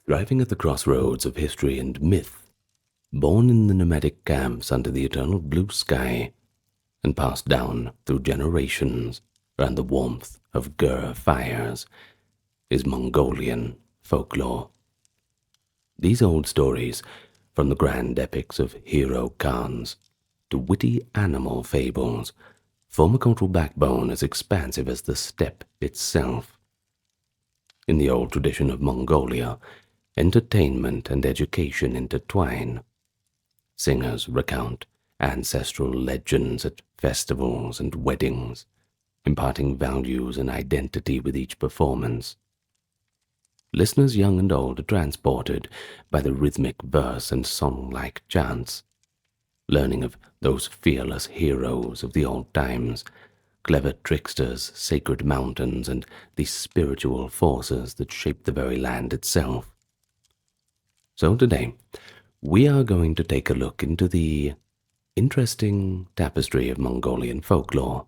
driving at the crossroads of history and myth, born in the nomadic camps under the eternal blue sky, and passed down through generations around the warmth of Gur fires, is Mongolian folklore. These old stories, from the grand epics of hero Khans to witty animal fables, form a cultural backbone as expansive as the steppe itself. In the old tradition of Mongolia, entertainment and education intertwine. Singers recount ancestral legends at festivals and weddings, imparting values and identity with each performance. Listeners young and old are transported by the rhythmic verse and song-like chants, learning of those fearless heroes of the old times, clever tricksters, sacred mountains, and the spiritual forces that shape the very land itself. So today, we are going to take a look into the interesting tapestry of Mongolian folklore,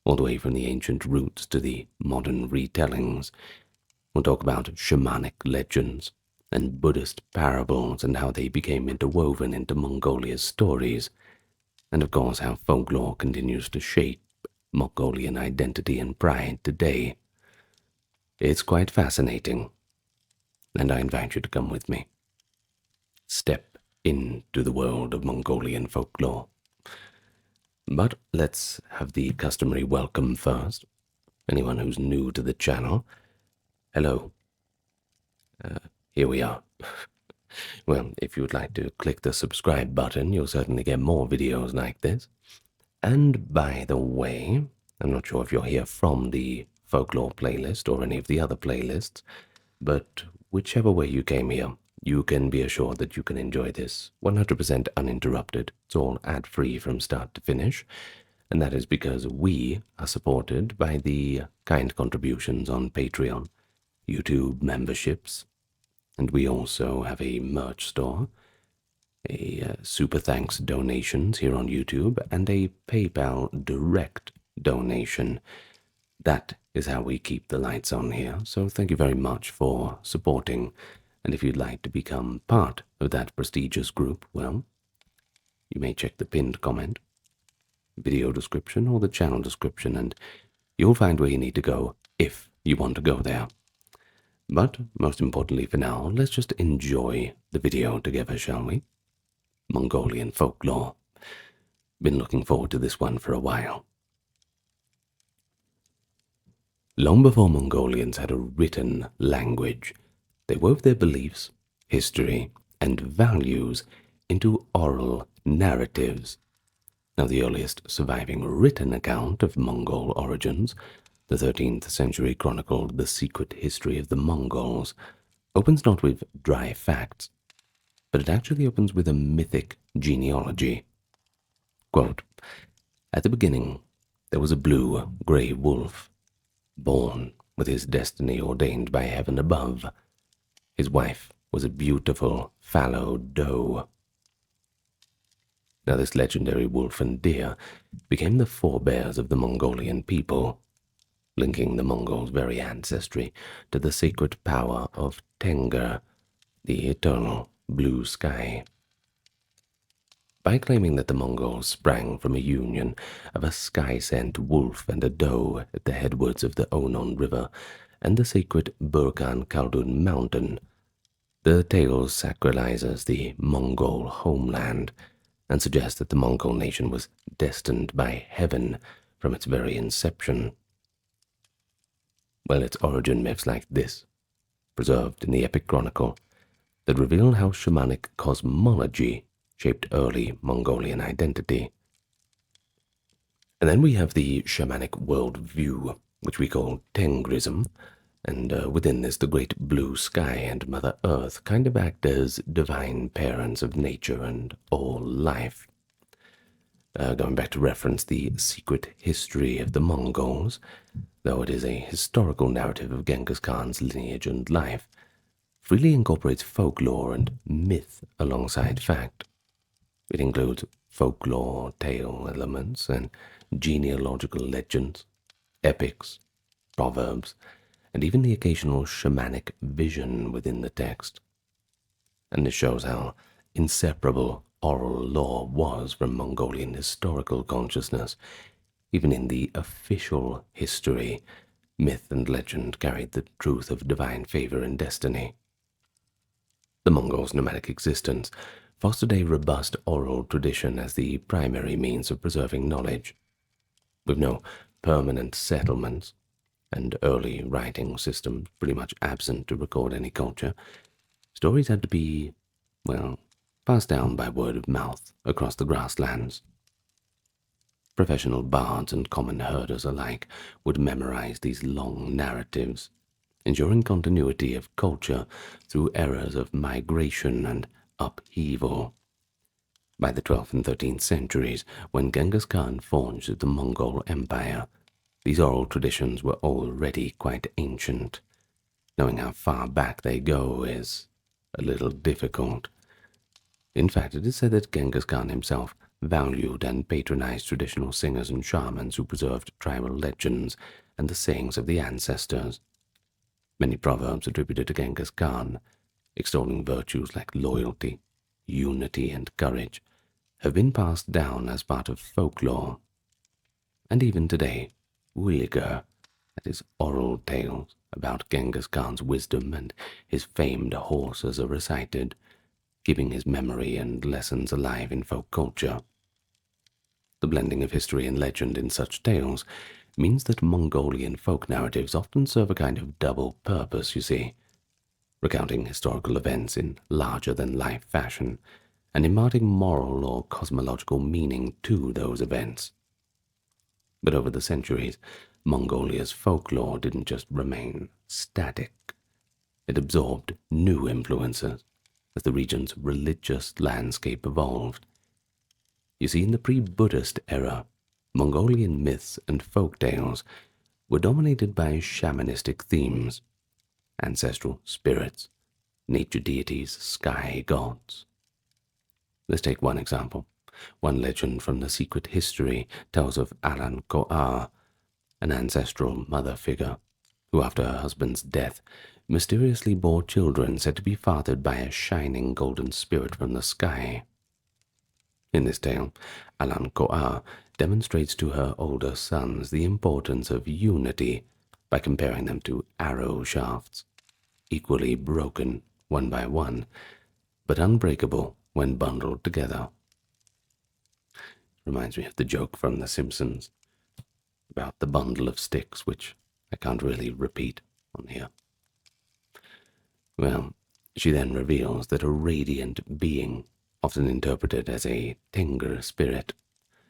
all the way from the ancient roots to the modern retellings. We'll talk about shamanic legends and Buddhist parables and how they became interwoven into Mongolia's stories, and of course how folklore continues to shape Mongolian identity and pride today. It's quite fascinating, and I invite you to come with me. Step into the world of Mongolian folklore. But let's have the customary welcome first. Anyone who's new to the channel, hello. Here we are. Well, if you would like to click the subscribe button, you'll certainly get more videos like this. And by the way, I'm not sure if you're here from the folklore playlist or any of the other playlists, but whichever way you came here, you can be assured that you can enjoy this 100% uninterrupted. It's all ad-free from start to finish, and that is because we are supported by the kind contributions on Patreon, YouTube memberships, and we also have a merch store, a super thanks donations here on YouTube, and a PayPal direct donation. That is how we keep the lights on here, so thank you very much for supporting. And if you'd like to become part of that prestigious group, well, you may check the pinned comment, video description, or the channel description, and you'll find where you need to go if you want to go there. But most importantly for now, let's just enjoy the video together, shall we? Mongolian folklore. Been looking forward to this one for a while. Long before Mongolians had a written language, they wove their beliefs, history, and values into oral narratives. Now, the earliest surviving written account of Mongol origins, the 13th century chronicle The Secret History of the Mongols, opens not with dry facts, but it actually opens with a mythic genealogy. Quote, "At the beginning, there was a blue-gray wolf, born with his destiny ordained by heaven above. His wife was a beautiful fallow doe." Now this legendary wolf and deer became the forebears of the Mongolian people, linking the Mongols' very ancestry to the sacred power of Tengur, the eternal blue sky. By claiming that the Mongols sprang from a union of a sky-sent wolf and a doe at the headwards of the Onon River and the sacred Burkhan Khaldun mountain, the tale sacralizes the Mongol homeland and suggests that the Mongol nation was destined by heaven from its very inception. Well, it's origin myths like this, preserved in the epic chronicle, that reveal how shamanic cosmology shaped early Mongolian identity. And then we have the shamanic worldview, which we call Tengrism, and within this the great blue sky and Mother Earth kind of act as divine parents of nature and all life. Going back to reference the secret history of the Mongols, though it is a historical narrative of Genghis Khan's lineage and life, freely incorporates folklore and myth alongside fact. It includes folklore, tale elements, and genealogical legends, epics, proverbs, and even the occasional shamanic vision within the text. And this shows how inseparable oral law was from Mongolian historical consciousness. Even in the official history, myth and legend carried the truth of divine favor and destiny. The Mongols' nomadic existence fostered a robust oral tradition as the primary means of preserving knowledge. With no permanent settlements and early writing systems pretty much absent to record any culture, stories had to be, well, passed down by word of mouth across the grasslands. Professional bards and common herders alike would memorize these long narratives, ensuring continuity of culture through eras of migration and upheaval. By the 12th and 13th centuries, when Genghis Khan forged the Mongol Empire, these oral traditions were already quite ancient. Knowing how far back they go is a little difficult. In fact, it is said that Genghis Khan himself valued and patronized traditional singers and shamans who preserved tribal legends and the sayings of the ancestors. Many proverbs attributed to Genghis Khan, extolling virtues like loyalty, unity, and courage, have been passed down as part of folklore. And even today, Wiki, that is, oral tales about Genghis Khan's wisdom and his famed horses are recited, keeping his memory and lessons alive in folk culture. The blending of history and legend in such tales means that Mongolian folk narratives often serve a kind of double purpose, you see, recounting historical events in larger-than-life fashion and imparting moral or cosmological meaning to those events. But over the centuries, Mongolia's folklore didn't just remain static. It absorbed new influences as the region's religious landscape evolved. You see, in the pre-Buddhist era, Mongolian myths and folk tales were dominated by shamanistic themes, ancestral spirits, nature deities, sky gods. Let's take one example. One legend from the secret history tells of Alan Ko'ar, an ancestral mother figure, who after her husband's death mysteriously bore children said to be fathered by a shining golden spirit from the sky. In this tale, Alan Ko'ar demonstrates to her older sons the importance of unity by comparing them to arrow shafts, equally broken one by one, but unbreakable when bundled together. Reminds me of the joke from The Simpsons about the bundle of sticks, which I can't really repeat on here. Well, she then reveals that a radiant being, often interpreted as a Tengur spirit,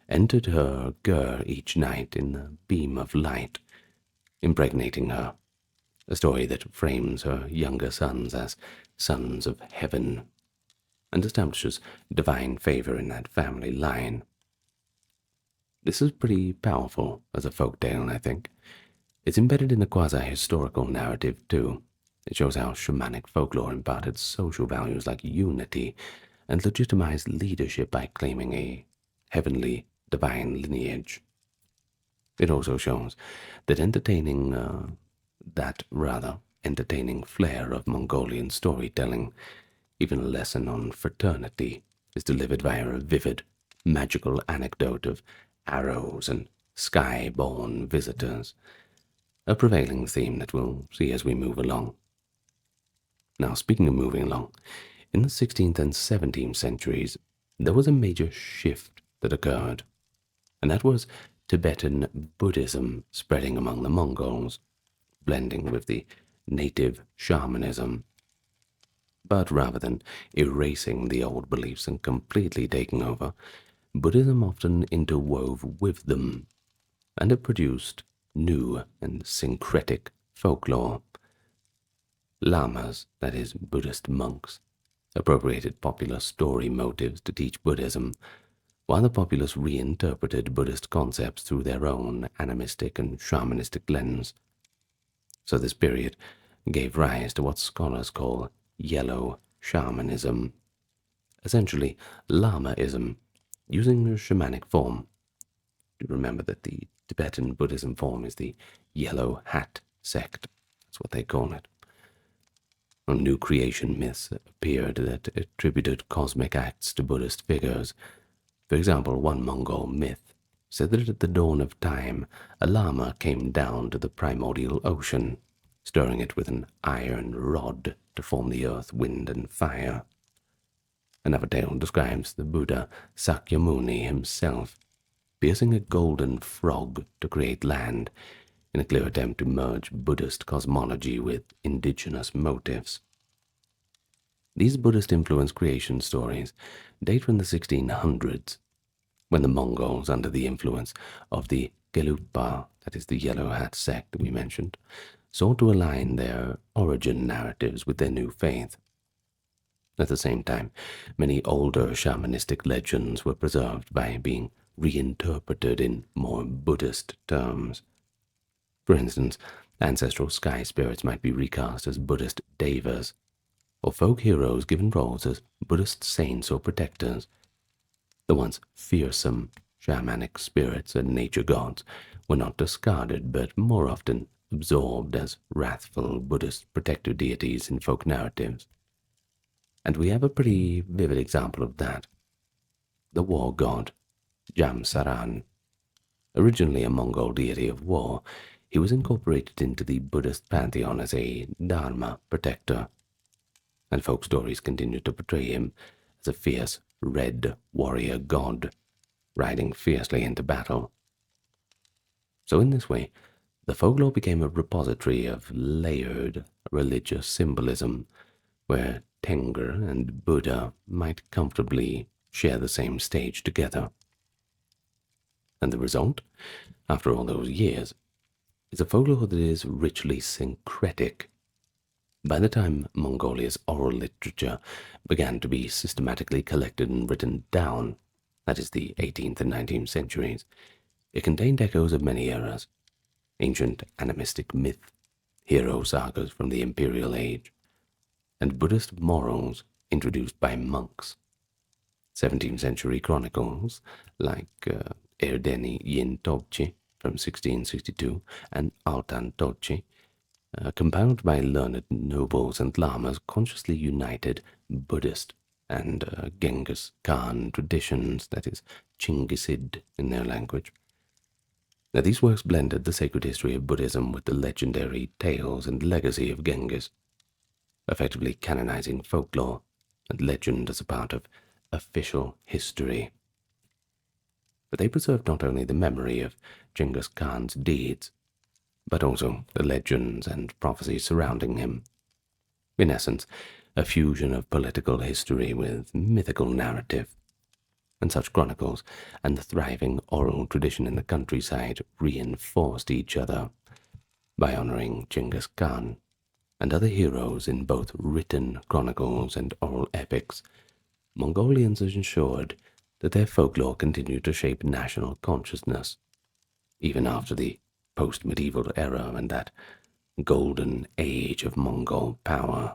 entered her gur each night in the beam of light, impregnating her, a story that frames her younger sons as sons of heaven, and establishes divine favor in that family line. This is pretty powerful as a folk tale, I think. It's embedded in a quasi-historical narrative, too. It shows how shamanic folklore imparted social values like unity and legitimized leadership by claiming a heavenly, divine lineage. It also shows that entertaining flair of Mongolian storytelling, even a lesson on fraternity, is delivered via a vivid, magical anecdote of arrows and sky-born visitors, a prevailing theme that we'll see as we move along. Now, speaking of moving along, in the 16th and 17th centuries, there was a major shift that occurred, and that was Tibetan Buddhism spreading among the Mongols, blending with the native shamanism. But rather than erasing the old beliefs and completely taking over, Buddhism often interwove with them, and it produced new and syncretic folklore. Lamas, that is, Buddhist monks, appropriated popular story motives to teach Buddhism, while the populace reinterpreted Buddhist concepts through their own animistic and shamanistic lens. So this period gave rise to what scholars call yellow shamanism, essentially Lamaism, using the shamanic form. Do remember that the Tibetan Buddhism form is the yellow hat sect. That's what they call it. New creation myths appeared that attributed cosmic acts to Buddhist figures. For example, one Mongol myth said that at the dawn of time, a lama came down to the primordial ocean, stirring it with an iron rod to form the earth, wind, and fire. Another tale describes the Buddha Sakyamuni himself piercing a golden frog to create land, in a clear attempt to merge Buddhist cosmology with indigenous motifs. These Buddhist-influenced creation stories date from the 1600s, when the Mongols, under the influence of the Gelugpa, that is the Yellow Hat sect we mentioned, sought to align their origin narratives with their new faith. At the same time, many older shamanistic legends were preserved by being reinterpreted in more Buddhist terms. For instance, ancestral sky spirits might be recast as Buddhist devas, or folk heroes given roles as Buddhist saints or protectors. The once fearsome shamanic spirits and nature gods were not discarded, but more often absorbed as wrathful Buddhist protector deities in folk narratives. And we have a pretty vivid example of that. The war god, Jamsaran. Originally a Mongol deity of war, he was incorporated into the Buddhist pantheon as a Dharma protector, and folk stories continue to portray him as a fierce red warrior god, riding fiercely into battle. So in this way, the folklore became a repository of layered religious symbolism, where Tengur and Buddha might comfortably share the same stage together. And the result, after all those years, is a folklore that is richly syncretic. By the time Mongolia's oral literature began to be systematically collected and written down, that is the 18th and 19th centuries, it contained echoes of many eras: ancient animistic myth, hero sagas from the imperial age, and Buddhist morals introduced by monks. 17th century chronicles like Erdeni Yintobchi from 1662 and Altan Tochi, compiled by learned nobles and lamas, consciously united Buddhist and Genghis Khan traditions, that is, Chingisid in their language. Now, these works blended the sacred history of Buddhism with the legendary tales and legacy of Genghis, effectively canonizing folklore and legend as a part of official history. But they preserved not only the memory of Genghis Khan's deeds, but also the legends and prophecies surrounding him. In essence, a fusion of political history with mythical narrative. And such chronicles and the thriving oral tradition in the countryside reinforced each other by honoring Genghis Khan and other heroes in both written chronicles and oral epics. Mongolians ensured that their folklore continued to shape national consciousness, even after the post-medieval era and that golden age of Mongol power.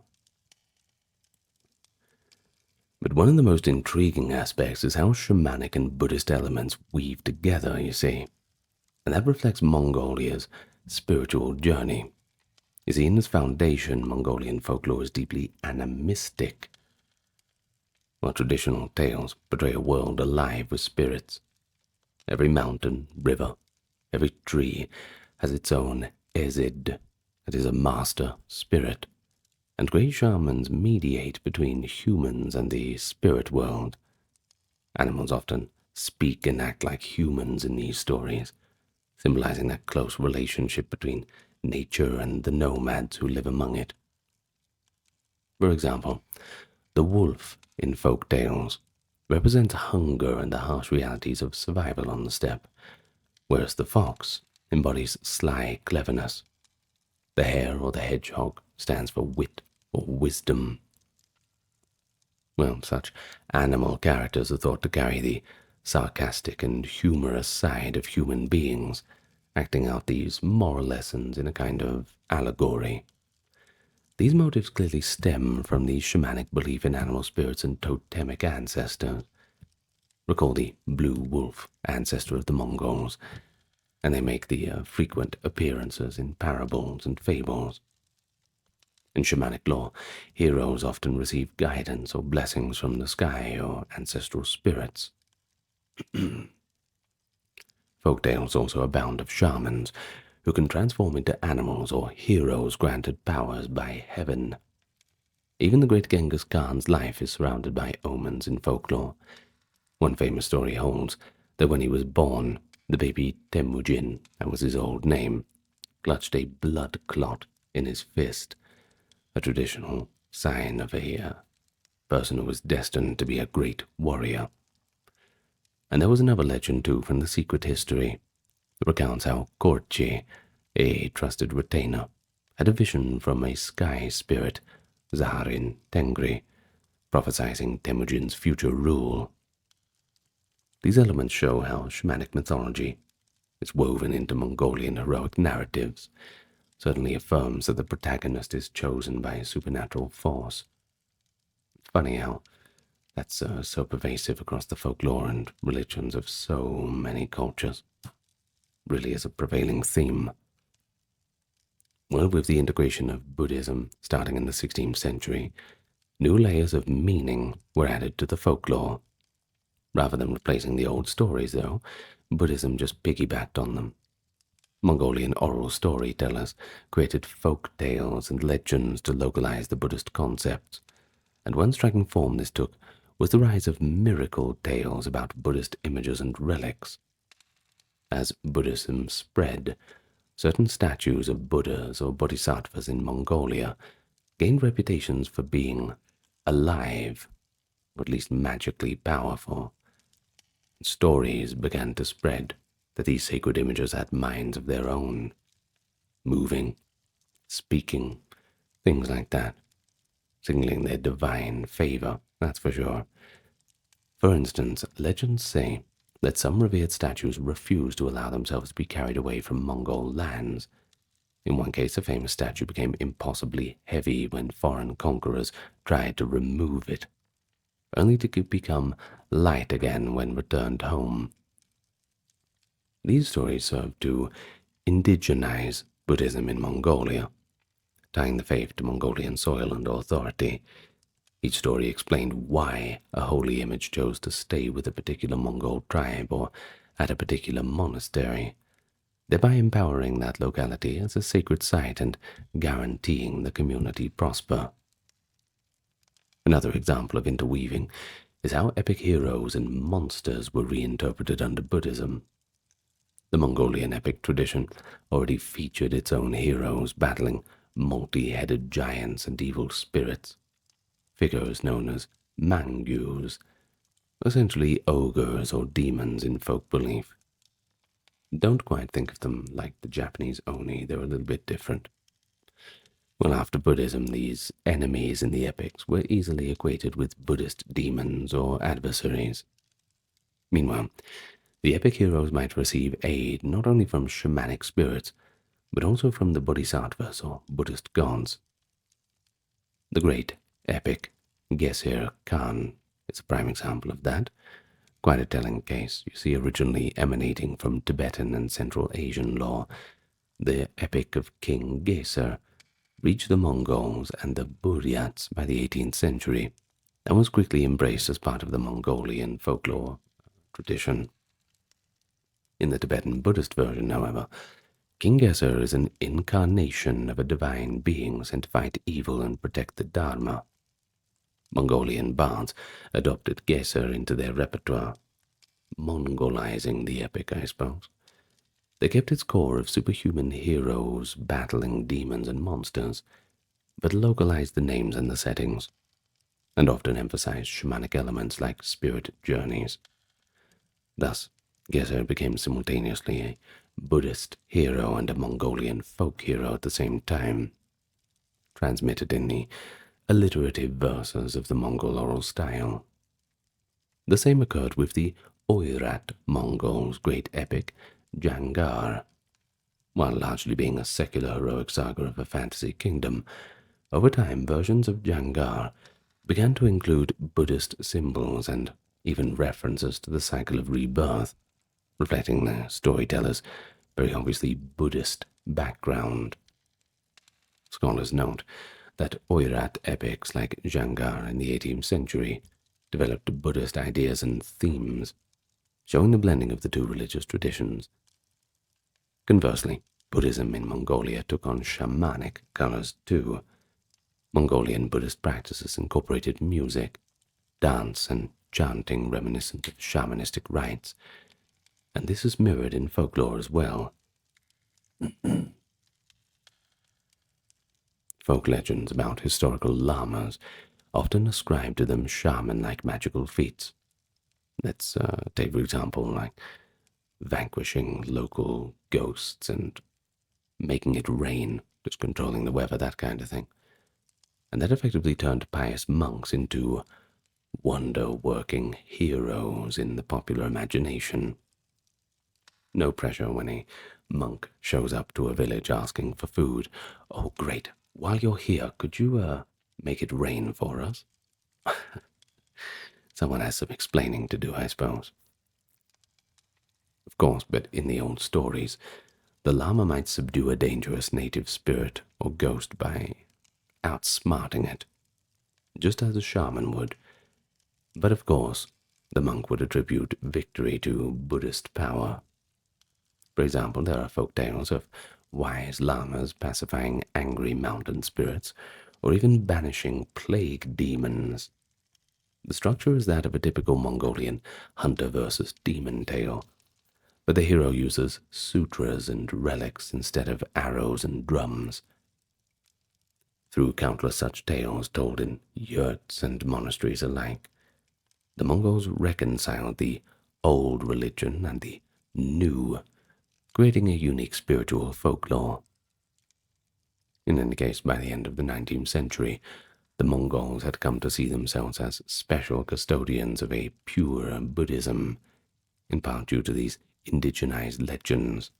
But one of the most intriguing aspects is how shamanic and Buddhist elements weave together, you see, and that reflects Mongolia's spiritual journey. You see, in its foundation, Mongolian folklore is deeply animistic, while traditional tales portray a world alive with spirits. Every mountain, river, every tree has its own Ezid, that is a master spirit, and great shamans mediate between humans and the spirit world. Animals often speak and act like humans in these stories, symbolizing that close relationship between nature and the nomads who live among it. For example, the wolf in folk tales represents hunger and the harsh realities of survival on the steppe, whereas the fox embodies sly cleverness. The hare or the hedgehog stands for wit or wisdom. Well, such animal characters are thought to carry the sarcastic and humorous side of human beings, acting out these moral lessons in a kind of allegory. These motives clearly stem from the shamanic belief in animal spirits and totemic ancestors. Recall the blue wolf, ancestor of the Mongols, and they make the frequent appearances in parables and fables. In shamanic lore, heroes often receive guidance or blessings from the sky or ancestral spirits. Folktales also abound of shamans who can transform into animals or heroes granted powers by heaven. Even the great Genghis Khan's life is surrounded by omens in folklore. One famous story holds that when he was born, the baby Temujin, that was his old name, clutched a blood clot in his fist, a traditional sign of a person who was destined to be a great warrior. And there was another legend too from the secret history that recounts how Korchi, a trusted retainer, had a vision from a sky spirit, Zaharin Tengri, prophesizing Temujin's future rule. These elements show how shamanic mythology is woven into Mongolian heroic narratives, certainly affirms that the protagonist is chosen by a supernatural force. It's funny how that's so pervasive across the folklore and religions of so many cultures. Really is a prevailing theme. Well, with the integration of Buddhism starting in the 16th century, new layers of meaning were added to the folklore. Rather than replacing the old stories, though, Buddhism just piggybacked on them. Mongolian oral storytellers created folk tales and legends to localize the Buddhist concepts, and one striking form this took was the rise of miracle tales about Buddhist images and relics. As Buddhism spread, certain statues of Buddhas or Bodhisattvas in Mongolia gained reputations for being alive, or at least magically powerful. Stories began to spread that these sacred images had minds of their own, moving, speaking, things like that, signaling their divine favor, that's for sure. For instance, legends say that some revered statues refused to allow themselves to be carried away from Mongol lands. In one case, a famous statue became impossibly heavy when foreign conquerors tried to remove it, only to become light again when returned home. These stories served to indigenize Buddhism in Mongolia, tying the faith to Mongolian soil and authority. Each story explained why a holy image chose to stay with a particular Mongol tribe or at a particular monastery, thereby empowering that locality as a sacred site and guaranteeing the community prosper. Another example of interweaving is how epic heroes and monsters were reinterpreted under Buddhism. The Mongolian epic tradition already featured its own heroes battling multi-headed giants and evil spirits, figures known as mangyus, essentially ogres or demons in folk belief. Don't quite think of them like the Japanese oni, they're a little bit different. Well, after Buddhism, these enemies in the epics were easily equated with Buddhist demons or adversaries. Meanwhile, the epic heroes might receive aid not only from shamanic spirits, but also from the bodhisattvas or Buddhist gods. The great epic Gesir Khan is a prime example of that. Quite a telling case. You see, originally emanating from Tibetan and Central Asian lore, the epic of King Gesir reached the Mongols and the Buryats by the 18th century and was quickly embraced as part of the Mongolian folklore tradition. In the Tibetan Buddhist version, however, King Gesir is an incarnation of a divine being sent to fight evil and protect the Dharma. Mongolian bards adopted Gesir into their repertoire, Mongolizing the epic, I suppose. They kept its core of superhuman heroes battling demons and monsters, but localized the names and the settings, and often emphasized shamanic elements like spirit journeys. Thus, Gesir became simultaneously a Buddhist hero and a Mongolian folk hero at the same time, transmitted in the alliterative verses of the Mongol oral style. The same occurred with the Oirat Mongols' great epic, Jangar. While largely being a secular heroic saga of a fantasy kingdom, over time versions of Jangar began to include Buddhist symbols and even references to the cycle of rebirth, reflecting the storyteller's very obviously Buddhist background. Scholars note that Oirat epics like Jangar in the 18th century developed Buddhist ideas and themes, showing the blending of the two religious traditions. Conversely, Buddhism in Mongolia took on shamanic colors too. Mongolian Buddhist practices incorporated music, dance, and chanting reminiscent of shamanistic rites, and this is mirrored in folklore as well. Folk legends about historical lamas often ascribe to them shaman-like magical feats. Let's take, for example, like vanquishing local ghosts and making it rain, just controlling the weather, that kind of thing. And that effectively turned pious monks into wonder-working heroes in the popular imagination. No pressure when a monk shows up to a village asking for food. Oh, great. While you're here, could you, make it rain for us? Someone has some explaining to do, I suppose. Of course, but in the old stories, the Lama might subdue a dangerous native spirit or ghost by outsmarting it, just as a shaman would. But of course, the monk would attribute victory to Buddhist power. For example, there are folk tales of wise lamas pacifying angry mountain spirits, or even banishing plague demons. The structure is that of a typical Mongolian hunter versus demon tale, but the hero uses sutras and relics instead of arrows and drums. Through countless such tales told in yurts and monasteries alike, the Mongols reconciled the old religion and the new, creating a unique spiritual folklore. In any case, by the end of the 19th century, the Mongols had come to see themselves as special custodians of a pure Buddhism, in part due to these indigenized legends.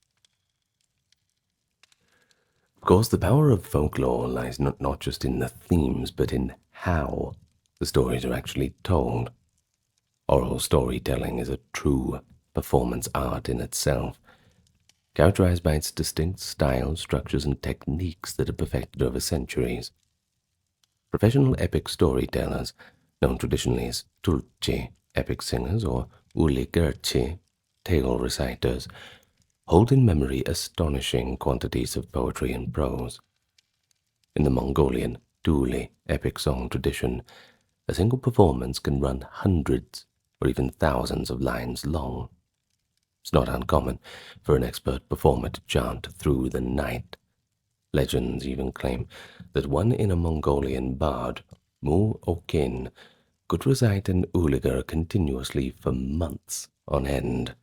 Of course, the power of folklore lies not just in the themes, but in how the stories are actually told. Oral storytelling is a true performance art in itself, characterized by its distinct styles, structures, and techniques that are perfected over centuries. Professional epic storytellers, known traditionally as tulche, epic singers, or uligerche, tale reciters, hold in memory astonishing quantities of poetry and prose. In the Mongolian Tule epic song tradition, a single performance can run hundreds or even thousands of lines long. It's not uncommon for an expert performer to chant through the night. Legends even claim that one inner Mongolian bard, Mu Okin, could recite an uliger continuously for months on end.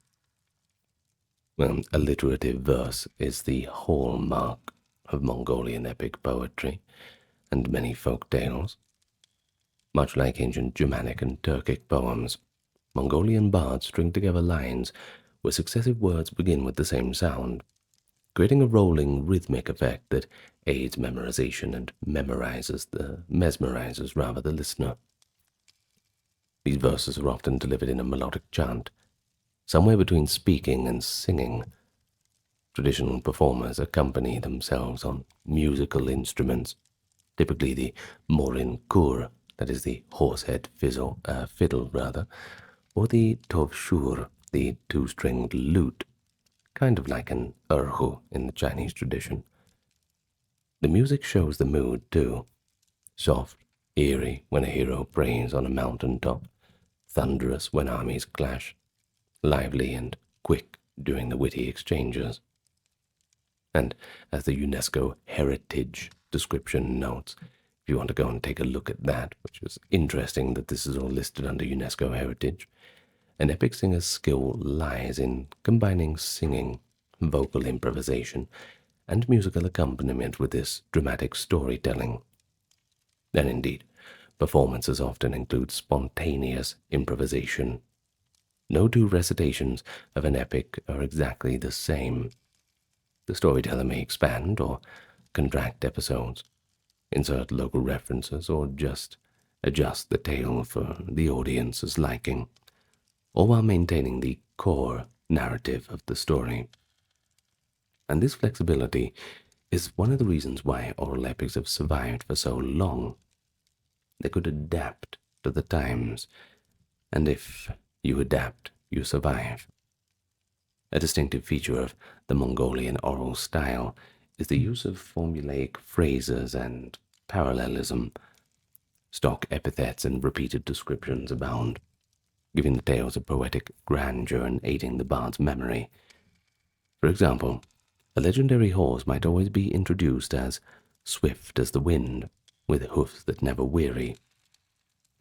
Alliterative verse is the hallmark of Mongolian epic poetry and many folk tales. Much like ancient Germanic and Turkic poems, Mongolian bards string together lines where successive words begin with the same sound, creating a rolling rhythmic effect that aids memorization and mesmerizes the listener. These verses are often delivered in a melodic chant, somewhere between speaking and singing. Traditional performers accompany themselves on musical instruments, typically the morin kur, that is the horsehead fiddle, or the tovshur, the two-stringed lute, kind of like an erhu in the Chinese tradition. The music shows the mood too. Soft, eerie when a hero prays on a mountain top, thunderous when armies clash, lively and quick during the witty exchanges. And as the UNESCO heritage description notes, if you want to go and take a look at that, which is interesting that this is all listed under UNESCO heritage, an epic singer's skill lies in combining singing, vocal improvisation, and musical accompaniment with this dramatic storytelling. And indeed, performances often include spontaneous improvisation. No two recitations of an epic are exactly the same. The storyteller may expand or contract episodes, insert local references, or just adjust the tale for the audience's liking, all while maintaining the core narrative of the story. And this flexibility is one of the reasons why oral epics have survived for so long. They could adapt to the times, and if you adapt, you survive. A distinctive feature of the Mongolian oral style is the use of formulaic phrases and parallelism. Stock epithets and repeated descriptions abound, giving the tales a poetic grandeur and aiding the bard's memory. For example, a legendary horse might always be introduced as swift as the wind, with hoofs that never weary.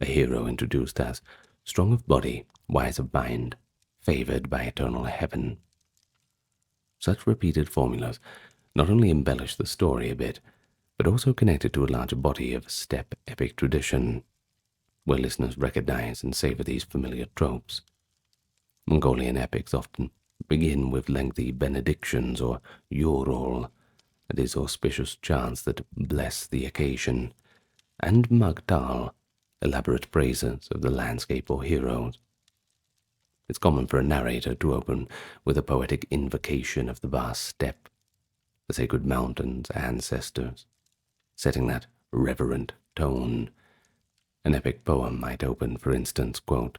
A hero introduced as strong of body, wise of mind, favored by eternal heaven. Such repeated formulas not only embellish the story a bit, but also connect it to a larger body of steppe epic tradition, where listeners recognize and savor these familiar tropes. Mongolian epics often begin with lengthy benedictions or yorol, that is, auspicious chants that bless the occasion, and magtal, elaborate praises of the landscape or heroes. It's common for a narrator to open with a poetic invocation of the vast steppe, the sacred mountains, ancestors, setting that reverent tone. An epic poem might open, for instance, quote,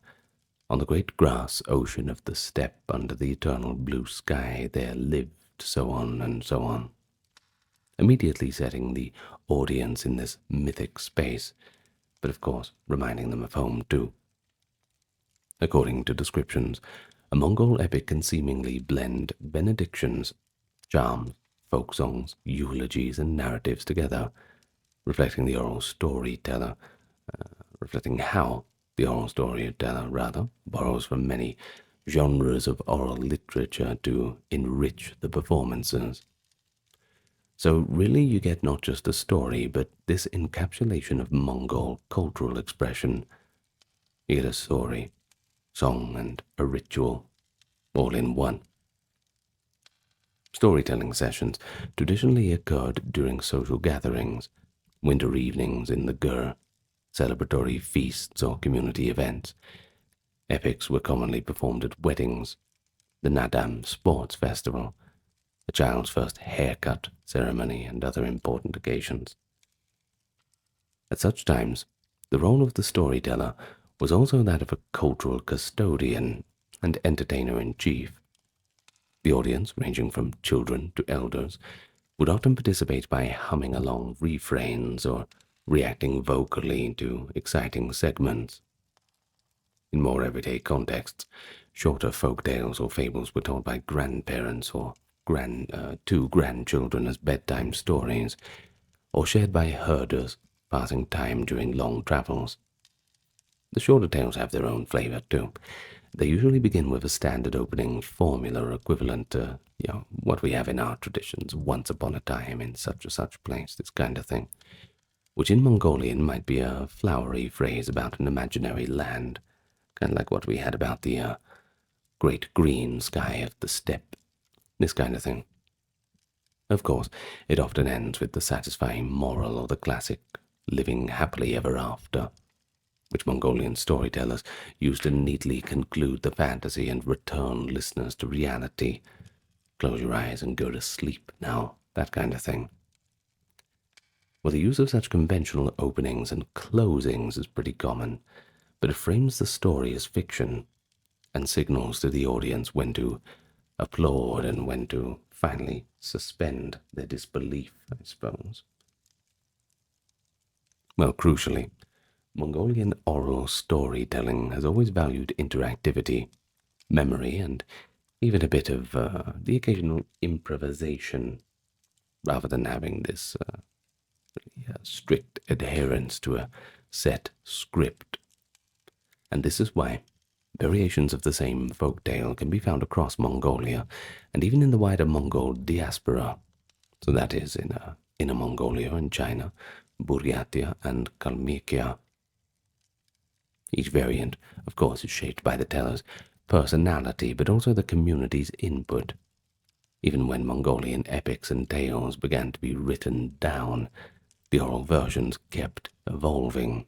"On the great grass ocean of the steppe, under the eternal blue sky, there lived," so on and so on, immediately setting the audience in this mythic space, but of course reminding them of home too. According to descriptions, a Mongol epic can seemingly blend benedictions, charms, folk songs, eulogies, and narratives together, reflecting how the oral storyteller borrows from many genres of oral literature to enrich the performances. So really you get not just a story, but this encapsulation of Mongol cultural expression. You get a story, song, and a ritual, all in one. Storytelling sessions traditionally occurred during social gatherings, winter evenings in the gur, celebratory feasts, or community events. Epics were commonly performed at weddings, the Nadam sports festival, a child's first haircut ceremony, and other important occasions. At such times, the role of the storyteller was also that of a cultural custodian and entertainer-in-chief. The audience, ranging from children to elders, would often participate by humming along refrains or reacting vocally to exciting segments. In more everyday contexts, shorter folk tales or fables were told by grandparents or to grandchildren as bedtime stories, or shared by herders passing time during long travels. The shorter tales have their own flavor too. They usually begin with a standard opening formula equivalent to, what we have in our traditions, once upon a time in such and such place, this kind of thing, which in Mongolian might be a flowery phrase about an imaginary land, kind of like what we had about the great green sky of the steppe, this kind of thing. Of course, it often ends with the satisfying moral or the classic living happily ever after, which Mongolian storytellers used to neatly conclude the fantasy and return listeners to reality. Close your eyes and go to sleep now, that kind of thing. Well, the use of such conventional openings and closings is pretty common, but it frames the story as fiction and signals to the audience when to applaud and when to finally suspend their disbelief, I suppose. Well, crucially, Mongolian oral storytelling has always valued interactivity, memory, and even a bit of the occasional improvisation, rather than having this strict adherence to a set script. And this is why variations of the same folk tale can be found across Mongolia and even in the wider Mongol diaspora. So that is in Inner Mongolia and China, Buryatia and Kalmykia. Each variant, of course, is shaped by the teller's personality, but also the community's input. Even when Mongolian epics and tales began to be written down, the oral versions kept evolving.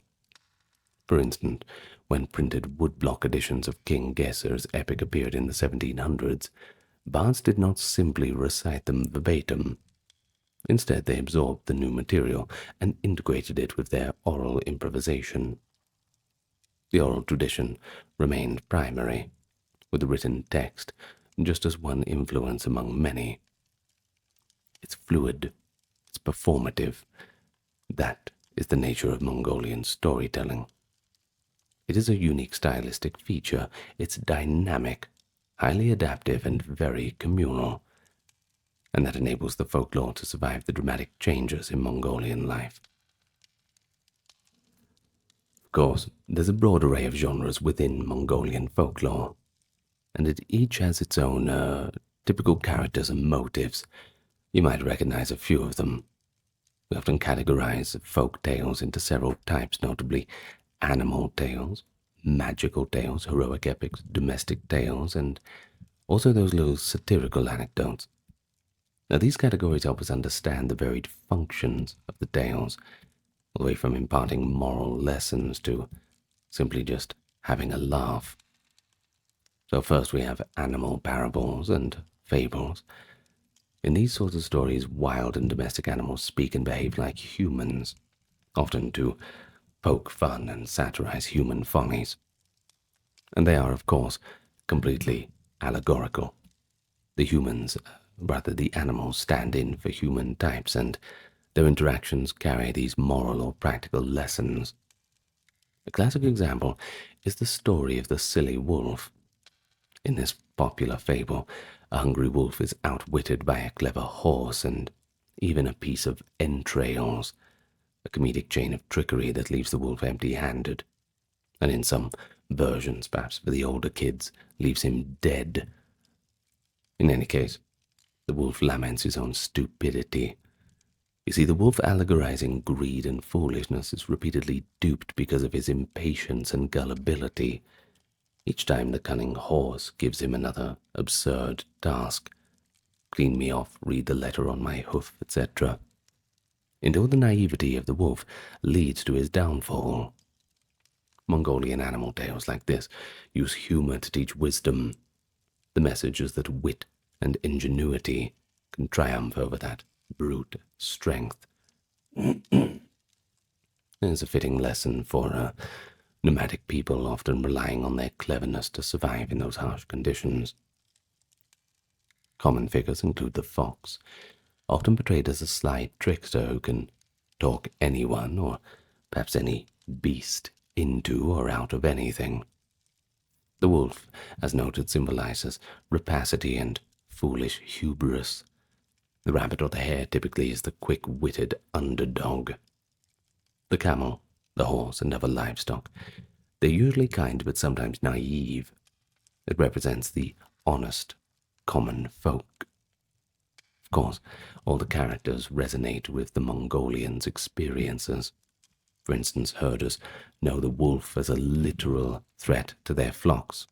For instance, when printed woodblock editions of King Gesser's epic appeared in the 1700s, bards did not simply recite them verbatim. Instead, they absorbed the new material and integrated it with their oral improvisation. The oral tradition remained primary, with the written text just as one influence among many. It's fluid, it's performative. That is the nature of Mongolian storytelling. It is a unique stylistic feature. It's dynamic, highly adaptive, and very communal, and that enables the folklore to survive the dramatic changes in Mongolian life. Of course, there's a broad array of genres within Mongolian folklore, and it each has its own typical characters and motives. You might recognize a few of them. We often categorize folk tales into several types, notably animal tales, magical tales, heroic epics, domestic tales, and also those little satirical anecdotes. Now, these categories help us understand the varied functions of the tales, all the way from imparting moral lessons to simply just having a laugh. So first we have animal parables and fables. In these sorts of stories, wild and domestic animals speak and behave like humans, often to poke fun and satirize human follies. And they are, of course, completely allegorical. The the animals stand in for human types, and their interactions carry these moral or practical lessons. A classic example is the story of the silly wolf. In this popular fable, a hungry wolf is outwitted by a clever horse and even a piece of entrails, a comedic chain of trickery that leaves the wolf empty-handed, and in some versions, perhaps for the older kids, leaves him dead. In any case, the wolf laments his own stupidity. You see, the wolf allegorizing greed and foolishness is repeatedly duped because of his impatience and gullibility. Each time the cunning horse gives him another absurd task. Clean me off, read the letter on my hoof, etc. And all the naivety of the wolf leads to his downfall. Mongolian animal tales like this use humor to teach wisdom. The message is that wit and ingenuity can triumph over that brute strength. It's a fitting lesson for nomadic people, often relying on their cleverness to survive in those harsh conditions. Common figures include the fox, often portrayed as a sly trickster who can talk anyone, or perhaps any beast, into or out of anything. The wolf, as noted, symbolizes rapacity and foolish hubris. The rabbit or the hare typically is the quick-witted underdog. The camel, the horse, and other livestock, they're usually kind but sometimes naive. It represents the honest, common folk. Of course, all the characters resonate with the Mongolians' experiences. For instance, herders know the wolf as a literal threat to their flocks.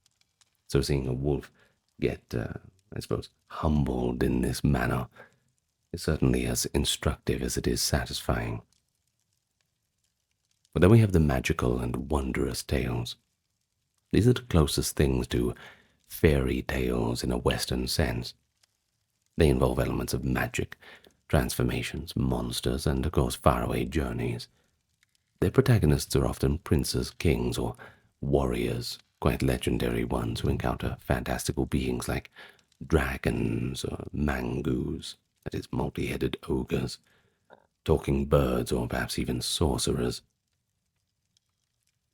So seeing a wolf get, humbled in this manner is certainly as instructive as it is satisfying. But then we have the magical and wondrous tales. These are the closest things to fairy tales in a Western sense. They involve elements of magic, transformations, monsters, and of course faraway journeys. Their protagonists are often princes, kings, or warriors, quite legendary ones who encounter fantastical beings like dragons or mangus, that is, multi-headed ogres, talking birds, or perhaps even sorcerers.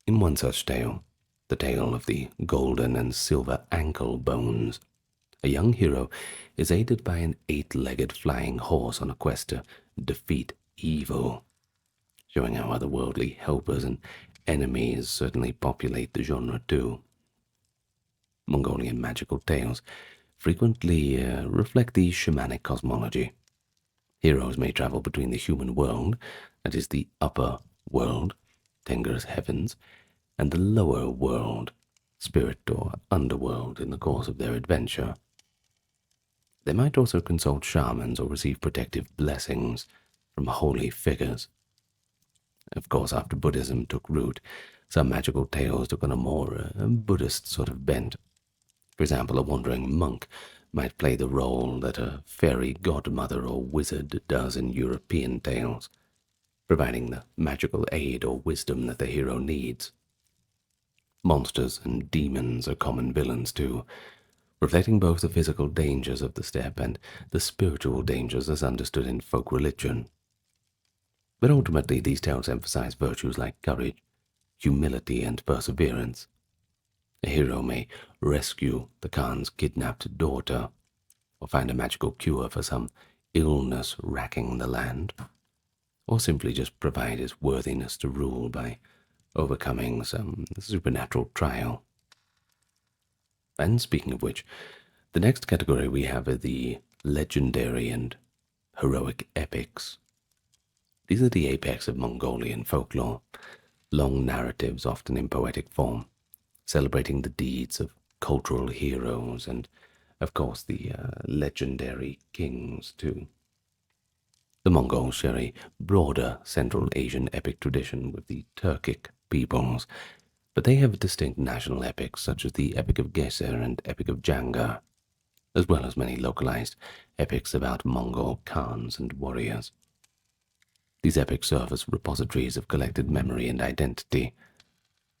In one such tale, the tale of the golden and silver ankle bones, a young hero is aided by an 8-legged flying horse on a quest to defeat evil, showing how otherworldly helpers and enemies certainly populate the genre too. Mongolian magical tales frequently reflect the shamanic cosmology. Heroes may travel between the human world, that is the upper world, Tenger's heavens, and the lower world, spirit or underworld, in the course of their adventure. They might also consult shamans or receive protective blessings from holy figures. Of course, after Buddhism took root, some magical tales took on a more Buddhist sort of bent. For example, a wandering monk might play the role that a fairy godmother or wizard does in European tales, providing the magical aid or wisdom that the hero needs. Monsters and demons are common villains too, reflecting both the physical dangers of the steppe and the spiritual dangers as understood in folk religion. But ultimately, these tales emphasize virtues like courage, humility, and perseverance. A hero may rescue the Khan's kidnapped daughter, or find a magical cure for some illness racking the land, or simply just provide his worthiness to rule by overcoming some supernatural trial. And speaking of which, the next category we have are the legendary and heroic epics. These are the apex of Mongolian folklore, long narratives often in poetic form, celebrating the deeds of cultural heroes and, of course, the legendary kings too. The Mongols share a broader Central Asian epic tradition with the Turkic peoples, but they have distinct national epics such as the Epic of Geser and Epic of Jangar, as well as many localized epics about Mongol Khans and warriors. These epics serve as repositories of collected memory and identity,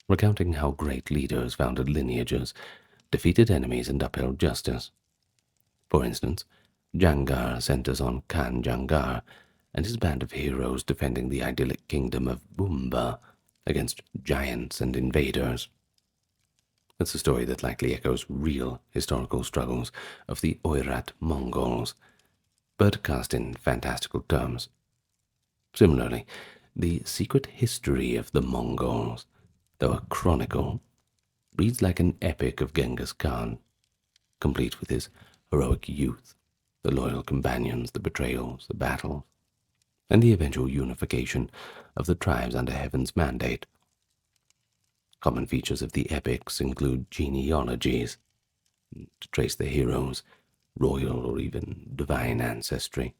recounting how great leaders founded lineages, defeated enemies, and upheld justice. For instance, Jangar centers on Khan Jangar and his band of heroes defending the idyllic kingdom of Bumba against giants and invaders. It's a story that likely echoes real historical struggles of the Oirat Mongols, but cast in fantastical terms. Similarly, the secret history of the Mongols, though a chronicle, reads like an epic of Genghis Khan, complete with his heroic youth, the loyal companions, the betrayals, the battles, and the eventual unification of the tribes under heaven's mandate. Common features of the epics include genealogies, to trace the hero's royal or even divine ancestry,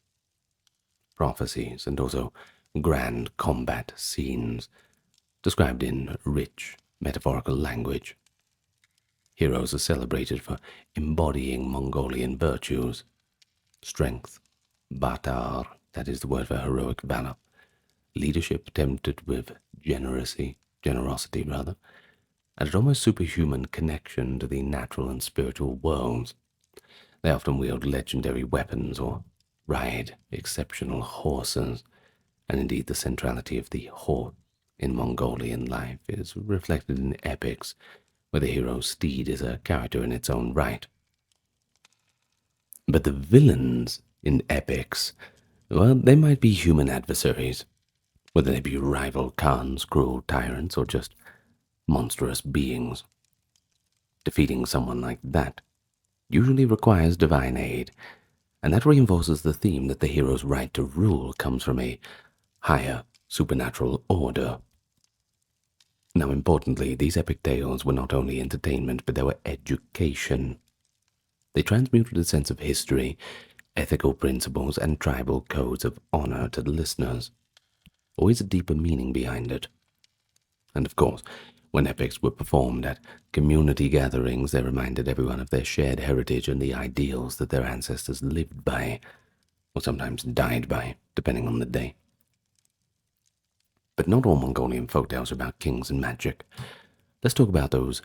prophecies, and also grand combat scenes described in rich metaphorical language. Heroes are celebrated for embodying Mongolian virtues, strength, batar, that is the word for heroic valor, leadership tempered with generosity, and an almost superhuman connection to the natural and spiritual worlds. They often wield legendary weapons or ride exceptional horses, and indeed the centrality of the horse in Mongolian life is reflected in epics, where the hero's steed is a character in its own right. But the villains in epics, well, they might be human adversaries, whether they be rival Khans, cruel tyrants, or just monstrous beings. Defeating someone like that usually requires divine aid, and that reinforces the theme that the hero's right to rule comes from a higher supernatural order. Now, importantly, these epic tales were not only entertainment, but they were education. They transmuted a sense of history, ethical principles, and tribal codes of honor to the listeners. Always a deeper meaning behind it. And of course, when epics were performed at community gatherings, they reminded everyone of their shared heritage and the ideals that their ancestors lived by, or sometimes died by, depending on the day. But not all Mongolian folktales are about kings and magic. Let's talk about those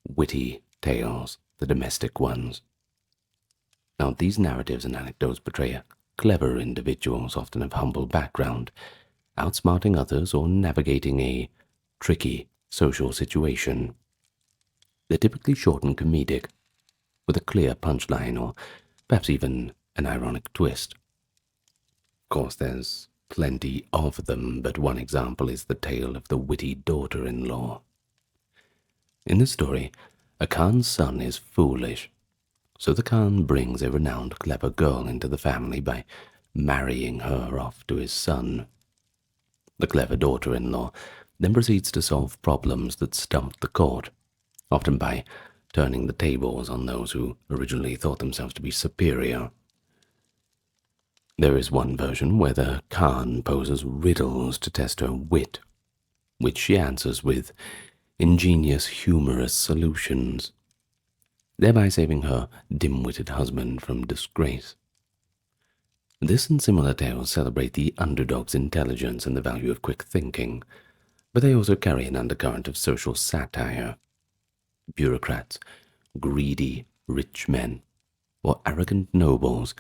witty tales, the domestic ones. Now, these narratives and anecdotes portray clever individuals, often of humble background, outsmarting others or navigating a tricky social situation. They're typically short and comedic, with a clear punchline or perhaps even an ironic twist. Of course, there's plenty of them, but one example is the tale of the witty daughter-in-law. In the story, a Khan's son is foolish, so the Khan brings a renowned clever girl into the family by marrying her off to his son. The clever daughter-in-law then proceeds to solve problems that stumped the court, often by turning the tables on those who originally thought themselves to be superior. There is one version where the Khan poses riddles to test her wit, which she answers with ingenious, humorous solutions. thereby saving her dim-witted husband from disgrace. This and similar tales celebrate the underdog's intelligence and the value of quick thinking, but they also carry an undercurrent of social satire. Bureaucrats, greedy rich men, or arrogant nobles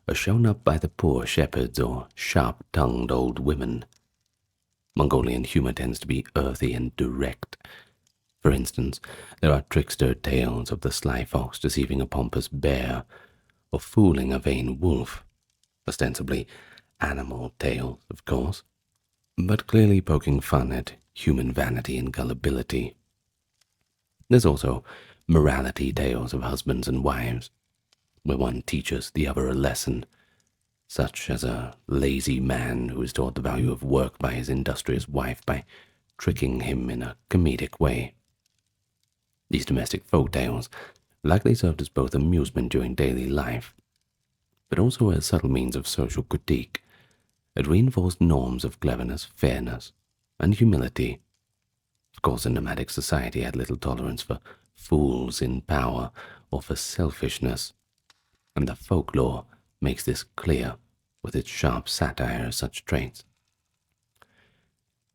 are shown up by the poor shepherds or sharp-tongued old women. Mongolian humor tends to be earthy and direct. For instance, there are trickster tales of the sly fox deceiving a pompous bear, or fooling a vain wolf. Ostensibly animal tales, of course, but clearly poking fun at human vanity and gullibility. There's also morality tales of husbands and wives, where one teaches the other a lesson, such as a lazy man who is taught the value of work by his industrious wife by tricking him in a comedic way. These domestic folk tales likely served as both amusement during daily life, but also a subtle means of social critique. It reinforced norms of cleverness, fairness, and humility. Of course, a nomadic society had little tolerance for fools in power or for selfishness, and the folklore makes this clear with its sharp satire of such traits.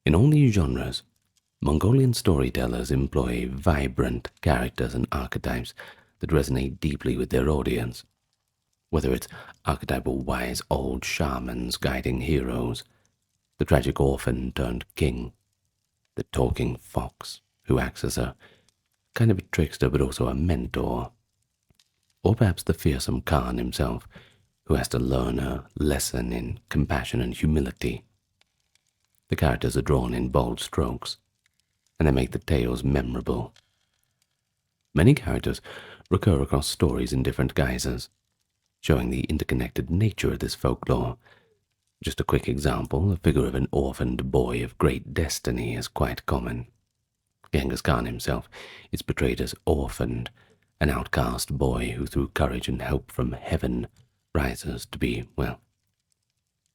In all these genres, Mongolian storytellers employ vibrant characters and archetypes that resonate deeply with their audience. Whether it's archetypal wise old shamans guiding heroes, the tragic orphan turned king, the talking fox who acts as a kind of a trickster but also a mentor, or perhaps the fearsome Khan himself who has to learn a lesson in compassion and humility. The characters are drawn in bold strokes, and they make the tales memorable. Many characters recur across stories in different guises, showing the interconnected nature of this folklore. Just a quick example, the figure of an orphaned boy of great destiny is quite common. Genghis Khan himself is portrayed as orphaned, an outcast boy who through courage and help from heaven rises to be, well,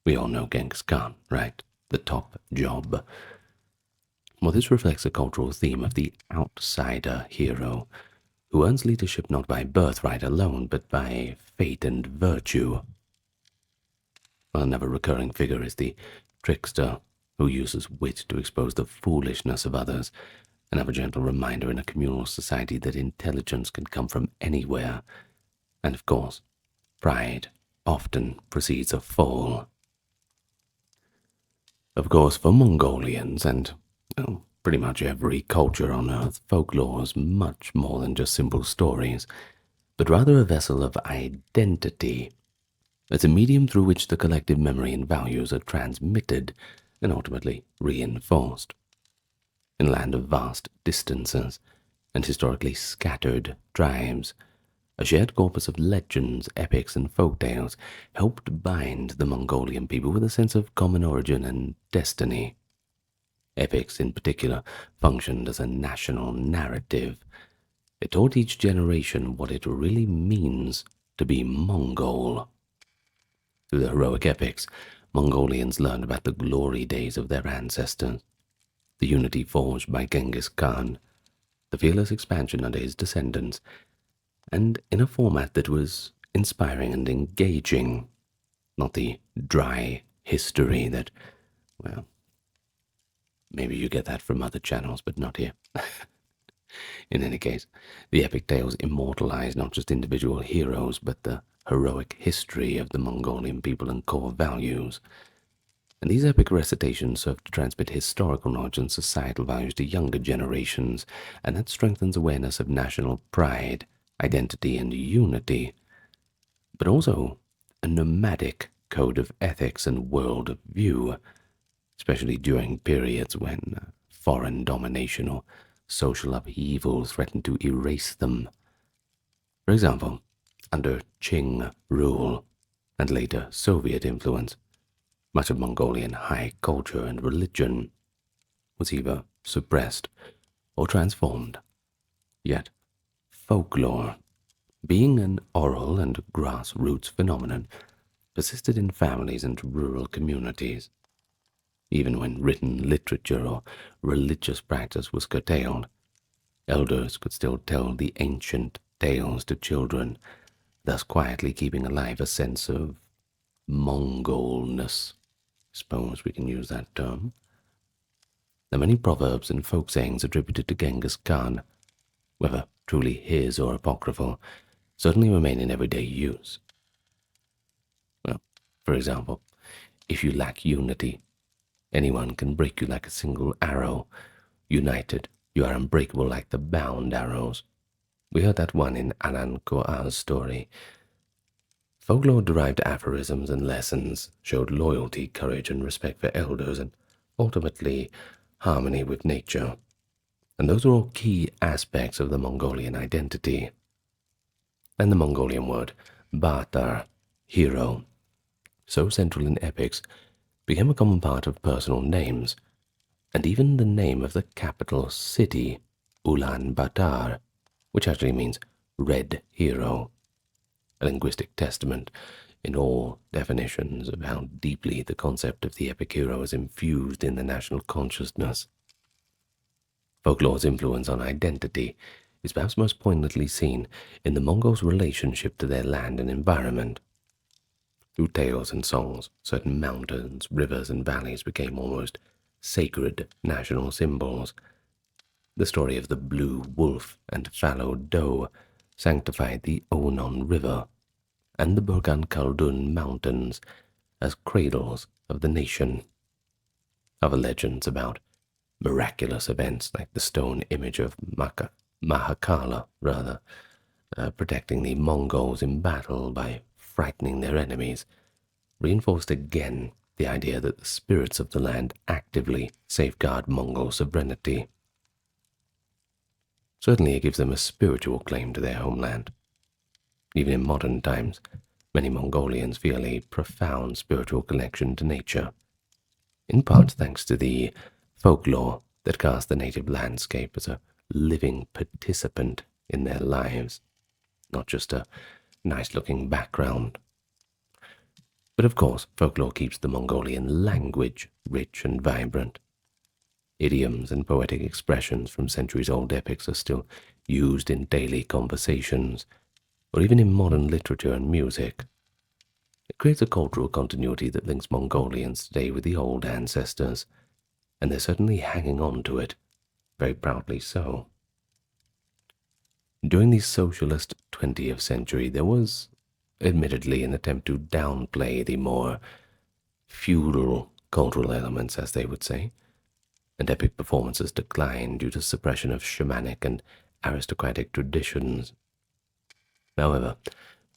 we all know Genghis Khan, right? The top job. Well, this reflects a cultural theme of the outsider hero, who earns leadership not by birthright alone, but by fate and virtue. Another recurring figure is the trickster, who uses wit to expose the foolishness of others, another gentle reminder in a communal society that intelligence can come from anywhere, and of course, pride often precedes a fall. Of course, for Mongolians and pretty much every culture on Earth, folklore is much more than just simple stories, but rather a vessel of identity. It's a medium through which the collective memory and values are transmitted and ultimately reinforced. In a land of vast distances and historically scattered tribes, a shared corpus of legends, epics, and folk tales helped bind the Mongolian people with a sense of common origin and destiny. Epics, in particular, functioned as a national narrative. It taught each generation what it really means to be Mongol. Through the heroic epics, Mongolians learned about the glory days of their ancestors, the unity forged by Genghis Khan, the fearless expansion under his descendants, and in a format that was inspiring and engaging, not the dry history that, well, maybe you get that from other channels, but not here. In any case, the epic tales immortalize not just individual heroes, but the heroic history of the Mongolian people and core values. And these epic recitations serve to transmit historical knowledge and societal values to younger generations, and that strengthens awareness of national pride, identity, and unity, but also a nomadic code of ethics and world view, especially during periods when foreign domination or social upheaval threatened to erase them. For example, under Qing rule and later Soviet influence, much of Mongolian high culture and religion was either suppressed or transformed. Yet, folklore, being an oral and grassroots phenomenon, persisted in families and rural communities. Even when written literature or religious practice was curtailed, elders could still tell the ancient tales to children, thus quietly keeping alive a sense of Mongolness, suppose we can use that term. Now, many proverbs and folk sayings attributed to Genghis Khan, whether truly his or apocryphal, certainly remain in everyday use. Well, for example, if you lack unity, anyone can break you like a single arrow. United, you are unbreakable like the bound arrows. We heard that one in Anan Koa's story. Folklore-derived aphorisms and lessons showed loyalty, courage, and respect for elders, and ultimately harmony with nature. And those are all key aspects of the Mongolian identity. And the Mongolian word Batar, hero, so central in epics, became a common part of personal names, and even the name of the capital city, Ulaanbaatar, which actually means red hero, a linguistic testament in all definitions of how deeply the concept of the epic hero is infused in the national consciousness. Folklore's influence on identity is perhaps most poignantly seen in the Mongols' relationship to their land and environment. Through tales and songs, certain mountains, rivers, and valleys became almost sacred national symbols. The story of the blue wolf and fallow doe sanctified the Onon River and the Burgan Khaldun Mountains as cradles of the nation. Other legends about miraculous events like the stone image of Mahakala, protecting the Mongols in battle by frightening their enemies, reinforced again the idea that the spirits of the land actively safeguard Mongol sovereignty. Certainly it gives them a spiritual claim to their homeland. Even in modern times, many Mongolians feel a profound spiritual connection to nature, in part thanks to the folklore that casts the native landscape as a living participant in their lives, not just a nice-looking background. But of course, folklore keeps the Mongolian language rich and vibrant. Idioms and poetic expressions from centuries-old epics are still used in daily conversations, or even in modern literature and music. It creates a cultural continuity that links Mongolians today with the old ancestors, and they're certainly hanging on to it, very proudly so. During the socialist 20th century, there was, admittedly, an attempt to downplay the more feudal cultural elements, as they would say, and epic performances declined due to suppression of shamanic and aristocratic traditions. However,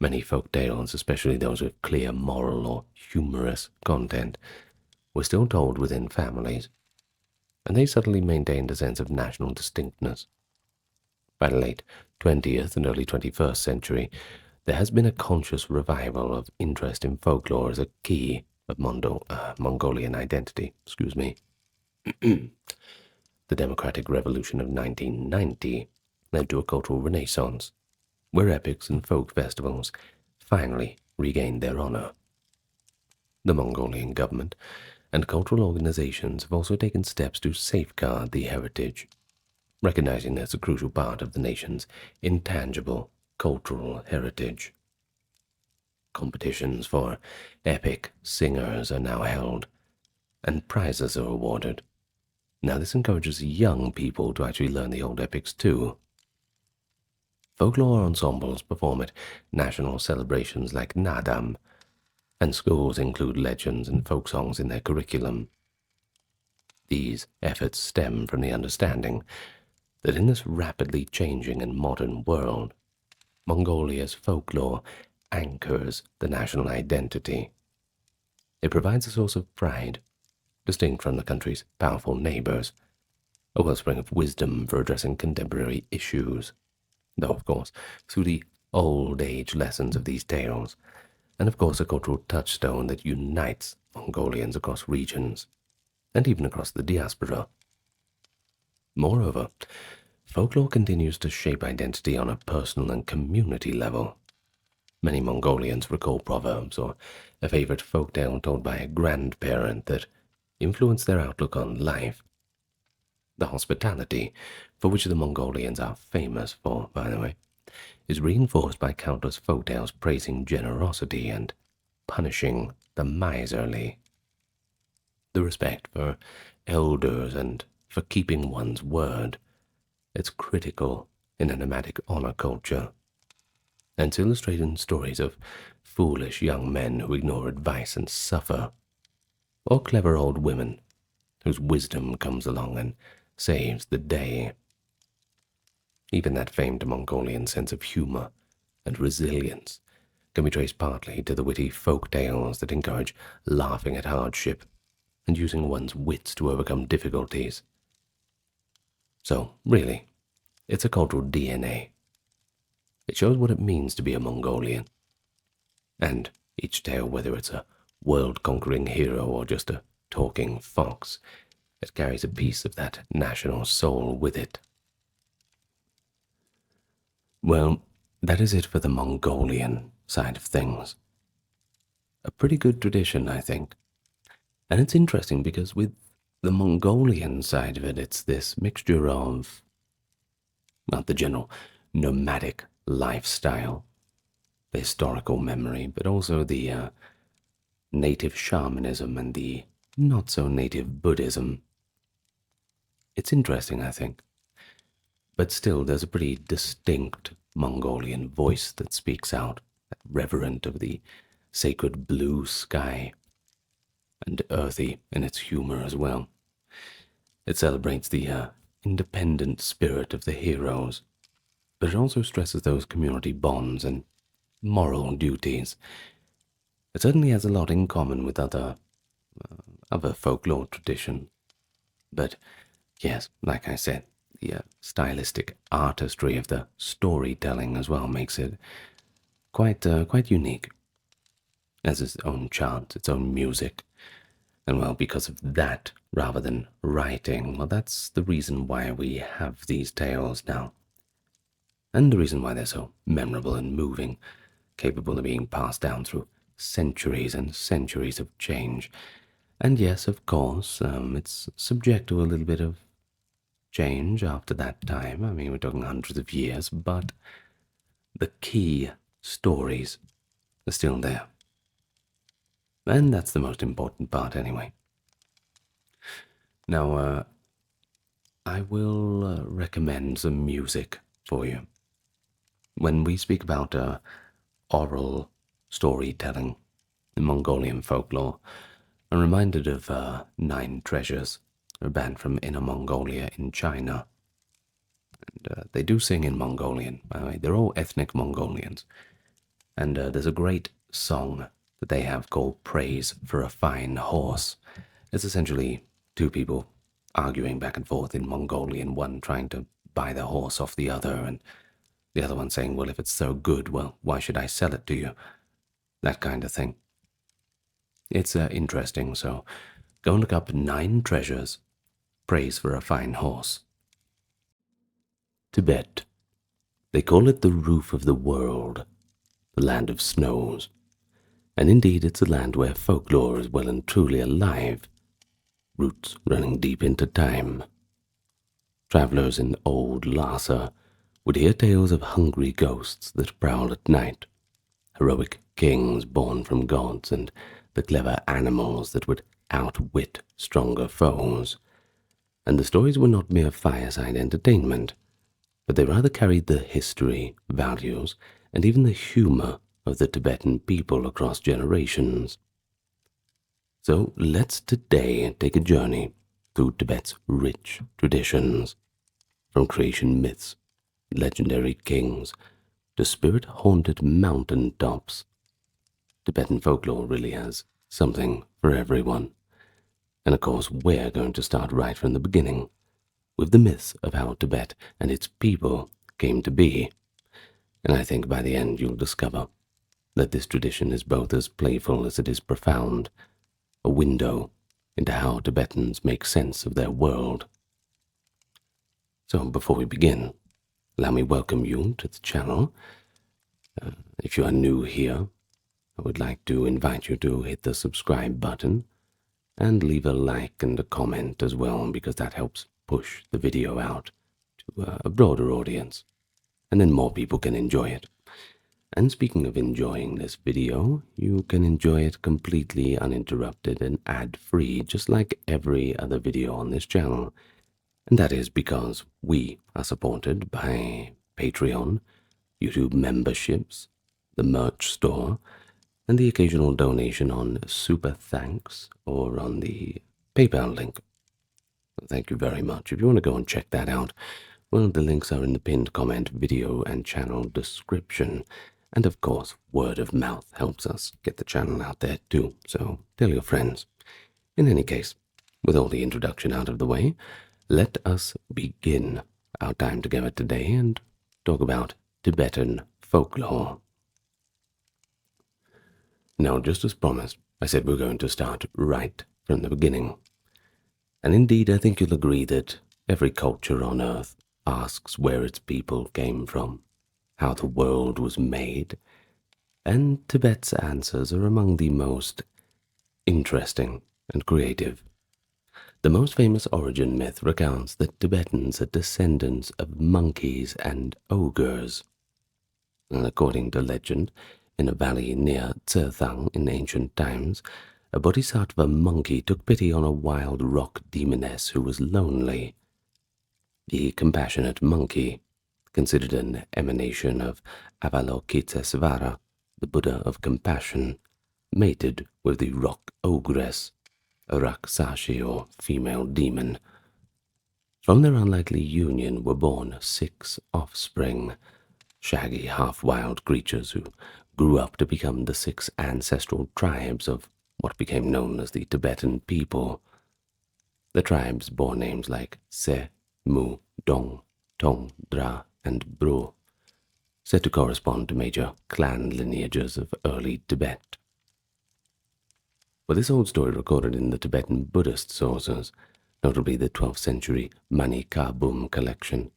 many folk tales, especially those with clear moral or humorous content, were still told within families, and they subtly maintained a sense of national distinctness. By the late 20th and early 21st century, there has been a conscious revival of interest in folklore as a key of Mongolian identity. The Democratic Revolution of 1990 led to a cultural renaissance, where epics and folk festivals finally regained their honor. The Mongolian government and cultural organizations have also taken steps to safeguard the heritage, recognizing as a crucial part of the nation's intangible cultural heritage. Competitions for epic singers are now held, and prizes are awarded. Now this encourages young people to actually learn the old epics too. Folklore ensembles perform at national celebrations like Nadam, and schools include legends and folk songs in their curriculum. These efforts stem from the understanding that in this rapidly changing and modern world, Mongolia's folklore anchors the national identity. It provides a source of pride, distinct from the country's powerful neighbors, a wellspring of wisdom for addressing contemporary issues, though, of course, through the old-age lessons of these tales, and of course a cultural touchstone that unites Mongolians across regions, and even across the diaspora. Moreover, folklore continues to shape identity on a personal and community level. Many Mongolians recall proverbs or a favorite folktale told by a grandparent that influenced their outlook on life. The hospitality, for which the Mongolians are famous for, by the way, is reinforced by countless folktales praising generosity and punishing the miserly. The respect for elders and for keeping one's word, it's critical in a nomadic honor culture, and it's illustrated in stories of foolish young men who ignore advice and suffer, or clever old women whose wisdom comes along and saves the day. Even that famed Mongolian sense of humor and resilience can be traced partly to the witty folk tales that encourage laughing at hardship and using one's wits to overcome difficulties. So, really, it's a cultural DNA. It shows what it means to be a Mongolian. And each tale, whether it's a world-conquering hero or just a talking fox, it carries a piece of that national soul with it. Well, that is it for the Mongolian side of things. A pretty good tradition, I think. And it's interesting because with the Mongolian side of it, it's this mixture of, not the general nomadic lifestyle, the historical memory, but also the native shamanism and the not-so-native Buddhism. It's interesting, I think. But still, there's a pretty distinct Mongolian voice that speaks out, reverent of the sacred blue sky, and earthy in its humor as well. It celebrates the independent spirit of the heroes, but it also stresses those community bonds and moral duties. It certainly has a lot in common with other folklore traditions. But yes, like I said, the stylistic artistry of the storytelling as well makes it quite unique. It has its own chant, its own music, and well, because of that, rather than writing, well, that's the reason why we have these tales now, and the reason why they're so memorable and moving, capable of being passed down through centuries and centuries of change. And yes, of course, it's subject to a little bit of change after that time. I mean, we're talking hundreds of years, but the key stories are still there. And that's the most important part anyway. Now, I will recommend some music for you. When we speak about oral storytelling in Mongolian folklore, I'm reminded of Nine Treasures, a band from Inner Mongolia in China. And they do sing in Mongolian. They're all ethnic Mongolians. And there's a great song that they have called Praise for a Fine Horse. It's essentially two people arguing back and forth in Mongolian, one trying to buy the horse off the other, and the other one saying, well, if it's so good, well, why should I sell it to you? That kind of thing. It's interesting, so go and look up Nine Treasures, Praise for a Fine Horse. Tibet. They call it the roof of the world, the land of snows. And indeed, it's a land where folklore is well and truly alive, roots running deep into time. Travelers in old Lhasa would hear tales of hungry ghosts that prowl at night, heroic kings born from gods, and the clever animals that would outwit stronger foes. And the stories were not mere fireside entertainment, but they rather carried the history, values, and even the humor of the Tibetan people across generations. So let's today take a journey through Tibet's rich traditions, from creation myths, legendary kings, to spirit-haunted mountain tops. Tibetan folklore really has something for everyone. And of course, we're going to start right from the beginning, with the myths of how Tibet and its people came to be. And I think by the end you'll discover that this tradition is both as playful as it is profound, a window into how Tibetans make sense of their world. So before we begin, allow me welcome you to the channel. If you are new here, I would like to invite you to hit the subscribe button and leave a like and a comment as well, because that helps push the video out to a broader audience. and then more people can enjoy it. And speaking of enjoying this video, you can enjoy it completely uninterrupted and ad-free, just like every other video on this channel. And that is because we are supported by Patreon, YouTube memberships, the merch store, and the occasional donation on Super Thanks or on the PayPal link. Thank you very much. If you want to go and check that out, well, the links are in the pinned comment, video, and channel description. And of course, word of mouth helps us get the channel out there too, so tell your friends. In any case, with all the introduction out of the way, let us begin our time together today and talk about Tibetan folklore. Now, just as promised, I said we're going to start right from the beginning. And indeed, I think you'll agree that every culture on Earth asks where its people came from, how the world was made, and Tibet's answers are among the most interesting and creative. The most famous origin myth recounts that Tibetans are descendants of monkeys and ogres. And according to legend, in a valley near Tserthang in ancient times, a bodhisattva monkey took pity on a wild rock demoness who was lonely. The compassionate monkey, considered an emanation of Avalokitesvara, the Buddha of compassion, mated with the rock ogress, a Raksashi or female demon. From their unlikely union were born 6 offspring, shaggy half-wild creatures who grew up to become the 6 ancestral tribes of what became known as the Tibetan people. The tribes bore names like Se, Mu, Dong, Tong, Dra, and Bro, said to correspond to major clan lineages of early Tibet. Well, this old story recorded in the Tibetan Buddhist sources, notably the 12th century Manikabum collection,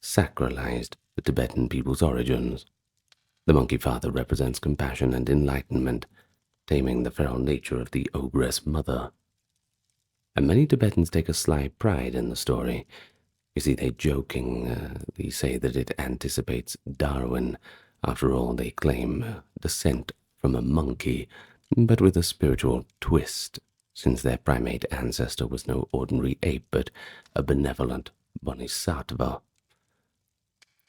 sacralized the Tibetan people's origins. The monkey father represents compassion and enlightenment, taming the feral nature of the ogress mother. And many Tibetans take a sly pride in the story. You see, they jokingly say that it anticipates Darwin. After all, they claim descent from a monkey, but with a spiritual twist, since their primate ancestor was no ordinary ape, but a benevolent bodhisattva.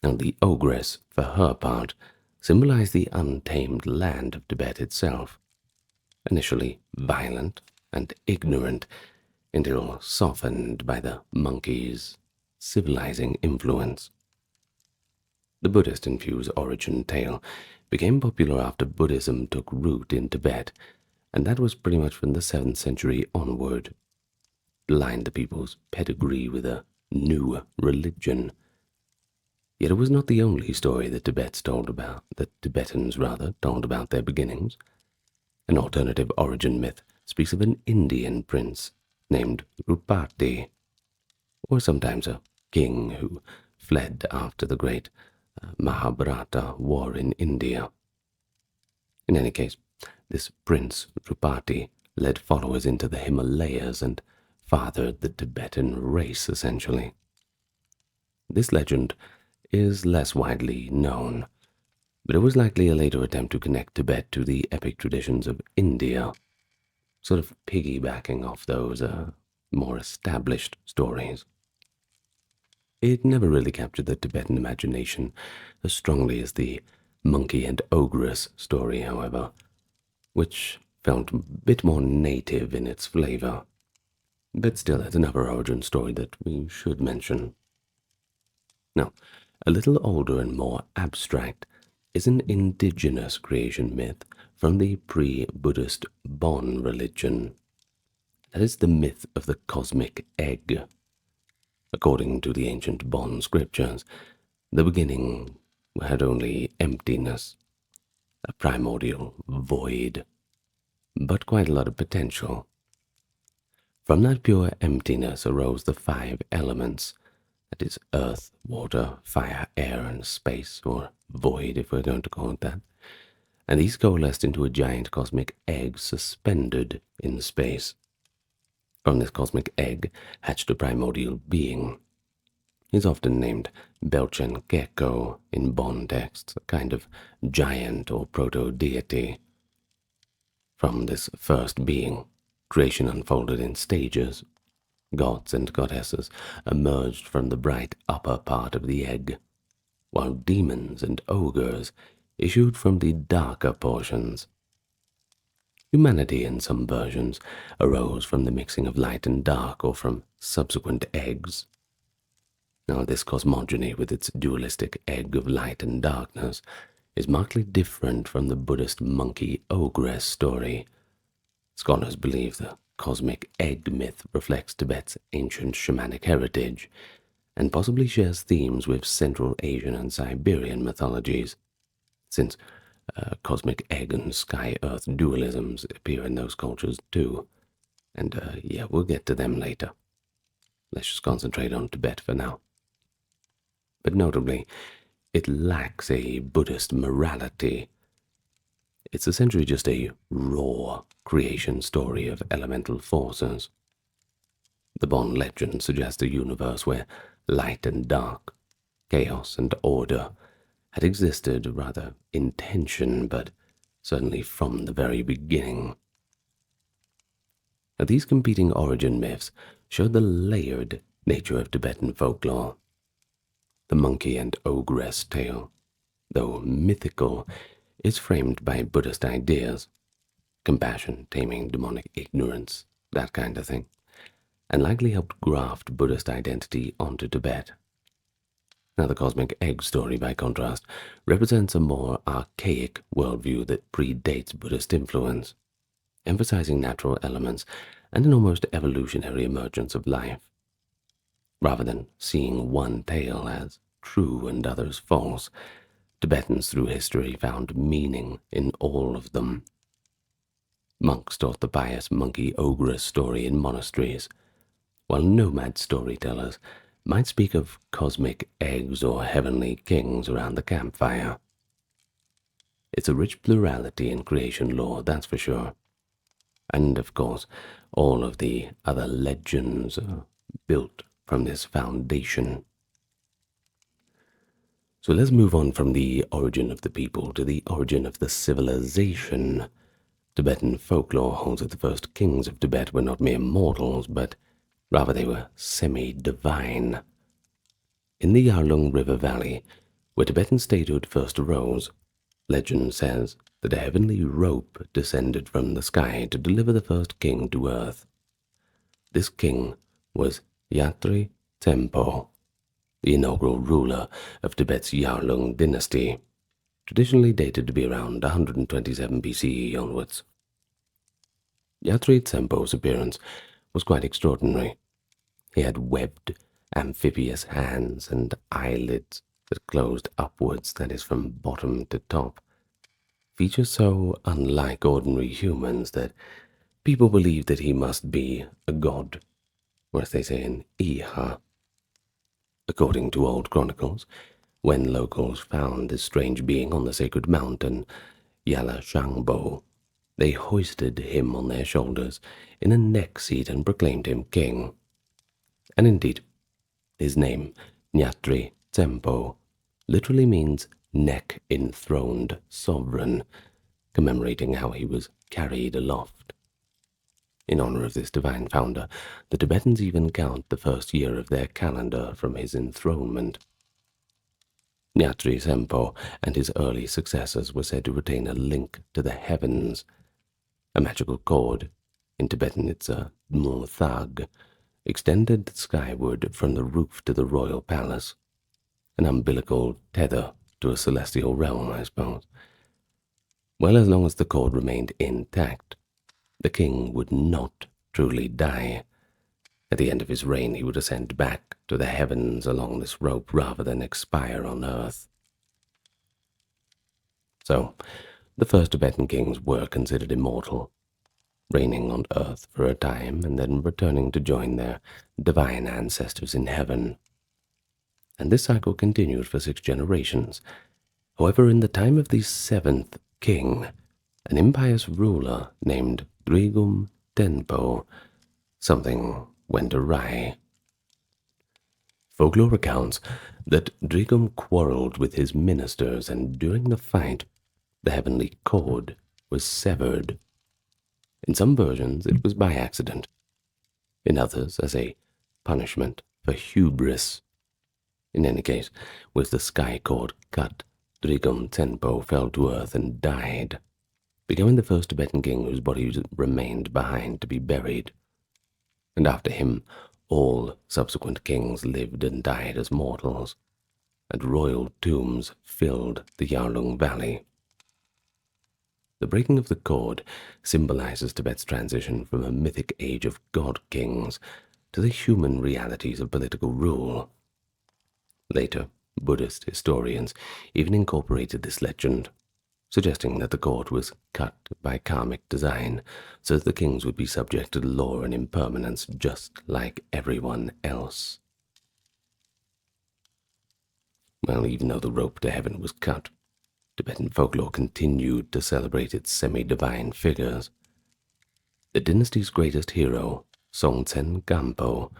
Now, the ogress, for her part, symbolized the untamed land of Tibet itself, initially violent and ignorant, until softened by the monkey's civilizing influence. The Buddhist-infused origin tale became popular after Buddhism took root in Tibet, and that was pretty much from the 7th century onward. It aligned the people's pedigree with a new religion. Yet it was not the only story that Tibetans told about their beginnings. An alternative origin myth speaks of an Indian prince named Rupati, or sometimes a king who fled after the great Mahabharata war in India. In any case, this prince Rupati led followers into the Himalayas and fathered the Tibetan race, essentially. This legend is less widely known, but it was likely a later attempt to connect Tibet to the epic traditions of India, sort of piggybacking off those more established stories. It never really captured the Tibetan imagination as strongly as the monkey and ogress story, however, which felt a bit more native in its flavor. But still, it's another origin story that we should mention. Now, a little older and more abstract is an indigenous creation myth from the pre-Buddhist Bon religion. That is the myth of the cosmic egg. According to the ancient Bon scriptures, the beginning had only emptiness, a primordial void, but quite a lot of potential. From that pure emptiness arose the 5 elements, that is earth, water, fire, air, and space, or void if we're going to call it that. And these coalesced into a giant cosmic egg suspended in space. From this cosmic egg hatched a primordial being. He's often named Belchen Gecko in Bon texts, a kind of giant or proto-deity. From this first being, creation unfolded in stages. Gods and goddesses emerged from the bright upper part of the egg, while demons and ogres issued from the darker portions. Humanity, in some versions, arose from the mixing of light and dark or from subsequent eggs. Now, this cosmogony, with its dualistic egg of light and darkness, is markedly different from the Buddhist monkey-ogress story. Scholars believe the cosmic egg myth reflects Tibet's ancient shamanic heritage and possibly shares themes with Central Asian and Siberian mythologies, since cosmic egg and sky-earth dualisms appear in those cultures too. And yeah, we'll get to them later. Let's just concentrate on Tibet for now. But notably, it lacks a Buddhist morality. It's essentially just a raw creation story of elemental forces. The Bon legend suggests a universe where light and dark, chaos and order had existed rather in tension, but certainly from the very beginning. Now, these competing origin myths show the layered nature of Tibetan folklore. The monkey and ogress tale, though mythical, is framed by Buddhist ideas, compassion, taming demonic ignorance, that kind of thing, and likely helped graft Buddhist identity onto Tibet. Now, the cosmic egg story, by contrast, represents a more archaic worldview that predates Buddhist influence, emphasizing natural elements and an almost evolutionary emergence of life. Rather than seeing one tale as true and others false, Tibetans through history found meaning in all of them. Monks taught the pious monkey-ogress story in monasteries, while nomad storytellers might speak of cosmic eggs or heavenly kings around the campfire. It's a rich plurality in creation lore, that's for sure. And, of course, all of the other legends are built from this foundation. So let's move on from the origin of the people to the origin of the civilization. Tibetan folklore holds that the first kings of Tibet were not mere mortals, but rather they were semi-divine. In the Yarlung River Valley, where Tibetan statehood first arose, legend says that a heavenly rope descended from the sky to deliver the first king to earth. This king was Yatri Tempo, the inaugural ruler of Tibet's Yarlung dynasty, traditionally dated to be around 127 BCE onwards. Yatri Tempo's appearance was quite extraordinary. He had webbed, amphibious hands and eyelids that closed upwards, that is, from bottom to top, features so unlike ordinary humans that people believe that he must be a god, or as they say in Iha. According to old chronicles, when locals found this strange being on the sacred mountain, Yala Shangbo, they hoisted him on their shoulders in a neck seat and proclaimed him king. And indeed, his name, Nyatri Tempo, literally means neck-enthroned sovereign, commemorating how he was carried aloft. In honor of this divine founder, the Tibetans even count the first year of their calendar from his enthronement. Nyatri Tempo and his early successors were said to retain a link to the heavens, a magical cord, in Tibetan it's a muthag, extended skyward from the roof to the royal palace, an umbilical tether to a celestial realm, I suppose. Well, as long as the cord remained intact, the king would not truly die. At the end of his reign, he would ascend back to the heavens along this rope rather than expire on earth. So, the first Tibetan kings were considered immortal, reigning on earth for a time and then returning to join their divine ancestors in heaven. And this cycle continued for 6 generations. However, in the time of the 7th king, an impious ruler named Drigum Tenpo, something went awry. Folklore recounts that Drigum quarreled with his ministers, and during the fight, the heavenly cord was severed. In some versions, it was by accident. In others, as a punishment for hubris. In any case, with the sky cord cut, Drigum Tenpo fell to earth and died, becoming the first Tibetan king whose body remained behind to be buried. And after him, all subsequent kings lived and died as mortals, and royal tombs filled the Yarlung Valley. The breaking of the cord symbolizes Tibet's transition from a mythic age of god-kings to the human realities of political rule. Later, Buddhist historians even incorporated this legend, suggesting that the cord was cut by karmic design so that the kings would be subject to the law and impermanence just like everyone else. Well, even though the rope to heaven was cut, Tibetan folklore continued to celebrate its semi-divine figures. The dynasty's greatest hero, Songtsen Gampo,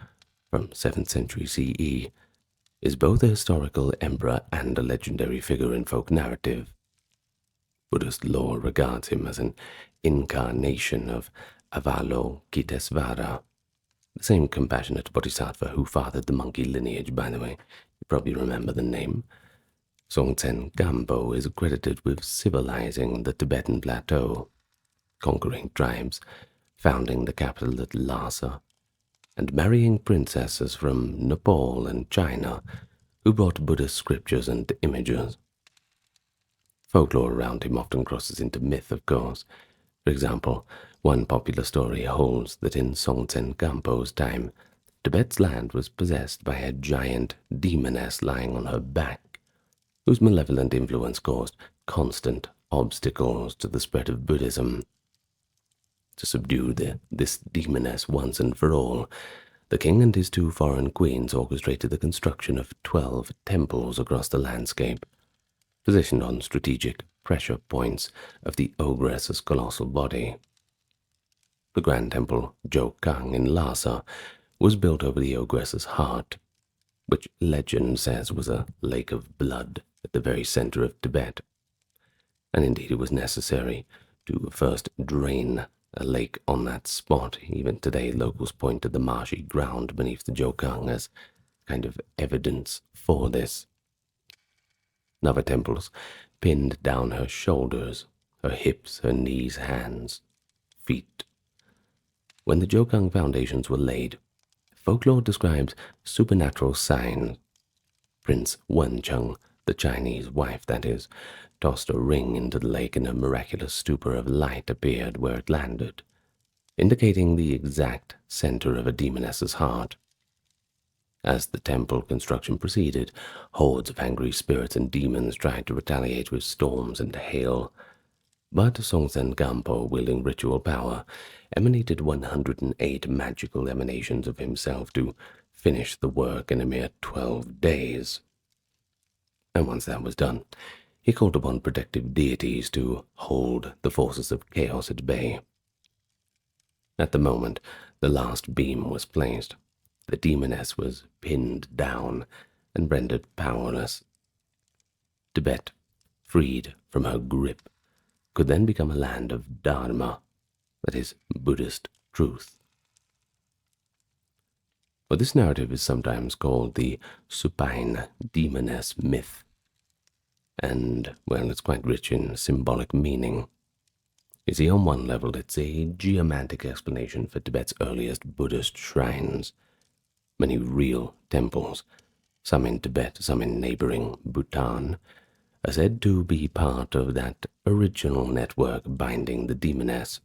from 7th century CE, is both a historical emperor and a legendary figure in folk narrative. Buddhist lore regards him as an incarnation of Avalokitesvara, the same compassionate bodhisattva who fathered the monkey lineage, by the way. You probably remember the name. Songtsen Gampo is credited with civilizing the Tibetan plateau, conquering tribes, founding the capital at Lhasa, and marrying princesses from Nepal and China who brought Buddhist scriptures and images. Folklore around him often crosses into myth, of course. For example, one popular story holds that in Songtsen Gampo's time, Tibet's land was possessed by a giant demoness lying on her back, whose malevolent influence caused constant obstacles to the spread of Buddhism. To subdue this demoness once and for all, the king and his 2 foreign queens orchestrated the construction of 12 temples across the landscape, positioned on strategic pressure points of the ogress's colossal body. The grand temple Jokang in Lhasa was built over the ogress's heart, which legend says was a lake of blood at the very center of Tibet. And indeed it was necessary to first drain a lake on that spot. Even today, locals point to the marshy ground beneath the Jokang as kind of evidence for this. Other temples pinned down her shoulders, her hips, her knees, hands, feet. When the Jokang foundations were laid, folklore describes supernatural signs. Prince Wencheng, the Chinese wife that is, tossed a ring into the lake and a miraculous stupor of light appeared where it landed, indicating the exact center of a demoness's heart. As the temple construction proceeded, hordes of angry spirits and demons tried to retaliate with storms and hail, but Songtsen Gampo, wielding ritual power, emanated 108 magical emanations of himself to finish the work in a mere 12 days. And once that was done, he called upon protective deities to hold the forces of chaos at bay. At the moment the last beam was placed, the demoness was pinned down and rendered powerless. Tibet, freed from her grip, could then become a land of Dharma, that is, Buddhist truth. But this narrative is sometimes called the supine demoness myth, and, well, it's quite rich in symbolic meaning. You see, on one level, it's a geomantic explanation for Tibet's earliest Buddhist shrines. Many real temples, some in Tibet, some in neighboring Bhutan, are said to be part of that original network binding the demoness.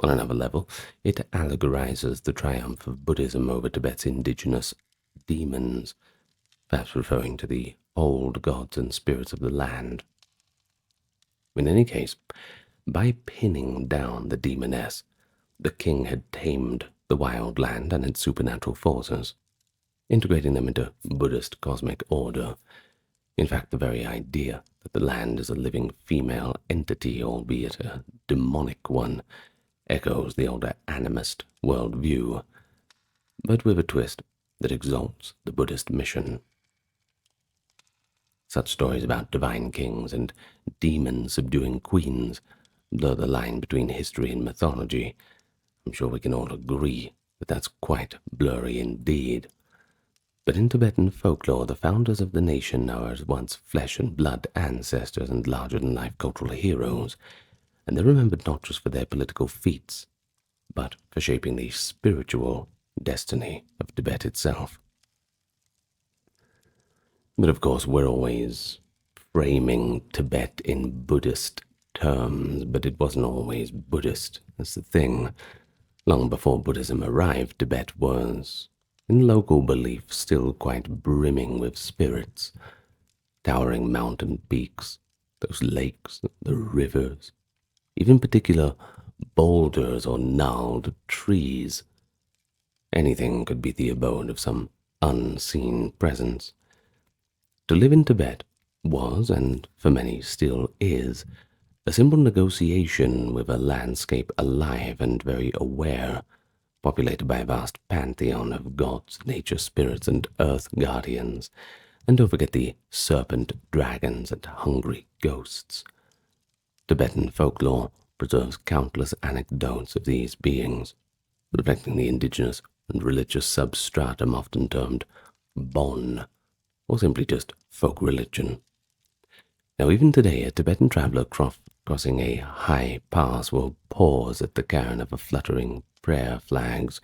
On another level, it allegorizes the triumph of Buddhism over Tibet's indigenous demons, perhaps referring to the old gods and spirits of the land. In any case, by pinning down the demoness, the king had tamed the wild land and its supernatural forces, integrating them into Buddhist cosmic order. In fact, the very idea that the land is a living female entity, albeit a demonic one, echoes the older animist worldview, but with a twist. that exalts the Buddhist mission. Such stories about divine kings and demons subduing queens blur the line between history and mythology. I'm sure we can all agree that that's quite blurry indeed. But in Tibetan folklore, the founders of the nation are at once flesh and blood ancestors and larger-than-life cultural heroes, and they're remembered not just for their political feats, but for shaping the spiritual destiny of Tibet itself. But of course, we're always framing Tibet in Buddhist terms, but it wasn't always Buddhist. That's the thing. Long before Buddhism arrived, Tibet was, in local belief, still quite brimming with spirits. Towering mountain peaks, those lakes, the rivers, even particular boulders or gnarled trees. Anything could be the abode of some unseen presence. To live in Tibet was, and for many still is, a simple negotiation with a landscape alive and very aware, populated by a vast pantheon of gods, nature spirits, and earth guardians, and don't forget the serpent dragons and hungry ghosts. Tibetan folklore preserves countless anecdotes of these beings, reflecting the indigenous and religious substratum often termed Bon, or simply just folk religion. Now even today, a Tibetan traveler crossing a high pass will pause at the cairn of a fluttering prayer flags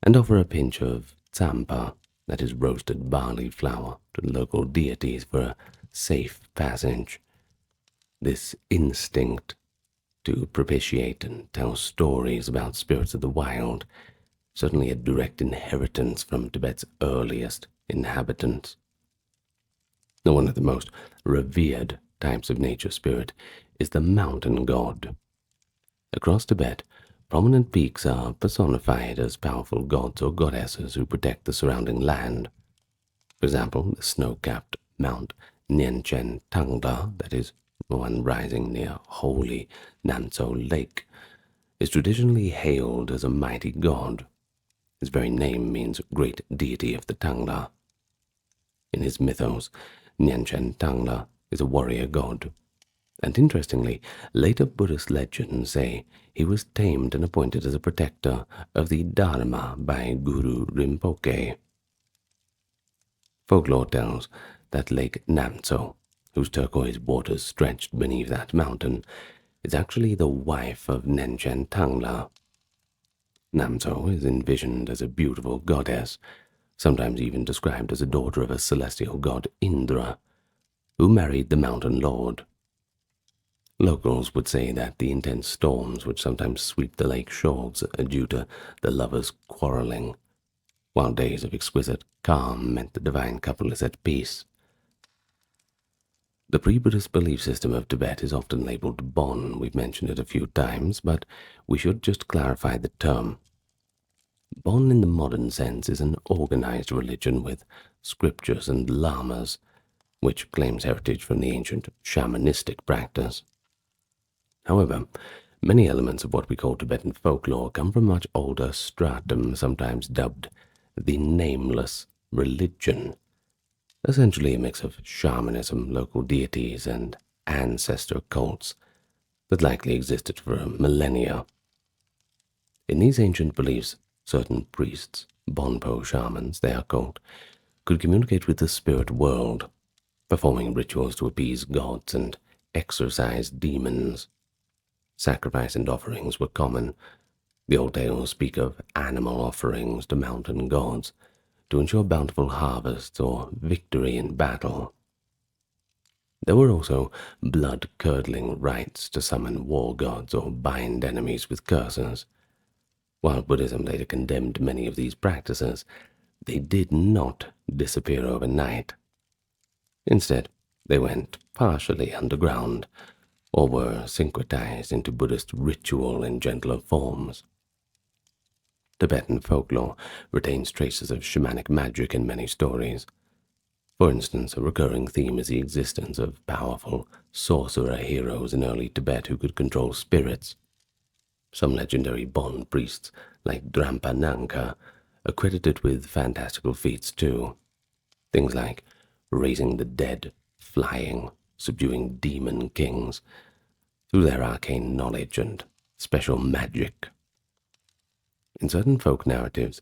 and offer a pinch of tsampa, that is roasted barley flour, to local deities for a safe passage. This instinct to propitiate and tell stories about spirits of the wild, certainly a direct inheritance from Tibet's earliest inhabitants. Now, one of the most revered types of nature spirit is the mountain god. Across Tibet, prominent peaks are personified as powerful gods or goddesses who protect the surrounding land. For example, the snow-capped Mount Nyenchen Tangda, that is, one rising near holy Namtso Lake, is traditionally hailed as a mighty god. His very name means great deity of the Tangda. In his mythos, Nyenchen Tangda is a warrior god, and interestingly, later Buddhist legends say he was tamed and appointed as a protector of the Dharma by Guru Rinpoche. Folklore tells that Lake Namtso, whose turquoise waters stretched beneath that mountain, is actually the wife of Nyenchen Tangda. Namtso is envisioned as a beautiful goddess, sometimes even described as a daughter of a celestial god Indra, who married the mountain lord. Locals would say that the intense storms which sometimes sweep the lake shores are due to the lovers quarreling, while days of exquisite calm meant the divine couple is at peace. The pre-Buddhist belief system of Tibet is often labeled Bon. We've mentioned it a few times, but we should just clarify the term. Bon in the modern sense is an organized religion with scriptures and lamas, which claims heritage from the ancient shamanistic practice. However, many elements of what we call Tibetan folklore come from much older stratum, sometimes dubbed the nameless religion, essentially a mix of shamanism, local deities, and ancestor cults that likely existed for millennia. In these ancient beliefs, certain priests, Bonpo shamans they are called, could communicate with the spirit world, performing rituals to appease gods and exorcise demons. Sacrifice and offerings were common. The old tales speak of animal offerings to mountain gods to ensure bountiful harvests or victory in battle. There were also blood-curdling rites to summon war gods or bind enemies with curses. While Buddhism later condemned many of these practices, they did not disappear overnight. Instead, they went partially underground, or were syncretized into Buddhist ritual in gentler forms. Tibetan folklore retains traces of shamanic magic in many stories. For instance, a recurring theme is the existence of powerful sorcerer heroes in early Tibet who could control spirits. Some legendary Bon priests, like Drampa Nanka, are credited with fantastical feats too. Things like raising the dead, flying, subduing demon kings, through their arcane knowledge and special magic. In certain folk narratives,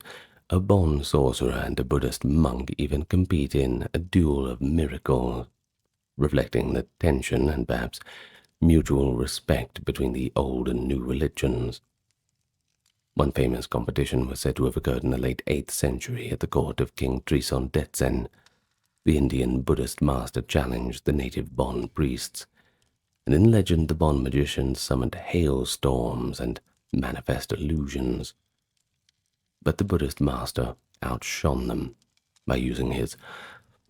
a born sorcerer and a Buddhist monk even compete in a duel of miracles, reflecting the tension and perhaps mutual respect between the old and new religions. One famous competition was said to have occurred in the late 8th century at the court of King Trison Detsen. The Indian Buddhist master challenged the native Bon priests, and in legend the Bon magicians summoned hailstorms and manifest illusions. But the Buddhist master outshone them by using his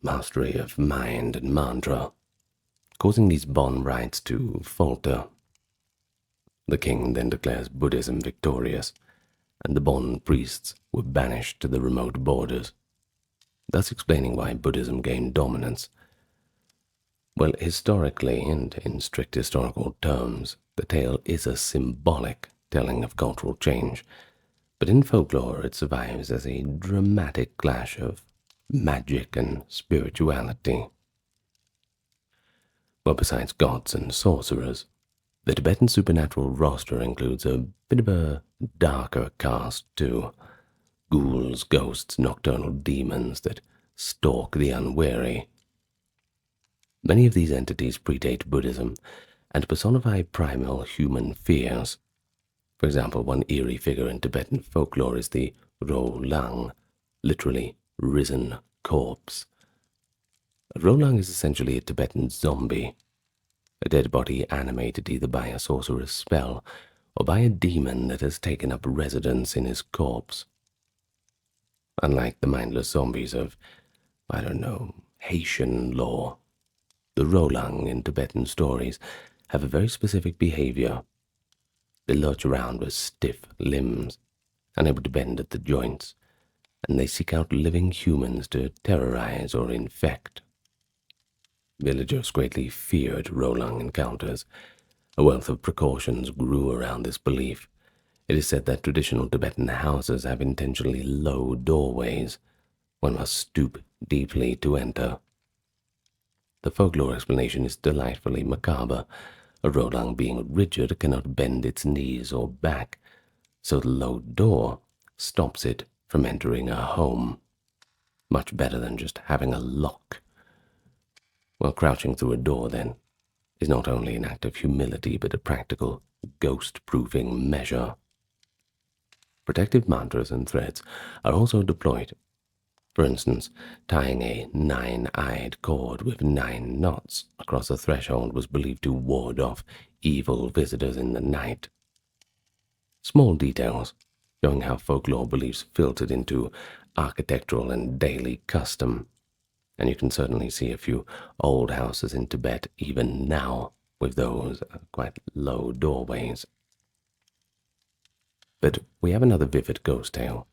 mastery of mind and mantra, causing these Bon rites to falter. The king then declares Buddhism victorious, and the Bon priests were banished to the remote borders, thus explaining why Buddhism gained dominance. Well, historically, and in strict historical terms, the tale is a symbolic telling of cultural change, but in folklore it survives as a dramatic clash of magic and spirituality. Well, besides gods and sorcerers, the Tibetan supernatural roster includes a bit of a darker cast too. Ghouls, ghosts, nocturnal demons that stalk the unwary. Many of these entities predate Buddhism and personify primal human fears. For example, one eerie figure in Tibetan folklore is the Rolang, literally risen corpse. A Rolang is essentially a Tibetan zombie, a dead body animated either by a sorcerer's spell or by a demon that has taken up residence in his corpse. Unlike the mindless zombies of, Haitian lore, the Rolang in Tibetan stories have a very specific behavior. They lurch around with stiff limbs, unable to bend at the joints, and they seek out living humans to terrorize or infect. Villagers greatly feared Rolang encounters. A wealth of precautions grew around this belief. It is said that traditional Tibetan houses have intentionally low doorways. One must stoop deeply to enter. The folklore explanation is delightfully macabre. A Rolang being rigid cannot bend its knees or back, so the low door stops it from entering a home. Much better than just having a lock. Well, crouching through a door, then, is not only an act of humility but a practical ghost-proofing measure. Protective mantras and threads are also deployed. For instance, tying a 9-eyed cord with 9 knots across a threshold was believed to ward off evil visitors in the night. Small details showing how folklore beliefs filtered into architectural and daily custom, and you can certainly see a few old houses in Tibet even now with those quite low doorways. But we have another vivid ghost tale,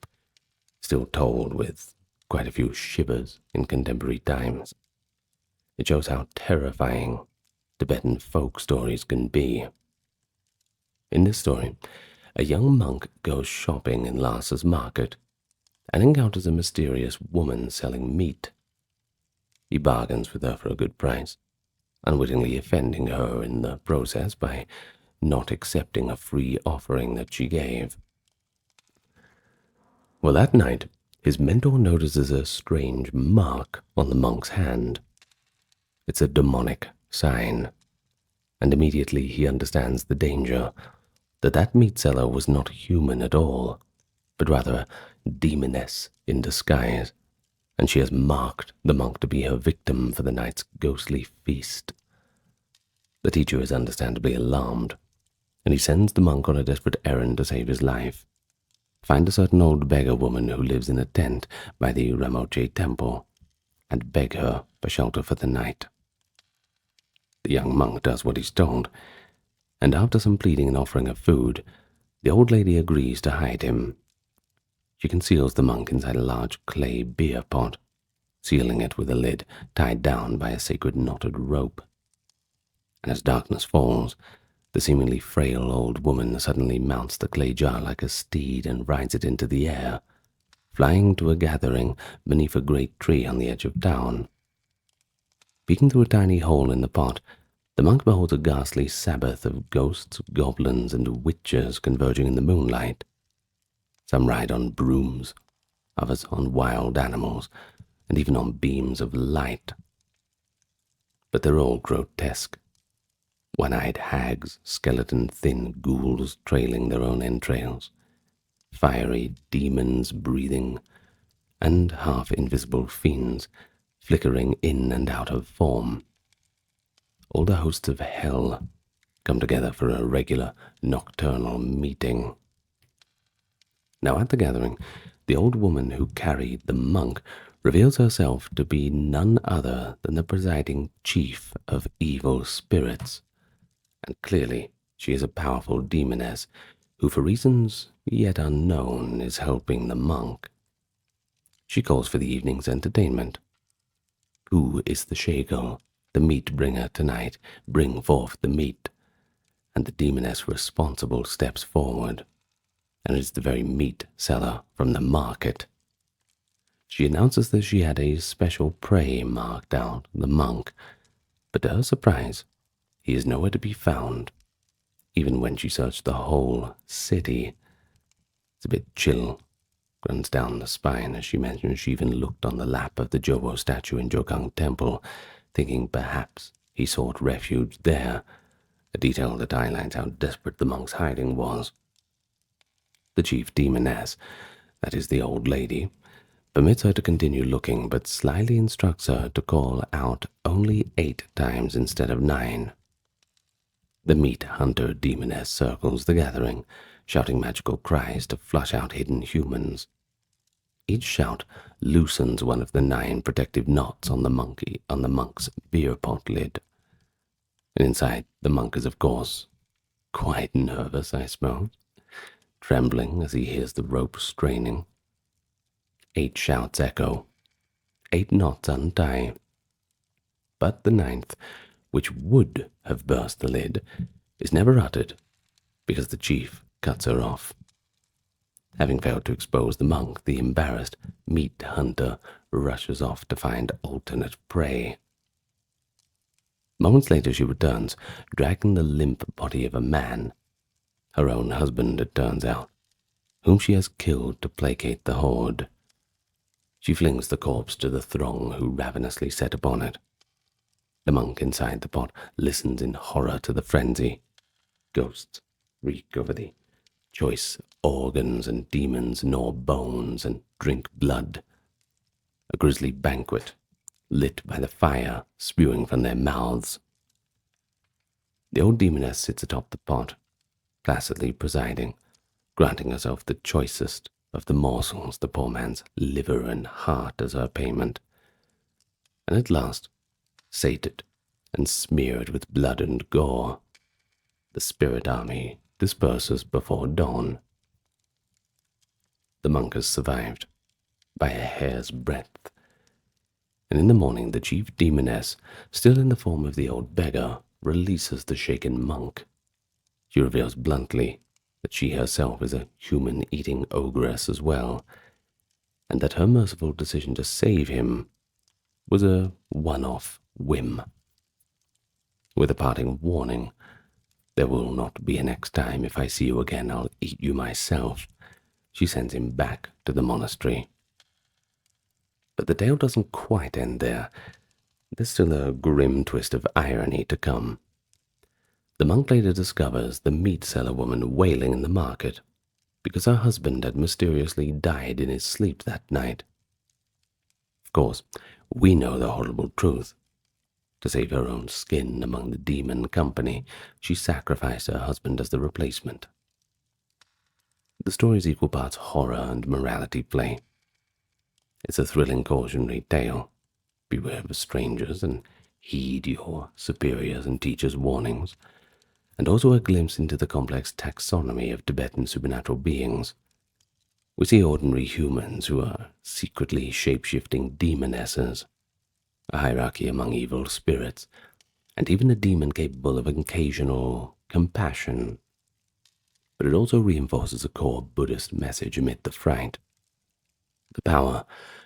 still told with quite a few shivers in contemporary times. It shows how terrifying Tibetan folk stories can be. In this story, a young monk goes shopping in Lhasa's market and encounters a mysterious woman selling meat. He bargains with her for a good price, unwittingly offending her in the process by not accepting a free offering that she gave. Well, that night, his mentor notices a strange mark on the monk's hand. It's a demonic sign, and immediately he understands the danger, that meat seller was not human at all, but rather a demoness in disguise, and she has marked the monk to be her victim for the night's ghostly feast. The teacher is understandably alarmed, and he sends the monk on a desperate errand to save his life. Find a certain old beggar woman who lives in a tent by the Ramoche temple, and beg her for shelter for the night. The young monk does what he's told, and after some pleading and offering of food, the old lady agrees to hide him. She conceals the monk inside a large clay beer pot, sealing it with a lid tied down by a sacred knotted rope. And as darkness falls, the seemingly frail old woman suddenly mounts the clay jar like a steed and rides it into the air, flying to a gathering beneath a great tree on the edge of town. Peeking through a tiny hole in the pot, the monk beholds a ghastly sabbath of ghosts, goblins, and witches converging in the moonlight. Some ride on brooms, others on wild animals, and even on beams of light. But they're all grotesque. One-eyed hags, skeleton-thin ghouls trailing their own entrails, fiery demons breathing, and half-invisible fiends flickering in and out of form. All the hosts of hell come together for a regular nocturnal meeting. Now at the gathering, the old woman who carried the monk reveals herself to be none other than the presiding chief of evil spirits, and clearly she is a powerful demoness who, for reasons yet unknown, is helping the monk. She calls for the evening's entertainment. Who is the shagel, the meat bringer tonight? Bring forth the meat. And the demoness responsible steps forward, and is the very meat seller from the market. She announces that she had a special prey marked out, the monk, but to her surprise, he is nowhere to be found, even when she searched the whole city. It's a bit chill, runs down the spine as she mentions she even looked on the lap of the Jobo statue in Jokang Temple, thinking perhaps he sought refuge there, a detail that highlights how desperate the monk's hiding was. The chief demoness, that is the old lady, permits her to continue looking, but slyly instructs her to call out only 8 times instead of 9. The meat hunter demoness circles the gathering, shouting magical cries to flush out hidden humans. Each shout loosens one of the 9 protective knots on the monk's beer pot lid. And inside, the monk is, of course, quite nervous, I suppose, trembling as he hears the rope straining. 8 shouts echo, 8 knots untie. But the 9th, which would have burst the lid, is never uttered, because the chief cuts her off. Having failed to expose the monk, the embarrassed meat hunter rushes off to find alternate prey. Moments later she returns, dragging the limp body of a man, her own husband it turns out, whom she has killed to placate the horde. She flings the corpse to the throng who ravenously set upon it. The monk inside the pot listens in horror to the frenzy. Ghosts reek over the choice organs, and demons gnaw bones and drink blood. A grisly banquet, lit by the fire spewing from their mouths. The old demoness sits atop the pot, placidly presiding, granting herself the choicest of the morsels, the poor man's liver and heart as her payment. And at last, sated and smeared with blood and gore, the spirit army disperses before dawn. The monk has survived by a hair's breadth, and in the morning the chief demoness, still in the form of the old beggar, releases the shaken monk. She reveals bluntly that she herself is a human-eating ogress as well, and that her merciful decision to save him was a one-off whim. With a parting warning, "There will not be a next time. If I see you again, I'll eat you myself," she sends him back to the monastery. But the tale doesn't quite end there. There's still a grim twist of irony to come. The monk later discovers the meat seller woman wailing in the market because her husband had mysteriously died in his sleep that night. Of course, we know the horrible truth. To save her own skin among the demon company, she sacrificed her husband as the replacement. The story is equal parts horror and morality play. It's a thrilling cautionary tale. Beware of strangers and heed your superiors and teachers' warnings, and also a glimpse into the complex taxonomy of Tibetan supernatural beings. We see ordinary humans who are secretly shape-shifting demonesses, a hierarchy among evil spirits, and even a demon capable of occasional compassion. But it also reinforces a core Buddhist message amid the fright. the power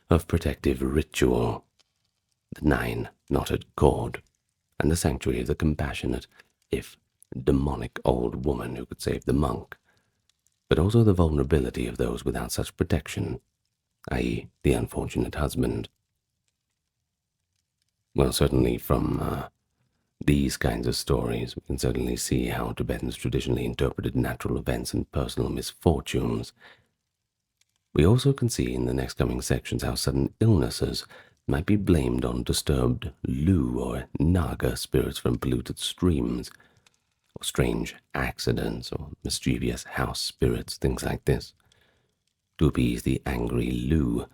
of protective ritual, the 9-knotted cord, and the sanctuary of the compassionate, if demonic old woman who could save the monk, but also the vulnerability of those without such protection, i.e. the unfortunate husband. Well, certainly from these kinds of stories, we can certainly see how Tibetans traditionally interpreted natural events and personal misfortunes. We also can see in the next coming sections how sudden illnesses might be blamed on disturbed Lu or Naga spirits from polluted streams, or strange accidents, or mischievous house spirits, things like this. To appease the angry Lu,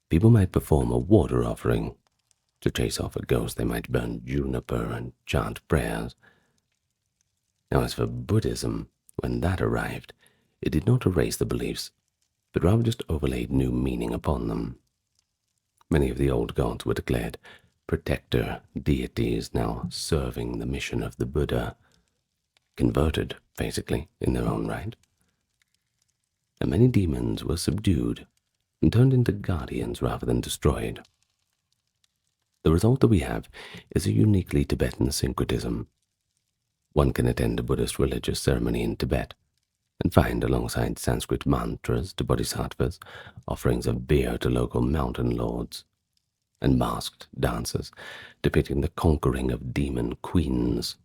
people might perform a water offering. To chase off a ghost, they might burn juniper and chant prayers. Now, as for Buddhism, when that arrived, it did not erase the beliefs, but rather just overlaid new meaning upon them. Many of the old gods were declared protector deities now serving the mission of the Buddha, converted, basically, in their own right. And many demons were subdued and turned into guardians rather than destroyed. The result that we have is a uniquely Tibetan syncretism. One can attend a Buddhist religious ceremony in Tibet and find, alongside Sanskrit mantras to bodhisattvas, offerings of beer to local mountain lords, and masked dances depicting the conquering of demon queens.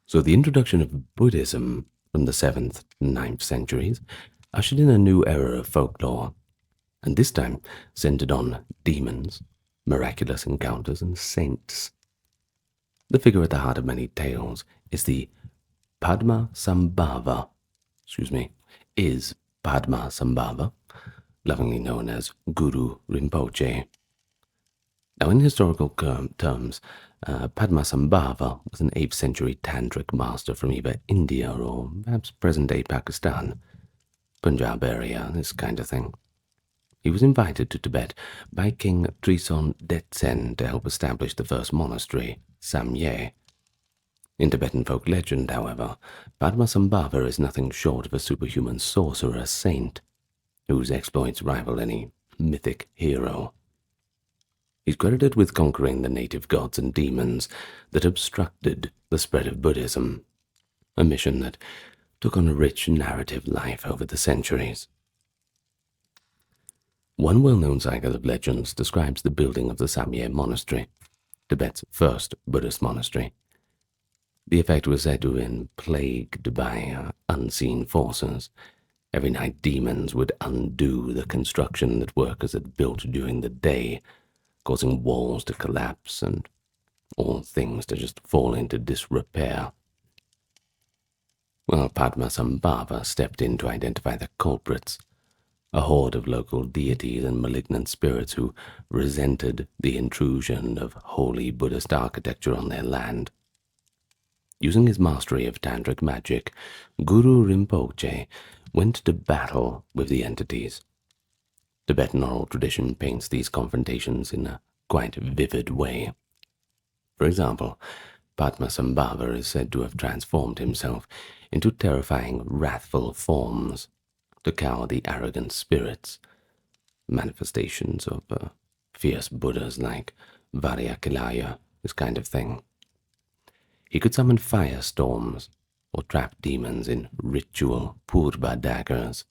So the introduction of Buddhism from the 7th and 9th centuries ushered in a new era of folklore, and this time centered on demons, miraculous encounters, and saints. The figure at the heart of many tales is Padmasambhava, lovingly known as Guru Rinpoche. Now, in historical terms, Padmasambhava was an 8th century tantric master from either India or perhaps present-day Pakistan, Punjab area, this kind of thing. He was invited to Tibet by King Trison Detsen to help establish the first monastery, Samye. In Tibetan folk legend, however, Padmasambhava is nothing short of a superhuman sorcerer saint, whose exploits rival any mythic hero. He's credited with conquering the native gods and demons that obstructed the spread of Buddhism, a mission that took on a rich narrative life over the centuries. One well-known cycle of legends describes the building of the Samye Monastery, Tibet's first Buddhist monastery. The effect was said to have been plagued by unseen forces. Every night demons would undo the construction that workers had built during the day, causing walls to collapse and all things to just fall into disrepair. Well, Padmasambhava stepped in to identify the culprits, a horde of local deities and malignant spirits who resented the intrusion of holy Buddhist architecture on their land. Using his mastery of tantric magic, Guru Rinpoche went to battle with the entities. Tibetan oral tradition paints these confrontations in a quite vivid way. For example, Padmasambhava is said to have transformed himself into terrifying, wrathful forms to cower the arrogant spirits, manifestations of fierce Buddhas like Varyakilaya, this kind of thing. He could summon firestorms or trap demons in ritual purba daggers.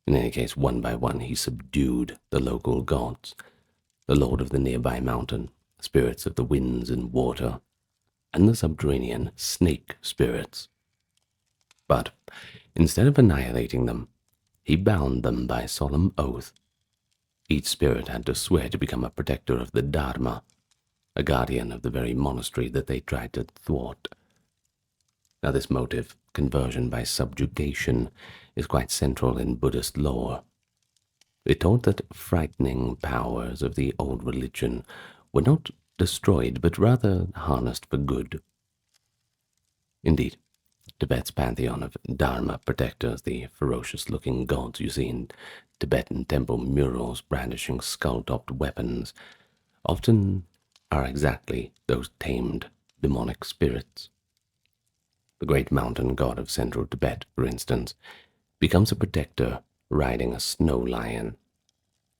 In any case, one by one he subdued the local gods, the lord of the nearby mountain, spirits of the winds and water, and the subterranean snake spirits. But instead of annihilating them, he bound them by solemn oath. Each spirit had to swear to become a protector of the Dharma, a guardian of the very monastery that they tried to thwart. Now this motive, conversion by subjugation, is quite central in Buddhist lore. It taught that frightening powers of the old religion were not destroyed, but rather harnessed for good. Indeed, Tibet's pantheon of Dharma protectors, the ferocious-looking gods you see in Tibetan temple murals brandishing skull-topped weapons, often are exactly those tamed demonic spirits. The great mountain god of central Tibet, for instance, becomes a protector riding a snow lion.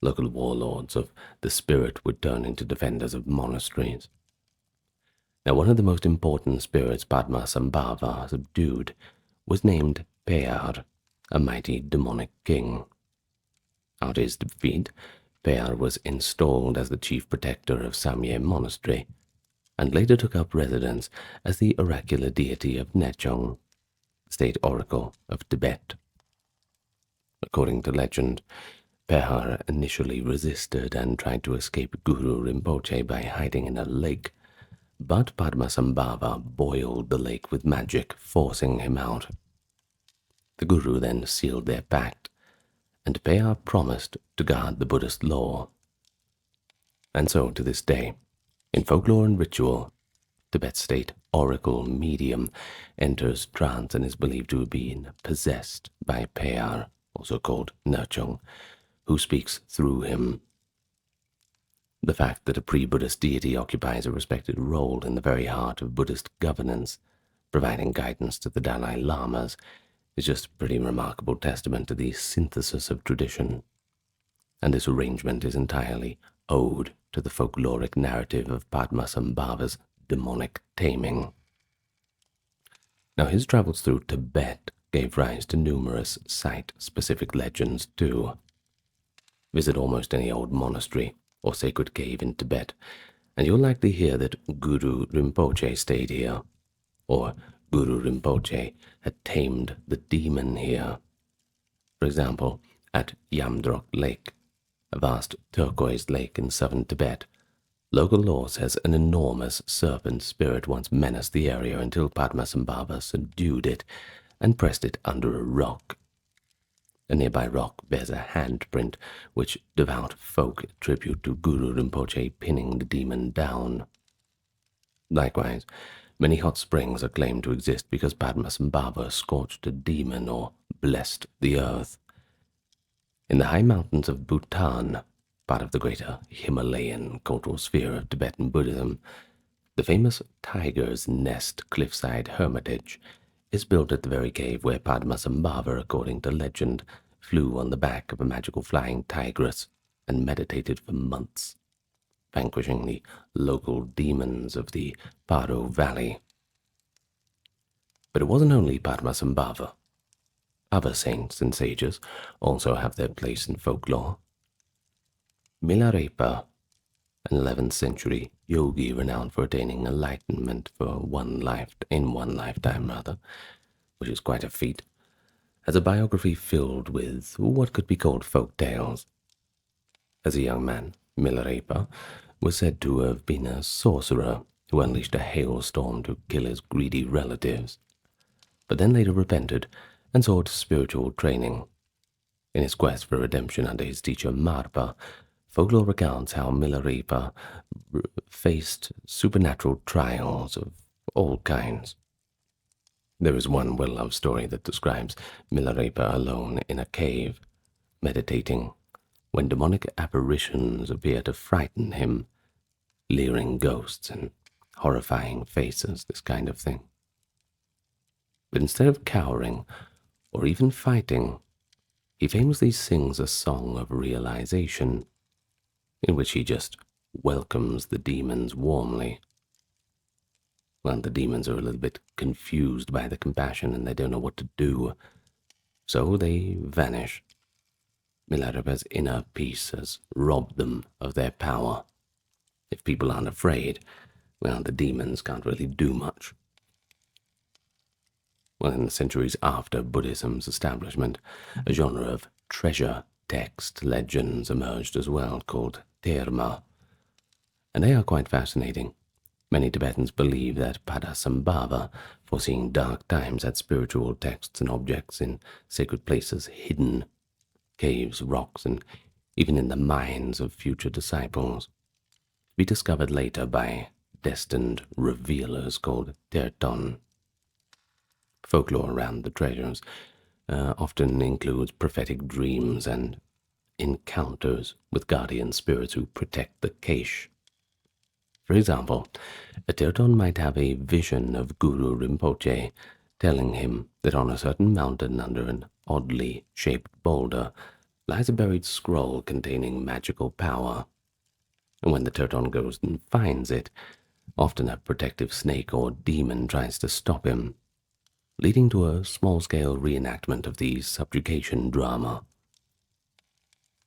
Local warlords of the spirit would turn into defenders of monasteries. Now, one of the most important spirits Padmasambhava subdued was named Peyar, a mighty demonic king. After his defeat, Peyar was installed as the chief protector of Samye Monastery, and later took up residence as the oracular deity of Nechung, state oracle of Tibet. According to legend, Peyar initially resisted and tried to escape Guru Rinpoche by hiding in a lake, but Padmasambhava boiled the lake with magic, forcing him out. The Guru then sealed their pact, and Peyar promised to guard the Buddhist law. And so, to this day, in folklore and ritual, Tibet's state oracle medium enters trance and is believed to have been possessed by Peyar, also called Nechung, who speaks through him. The fact that a pre-Buddhist deity occupies a respected role in the very heart of Buddhist governance, providing guidance to the Dalai Lamas, is just a pretty remarkable testament to the synthesis of tradition. And this arrangement is entirely owed to the folkloric narrative of Padmasambhava's demonic taming. Now, his travels through Tibet gave rise to numerous site-specific legends too. Visit almost any old monastery or sacred cave in Tibet, and you'll likely hear that Guru Rinpoche stayed here, or Guru Rinpoche had tamed the demon here. For example, at Yamdrok Lake, a vast turquoise lake in southern Tibet, local law says an enormous serpent spirit once menaced the area until Padmasambhava subdued it and pressed it under a rock. A nearby rock bears a handprint which devout folk attribute to Guru Rinpoche pinning the demon down. Likewise, many hot springs are claimed to exist because Padmasambhava scorched a demon or blessed the earth. In the high mountains of Bhutan, part of the greater Himalayan cultural sphere of Tibetan Buddhism, the famous Tiger's Nest cliffside hermitage is built at the very cave where Padmasambhava, according to legend, flew on the back of a magical flying tigress and meditated for months, vanquishing the local demons of the Paro Valley. But it wasn't only Padmasambhava. Other saints and sages also have their place in folklore. Milarepa, an 11th century yogi renowned for attaining enlightenment in one lifetime, which is quite a feat, has a biography filled with what could be called folk tales. As a young man, Milarepa was said to have been a sorcerer who unleashed a hailstorm to kill his greedy relatives, but then later repented and sought spiritual training. In his quest for redemption under his teacher Marpa, folklore recounts how Milarepa faced supernatural trials of all kinds. There is one well-loved story that describes Milarepa alone in a cave, meditating, when demonic apparitions appear to frighten him, leering ghosts and horrifying faces, this kind of thing. But instead of cowering or even fighting, he famously sings a song of realization, in which he just welcomes the demons warmly. Well, the demons are a little bit confused by the compassion and they don't know what to do, so they vanish. Milarepa's inner peace has robbed them of their power. If people aren't afraid, well, the demons can't really do much. Well, in the centuries after Buddhism's establishment, a genre of treasure text legends emerged as well, called terma, and they are quite fascinating. Many Tibetans believe that Padmasambhava, foreseeing dark times, had spiritual texts and objects in sacred places hidden, caves, rocks, and even in the minds of future disciples, to be discovered later by destined revealers called terton. Folklore around the treasures often includes prophetic dreams and encounters with guardian spirits who protect the cache. For example, a terton might have a vision of Guru Rinpoche telling him that on a certain mountain under an oddly shaped boulder lies a buried scroll containing magical power. And when the Turton goes and finds it, often a protective snake or demon tries to stop him, leading to a small-scale reenactment of the subjugation drama.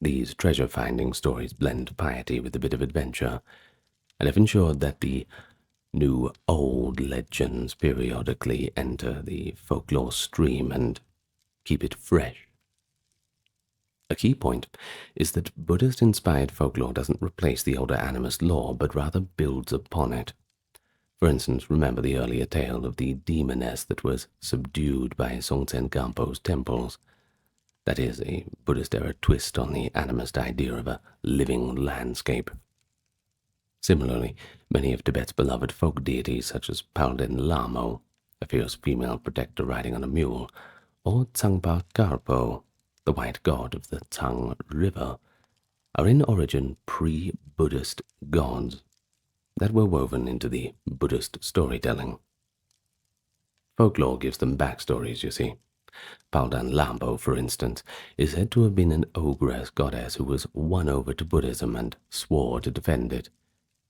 These treasure-finding stories blend piety with a bit of adventure, and have ensured that the new old legends periodically enter the folklore stream and keep it fresh. A key point is that Buddhist-inspired folklore doesn't replace the older animist lore, but rather builds upon it. For instance, remember the earlier tale of the demoness that was subdued by Songtsen Gampo's temples. That is a Buddhist-era twist on the animist idea of a living landscape. Similarly, many of Tibet's beloved folk deities, such as Palden Lamo, a fierce female protector riding on a mule, or Tsangpa Karpo, the white god of the Tsang River, are in origin pre-Buddhist gods that were woven into the Buddhist storytelling. Folklore gives them backstories, you see. Palden Lamo, for instance, is said to have been an ogress goddess who was won over to Buddhism and swore to defend it,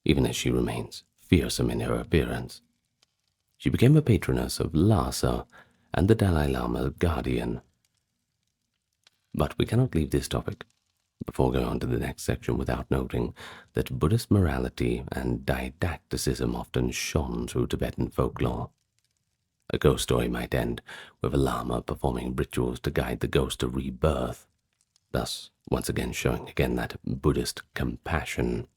even as she remains fearsome in her appearance. She became a patroness of Lhasa and the Dalai Lama's guardian. But we cannot leave this topic before going on to the next section without noting that Buddhist morality and didacticism often shone through Tibetan folklore. A ghost story might end with a lama performing rituals to guide the ghost to rebirth, thus once again showing that Buddhist compassion.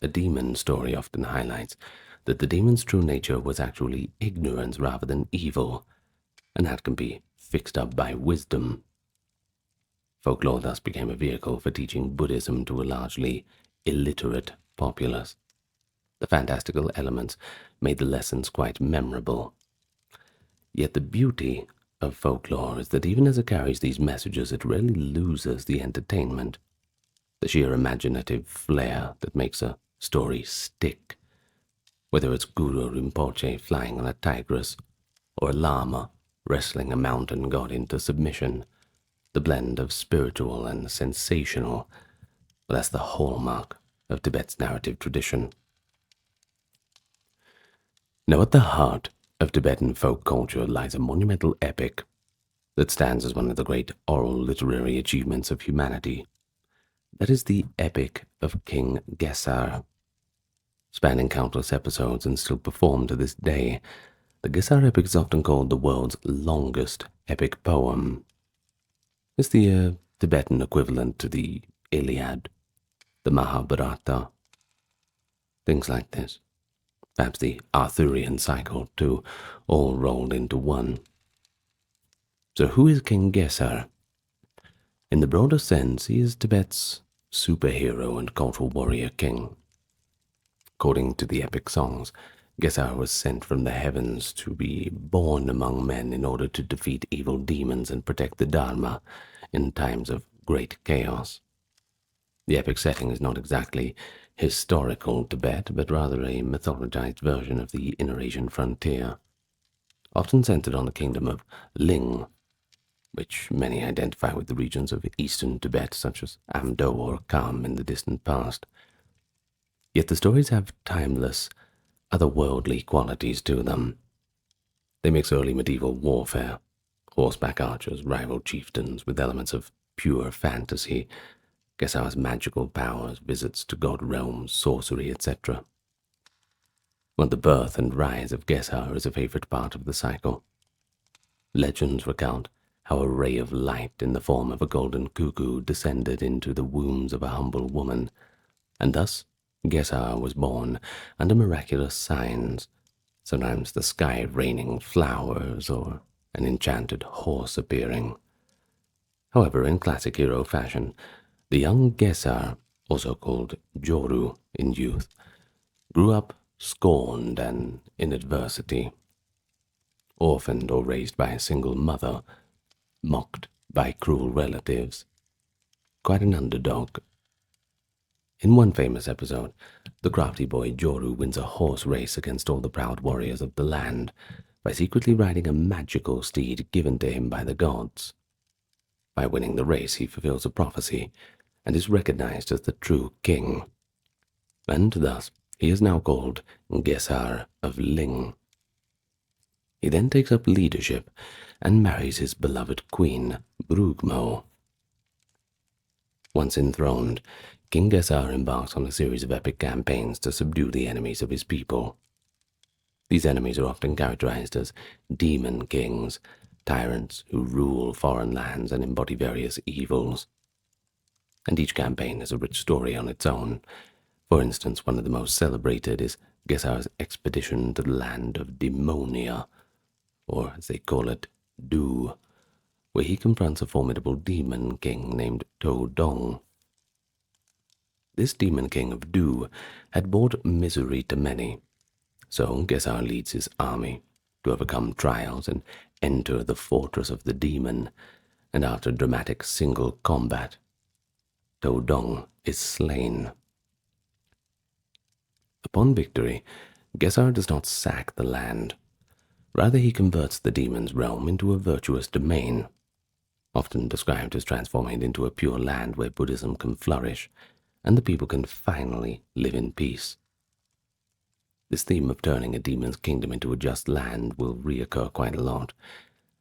A demon story often highlights that the demon's true nature was actually ignorance rather than evil, and that can be fixed up by wisdom. Folklore thus became a vehicle for teaching Buddhism to a largely illiterate populace. The fantastical elements made the lessons quite memorable. Yet the beauty of folklore is that even as it carries these messages, it rarely loses the entertainment, the sheer imaginative flair that makes a story stick, whether it's Guru Rinpoche flying on a tigress or a lama wrestling a mountain god into submission. The blend of spiritual and sensational, well, that's the hallmark of Tibet's narrative tradition. Now, at the heart of Tibetan folk culture lies a monumental epic that stands as one of the great oral literary achievements of humanity. That is the Epic of King Gesar. Spanning countless episodes and still performed to this day, the Gesar epic is often called the world's longest epic poem. It's the Tibetan equivalent to the Iliad, the Mahabharata, things like this. Perhaps the Arthurian cycle, too, all rolled into one. So who is King Gesar? In the broader sense, he is Tibet's superhero and cultural warrior king. According to the epic songs, Gesar was sent from the heavens to be born among men in order to defeat evil demons and protect the Dharma in times of great chaos. The epic setting is not exactly historical Tibet, but rather a mythologized version of the inner Asian frontier, often centered on the kingdom of Ling, which many identify with the regions of eastern Tibet, such as Amdo or Kham in the distant past. Yet the stories have timeless, otherworldly qualities to them. They mix early medieval warfare, horseback archers, rival chieftains, with elements of pure fantasy, Gesar's magical powers, visits to god realms, sorcery, etc. But the birth and rise of Gesar is a favorite part of the cycle. Legends recount how a ray of light in the form of a golden cuckoo descended into the wombs of a humble woman, and thus Gesar was born under miraculous signs, sometimes the sky raining flowers or an enchanted horse appearing. However, in classic hero fashion, the young Gesar, also called Joru in youth, grew up scorned and in adversity, orphaned or raised by a single mother, mocked by cruel relatives, quite an underdog. In one famous episode, the crafty boy Joru wins a horse race against all the proud warriors of the land by secretly riding a magical steed given to him by the gods. By winning the race, he fulfills a prophecy and is recognized as the true king. And thus, he is now called Gesar of Ling. He then takes up leadership and marries his beloved queen, Brugmo. Once enthroned, King Gesar embarks on a series of epic campaigns to subdue the enemies of his people. These enemies are often characterized as demon kings, tyrants who rule foreign lands and embody various evils. And each campaign is a rich story on its own. For instance, one of the most celebrated is Gesar's expedition to the land of Demonia, or as they call it, Du, where he confronts a formidable demon king named Dong. This demon king of Du had brought misery to many, so Gesar leads his army to overcome trials and enter the fortress of the demon, and after dramatic single combat, Dong is slain. Upon victory, Gesar does not sack the land. Rather, he converts the demon's realm into a virtuous domain, often described as transforming it into a pure land where Buddhism can flourish and the people can finally live in peace. This theme of turning a demon's kingdom into a just land will reoccur quite a lot,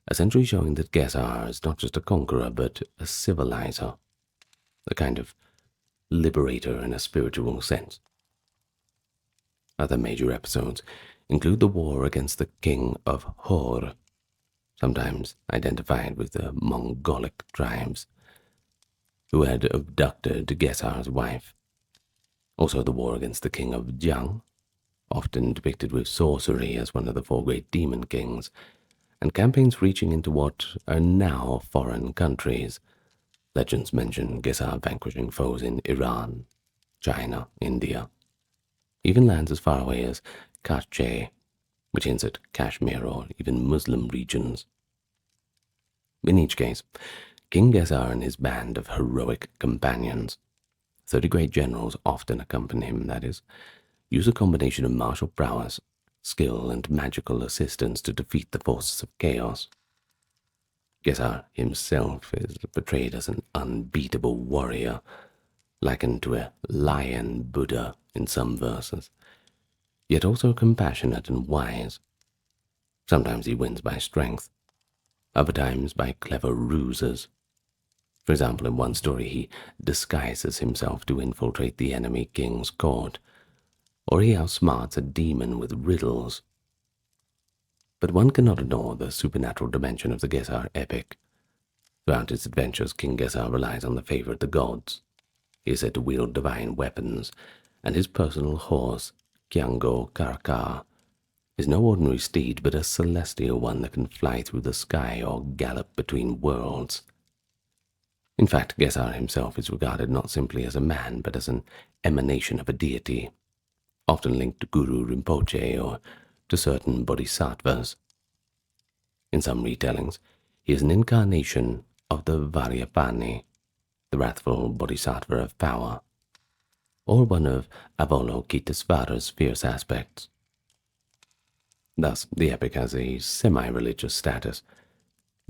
essentially showing that Gesar is not just a conqueror but a civilizer, a kind of liberator in a spiritual sense. Other major episodes include the war against the king of Hor, sometimes identified with the Mongolic tribes, who had abducted Gesar's wife. Also the war against the king of Jiang, often depicted with sorcery as one of the four great demon kings, and campaigns reaching into what are now foreign countries. Legends mention Gesar vanquishing foes in Iran, China, India, even lands as far away as Kashche, which hints at Kashmir or even Muslim regions. In each case, King Gesar and his band of heroic companions, 30 great generals often accompany him, that is, use a combination of martial prowess, skill, and magical assistance to defeat the forces of chaos. Gesar himself is portrayed as an unbeatable warrior, likened to a lion Buddha in some verses, yet also compassionate and wise. Sometimes he wins by strength, other times by clever ruses. For example, in one story he disguises himself to infiltrate the enemy king's court, or he outsmarts a demon with riddles. But one cannot ignore the supernatural dimension of the Gesar epic. Throughout his adventures, King Gesar relies on the favor of the gods. He is said to wield divine weapons, and his personal horse, Kyango Karka, is no ordinary steed but a celestial one that can fly through the sky or gallop between worlds. In fact, Gesar himself is regarded not simply as a man but as an emanation of a deity, often linked to Guru Rinpoche or to certain bodhisattvas. In some retellings, he is an incarnation of the Varyapani, the wrathful bodhisattva of power, or one of Avalokitesvara's fierce aspects. Thus, the epic has a semi-religious status.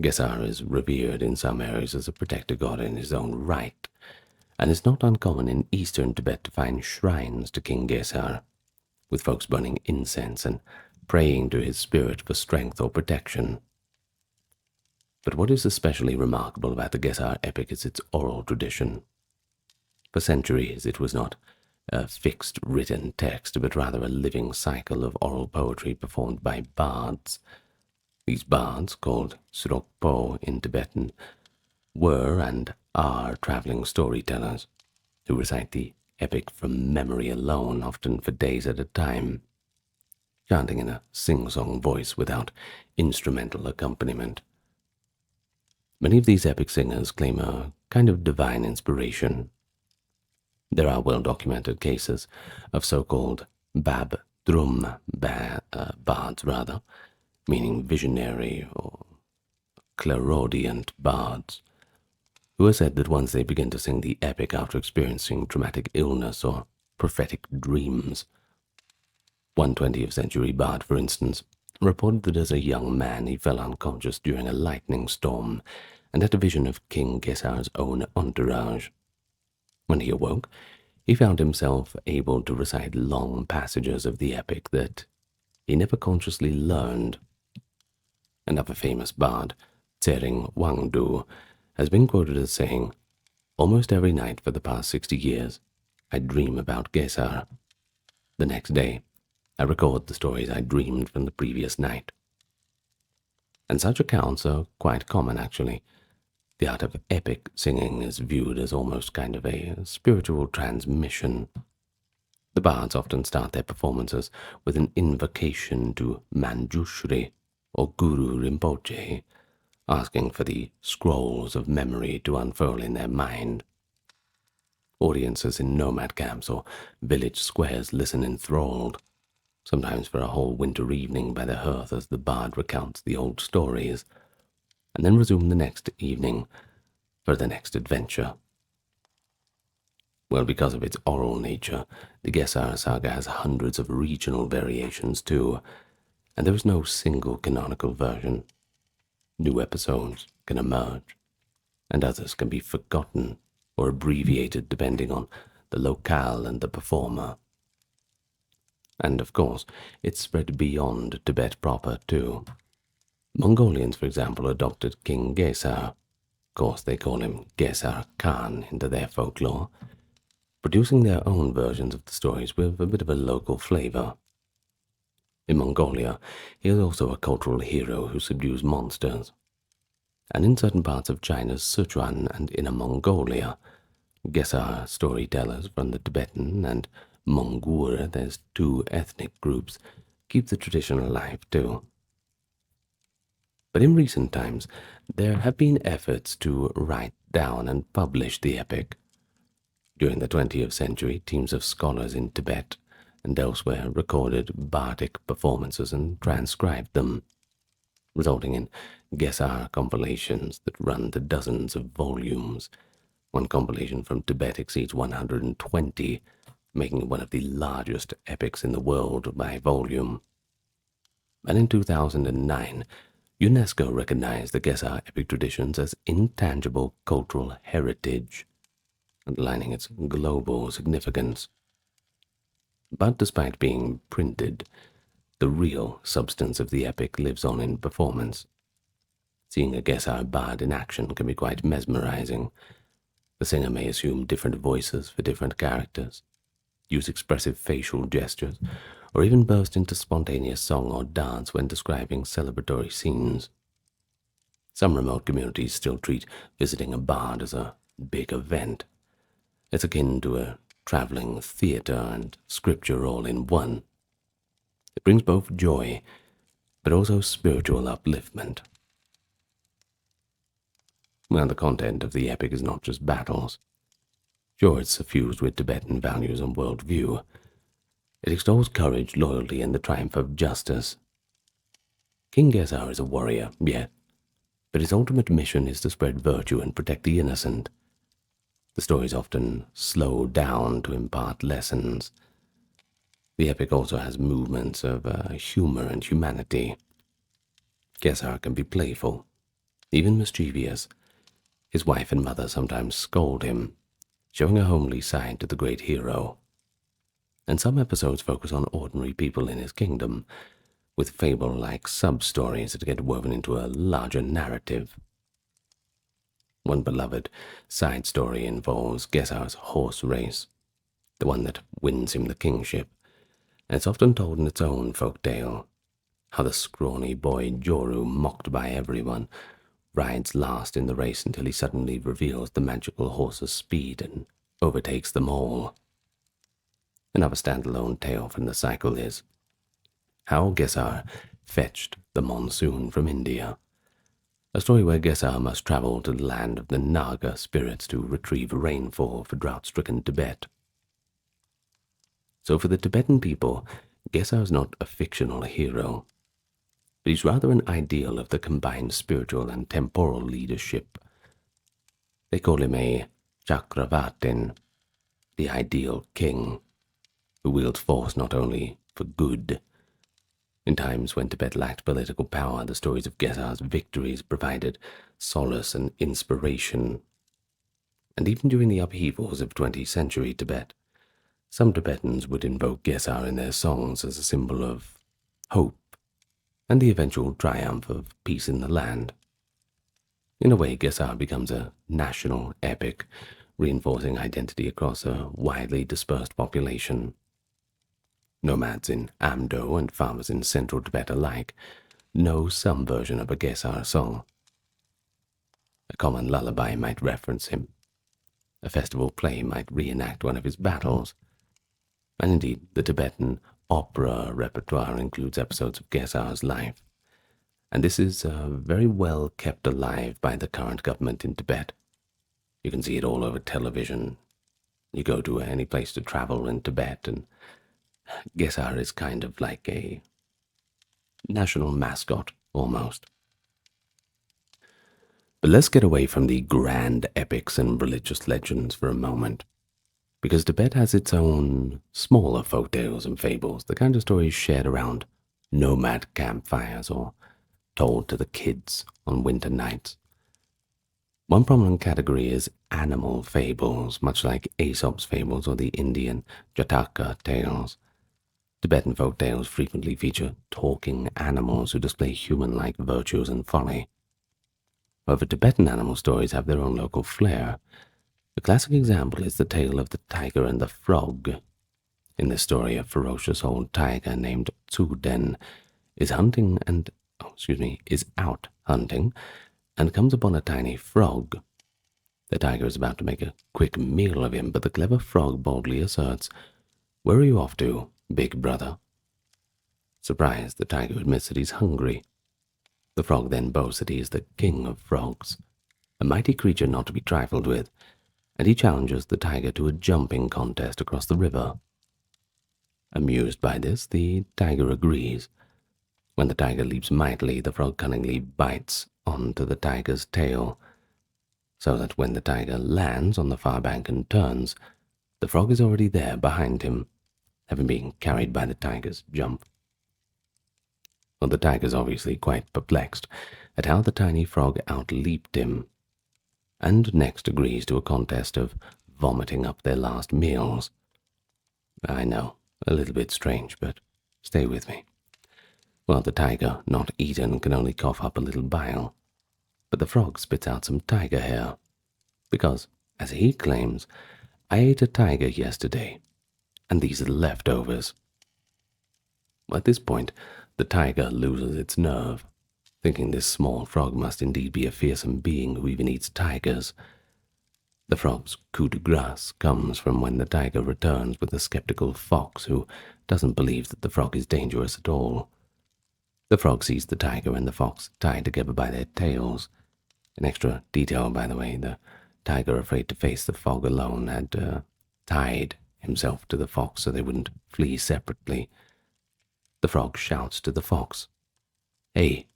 Gesar is revered in some areas as a protector god in his own right, and it's not uncommon in eastern Tibet to find shrines to King Gesar, with folks burning incense and praying to his spirit for strength or protection. But what is especially remarkable about the Gesar epic is its oral tradition. For centuries it was not a fixed written text, but rather a living cycle of oral poetry performed by bards. These bards, called Srokpo in Tibetan, were and are traveling storytellers who recite the epic from memory alone, often for days at a time, chanting in a sing-song voice without instrumental accompaniment. Many of these epic singers claim a kind of divine inspiration. There are well-documented cases of so-called Bab Drum bards, meaning visionary or clairaudient bards, who are said that once they begin to sing the epic after experiencing traumatic illness or prophetic dreams. One 20th century bard, for instance, reported that as a young man he fell unconscious during a lightning storm and had a vision of King Gesar's own entourage. When he awoke, he found himself able to recite long passages of the epic that he never consciously learned. Another famous bard, Tsering Wangdu, has been quoted as saying, "Almost every night for the past 60 years, I dream about Gesar. The next day, I record the stories I dreamed from the previous night." And such accounts are quite common, actually. The art of epic singing is viewed as almost kind of a spiritual transmission. The bards often start their performances with an invocation to Manjushri or Guru Rinpoche, asking for the scrolls of memory to unfurl in their mind. Audiences in nomad camps or village squares listen enthralled, sometimes for a whole winter evening by the hearth as the bard recounts the old stories, and then resume the next evening for the next adventure. Well, because of its oral nature, the Gesar saga has hundreds of regional variations too, and there is no single canonical version. New episodes can emerge, and others can be forgotten or abbreviated depending on the locale and the performer. And of course, it's spread beyond Tibet proper too. Mongolians, for example, adopted King Gesar. Of course, they call him Gesar Khan into their folklore, producing their own versions of the stories with a bit of a local flavor. In Mongolia, he is also a cultural hero who subdues monsters. And in certain parts of China's Sichuan and Inner Mongolia, Gesar storytellers from the Tibetan and Mongolia, there's two ethnic groups, keep the tradition alive too. But in recent times, there have been efforts to write down and publish the epic. During the 20th century, teams of scholars in Tibet and elsewhere recorded bardic performances and transcribed them, resulting in Gesar compilations that run to dozens of volumes. One compilation from Tibet exceeds 120, making it one of the largest epics in the world by volume. And in 2009, UNESCO recognized the Gesar epic traditions as intangible cultural heritage, underlining its global significance. But despite being printed, the real substance of the epic lives on in performance. Seeing a Gesar bard in action can be quite mesmerizing. The singer may assume different voices for different characters, use expressive facial gestures, or even burst into spontaneous song or dance when describing celebratory scenes. Some remote communities still treat visiting a bard as a big event. It's akin to a traveling theater and scripture all in one. It brings both joy, but also spiritual upliftment. Well, the content of the epic is not just battles. Sure, it's suffused with Tibetan values and worldview. It extols courage, loyalty, and the triumph of justice. King Gesar is a warrior, yes, but his ultimate mission is to spread virtue and protect the innocent. The stories often slow down to impart lessons. The epic also has movements of humor and humanity. Gesar can be playful, even mischievous. His wife and mother sometimes scold him, showing a homely side to the great hero. And some episodes focus on ordinary people in his kingdom, with fable-like sub-stories that get woven into a larger narrative. One beloved side story involves Gesar's horse race, the one that wins him the kingship, and it's often told in its own folk tale, how the scrawny boy Joru, mocked by everyone, rides last in the race until he suddenly reveals the magical horse's speed and overtakes them all. Another standalone tale from the cycle is how Gesar fetched the monsoon from India, a story where Gesar must travel to the land of the Naga spirits to retrieve rainfall for drought-stricken Tibet. So for the Tibetan people, Gesar is not a fictional hero, but he's rather an ideal of the combined spiritual and temporal leadership. They call him a Chakravartin, the ideal king, who wields force not only for good, In times when Tibet lacked political power, the stories of Gesar's victories provided solace and inspiration. And even during the upheavals of 20th century Tibet, some Tibetans would invoke Gesar in their songs as a symbol of hope and the eventual triumph of peace in the land. In a way, Gesar becomes a national epic, reinforcing identity across a widely dispersed population. Nomads in Amdo and farmers in central Tibet alike know some version of a Gesar song. A common lullaby might reference him. A festival play might reenact one of his battles. And indeed, the Tibetan opera repertoire includes episodes of Gesar's life. And this is very well kept alive by the current government in Tibet. You can see it all over television. You go to any place to travel in Tibet, and Gesar is kind of like a national mascot, almost. But let's get away from the grand epics and religious legends for a moment, because Tibet has its own smaller folk tales and fables, the kind of stories shared around nomad campfires or told to the kids on winter nights. One prominent category is animal fables, much like Aesop's fables or the Indian Jataka tales. Tibetan folk tales frequently feature talking animals who display human-like virtues and folly. However, Tibetan animal stories have their own local flair. A classic example is the tale of the tiger and the frog. In this story, a ferocious old tiger named Tsuden is out hunting and comes upon a tiny frog. The tiger is about to make a quick meal of him, but the clever frog boldly asserts, "Where are you off to, big brother?" Surprised, the tiger admits that he's hungry. The frog then boasts that he is the king of frogs, a mighty creature not to be trifled with, and he challenges the tiger to a jumping contest across the river. Amused by this, the tiger agrees. When the tiger leaps mightily, the frog cunningly bites onto the tiger's tail, so that when the tiger lands on the far bank and turns, the frog is already there behind him, having been carried by the tiger's jump. Well, the tiger's obviously quite perplexed at how the tiny frog outleaped him, and next agrees to a contest of vomiting up their last meals. I know, a little bit strange, but stay with me. Well, the tiger, not eaten, can only cough up a little bile, but the frog spits out some tiger hair, because, as he claims, "I ate a tiger yesterday, and these are the leftovers." At this point, the tiger loses its nerve, thinking this small frog must indeed be a fearsome being who even eats tigers. The frog's coup de grace comes from when the tiger returns with a skeptical fox who doesn't believe that the frog is dangerous at all. The frog sees the tiger and the fox tied together by their tails. An extra detail, by the way, the tiger, afraid to face the frog alone, had tied himself to the fox so they wouldn't flee separately. The frog shouts to the fox, "Hey,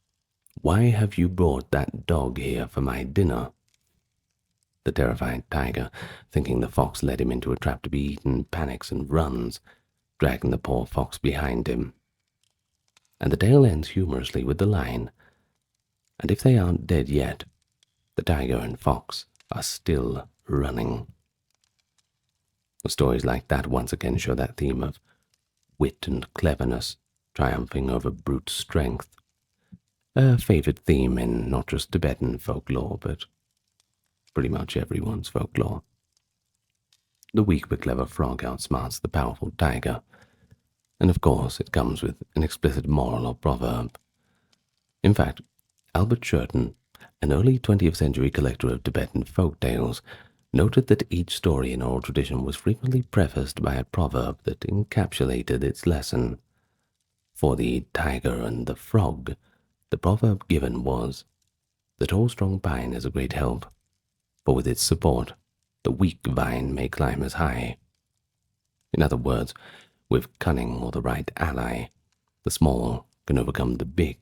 why have you brought that dog here for my dinner?" The terrified tiger, thinking the fox led him into a trap to be eaten, panics and runs, dragging the poor fox behind him. And the tale ends humorously with the line, "And if they aren't dead yet, the tiger and fox are still running." Stories like that once again show that theme of wit and cleverness triumphing over brute strength, a favorite theme in not just Tibetan folklore, but pretty much everyone's folklore. The weak but clever frog outsmarts the powerful tiger, and of course it comes with an explicit moral or proverb. In fact, Albert Sherton, an early 20th century collector of Tibetan folk tales, noted that each story in oral tradition was frequently prefaced by a proverb that encapsulated its lesson. For the tiger and the frog, the proverb given was, "The tall strong pine is a great help, for with its support, the weak vine may climb as high." In other words, with cunning or the right ally, the small can overcome the big.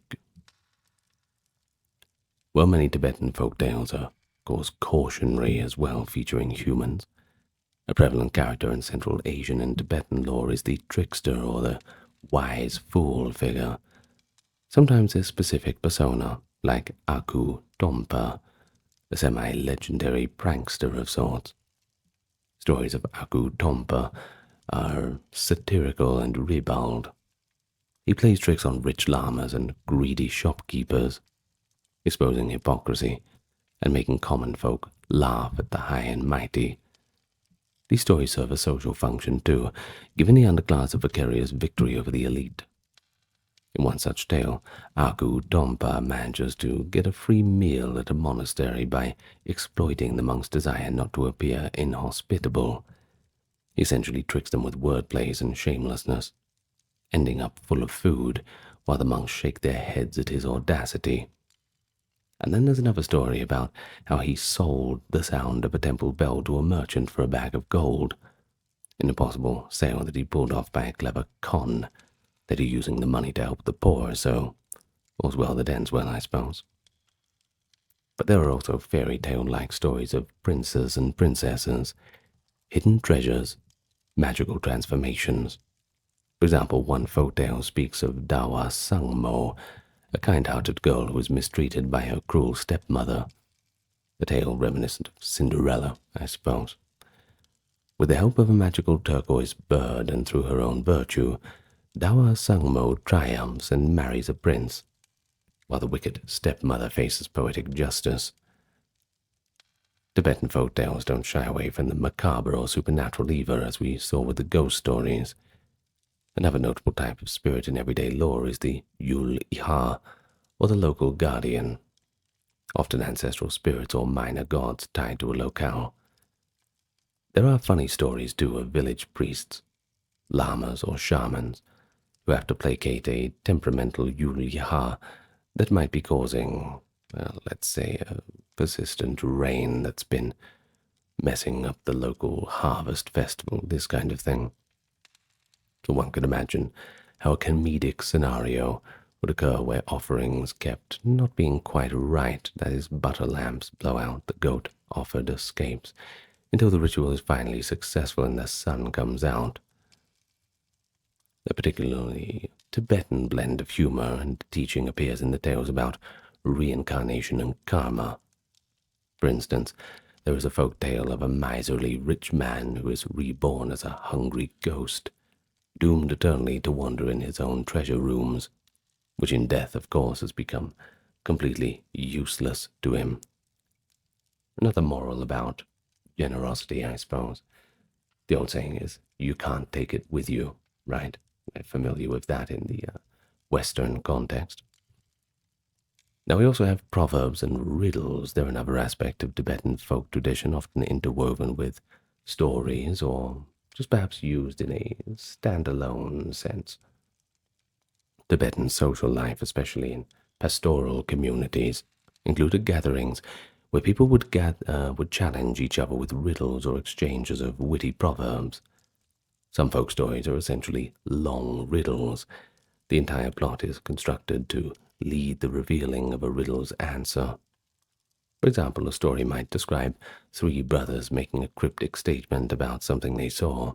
Well, many Tibetan folk tales are, of course, cautionary as well, featuring humans. A prevalent character in Central Asian and Tibetan lore is the trickster or the wise fool figure, Sometimes a specific persona, like Aku Dompa, a semi-legendary prankster of sorts. Stories of Aku Dompa are satirical and ribald. He plays tricks on rich lamas and greedy shopkeepers, exposing hypocrisy and making common folk laugh at the high and mighty. These stories serve a social function too, giving the underclass a vicarious victory over the elite. In one such tale, Aku Dompa manages to get a free meal at a monastery by exploiting the monk's desire not to appear inhospitable. He essentially tricks them with wordplays and shamelessness, ending up full of food while the monks shake their heads at his audacity. And then there's another story about how he sold the sound of a temple bell to a merchant for a bag of gold, an impossible sale that he pulled off by a clever con, that he's using the money to help the poor, so all's well that ends well, I suppose. But there are also fairy tale-like stories of princes and princesses, hidden treasures, magical transformations. For example, one folk tale speaks of Daoism, a kind-hearted girl who was mistreated by her cruel stepmother, a tale reminiscent of Cinderella, I suppose. With the help of a magical turquoise bird and through her own virtue, Daoism triumphs and marries a prince, while the wicked stepmother faces poetic justice. Tibetan folk tales don't shy away from the macabre or supernatural either, as we saw with the ghost stories. Another notable type of spirit in everyday lore is the yōkai, or the local guardian, often ancestral spirits or minor gods tied to a locale. There are funny stories, too, of village priests, lamas or shamans, who have to placate a temperamental yōkai that might be causing, well, let's say, a persistent rain that's been messing up the local harvest festival, this kind of thing. So one could imagine how a comedic scenario would occur where offerings kept not being quite right, that is, butter lamps blow out, the goat offered escapes, until the ritual is finally successful and the sun comes out. A particularly Tibetan blend of humor and teaching appears in the tales about reincarnation and karma. For instance, there is a folk tale of a miserly rich man who is reborn as a hungry ghost, doomed eternally to wander in his own treasure rooms, which in death, of course, has become completely useless to him. Another moral about generosity, I suppose. The old saying is, you can't take it with you, right? We're familiar with that in the Western context. Now we also have proverbs and riddles. They're another aspect of Tibetan folk tradition, often interwoven with stories or just perhaps used in a standalone sense. Tibetan social life, especially in pastoral communities, included gatherings where people would challenge each other with riddles or exchanges of witty proverbs. Some folk stories are essentially long riddles. The entire plot is constructed to lead the revealing of a riddle's answer. For example, a story might describe three brothers making a cryptic statement about something they saw,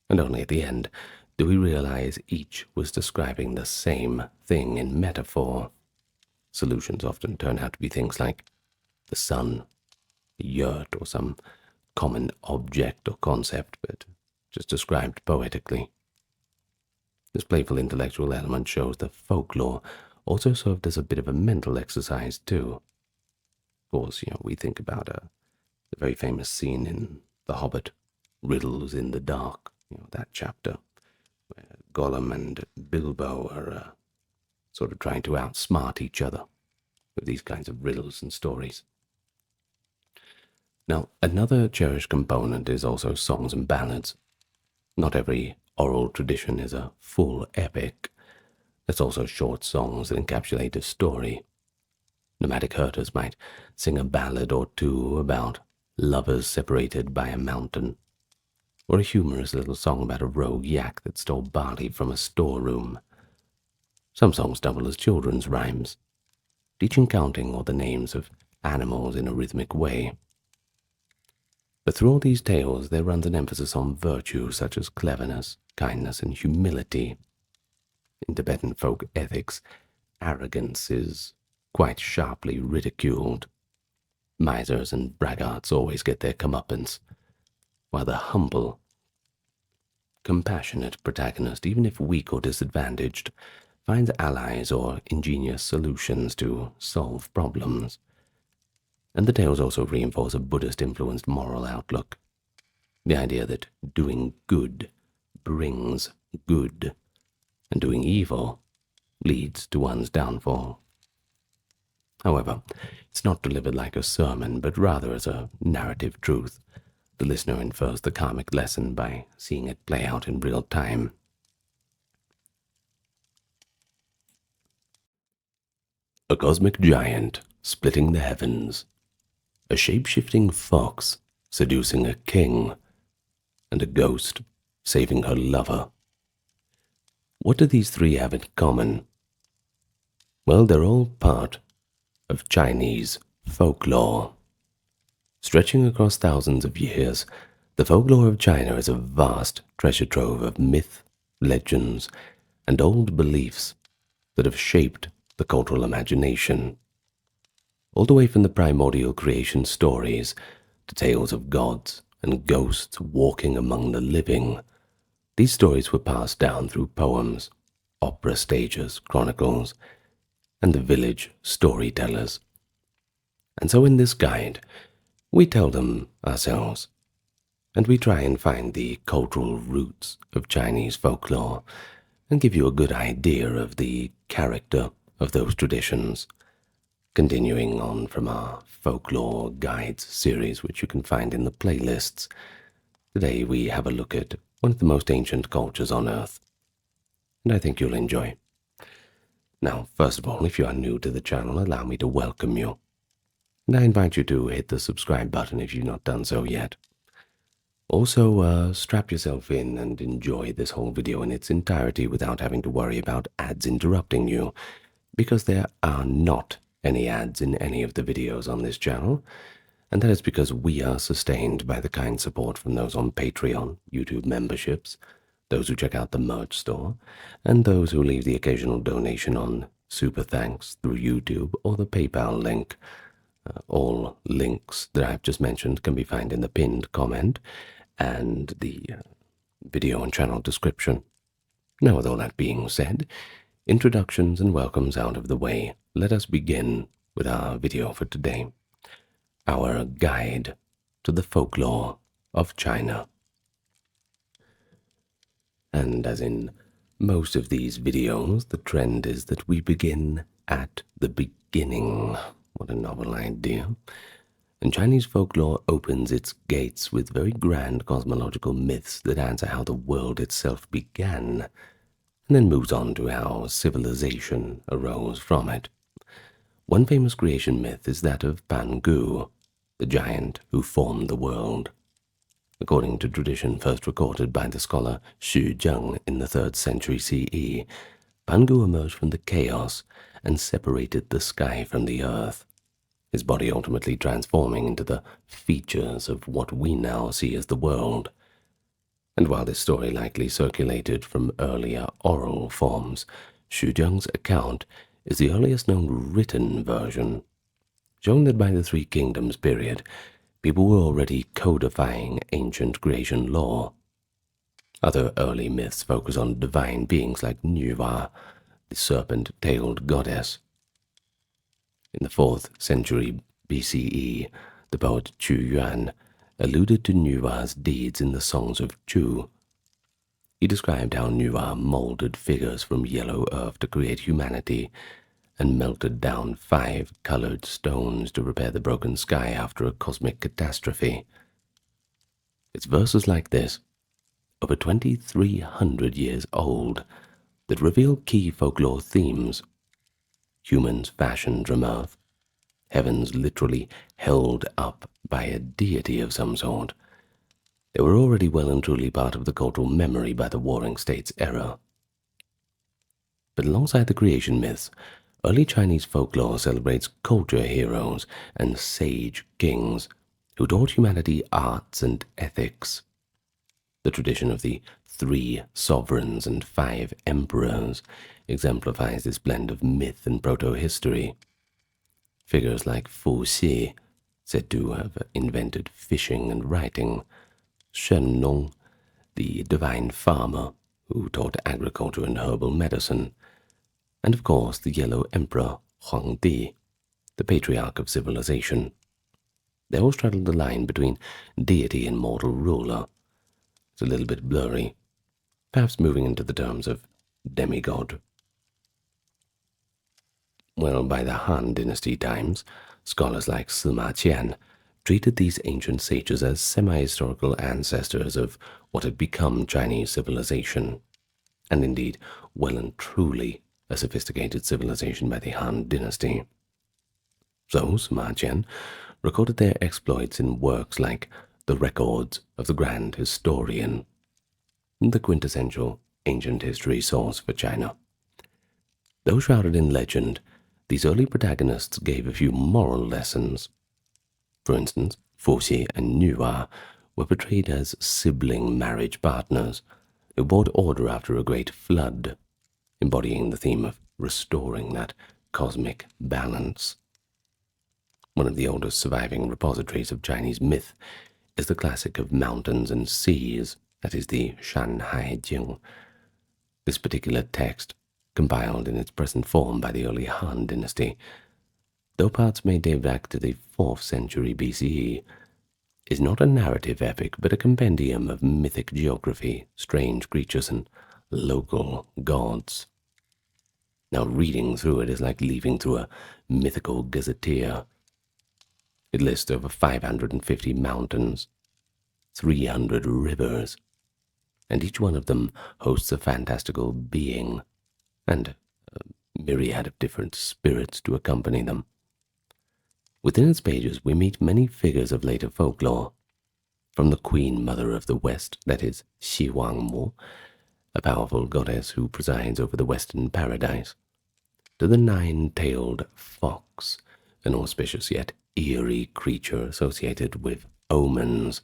and only at the end do we realize each was describing the same thing in metaphor. Solutions often turn out to be things like the sun, the yurt, or some common object or concept, but just described poetically. This playful intellectual element shows that folklore also served as a bit of a mental exercise too. Of course, we think about the very famous scene in The Hobbit, Riddles in the Dark, that chapter, where Gollum and Bilbo are sort of trying to outsmart each other with these kinds of riddles and stories. Now, another cherished component is also songs and ballads. Not every oral tradition is a full epic. There's also short songs that encapsulate a story. Nomadic herders might sing a ballad or two about lovers separated by a mountain, or a humorous little song about a rogue yak that stole barley from a storeroom. Some songs double as children's rhymes, teaching counting or the names of animals in a rhythmic way. But through all these tales there runs an emphasis on virtue such as cleverness, kindness, and humility. In Tibetan folk ethics, arrogance is quite sharply ridiculed. Misers and braggarts always get their comeuppance, while the humble, compassionate protagonist, even if weak or disadvantaged, finds allies or ingenious solutions to solve problems. And the tales also reinforce a Buddhist-influenced moral outlook. The idea that doing good brings good, and doing evil leads to one's downfall. However, it's not delivered like a sermon, but rather as a narrative truth. The listener infers the karmic lesson by seeing it play out in real time. A cosmic giant splitting the heavens, a shape-shifting fox seducing a king, and a ghost saving her lover. What do these three have in common? Well, they're all part of Chinese folklore. Stretching across thousands of years, the folklore of China is a vast treasure trove of myth, legends, and old beliefs that have shaped the cultural imagination. All the way from the primordial creation stories to tales of gods and ghosts walking among the living, these stories were passed down through poems, opera stages, chronicles, and the village storytellers. And so in this guide, we tell them ourselves, and we try and find the cultural roots of Chinese folklore and give you a good idea of the character of those traditions. Continuing on from our Folklore Guides series, which you can find in the playlists, today we have a look at one of the most ancient cultures on Earth, and I think you'll enjoy. Now, first of all, if you are new to the channel, allow me to welcome you, and I invite you to hit the subscribe button if you've not done so yet. Also, strap yourself in and enjoy this whole video in its entirety without having to worry about ads interrupting you, because there are not any ads in any of the videos on this channel, and that is because we are sustained by the kind support from those on Patreon, YouTube memberships, those who check out the merch store, and those who leave the occasional donation on Super Thanks through YouTube or the PayPal link. All links that I've just mentioned can be found in the pinned comment and the video and channel description. Now, with all that being said, introductions and welcomes out of the way, let us begin with our video for today, our guide to the folklore of China. And as in most of these videos, the trend is that we begin at the beginning. What a novel idea. And Chinese folklore opens its gates with very grand cosmological myths that answer how the world itself began, and then moves on to how civilization arose from it. One famous creation myth is that of Pangu, the giant who formed the world. According to tradition first recorded by the scholar Xu Zheng in the 3rd century CE, Pangu emerged from the chaos and separated the sky from the earth, his body ultimately transforming into the features of what we now see as the world. And while this story likely circulated from earlier oral forms, Xu Zheng's account is the earliest known written version, showing that by the Three Kingdoms period, people were already codifying ancient creation lore. Other early myths focus on divine beings like Nuwa, the serpent-tailed goddess. In the 4th century BCE, the poet Qu Yuan alluded to Nuwa's deeds in the Songs of Chu. He described how Nuwa molded figures from yellow earth to create humanity, and melted down 5 colored stones to repair the broken sky after a cosmic catastrophe. It's verses like this, over 2,300 years old, that reveal key folklore themes. Humans fashioned from earth, heavens literally held up by a deity of some sort. They were already well and truly part of the cultural memory by the Warring States era. But alongside the creation myths, early Chinese folklore celebrates culture heroes and sage kings who taught humanity arts and ethics. The tradition of the 3 sovereigns and 5 emperors exemplifies this blend of myth and proto-history. Figures like Fu Xi, said to have invented fishing and writing, Shen Nong, the divine farmer who taught agriculture and herbal medicine, and of course the Yellow Emperor Huang Di, the patriarch of civilization. They all straddled the line between deity and mortal ruler. It's a little bit blurry, perhaps moving into the terms of demigod. Well, by the Han Dynasty times, scholars like Sima Qian treated these ancient sages as semi-historical ancestors of what had become Chinese civilization, and indeed well and truly a sophisticated civilization by the Han Dynasty. So Sima Qian recorded their exploits in works like the Records of the Grand Historian, the quintessential ancient history source for China. Though shrouded in legend, these early protagonists gave a few moral lessons. For instance, Fu Xi and Nüwa were portrayed as sibling marriage partners who brought order after a great flood, embodying the theme of restoring that cosmic balance. One of the oldest surviving repositories of Chinese myth is the classic of mountains and seas, that is the Shanhai Jing. This particular text, compiled in its present form by the early Han Dynasty, though parts may date back to the 4th century BCE, is not a narrative epic but a compendium of mythic geography, strange creatures, and local gods. Now reading through it is like leafing through a mythical gazetteer. It lists over 550 mountains, 300 rivers, and each one of them hosts a fantastical being, and a myriad of different spirits to accompany them. Within its pages we meet many figures of later folklore, from the Queen Mother of the West, that is, Xi Wangmu, a powerful goddess who presides over the Western paradise, to the 9-tailed fox, an auspicious yet eerie creature associated with omens,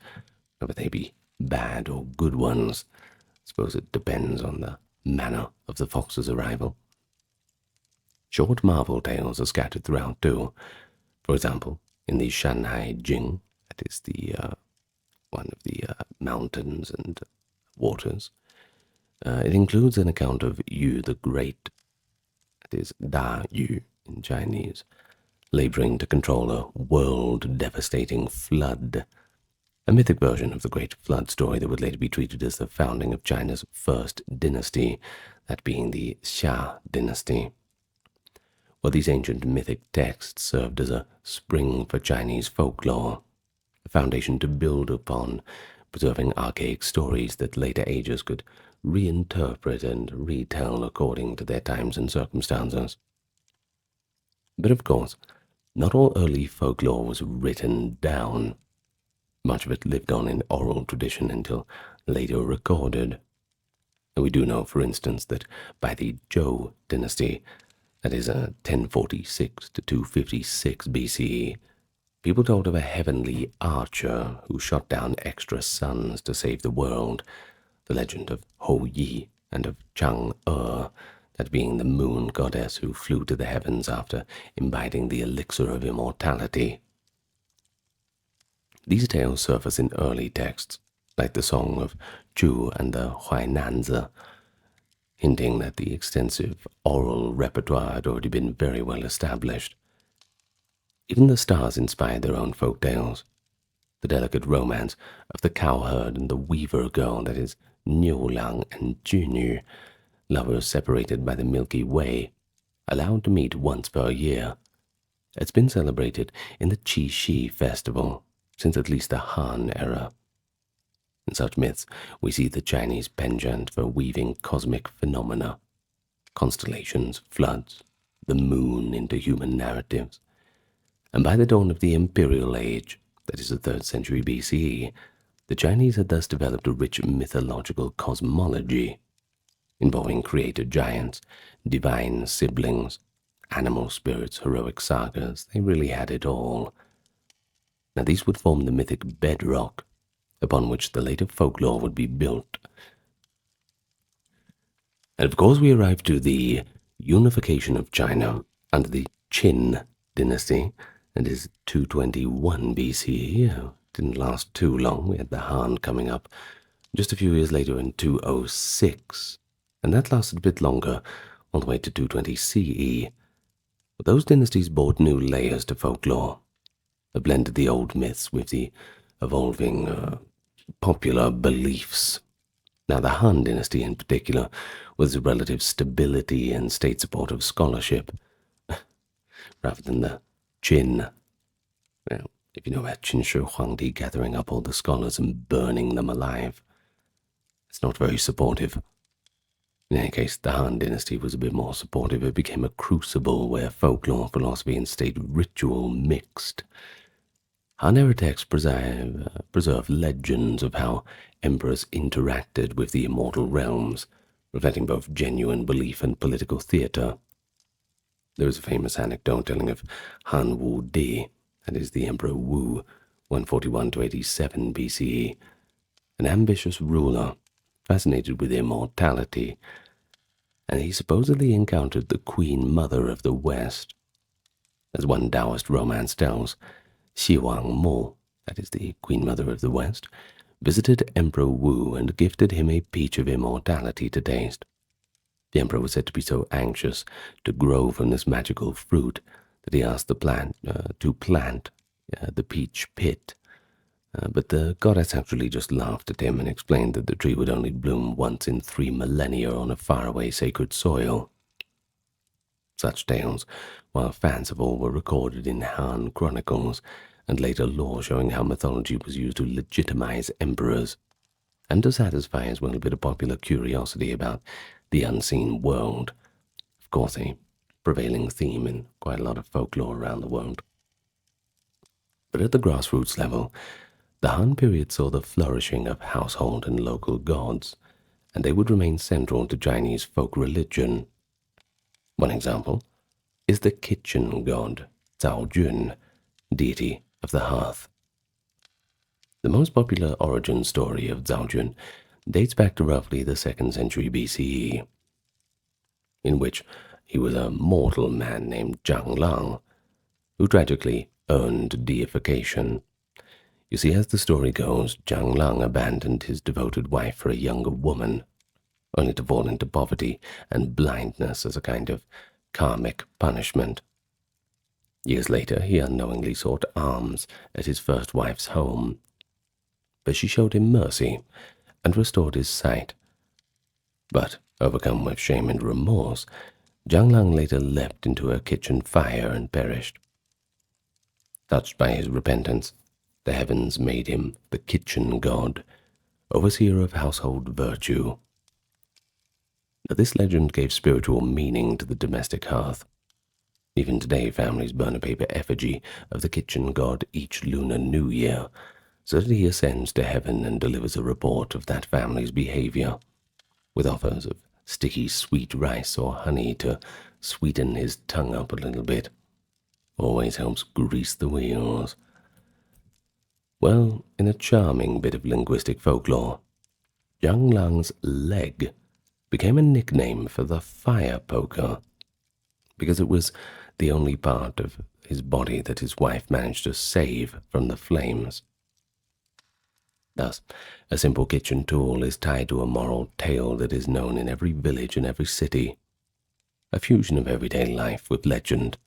whether they be bad or good ones. I suppose it depends on the manner of the fox's arrival. Short marvel tales are scattered throughout too. For example, in the Shanhai Jing, that is the one of the mountains and waters, it includes an account of Yu the Great, that is Da Yu in Chinese, laboring to control a world-devastating flood, a mythic version of the Great Flood story that would later be treated as the founding of China's first dynasty, that being the Xia dynasty. Well, these ancient mythic texts served as a spring for Chinese folklore, a foundation to build upon, preserving archaic stories that later ages could reinterpret and retell according to their times and circumstances. But of course, not all early folklore was written down. Much of it lived on in oral tradition until later recorded. And we do know, for instance, that by the Zhou dynasty, that is 1046 to 256 BCE, people told of a heavenly archer who shot down extra suns to save the world, the legend of Hou Yi and of Chang'e, that being the moon goddess who flew to the heavens after imbibing the elixir of immortality. These tales surface in early texts, like the Song of Chu and the Huainanzi, hinting that the extensive oral repertoire had already been very well established. Even the stars inspired their own folk tales. The delicate romance of the cowherd and the weaver girl, that is, Niu Lang and Junyu, lovers separated by the Milky Way, allowed to meet once per year. It's been celebrated in the Qixi festival since at least the Han era. In such myths, we see the Chinese penchant for weaving cosmic phenomena, constellations, floods, the moon into human narratives. And by the dawn of the Imperial Age, that is the 3rd century BCE, the Chinese had thus developed a rich mythological cosmology, involving creator giants, divine siblings, animal spirits, heroic sagas. They really had it all. Now these would form the mythic bedrock upon which the later folklore would be built. And of course we arrive to the unification of China under the Qin dynasty. It is 221 BCE. Didn't last too long. We had the Han coming up just a few years later in 206, and that lasted a bit longer, all the way to 220 CE. But those dynasties brought new layers to folklore. They blended the old myths with the evolving popular beliefs. Now, the Han dynasty in particular was the relative stability and state support of scholarship, rather than the Qin. Well, if you know about Qin Shi Huangdi gathering up all the scholars and burning them alive, it's not very supportive. In any case, the Han dynasty was a bit more supportive. It became a crucible where folklore, philosophy, and state ritual mixed. Han-era texts preserve legends of how emperors interacted with the immortal realms, reflecting both genuine belief and political theatre. There is a famous anecdote telling of Han Wu Di, that is the Emperor Wu, 141 to 87 BCE, an ambitious ruler, fascinated with immortality, and he supposedly encountered the Queen Mother of the West. As one Taoist romance tells, Xi Wang Mo, that is the Queen Mother of the West, visited Emperor Wu and gifted him a peach of immortality to taste. The emperor was said to be so anxious to grow from this magical fruit that he asked the plant to plant the peach pit. But the goddess actually just laughed at him and explained that the tree would only bloom once in 3 millennia on a faraway sacred soil. Such tales, while fans of all, were recorded in Han chronicles and later lore showing how mythology was used to legitimize emperors, and to satisfy as well a bit of popular curiosity about the unseen world. Of course, a prevailing theme in quite a lot of folklore around the world. But at the grassroots level, the Han period saw the flourishing of household and local gods, and they would remain central to Chinese folk religion. One example is the kitchen god, Zhao Jun, deity of the hearth. The most popular origin story of Zhao Jun dates back to roughly the 2nd century BCE, in which he was a mortal man named Zhang Lang, who tragically earned deification. You see, as the story goes, Zhang Lang abandoned his devoted wife for a younger woman, only to fall into poverty and blindness as a kind of karmic punishment. Years later, he unknowingly sought alms at his first wife's home, but she showed him mercy and restored his sight. But, overcome with shame and remorse, Zhang Lang later leapt into her kitchen fire and perished. Touched by his repentance, the heavens made him the kitchen god, overseer of household virtue. Now, this legend gave spiritual meaning to the domestic hearth. Even today, families burn a paper effigy of the kitchen god each Lunar New Year, so that he ascends to heaven and delivers a report of that family's behavior, with offers of sticky sweet rice or honey to sweeten his tongue up a little bit. Always helps grease the wheels. Well, in a charming bit of linguistic folklore, Zhang Lang's leg became a nickname for the fire poker, because it was the only part of his body that his wife managed to save from the flames. Thus, a simple kitchen tool is tied to a moral tale that is known in every village and every city, a fusion of everyday life with legend,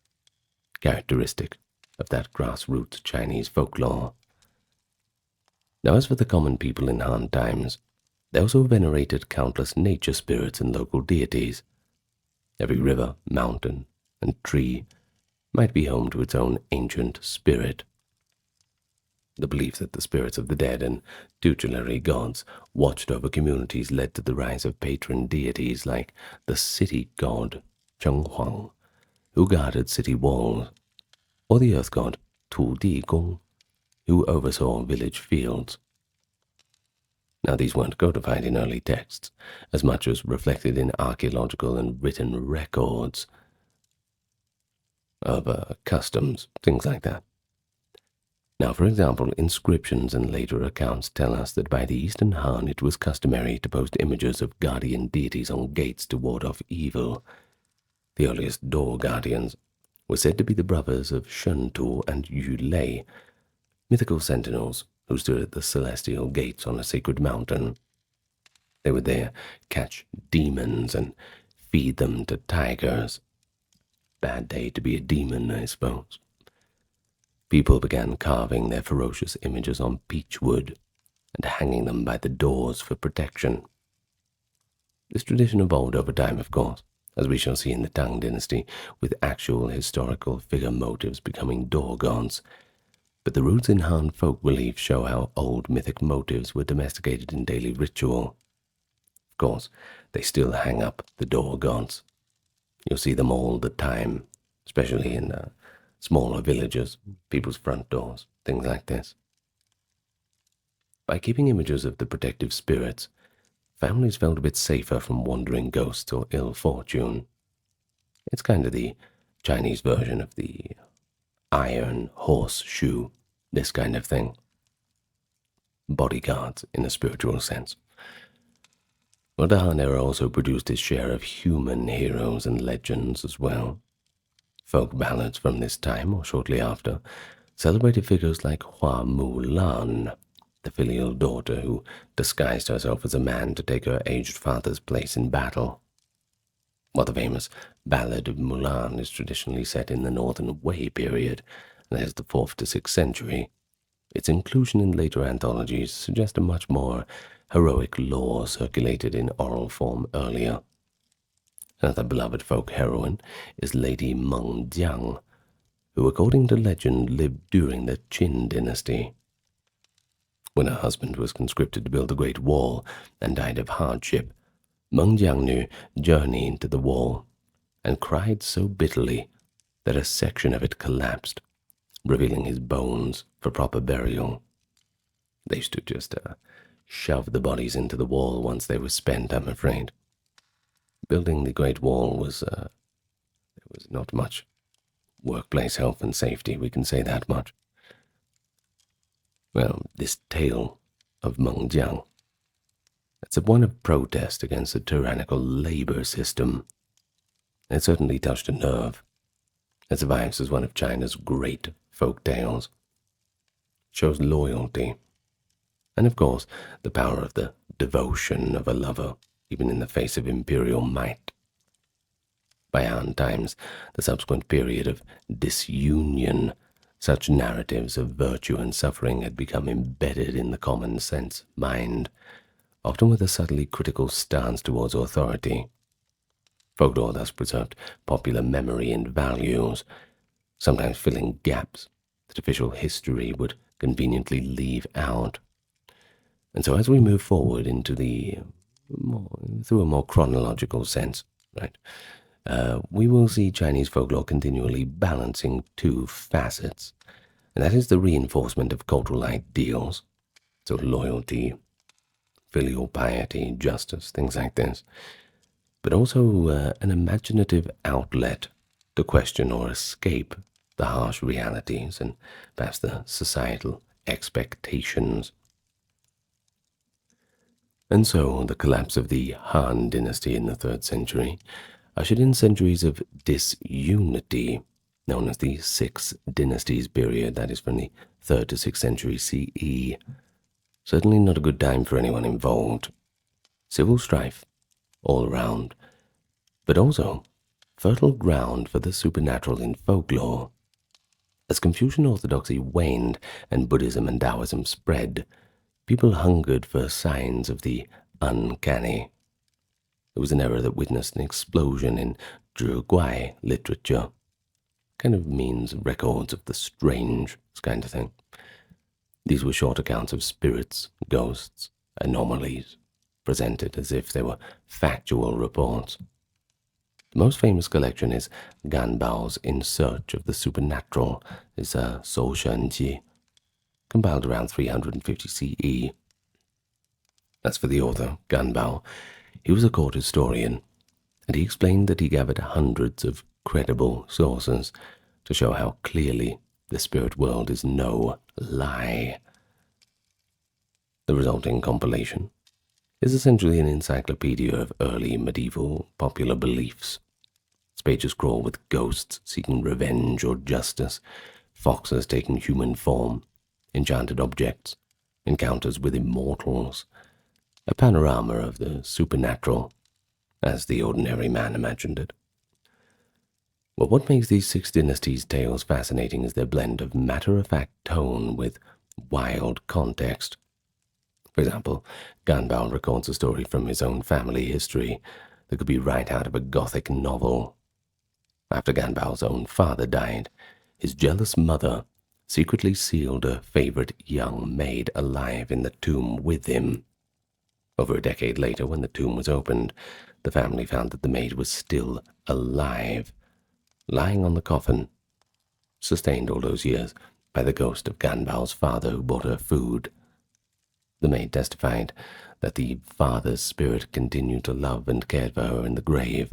characteristic of that grassroots Chinese folklore. Now, as for the common people in Han times, they also venerated countless nature spirits and local deities. Every river, mountain, and tree might be home to its own ancient spirit. The belief that the spirits of the dead and tutelary gods watched over communities led to the rise of patron deities like the city god, Chenghuang, who guarded city walls, or the earth god, Tu Di Gong, who oversaw village fields. Now, these weren't codified in early texts, as much as reflected in archaeological and written records of customs, things like that. Now, for example, inscriptions and later accounts tell us that by the Eastern Han it was customary to post images of guardian deities on gates to ward off evil. The earliest door guardians were said to be the brothers of Shinto and yōkai, mythical sentinels who stood at the celestial gates on a sacred mountain. They would there catch demons and feed them to tigers. Bad day to be a demon, I suppose. People began carving their ferocious images on beech wood and hanging them by the doors for protection. This tradition evolved over time, of course, as we shall see in the Tang dynasty, with actual historical figure motives becoming door gods. But the roots in Han folk belief show how old mythic motives were domesticated in daily ritual. Of course, they still hang up the door gods. You'll see them all the time, especially in smaller villages, people's front doors, things like this. By keeping images of the protective spirits, families felt a bit safer from wandering ghosts or ill fortune. It's kind of the Chinese version of the iron horseshoe, this kind of thing. Bodyguards in a spiritual sense. Well, the Han era also produced its share of human heroes and legends as well. Folk ballads from this time, or shortly after, celebrated figures like Hua Mulan, the filial daughter who disguised herself as a man to take her aged father's place in battle. While the famous Ballad of Mulan is traditionally set in the Northern Wei period, that is the 4th to 6th century, its inclusion in later anthologies suggests a much more heroic lore circulated in oral form earlier. Another beloved folk heroine is Lady Mengjiang, who according to legend lived during the Qin dynasty. When her husband was conscripted to build a great wall and died of hardship, Mengjiang journeyed to the wall and cried so bitterly that a section of it collapsed, revealing his bones for proper burial. They used to just shove the bodies into the wall once they were spent, I'm afraid. Building the Great Wall was, there was not much workplace health and safety, we can say that much. Well, this tale of Mengjiang, it's one of protest against the tyrannical labor system. It certainly touched a nerve. It survives as one of China's great folk tales. It shows loyalty, and of course the power of the devotion of a lover, even in the face of imperial might. By Han times, the subsequent period of disunion, such narratives of virtue and suffering had become embedded in the common sense mind, often with a subtly critical stance towards authority. Folklore thus preserved popular memory and values, sometimes filling gaps that official history would conveniently leave out. And so as we move forward into through a more chronological sense, right, we will see Chinese folklore continually balancing two facets, and that is the reinforcement of cultural ideals, so loyalty, filial piety, justice, things like this, but also an imaginative outlet to question or escape the harsh realities and perhaps the societal expectations. And so the collapse of the Han dynasty in the 3rd century ushered in centuries of disunity, known as the 6 Dynasties period, that is from the 3rd to 6th century CE. Certainly not a good time for anyone involved. Civil strife all around, but also fertile ground for the supernatural in folklore. As Confucian orthodoxy waned and Buddhism and Daoism spread, people hungered for signs of the uncanny. It was an era that witnessed an explosion in zhiguai literature. Kind of means records of the strange, this kind of thing. These were short accounts of spirits, ghosts, anomalies, presented as if they were factual reports. The most famous collection is Gan Bao's In Search of the Supernatural, is Sou Shen Ji, compiled around 350 CE. As for the author, Gan Bao, he was a court historian, and he explained that he gathered hundreds of credible sources to show how clearly the spirit world is no lie. The resulting compilation is essentially an encyclopedia of early medieval popular beliefs. Its pages crawl with ghosts seeking revenge or justice, foxes taking human form, enchanted objects, encounters with immortals, a panorama of the supernatural, as the ordinary man imagined it. But what makes these Six Dynasties tales fascinating is their blend of matter-of-fact tone with wild context. For example, Ganbao records a story from his own family history that could be right out of a Gothic novel. After Ganbao's own father died, his jealous mother secretly sealed a favorite young maid alive in the tomb with him. Over a decade later, when the tomb was opened, the family found that the maid was still alive, lying on the coffin, sustained all those years by the ghost of Ganbao's father who brought her food. The maid testified that the father's spirit continued to love and care for her in the grave,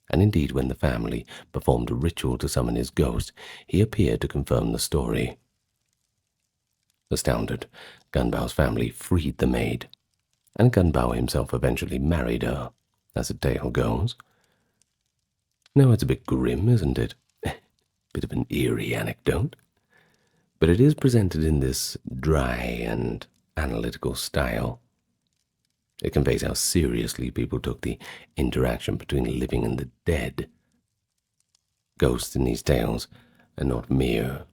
and indeed when the family performed a ritual to summon his ghost, he appeared to confirm the story. Astounded, Ganbao's family freed the maid, and Ganbao himself eventually married her, as the tale goes. Now it's a bit grim, isn't it? Bit of an eerie anecdote. But it is presented in this dry and analytical style. It conveys how seriously people took the interaction between the living and the dead. Ghosts in these tales are not mere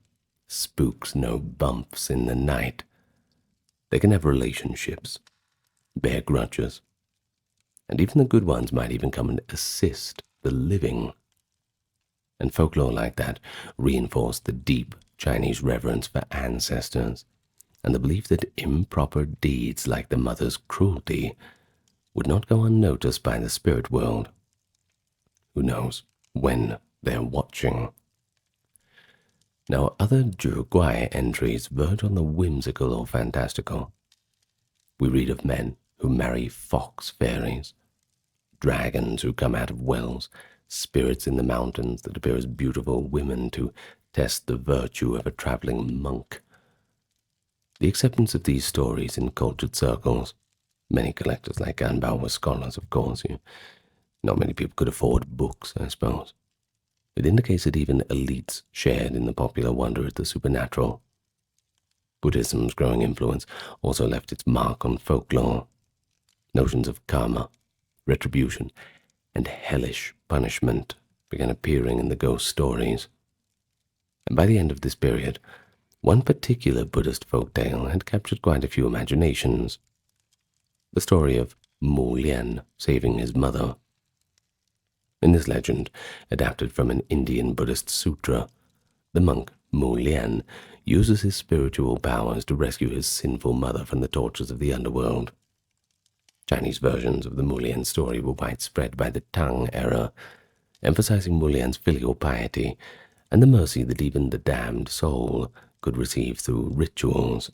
spooks, no bumps in the night. They can have relationships, bear grudges, and even the good ones might even come and assist the living. And folklore like that reinforced the deep Chinese reverence for ancestors and the belief that improper deeds like the mother's cruelty would not go unnoticed by the spirit world. Who knows when they're watching? Now, other yōkai entries verge on the whimsical or fantastical. We read of men who marry fox fairies, dragons who come out of wells, spirits in the mountains that appear as beautiful women to test the virtue of a traveling monk. The acceptance of these stories in cultured circles, many collectors like Ganbao were scholars, of course. Not many people could afford books, I suppose. It indicates that even elites shared in the popular wonder at the supernatural. Buddhism's growing influence also left its mark on folklore. Notions of karma, retribution, and hellish punishment began appearing in the ghost stories. And by the end of this period, one particular Buddhist folktale had captured quite a few imaginations. The story of Mu Lian saving his mother. In this legend, adapted from an Indian Buddhist sutra, the monk Mu Lian uses his spiritual powers to rescue his sinful mother from the tortures of the underworld. Chinese versions of the Mu Lian story were widespread by the Tang era, emphasizing Mu Lian's filial piety and the mercy that even the damned soul could receive through rituals.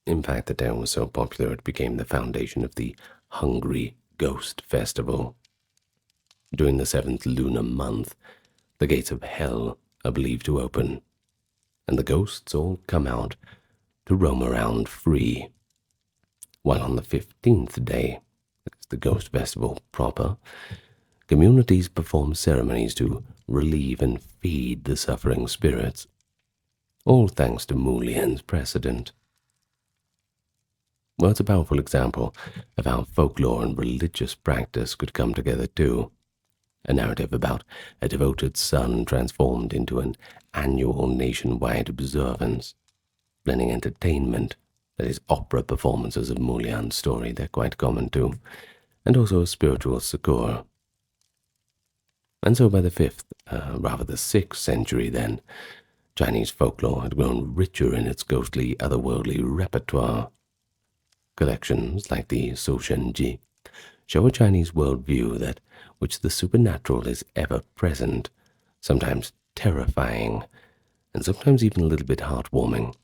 In fact, the tale was so popular it became the foundation of the Hungry Ghost Festival. During the 7th lunar month, the gates of hell are believed to open, and the ghosts all come out to roam around free. While on the 15th day, that's the Ghost Festival proper, communities perform ceremonies to relieve and feed the suffering spirits, all thanks to Mu Lian's precedent. Well, it's a powerful example of how folklore and religious practice could come together too. A narrative about a devoted son transformed into an annual nationwide observance, blending entertainment, that is, opera performances of Mu Lian's story, they're quite common too, and also a spiritual succour. And so by the 6th century then, Chinese folklore had grown richer in its ghostly, otherworldly repertoire. Collections like the Soushenji show a Chinese worldview that which the supernatural is ever present, sometimes terrifying, and sometimes even a little bit heartwarming.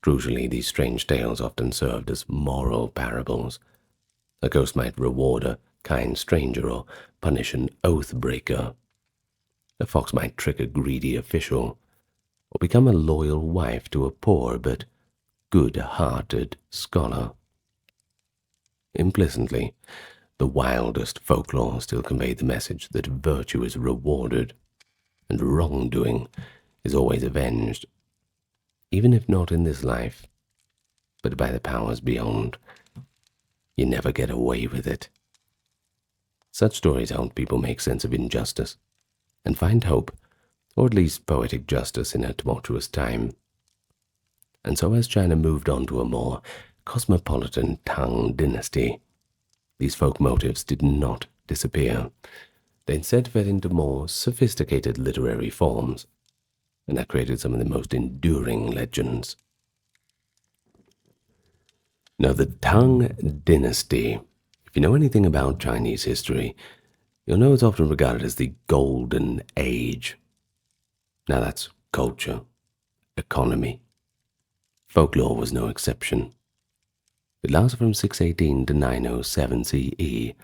Crucially, these strange tales often served as moral parables. A ghost might reward a kind stranger or punish an oath breaker. A fox might trick a greedy official, or become a loyal wife to a poor but good-hearted scholar. Implicitly, the wildest folklore still conveyed the message that virtue is rewarded, and wrongdoing is always avenged, even if not in this life, but by the powers beyond. You never get away with it. Such stories help people make sense of injustice, and find hope, or at least poetic justice in a tumultuous time. And so as China moved on to a more cosmopolitan Tang dynasty, these folk motives did not disappear. They instead fed into more sophisticated literary forms, and that created some of the most enduring legends. Now, the Tang dynasty, if you know anything about Chinese history, you'll know it's often regarded as the Golden Age. Now that's culture, economy. Folklore was no exception. It lasted from 618 to 907 CE,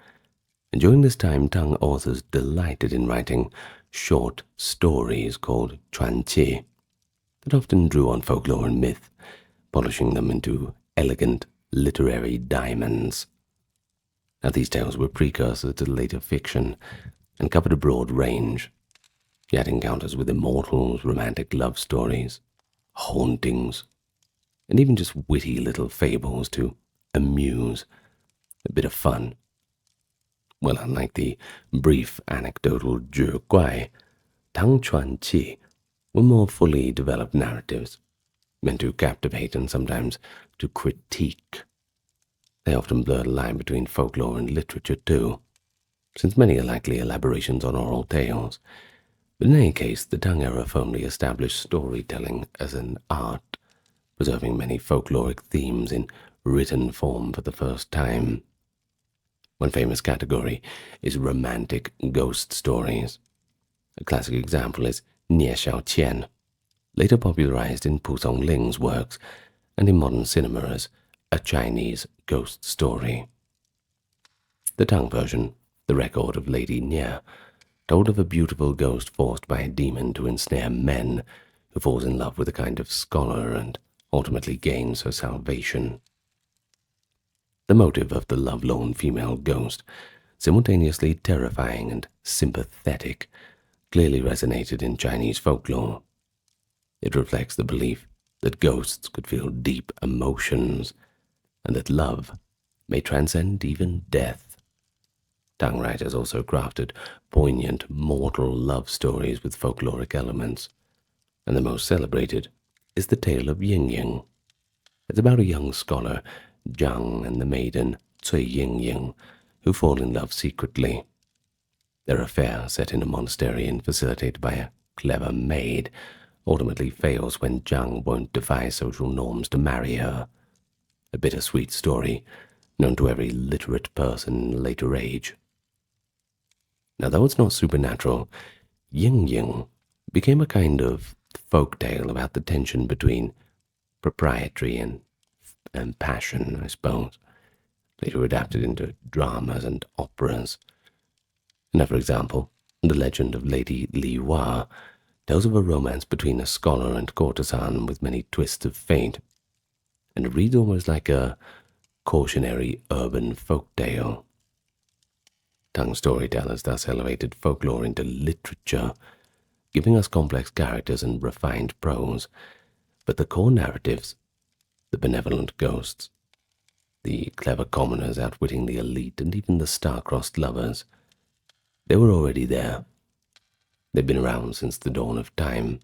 and during this time Tang authors delighted in writing short stories called chuanqi that often drew on folklore and myth, polishing them into elegant literary diamonds. Now these tales were precursors to later fiction and covered a broad range. You had encounters with immortals, romantic love stories, hauntings, and even just witty little fables to amuse, a bit of fun. Well, unlike the brief anecdotal yōkai, Tang Chuanqi were more fully developed narratives, meant to captivate and sometimes to critique. They often blurred the line between folklore and literature too, since many are likely elaborations on oral tales. But in any case, the Tang era firmly established storytelling as an art, preserving many folkloric themes in written form for the first time. One famous category is romantic ghost stories. A classic example is Nie Xiao Qian, later popularized in Pu Songling's works and in modern cinema as a Chinese ghost story. The Tang version, the record of Lady Nie, told of a beautiful ghost forced by a demon to ensnare men, who falls in love with a kind of scholar and ultimately gains her salvation. The motive of the lovelorn female ghost, simultaneously terrifying and sympathetic, clearly resonated in Chinese folklore. It reflects the belief that ghosts could feel deep emotions, and that love may transcend even death. Tang writers also crafted poignant mortal love stories with folkloric elements, and the most celebrated is the tale of Ying Ying. It's about a young scholar, Zhang, and the maiden Cui Ying Ying, who fall in love secretly. Their affair, set in a monastery and facilitated by a clever maid, ultimately fails when Zhang won't defy social norms to marry her. A bittersweet story known to every literate person in a later age. Now, though it's not supernatural, Ying Ying became a kind of folk tale about the tension between propriety and passion, I suppose, later adapted into dramas and operas. Now, for example, the legend of Lady Li Hua tells of a romance between a scholar and courtesan with many twists of fate, and it reads almost like a cautionary urban folk tale. Tang storytellers thus elevated folklore into literature, giving us complex characters and refined prose, but the core narratives, the benevolent ghosts, the clever commoners outwitting the elite, and even the star-crossed lovers, they were already there. They've been around since the dawn of time,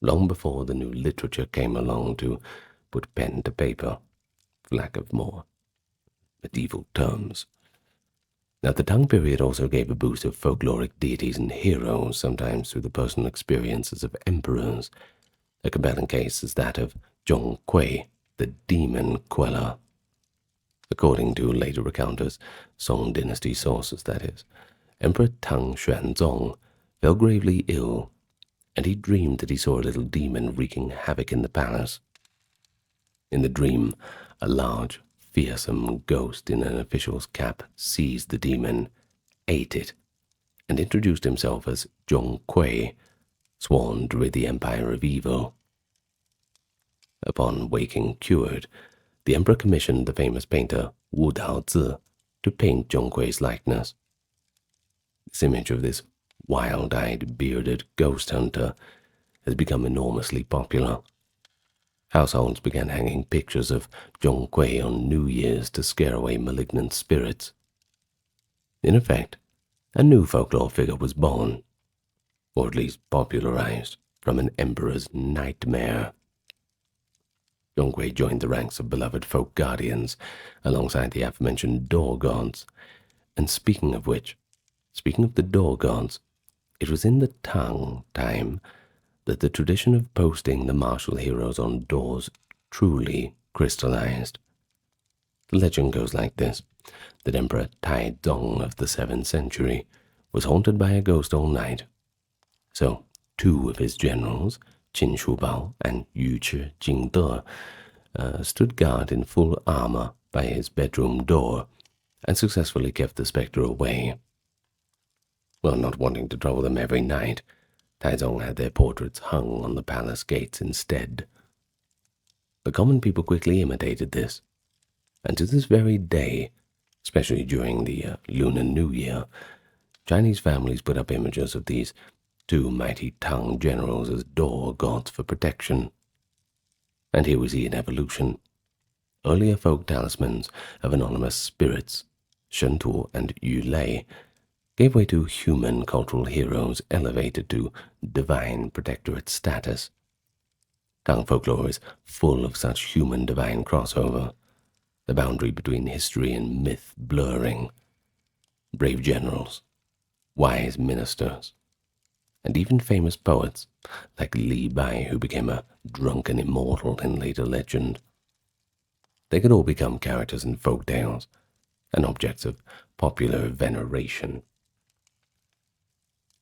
long before the new literature came along to put pen to paper, for lack of more medieval terms. Now, the Tang period also gave a boost of folkloric deities and heroes, sometimes through the personal experiences of emperors. A compelling case is that of Zhong Kui, the demon queller. According to later recounters, Song dynasty sources, that is, Emperor Tang Xuanzong fell gravely ill, and he dreamed that he saw a little demon wreaking havoc in the palace. In the dream, a large, fearsome ghost in an official's cap seized the demon, ate it, and introduced himself as Zhongkui, sworn to rid the empire of evil. Upon waking cured, the emperor commissioned the famous painter Wu Daozi to paint Zhongkui's likeness. This image of this wild-eyed, bearded ghost hunter has become enormously popular. Households began hanging pictures of Zhongkui on New Year's to scare away malignant spirits. In effect, a new folklore figure was born, or at least popularized, from an emperor's nightmare. Zhongkui joined the ranks of beloved folk guardians alongside the aforementioned door gods. And speaking of the door gods, it was in the Tang time that the tradition of posting the martial heroes on doors truly crystallized. The legend goes like this, that Emperor Taizong of the 7th century was haunted by a ghost all night. So 2 of his generals, Qin Shubao and Yuchi Jingde, stood guard in full armor by his bedroom door and successfully kept the spectre away. Well, not wanting to trouble them every night, Taizong had their portraits hung on the palace gates instead. The common people quickly imitated this, and to this very day, especially during the Lunar New Year, Chinese families put up images of these 2 mighty Tang generals as door gods for protection. And here we see an evolution. Earlier folk talismans of anonymous spirits, Shinto and Yulei, gave way to human cultural heroes elevated to divine protectorate status. Tang folklore is full of such human-divine crossover, the boundary between history and myth blurring. Brave generals, wise ministers, and even famous poets like Li Bai, who became a drunken immortal in later legend. They could all become characters in folk tales and objects of popular veneration.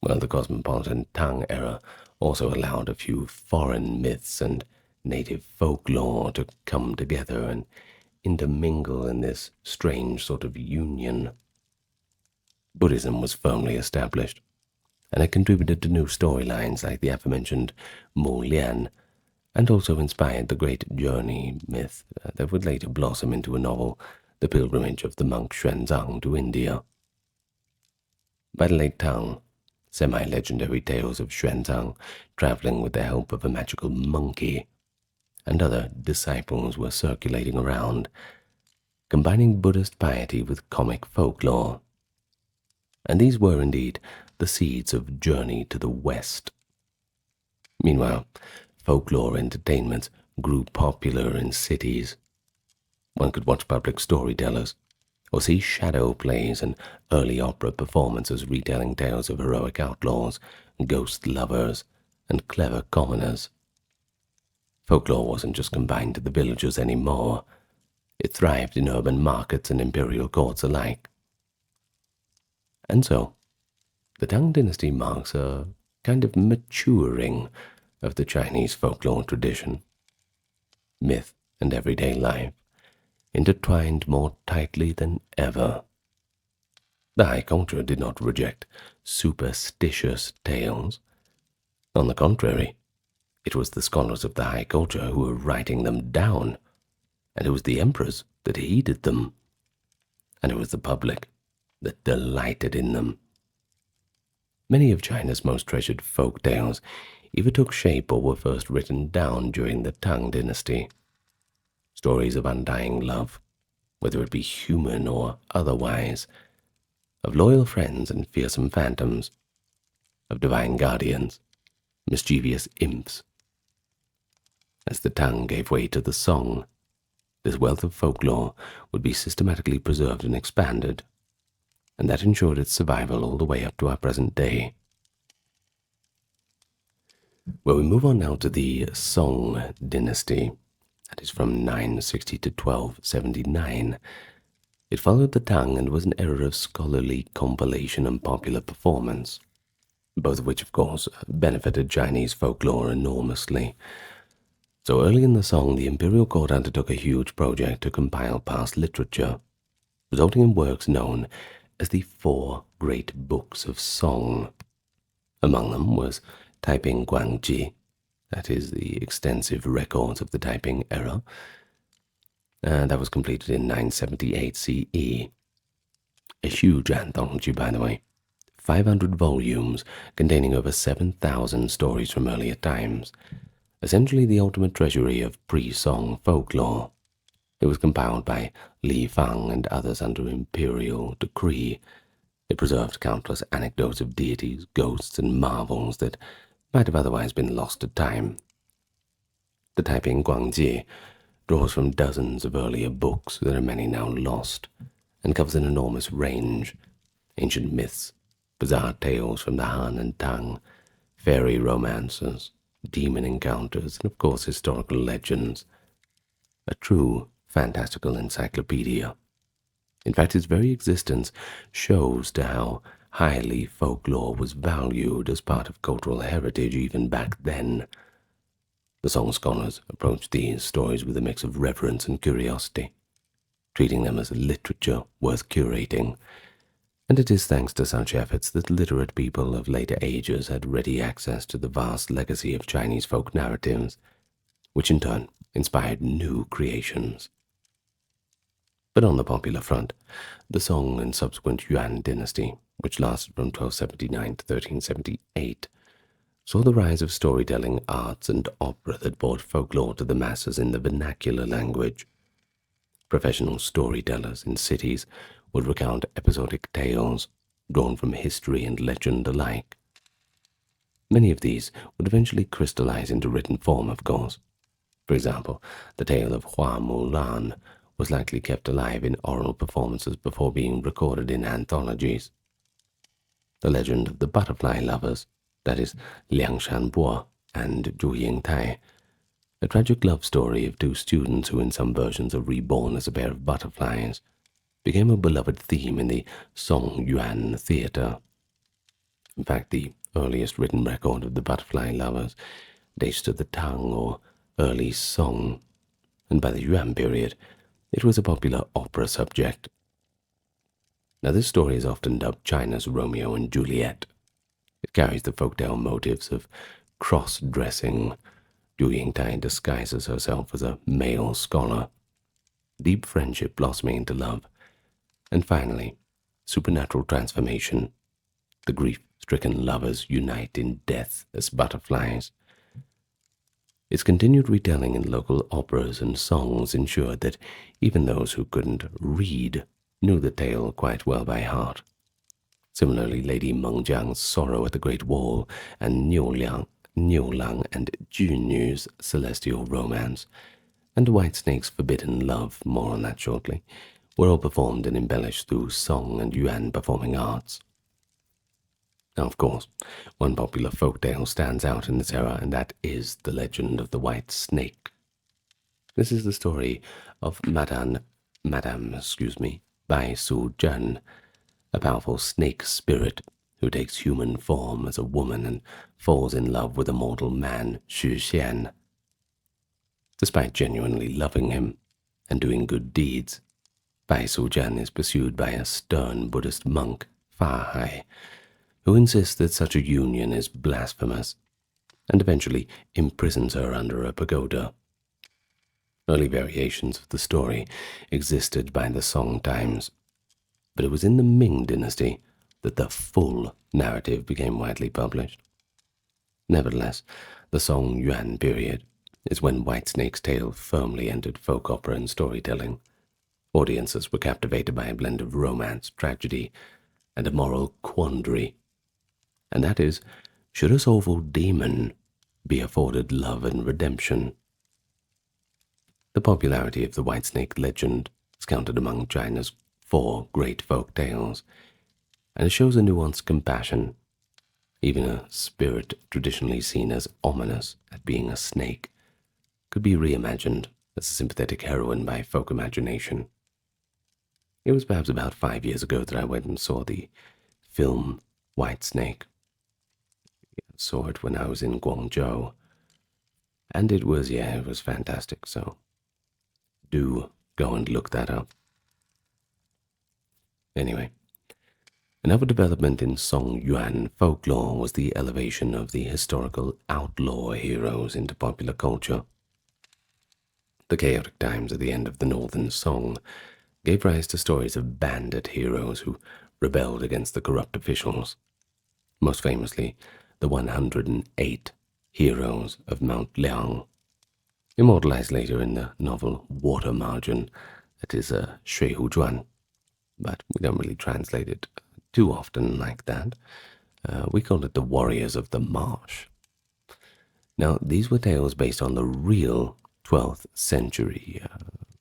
Well, the cosmopolitan Tang era also allowed a few foreign myths and native folklore to come together and intermingle in this strange sort of union. Buddhism was firmly established, and it contributed to new storylines like the aforementioned Mo Lian, and also inspired the Great Journey myth that would later blossom into a novel, The Pilgrimage of the Monk Xuanzang to India. By the late Tang, semi-legendary tales of Xuanzang traveling with the help of a magical monkey and other disciples were circulating around, combining Buddhist piety with comic folklore. And these were indeed the seeds of Journey to the West. Meanwhile, folklore entertainments grew popular in cities. One could watch public storytellers, or see shadow plays and early opera performances retelling tales of heroic outlaws, ghost lovers, and clever commoners. Folklore wasn't just confined to the villages anymore. It thrived in urban markets and imperial courts alike. And so, the Tang dynasty marks a kind of maturing of the Chinese folklore tradition. Myth and everyday life intertwined more tightly than ever. The high culture did not reject superstitious tales. On the contrary, it was the scholars of the high culture who were writing them down, and it was the emperors that heeded them, and it was the public that delighted in them. Many of China's most treasured folk tales either took shape or were first written down during the Tang dynasty. Stories of undying love, whether it be human or otherwise, of loyal friends and fearsome phantoms, of divine guardians, mischievous imps. As the Tang gave way to the Song, this wealth of folklore would be systematically preserved and expanded, and that ensured its survival all the way up to our present day. Well, we move on now to the Song dynasty. That is from 960 to 1279. It followed the Tang and was an era of scholarly compilation and popular performance, both of which, of course, benefited Chinese folklore enormously. So early in the Song, the imperial court undertook a huge project to compile past literature, resulting in works known as the four great books of song. Among them was Taiping Guangji, that is the extensive records of the Taiping era, that was completed in 978 CE. A huge anthology, by the way, 500 volumes containing over 7,000 stories from earlier times, essentially the ultimate treasury of pre-song folklore. It was compiled by Li Fang and others under imperial decree. It preserved countless anecdotes of deities, ghosts, and marvels that might have otherwise been lost to time. The Taiping Guangji draws from dozens of earlier books that are many now lost, and covers an enormous range: ancient myths, bizarre tales from the Han and Tang, fairy romances, demon encounters, and of course historical legends. A true fantastical encyclopedia. In fact, its very existence shows to how highly folklore was valued as part of cultural heritage even back then. The song scholars approached these stories with a mix of reverence and curiosity, treating them as literature worth curating, and it is thanks to such efforts that literate people of later ages had ready access to the vast legacy of Chinese folk narratives, which in turn inspired new creations. But on the popular front, the Song and subsequent Yuan dynasty, which lasted from 1279 to 1378, saw the rise of storytelling arts and opera that brought folklore to the masses in the vernacular language. Professional storytellers in cities would recount episodic tales drawn from history and legend alike. Many of these would eventually crystallize into written form, of course. For example, the tale of Hua Mulan was likely kept alive in oral performances before being recorded in anthologies. The legend of the butterfly lovers, that is, Liang Shanbo and Zhu Yingtai, a tragic love story of two students who in some versions are reborn as a pair of butterflies, became a beloved theme in the Song Yuan theater. In fact, the earliest written record of the butterfly lovers dates to the Tang or early Song, and by the Yuan period, it was a popular opera subject. Now, this story is often dubbed China's Romeo and Juliet. It carries the folktale motifs of cross-dressing. Zhu Yingtai disguises herself as a male scholar, deep friendship blossoming into love, and finally, supernatural transformation. The grief-stricken lovers unite in death as butterflies. Its continued retelling in local operas and songs ensured that even those who couldn't read knew the tale quite well by heart. Similarly, Lady Mengjiang's Sorrow at the Great Wall and Niu Lang and Junu's Celestial Romance, and Whitesnake's Forbidden Love, more on that shortly, were all performed and embellished through song and Yuan performing arts. Now, of course, one popular folktale stands out in this era, and that is the legend of the White Snake. This is the story of Madame, Bai Su Zhen, a powerful snake spirit who takes human form as a woman and falls in love with a mortal man, Xu Xian. Despite genuinely loving him and doing good deeds, Bai Su Zhen is pursued by a stern Buddhist monk, Fa Hai, who insists that such a union is blasphemous, and eventually imprisons her under a pagoda. Early variations of the story existed by the Song times, but it was in the Ming dynasty that the full narrative became widely published. Nevertheless, the Song Yuan period is when Whitesnake's tale firmly entered folk opera and storytelling. Audiences were captivated by a blend of romance, tragedy, and a moral quandary. And that is, should a soulful demon be afforded love and redemption? The popularity of the Whitesnake legend is counted among China's 4 great folk tales, and it shows a nuanced compassion. Even a spirit traditionally seen as ominous at being a snake could be reimagined as a sympathetic heroine by folk imagination. It was perhaps about 5 years ago that I went and saw the film Whitesnake. I saw it when I was in Guangzhou, and it was fantastic, so do go and look that up. Anyway, Another development in Song Yuan folklore was the elevation of the historical outlaw heroes into popular culture. The chaotic times at the end of the Northern Song gave rise to stories of bandit heroes who rebelled against the corrupt officials. Most famously, the 108 heroes of Mount Liang, immortalized later in the novel Water Margin, that is Shui Hu Zhuan, but we don't really translate it too often like that. We call it the Warriors of the Marsh. Now, these were tales based on the real 12th century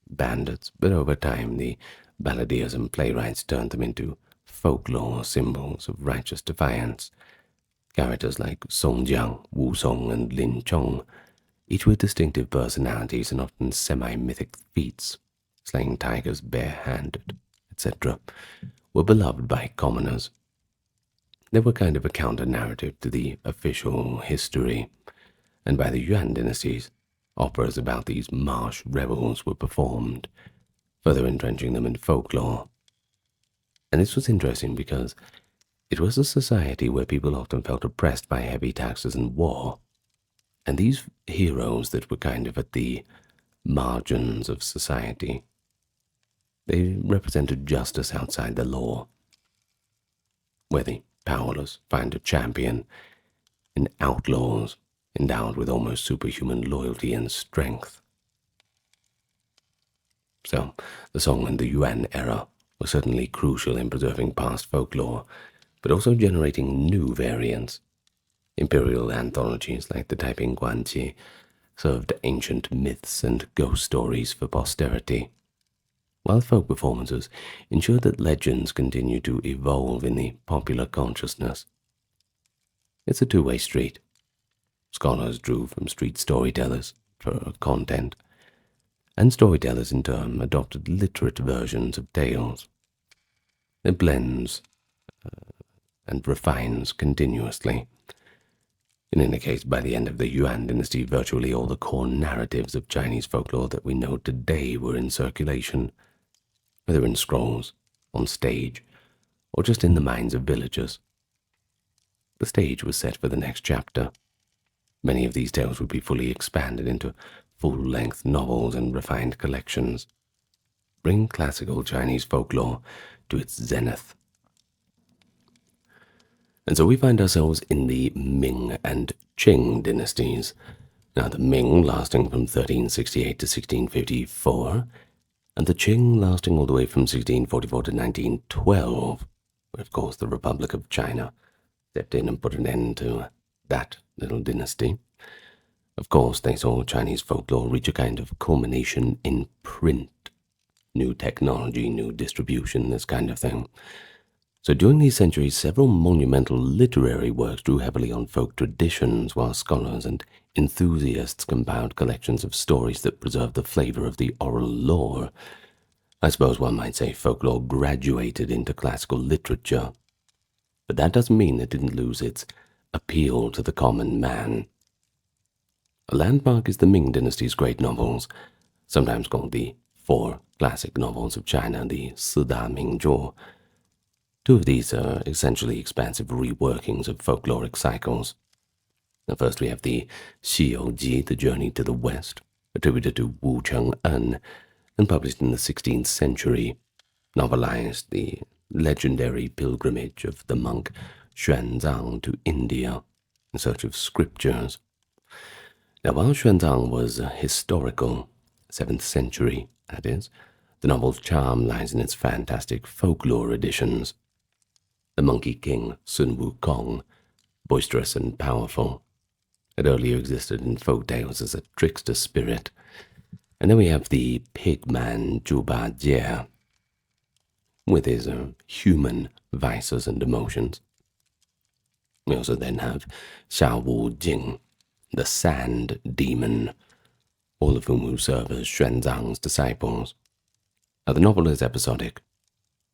bandits, but over time the balladeers and playwrights turned them into folklore symbols of righteous defiance. Characters like Song Jiang, Wu Song, and Lin Chong, each with distinctive personalities and often semi-mythic feats, slaying tigers bare-handed, etc., were beloved by commoners. They were kind of a counter-narrative to the official history, and by the Yuan dynasties, operas about these marsh rebels were performed, further entrenching them in folklore. And this was interesting because it was a society where people often felt oppressed by heavy taxes and war, and these heroes that were kind of at the margins of society, they represented justice outside the law, where the powerless find a champion in outlaws endowed with almost superhuman loyalty and strength. So, the Song and the Yuan era were certainly crucial in preserving past folklore, but also generating new variants. Imperial anthologies like the Taiping Guanqi served ancient myths and ghost stories for posterity, while folk performances ensured that legends continue to evolve in the popular consciousness. It's a two-way street. Scholars drew from street storytellers for content, and storytellers in turn adopted literate versions of tales. It blends and refines continuously. In any case, by the end of the Yuan dynasty, virtually all the core narratives of Chinese folklore that we know today were in circulation, whether in scrolls, on stage, or just in the minds of villagers. The stage was set for the next chapter. Many of these tales would be fully expanded into full-length novels and refined collections, bringing classical Chinese folklore to its zenith. And so we find ourselves in the Ming and Qing dynasties. Now the Ming lasting from 1368 to 1654, and the Qing lasting all the way from 1644 to 1912, where of course the Republic of China stepped in and put an end to that little dynasty. Of course, they saw Chinese folklore reach a kind of culmination in print. New technology, new distribution, this kind of thing. So during these centuries, several monumental literary works drew heavily on folk traditions, while scholars and enthusiasts compiled collections of stories that preserved the flavor of the oral lore. I suppose one might say folklore graduated into classical literature, but that doesn't mean it didn't lose its appeal to the common man. A landmark is the Ming dynasty's great novels, sometimes called the Four Classic Novels of China, the Sida Mingzhuo. Two of these are essentially expansive reworkings of folkloric cycles. Now first we have the Xiyouji, The Journey to the West, attributed to Wu Cheng'en and published in the 16th century, novelized the legendary pilgrimage of the monk Xuanzang to India in search of scriptures. Now, while Xuanzang was historical, 7th century, that is, the novel's charm lies in its fantastic folklore editions. The Monkey King, Sun Wukong, boisterous and powerful, had earlier existed in folk tales as a trickster spirit. And then we have the Pigman Zhu Ba Jie, with his human vices and emotions. We also then have Xia Wu Jing, the Sand Demon, all of whom serve as Xuanzang's disciples. Now, the novel is episodic,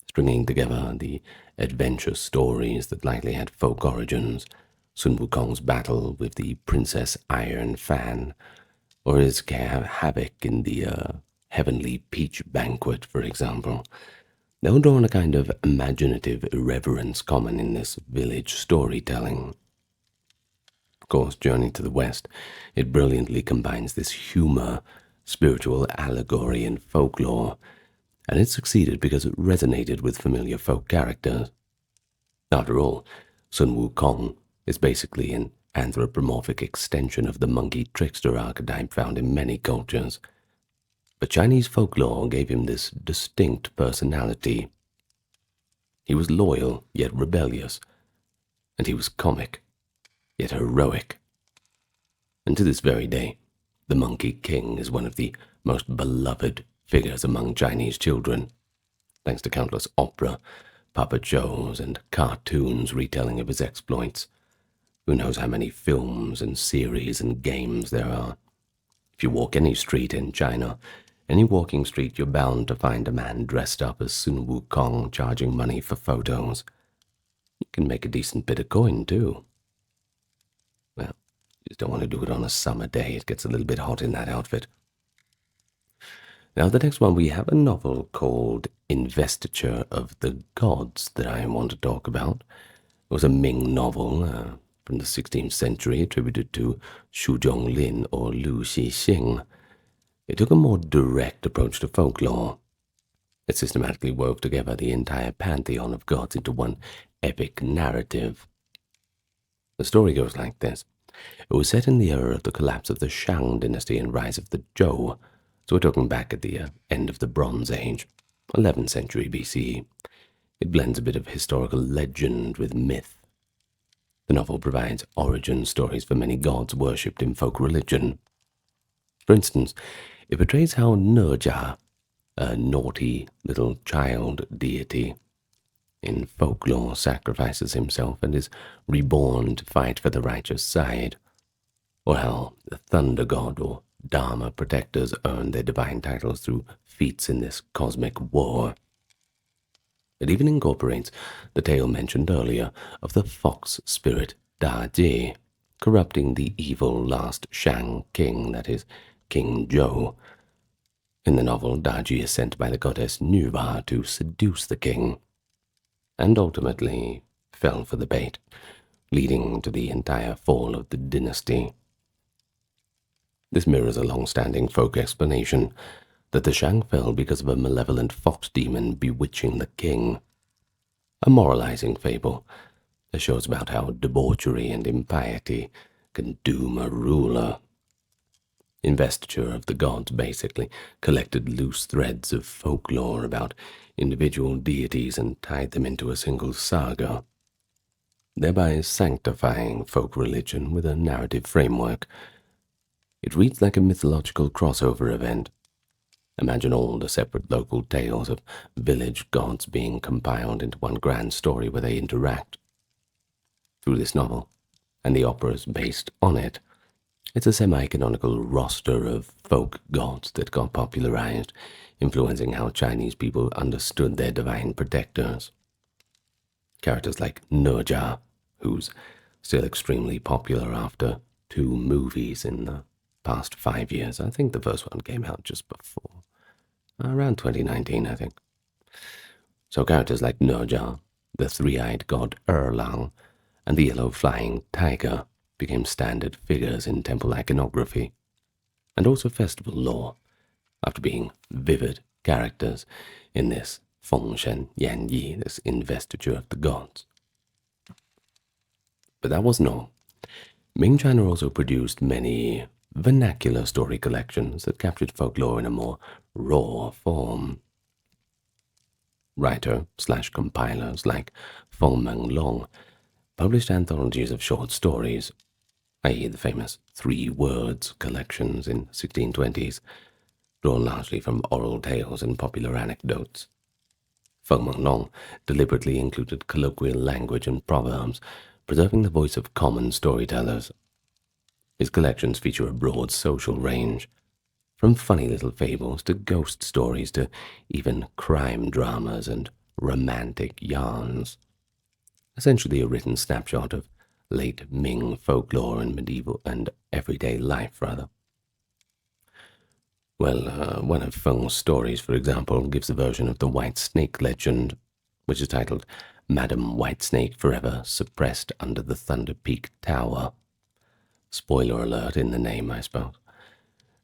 stringing together the adventure stories that likely had folk origins, Sun Wukong's battle with the Princess Iron Fan, or his havoc in the Heavenly Peach Banquet, for example. They'll draw on a kind of imaginative irreverence common in this village storytelling. Of course, Journey to the West, it brilliantly combines this humor, spiritual allegory, and folklore, and it succeeded because it resonated with familiar folk characters. After all, Sun Wukong is basically an anthropomorphic extension of the monkey trickster archetype found in many cultures, but Chinese folklore gave him this distinct personality. He was loyal, yet rebellious, and he was comic, yet heroic. And to this very day, the Monkey King is one of the most beloved figures among Chinese children, thanks to countless opera, puppet shows, and cartoons retelling of his exploits. Who knows how many films and series and games there are. If you walk any street in China, any walking street, you're bound to find a man dressed up as Sun Wukong charging money for photos. You can make a decent bit of coin, too. Well, you just don't want to do it on a summer day. It gets a little bit hot in that outfit. Now, the next one, we have a novel called Investiture of the Gods that I want to talk about. It was a Ming novel from the 16th century attributed to Xu Zhonglin or Lu Xixing. It took a more direct approach to folklore. It systematically wove together the entire pantheon of gods into one epic narrative. The story goes like this. It was set in the era of the collapse of the Shang dynasty and rise of the Zhou, so we're talking back at the end of the Bronze Age, 11th century BCE. It blends a bit of historical legend with myth. The novel provides origin stories for many gods worshipped in folk religion. For instance, it portrays how Nurja, a naughty little child deity, in folklore sacrifices himself and is reborn to fight for the righteous side, or how the thunder god or Dharma protectors earn their divine titles through feats in this cosmic war. It even incorporates the tale mentioned earlier of the fox spirit Daji, corrupting the evil last Shang king, that is, King Zhou. In the novel, Daji is sent by the goddess Nuwa to seduce the king, and ultimately fell for the bait, leading to the entire fall of the dynasty. This mirrors a long-standing folk explanation that the Shang fell because of a malevolent fox demon bewitching the king. A moralizing fable that shows about how debauchery and impiety can doom a ruler. Investiture of the Gods basically collected loose threads of folklore about individual deities and tied them into a single saga, thereby sanctifying folk religion with a narrative framework. It reads like a mythological crossover event. Imagine all the separate local tales of village gods being compiled into one grand story where they interact. Through this novel, and the operas based on it, it's a semi-canonical roster of folk gods that got popularized, influencing how Chinese people understood their divine protectors. Characters like Nurja, who's still extremely popular after 2 movies in the past 5 years. I think the first one came out just before, around 2019, I think. So characters like Nurja, the 3-eyed god Erlang, and the yellow flying tiger became standard figures in temple iconography, and also festival lore, after being vivid characters in this Fengshen Yanyi, this investiture of the gods. But that wasn't all. Ming China also produced many vernacular story collections that captured folklore in a more raw form. Writer/compilers like Feng Menglong published anthologies of short stories, i.e. the famous 3 Words collections in 1620s, drawn largely from oral tales and popular anecdotes. Feng Menglong deliberately included colloquial language and proverbs, preserving the voice of common storytellers. His collections feature a broad social range, from funny little fables to ghost stories to even crime dramas and romantic yarns. Essentially a written snapshot of late Ming folklore and medieval and everyday life, rather. Well, one of Feng's stories, for example, gives a version of the White Snake legend, which is titled Madam Whitesnake Forever Suppressed Under the Thunder Peak Tower. Spoiler alert in the name, I suppose.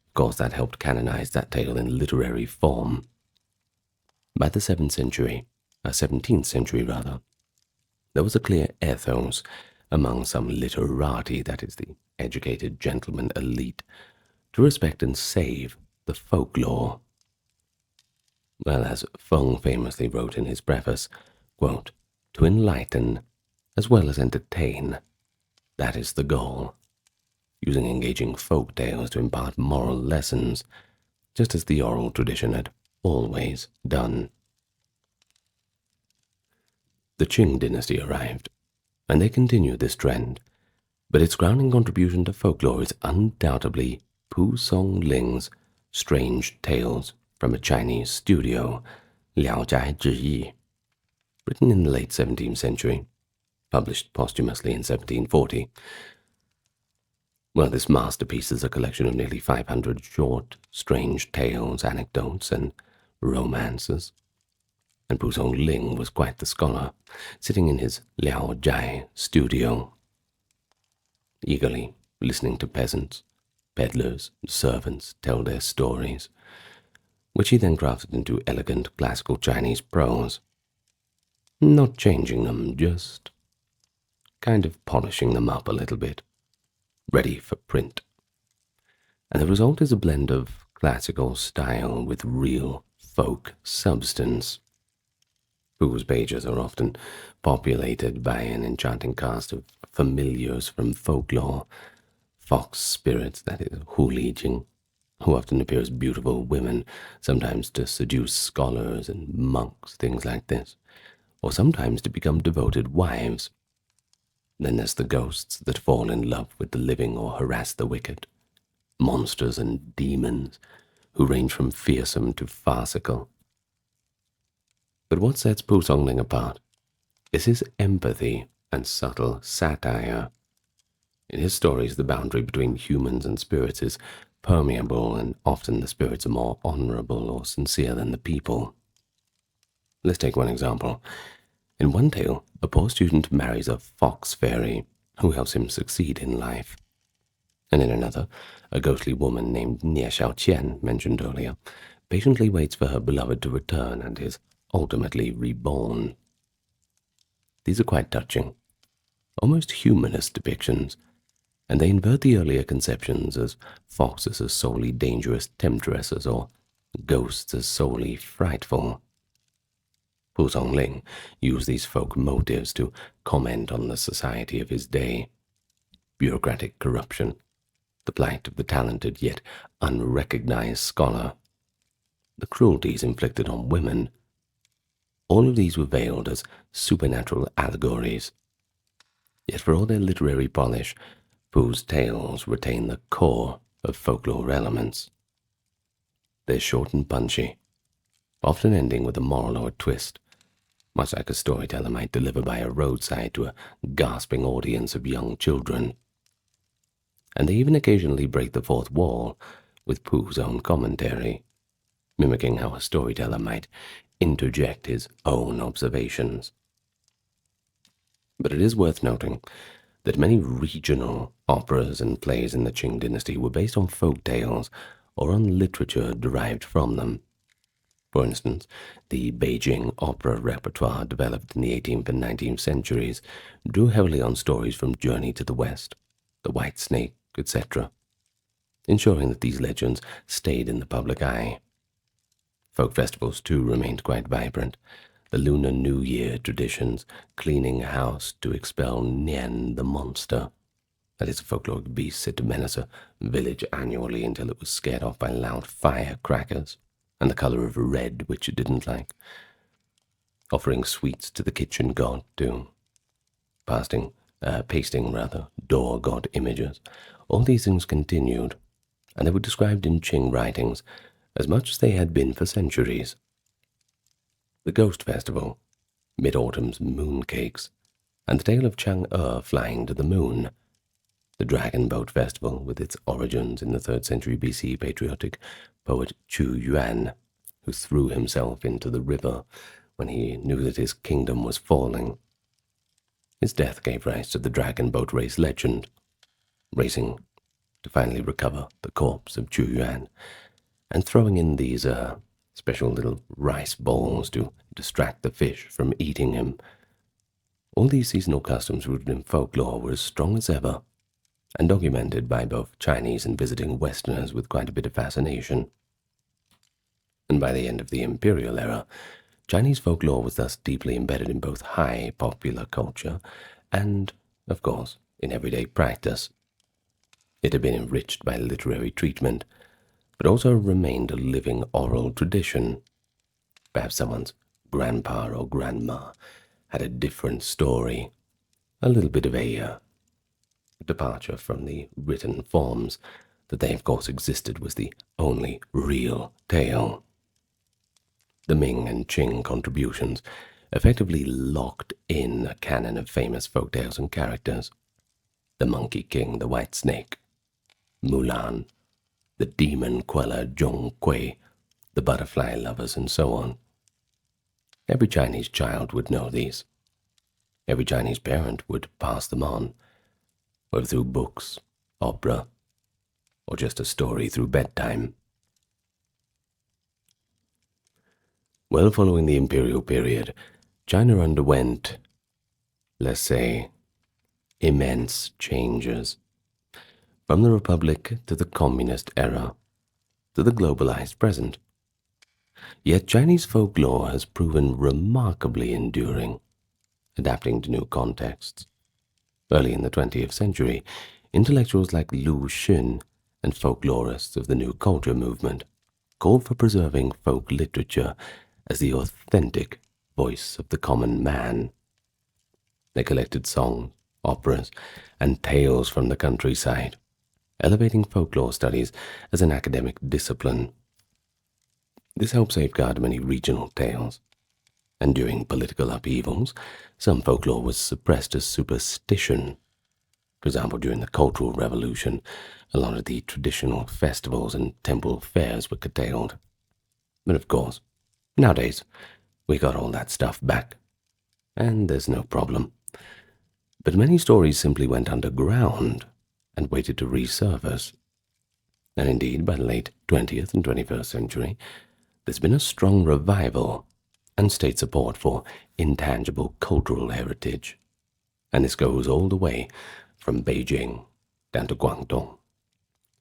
Of course, that helped canonize that tale in literary form. By the 17th century rather, there was a clear ethos among some literati, that is the educated gentleman elite, to respect and save the folklore. Well, as Feng famously wrote in his preface, quote, "To enlighten as well as entertain, that is the goal," using engaging folk tales to impart moral lessons, just as the oral tradition had always done. The Qing dynasty arrived, and they continued this trend, but its crowning contribution to folklore is undoubtedly Pu Song Ling's Strange Tales from a Chinese Studio, Liao Jai Zhi Yi, written in the late 17th century, published posthumously in 1740. Well, this masterpiece is a collection of nearly 500 short, strange tales, anecdotes, and romances. And Pu Song Ling was quite the scholar, sitting in his Liao Jai studio, eagerly listening to peasants, peddlers, and servants tell their stories, which he then crafted into elegant classical Chinese prose, not changing them, just kind of polishing them up a little bit, ready for print. And the result is a blend of classical style with real folk substance. Pu's pages are often populated by an enchanting cast of familiars from folklore, fox spirits, that is, Hulijing, who often appear as beautiful women, sometimes to seduce scholars and monks, things like this, or sometimes to become devoted wives. Then there's the ghosts that fall in love with the living or harass the wicked, monsters and demons who range from fearsome to farcical. But what sets Pu Song Ling apart is his empathy and subtle satire. In his stories, the boundary between humans and spirits is permeable, and often the spirits are more honorable or sincere than the people. Let's take one example. In one tale, a poor student marries a fox fairy who helps him succeed in life. And in another, a ghostly woman named Nie Xiaoqian, mentioned earlier, patiently waits for her beloved to return and is ultimately reborn. These are quite touching, almost humanist depictions, and they invert the earlier conceptions as foxes as solely dangerous temptresses or ghosts as solely frightful. Pu Song Ling used these folk motives to comment on the society of his day, bureaucratic corruption, the plight of the talented yet unrecognized scholar, the cruelties inflicted on women. All of these were veiled as supernatural allegories. Yet for all their literary polish, Pu's tales retain the core of folklore elements. They're short and punchy, often ending with a moral or a twist, much like a storyteller might deliver by a roadside to a gasping audience of young children. And they even occasionally break the fourth wall with Pu's own commentary, mimicking how a storyteller might interject his own observations. But it is worth noting that many regional operas and plays in the Qing dynasty were based on folk tales or on literature derived from them. For instance, the Beijing opera repertoire developed in the 18th and 19th centuries drew heavily on stories from Journey to the West, The White Snake, etc., ensuring that these legends stayed in the public eye. Folk festivals, too, remained quite vibrant. The Lunar New Year traditions, cleaning house to expel Nian the monster, that is a folkloric beast said to menace a village annually until it was scared off by loud firecrackers and the color of red, which it didn't like. Offering sweets to the kitchen god, too. Pasting door god images. All these things continued, and they were described in Qing writings as much as they had been for centuries. The Ghost Festival, Mid-Autumn's mooncakes, and the tale of Chang'e flying to the moon. The Dragon Boat Festival, with its origins in the 3rd century BC patriotic poet Chu Yuan, who threw himself into the river when he knew that his kingdom was falling. His death gave rise to the dragon boat race legend, racing to finally recover the corpse of Chu Yuan, and throwing in these special little rice balls to distract the fish from eating him. All these seasonal customs rooted in folklore were as strong as ever, and documented by both Chinese and visiting Westerners with quite a bit of fascination. And by the end of the imperial era, Chinese folklore was thus deeply embedded in both high popular culture and, of course, in everyday practice. It had been enriched by literary treatment, but also remained a living oral tradition. Perhaps someone's grandpa or grandma had a different story, a little bit of a departure from the written forms that they of course existed was the only real tale. The Ming and Qing contributions effectively locked in a canon of famous folktales and characters. The Monkey King, the White Snake, Mulan, the Demon Queller Zhong Kui, the Butterfly Lovers, and so on. Every Chinese child would know these. Every Chinese parent would pass them on, whether through books, opera, or just a story through bedtime. Well, following the imperial period, China underwent, let's say, immense changes. From the Republic to the Communist era, to the globalized present. Yet Chinese folklore has proven remarkably enduring, adapting to new contexts. Early in the 20th century, intellectuals like Lu Xun and folklorists of the New Culture movement called for preserving folk literature as the authentic voice of the common man. They collected songs, operas, and tales from the countryside, elevating folklore studies as an academic discipline. This helped safeguard many regional tales, and during political upheavals, some folklore was suppressed as superstition. For example, during the Cultural Revolution, a lot of the traditional festivals and temple fairs were curtailed. But of course, nowadays, we got all that stuff back, and there's no problem. But many stories simply went underground and waited to resurface. And indeed, by the late 20th and 21st century, there's been a strong revival and state support for intangible cultural heritage. And this goes all the way from Beijing down to Guangdong,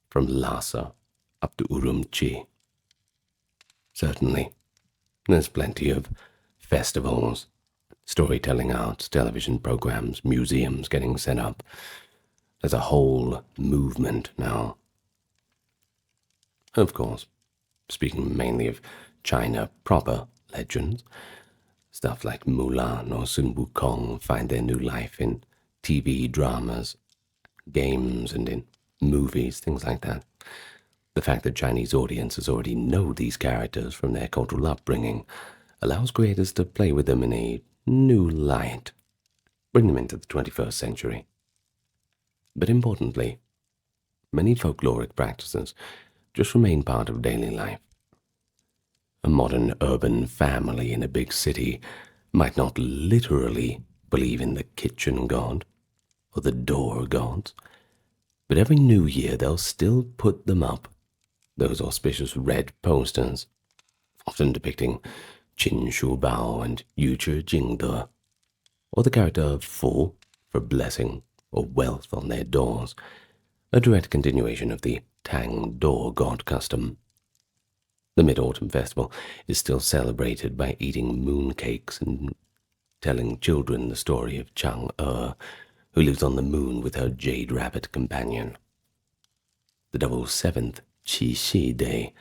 from Lhasa up to Urumqi. Certainly, there's plenty of festivals, storytelling arts, television programs, museums getting set up. There's a whole movement now. Of course, speaking mainly of China proper legends, stuff like Mulan or Sun Wukong find their new life in TV dramas, games, and in movies, things like that. The fact that Chinese audiences already know these characters from their cultural upbringing allows creators to play with them in a new light, bring them into the 21st century. But importantly, many folkloric practices just remain part of daily life. A modern urban family in a big city might not literally believe in the kitchen god or the door gods, but every New Year they'll still put them up, those auspicious red posters, often depicting Qin Shu Bao and Yu Zhi Jing De, or the character of Fu for blessing or wealth on their doors, a direct continuation of the Tang door god custom. The Mid-Autumn Festival is still celebrated by eating mooncakes and telling children the story of Chang'e, who lives on the moon with her jade rabbit companion. The double seventh Qixi Day,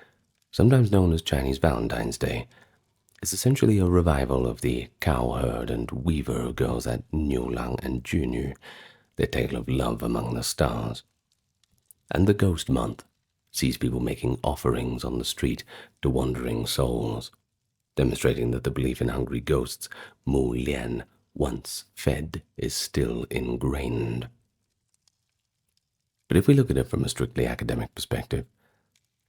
sometimes known as Chinese Valentine's Day, is essentially a revival of the cowherd and weaver girls at Niulang and Junyu, their tale of love among the stars. And the Ghost Month sees people making offerings on the street to wandering souls, demonstrating that the belief in hungry ghosts, Mu Lian, once fed, is still ingrained. But if we look at it from a strictly academic perspective,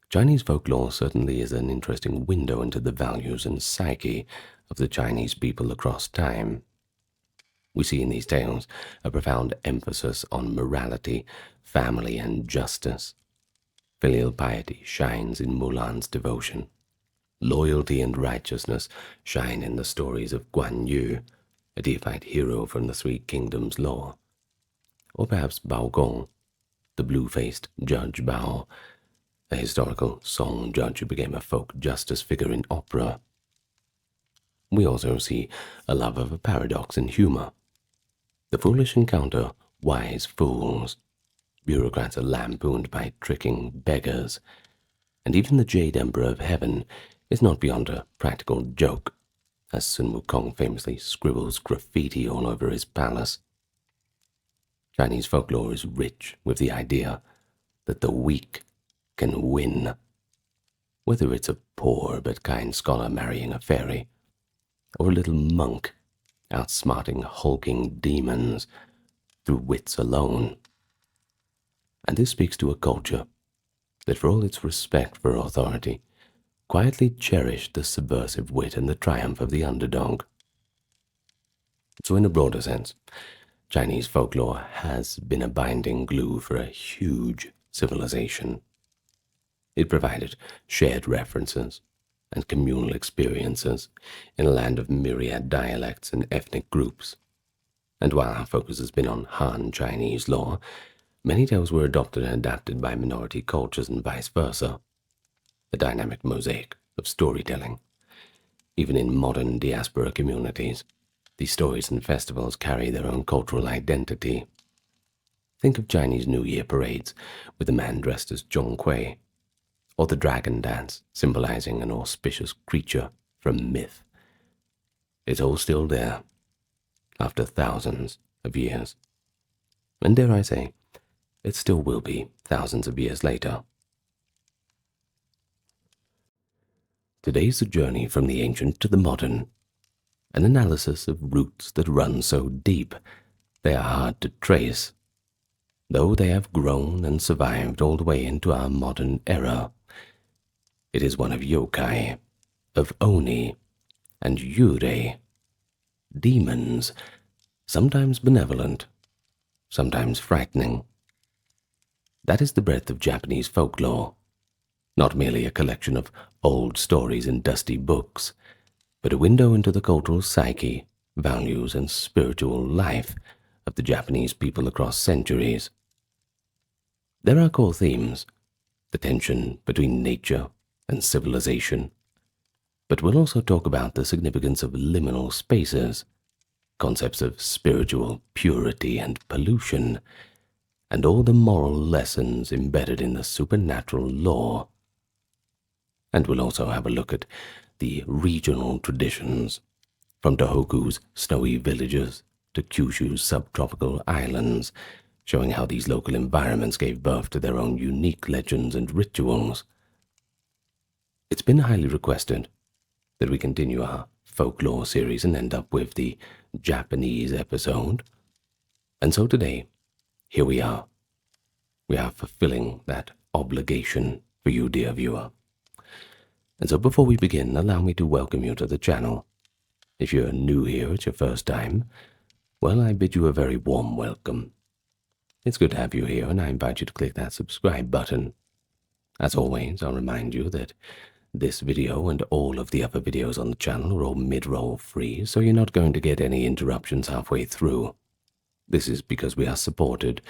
Chinese folklore certainly is an interesting window into the values and psyche of the Chinese people across time. We see in these tales a profound emphasis on morality, family, and justice. Filial piety shines in Mulan's devotion. Loyalty and righteousness shine in the stories of Guan Yu, a deified hero from the Three Kingdoms lore. Or perhaps Bao Gong, the blue-faced Judge Bao, a historical song judge who became a folk justice figure in opera. We also see a love of a paradox and humor. The foolish encounter wise fools. Bureaucrats are lampooned by tricking beggars. And even the Jade Emperor of Heaven is not beyond a practical joke, as Sun Wukong famously scribbles graffiti all over his palace. Chinese folklore is rich with the idea that the weak can win. Whether it's a poor but kind scholar marrying a fairy, or a little monk outsmarting hulking demons through wits alone. And this speaks to a culture that, for all its respect for authority, quietly cherished the subversive wit and the triumph of the underdog. So in a broader sense, Chinese folklore has been a binding glue for a huge civilization. It provided shared references and communal experiences in a land of myriad dialects and ethnic groups. And while our focus has been on Han Chinese lore, many tales were adopted and adapted by minority cultures and vice versa, a dynamic mosaic of storytelling. Even in modern diaspora communities, these stories and festivals carry their own cultural identity. Think of Chinese New Year parades with a man dressed as Zhonghui, or the dragon dance symbolizing an auspicious creature from myth. It's all still there, after thousands of years. And dare I say, it still will be thousands of years later. Today's a journey from the ancient to the modern, an analysis of roots that run so deep they are hard to trace, though they have grown and survived all the way into our modern era. It is one of yōkai, of oni, and yurei, demons, sometimes benevolent, sometimes frightening. That is the breadth of Japanese folklore, not merely a collection of old stories in dusty books, but a window into the cultural psyche, values, and spiritual life of the Japanese people across centuries. There are core themes, the tension between nature and civilization, but we'll also talk about the significance of liminal spaces, concepts of spiritual purity and pollution, and all the moral lessons embedded in the supernatural lore. And we'll also have a look at the regional traditions, from Tohoku's snowy villages to Kyushu's subtropical islands, showing how these local environments gave birth to their own unique legends and rituals. It's been highly requested that we continue our folklore series and end up with the Japanese episode. And so today, here we are. We are fulfilling that obligation for you, dear viewer. And so before we begin, allow me to welcome you to the channel. If you're new here, it's your first time, well, I bid you a very warm welcome. It's good to have you here, and I invite you to click that subscribe button. As always, I'll remind you that this video and all of the other videos on the channel are all mid-roll free, so you're not going to get any interruptions halfway through. This is because we are supported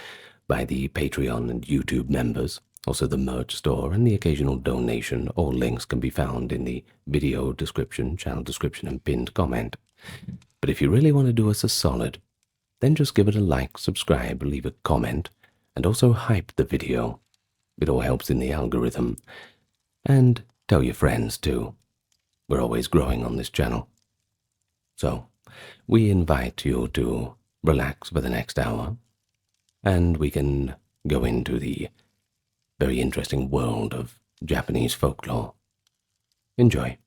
by the Patreon and YouTube members, also the merch store, and the occasional donation. All links can be found in the video description, channel description, and pinned comment. But if you really want to do us a solid, then just give it a like, subscribe, leave a comment, and also hype the video. It all helps in the algorithm. And tell your friends too. We're always growing on this channel. So, we invite you to relax for the next hour, and we can go into the very interesting world of Japanese folklore. Enjoy.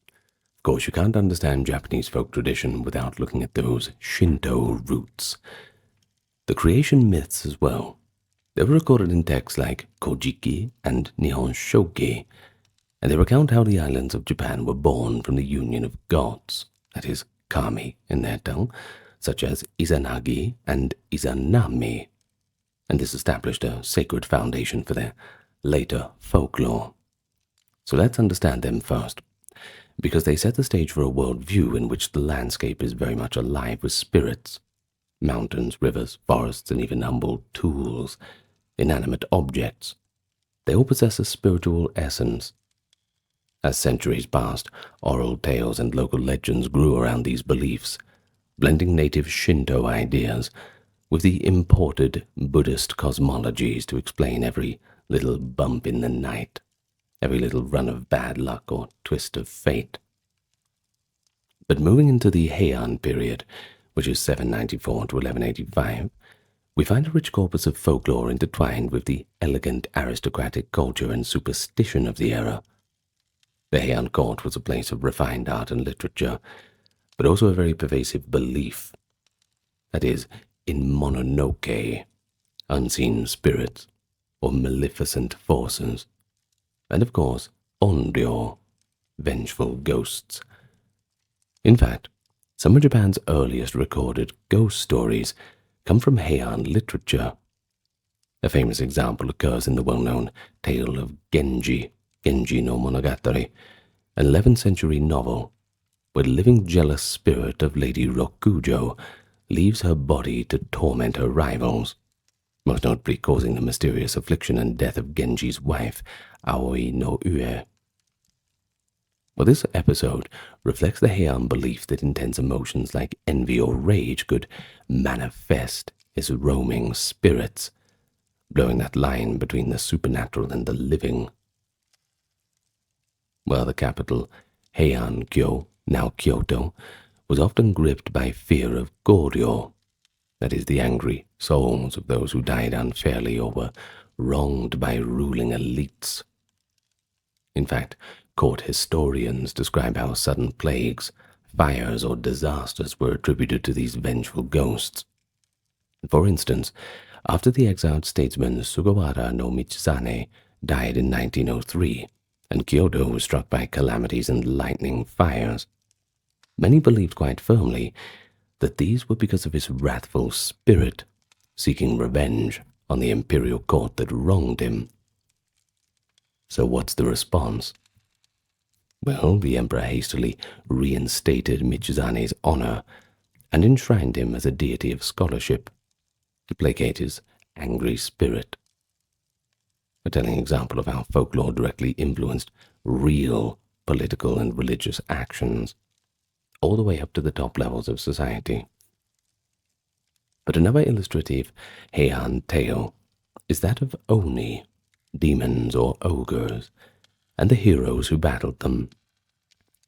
Of course, you can't understand Japanese folk tradition without looking at those Shinto roots. The creation myths as well. They were recorded in texts like Kojiki and Nihon Shoki, and they recount how the islands of Japan were born from the union of gods, that is, kami in their tongue, such as Izanagi and Izanami, and this established a sacred foundation for their later folklore. So let's understand them first, because they set the stage for a worldview in which the landscape is very much alive with spirits. Mountains, rivers, forests, and even humble tools, inanimate objects. They all possess a spiritual essence. As centuries passed, oral tales and local legends grew around these beliefs, blending native Shinto ideas with the imported Buddhist cosmologies to explain every little bump in the night, every little run of bad luck or twist of fate. But moving into the Heian period, which is 794 to 1185, we find a rich corpus of folklore intertwined with the elegant aristocratic culture and superstition of the era. The Heian court was a place of refined art and literature, but also a very pervasive belief, that is, in mononoke, unseen spirits, or maleficent forces, and of course, onryo, vengeful ghosts. In fact, some of Japan's earliest recorded ghost stories come from Heian literature. A famous example occurs in the well-known tale of Genji no Monogatari, an 11th century novel where the living jealous spirit of Lady Rokujo leaves her body to torment her rivals, most notably causing the mysterious affliction and death of Genji's wife, Aoi no Ue. Well, this episode reflects the Heian belief that intense emotions like envy or rage could manifest as roaming spirits, blurring that line between the supernatural and the living. Well, the capital, Heian-kyo, now Kyoto, was often gripped by fear of goryo, that is, the angry souls of those who died unfairly or were wronged by ruling elites. In fact, court historians describe how sudden plagues, fires, or disasters were attributed to these vengeful ghosts. For instance, after the exiled statesman Sugawara no Michizane died in 1903, and Kyoto was struck by calamities and lightning fires, many believed quite firmly that these were because of his wrathful spirit seeking revenge on the imperial court that wronged him. So what's the response? Well, the emperor hastily reinstated Michizane's honor and enshrined him as a deity of scholarship to placate his angry spirit. A telling example of how folklore directly influenced real political and religious actions, all the way up to the top levels of society. But another illustrative Heian tale is that of Oni, demons or ogres, and the heroes who battled them.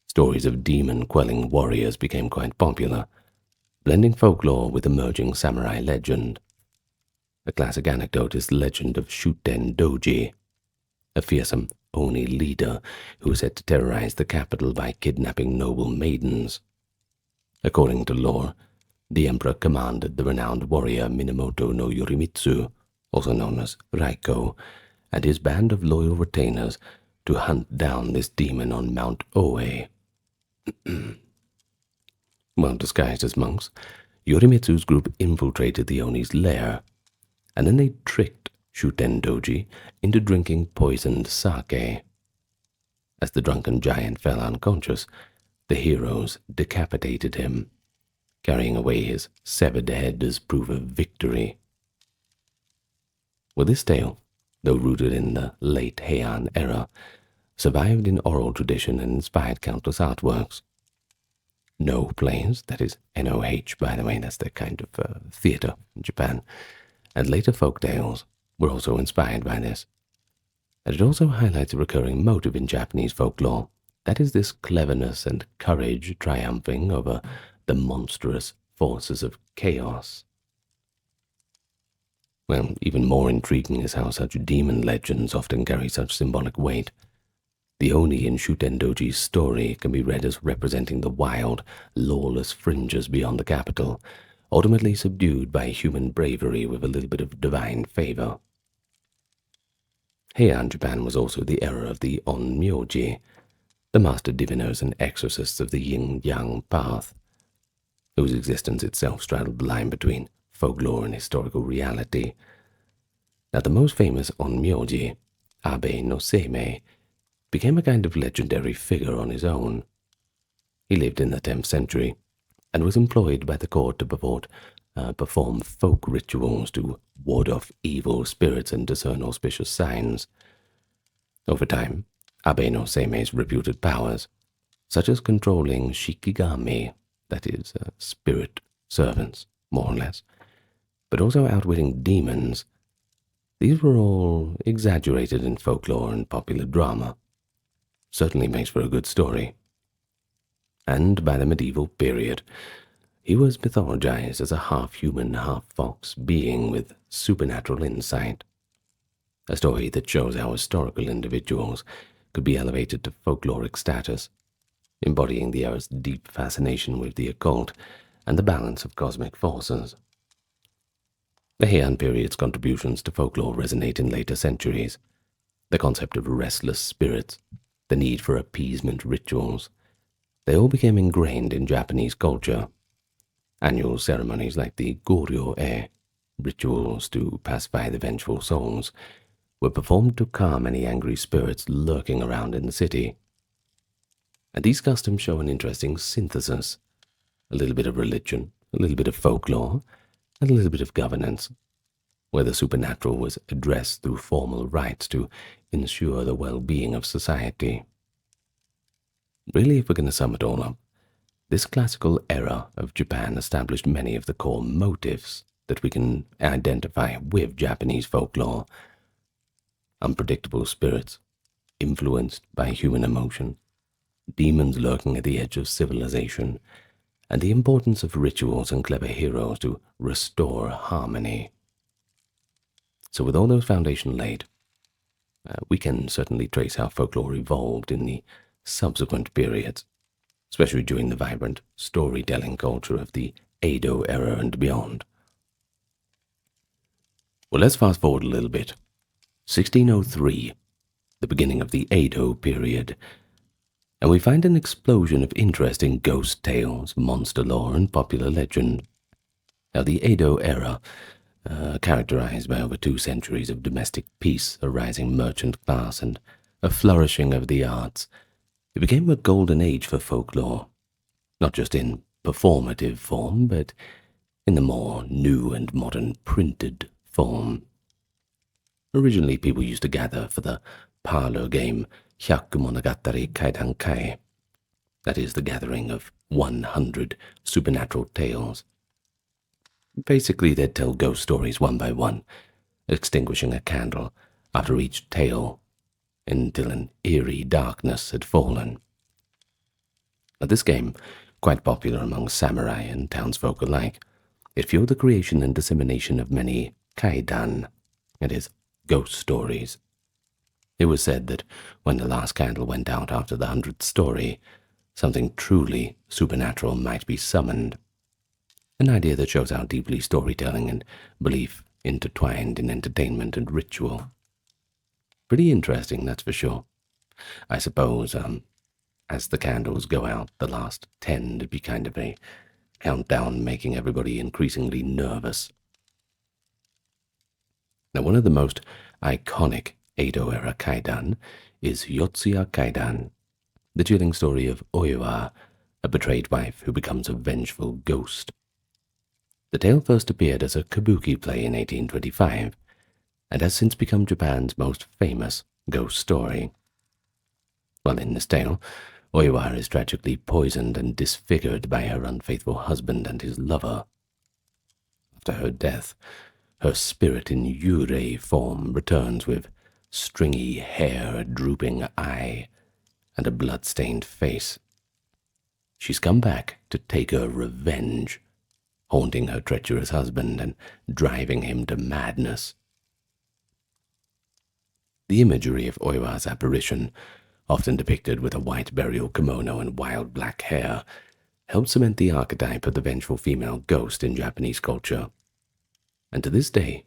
Stories of demon-quelling warriors became quite popular, blending folklore with emerging samurai legend. A classic anecdote is the legend of Shuten Doji, a fearsome Oni leader who was said to terrorize the capital by kidnapping noble maidens. According to lore, the emperor commanded the renowned warrior Minamoto no Yorimitsu, also known as Raiko, and his band of loyal retainers to hunt down this demon on Mount Oe. Well disguised as monks, Yorimitsu's group infiltrated the Oni's lair, and then they tricked Shuten Doji into drinking poisoned sake. As the drunken giant fell unconscious, the heroes decapitated him, carrying away his severed head as proof of victory. Well, this tale, though rooted in the late Heian era, survived in oral tradition and inspired countless artworks. No plays, that is NOH, by the way, that's their kind of theater in Japan, and later folk tales were also inspired by this. And it also highlights a recurring motive in Japanese folklore, that is this cleverness and courage triumphing over the monstrous forces of chaos. Well, even more intriguing is how such demon legends often carry such symbolic weight. The Oni in Shuten Doji's story can be read as representing the wild, lawless fringes beyond the capital, ultimately subdued by human bravery with a little bit of divine favor. Heian Japan was also the era of the onmyoji, the master diviners and exorcists of the yin-yang path, whose existence itself straddled the line between folklore and historical reality. Now, the most famous onmyoji, Abe no Seimei, became a kind of legendary figure on his own. He lived in the 10th century and was employed by the court to perform folk rituals to ward off evil spirits and discern auspicious signs. Over time, Abe no Seimei's reputed powers, such as controlling shikigami, that is, spirit servants, more or less, but also outwitting demons, these were all exaggerated in folklore and popular drama. Certainly makes for a good story. And by the medieval period, he was mythologized as a half-human, half-fox being with supernatural insight. A story that shows how historical individuals could be elevated to folkloric status, embodying the era's deep fascination with the occult and the balance of cosmic forces. The Heian period's contributions to folklore resonate in later centuries. The concept of restless spirits, the need for appeasement rituals, they all became ingrained in Japanese culture. Annual ceremonies like the Goryo-e, rituals to pacify the vengeful souls, were performed to calm any angry spirits lurking around in the city. And these customs show an interesting synthesis, a little bit of religion, a little bit of folklore, and a little bit of governance, where the supernatural was addressed through formal rites to ensure the well-being of society. Really, if we're going to sum it all up, this classical era of Japan established many of the core motifs that we can identify with Japanese folklore. Unpredictable spirits, influenced by human emotion, demons lurking at the edge of civilization, and the importance of rituals and clever heroes to restore harmony. So with all those foundations laid, we can certainly trace how folklore evolved in the subsequent periods, especially during the vibrant storytelling culture of the Edo era and beyond. Well, let's fast forward a little bit. 1603, the beginning of the Edo period, and we find an explosion of interest in ghost tales, monster lore, and popular legend. Now, the Edo era, characterized by over 2 centuries of domestic peace, a rising merchant class, and a flourishing of the arts, it became a golden age for folklore, not just in performative form, but in the more new and modern printed form. Originally, people used to gather for the parlor game Hyaku Monogatari Kaidankai, that is, the gathering of 100 supernatural tales. Basically, they'd tell ghost stories one by one, extinguishing a candle after each tale until an eerie darkness had fallen. Now, this game, quite popular among samurai and townsfolk alike, it fueled the creation and dissemination of many kaidan, that is, ghost stories. It was said that when the last candle went out after the 100th story, something truly supernatural might be summoned. An idea that shows how deeply storytelling and belief intertwined in entertainment and ritual. Pretty interesting, that's for sure. I suppose, as the candles go out, the last 10 would be kind of a countdown, making everybody increasingly nervous. Now, one of the most iconic Edo-era kaidan is Yotsuya Kaidan, the chilling story of Oiwa, a betrayed wife who becomes a vengeful ghost. The tale first appeared as a kabuki play in 1825, and has since become Japan's most famous ghost story. Well, in this tale, Oiwa is tragically poisoned and disfigured by her unfaithful husband and his lover. After her death, her spirit in yurei form returns with stringy hair, a drooping eye, and a blood-stained face. She's come back to take her revenge, haunting her treacherous husband and driving him to madness. The imagery of Oiwa's apparition, often depicted with a white burial kimono and wild black hair, helped cement the archetype of the vengeful female ghost in Japanese culture. And to this day,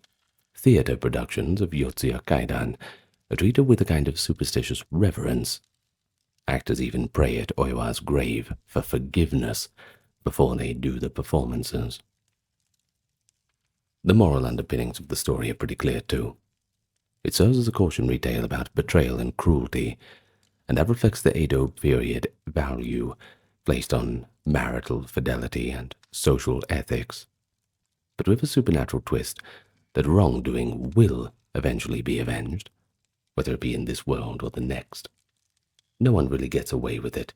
theater productions of Yotsuya Kaidan are treated with a kind of superstitious reverence. Actors even pray at Oiwa's grave for forgiveness before they do the performances. The moral underpinnings of the story are pretty clear too. It serves as a cautionary tale about betrayal and cruelty, and that reflects the Edo period value placed on marital fidelity and social ethics, but with a supernatural twist that wrongdoing will eventually be avenged, whether it be in this world or the next. No one really gets away with it.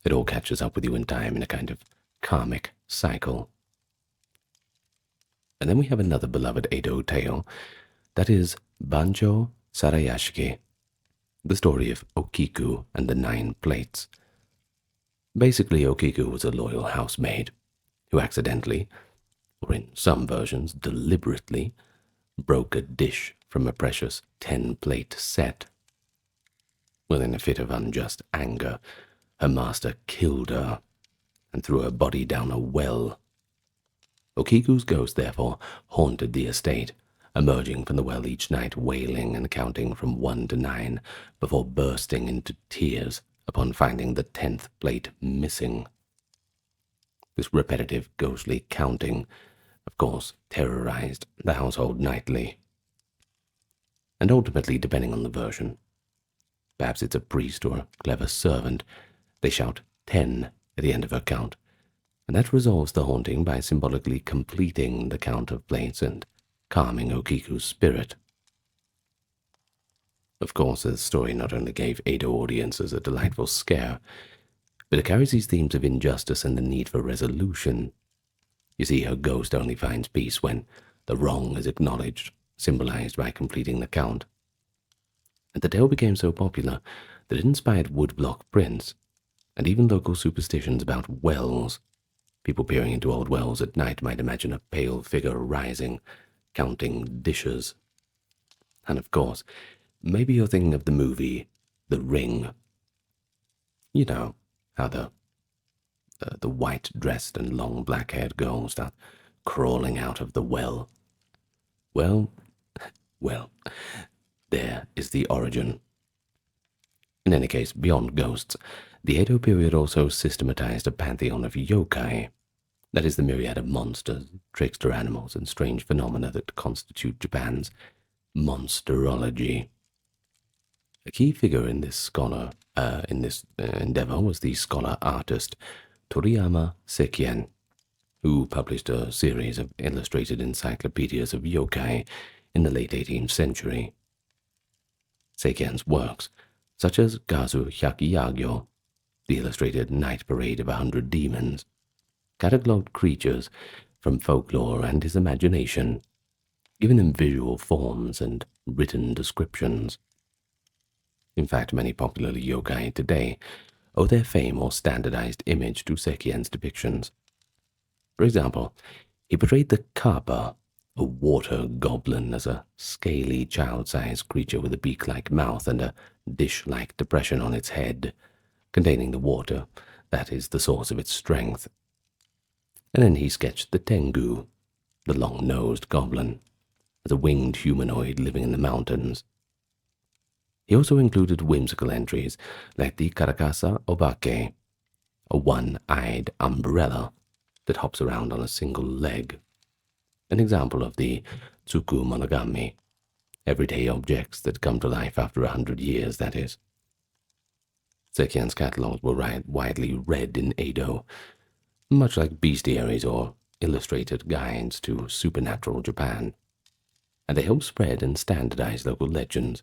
It all catches up with you in time in a kind of karmic cycle. And then we have another beloved Edo tale, that is Bancho Sarayashiki, the story of Okiku and the 9 plates. Basically, Okiku was a loyal housemaid who accidentally, or in some versions deliberately, broke a dish from a precious 10-plate set. Well, in a fit of unjust anger, her master killed her and threw her body down a well. Okiku's ghost, therefore, haunted the estate, emerging from the well each night, wailing and counting from 1 to 9, before bursting into tears upon finding the 10th plate missing. This repetitive, ghostly counting, of course, terrorized the household nightly. And ultimately, depending on the version, perhaps it's a priest or a clever servant, they shout 10 at the end of her count, and that resolves the haunting by symbolically completing the count of plates and calming Okiku's spirit. Of course, the story not only gave Edo audiences a delightful scare, but it carries these themes of injustice and the need for resolution. You see, her ghost only finds peace when the wrong is acknowledged, symbolized by completing the count. And the tale became so popular that it inspired woodblock prints, and even local superstitions about wells. People peering into old wells at night might imagine a pale figure rising, counting dishes. And of course, maybe you're thinking of the movie The Ring. You know, how the white-dressed and long black-haired girl start crawling out of the well. Well, there is the origin. In any case, beyond ghosts, the Edo period also systematized a pantheon of yōkai, that is the myriad of monsters, trickster animals, and strange phenomena that constitute Japan's monsterology. A key figure in this endeavor was the scholar-artist Toriyama Sekien, who published a series of illustrated encyclopedias of yōkai in the late 18th century. Sekien's works, such as Gazu Hyakiyagyo, the illustrated night parade of 100 demons, catalogued creatures from folklore and his imagination, giving them visual forms and written descriptions. In fact, many popular yōkai today owe their fame or standardized image to Sekien's depictions. For example, he portrayed the Kappa, a water goblin, as a scaly child-sized creature with a beak-like mouth and a dish-like depression on its head, containing the water that is the source of its strength. And then he sketched the Tengu, the long-nosed goblin, as a winged humanoid living in the mountains. He also included whimsical entries like the Karakasa Obake, a one-eyed umbrella that hops around on a single leg, an example of the Tsuku monogami, everyday objects that come to life after 100 years, that is. Sekien's catalogues were widely read in Edo, much like bestiaries or illustrated guides to supernatural Japan, and they helped spread and standardize local legends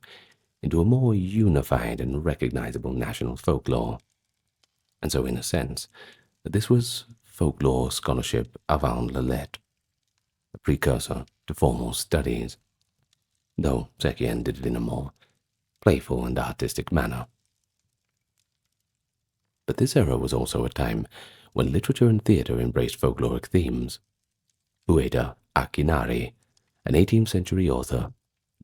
into a more unified and recognizable national folklore. And so, in a sense, this was folklore scholarship avant la lettre, a precursor to formal studies, though Sekien did it in a more playful and artistic manner. But this era was also a time when literature and theater embraced folkloric themes. Ueda Akinari, an 18th century author,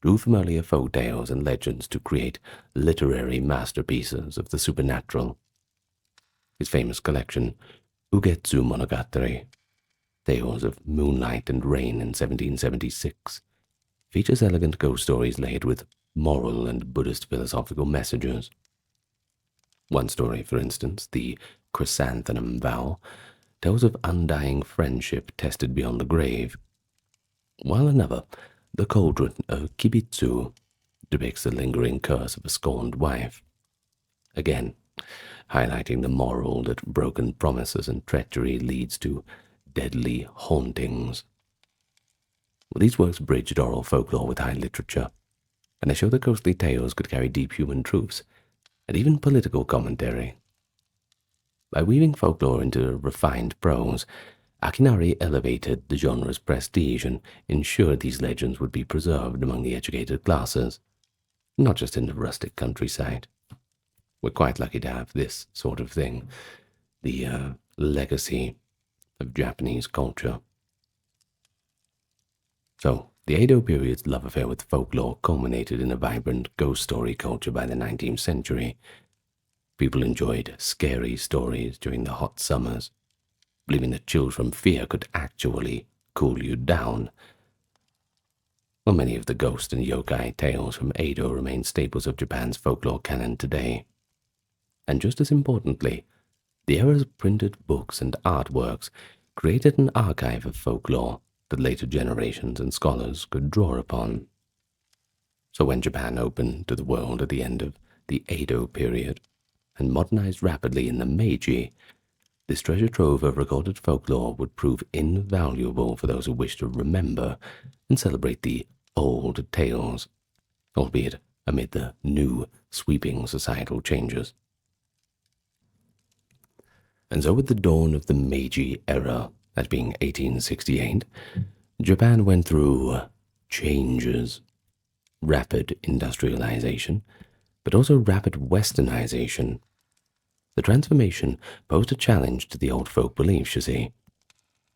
drew from earlier folk tales and legends to create literary masterpieces of the supernatural. His famous collection, Ugetsu Monogatari, Tales of Moonlight and Rain in 1776, features elegant ghost stories laid with moral and Buddhist philosophical messages. One story, for instance, the Chrysanthemum Vow, tells of undying friendship tested beyond the grave, while another, the Cauldron of Kibitsu, depicts the lingering curse of a scorned wife, again highlighting the moral that broken promises and treachery leads to deadly hauntings. These works bridged oral folklore with high literature, and they show that ghostly tales could carry deep human truths and even political commentary. By weaving folklore into refined prose, Akinari elevated the genre's prestige and ensured these legends would be preserved among the educated classes, not just in the rustic countryside. We're quite lucky to have this sort of thing, the legacy of Japanese culture. So, the Edo period's love affair with folklore culminated in a vibrant ghost story culture by the 19th century. People enjoyed scary stories during the hot summers, believing that chills from fear could actually cool you down. While many of the ghost and yōkai tales from Edo remain staples of Japan's folklore canon today. And just as importantly, the era's printed books and artworks created an archive of folklore that later generations and scholars could draw upon. So when Japan opened to the world at the end of the Edo period and modernized rapidly in the Meiji, this treasure trove of recorded folklore would prove invaluable for those who wish to remember and celebrate the old tales, albeit amid the new, sweeping societal changes. And so with the dawn of the Meiji era, that being 1868, Japan went through changes, rapid industrialization, but also rapid westernization. The transformation posed a challenge to the old folk beliefs, you see.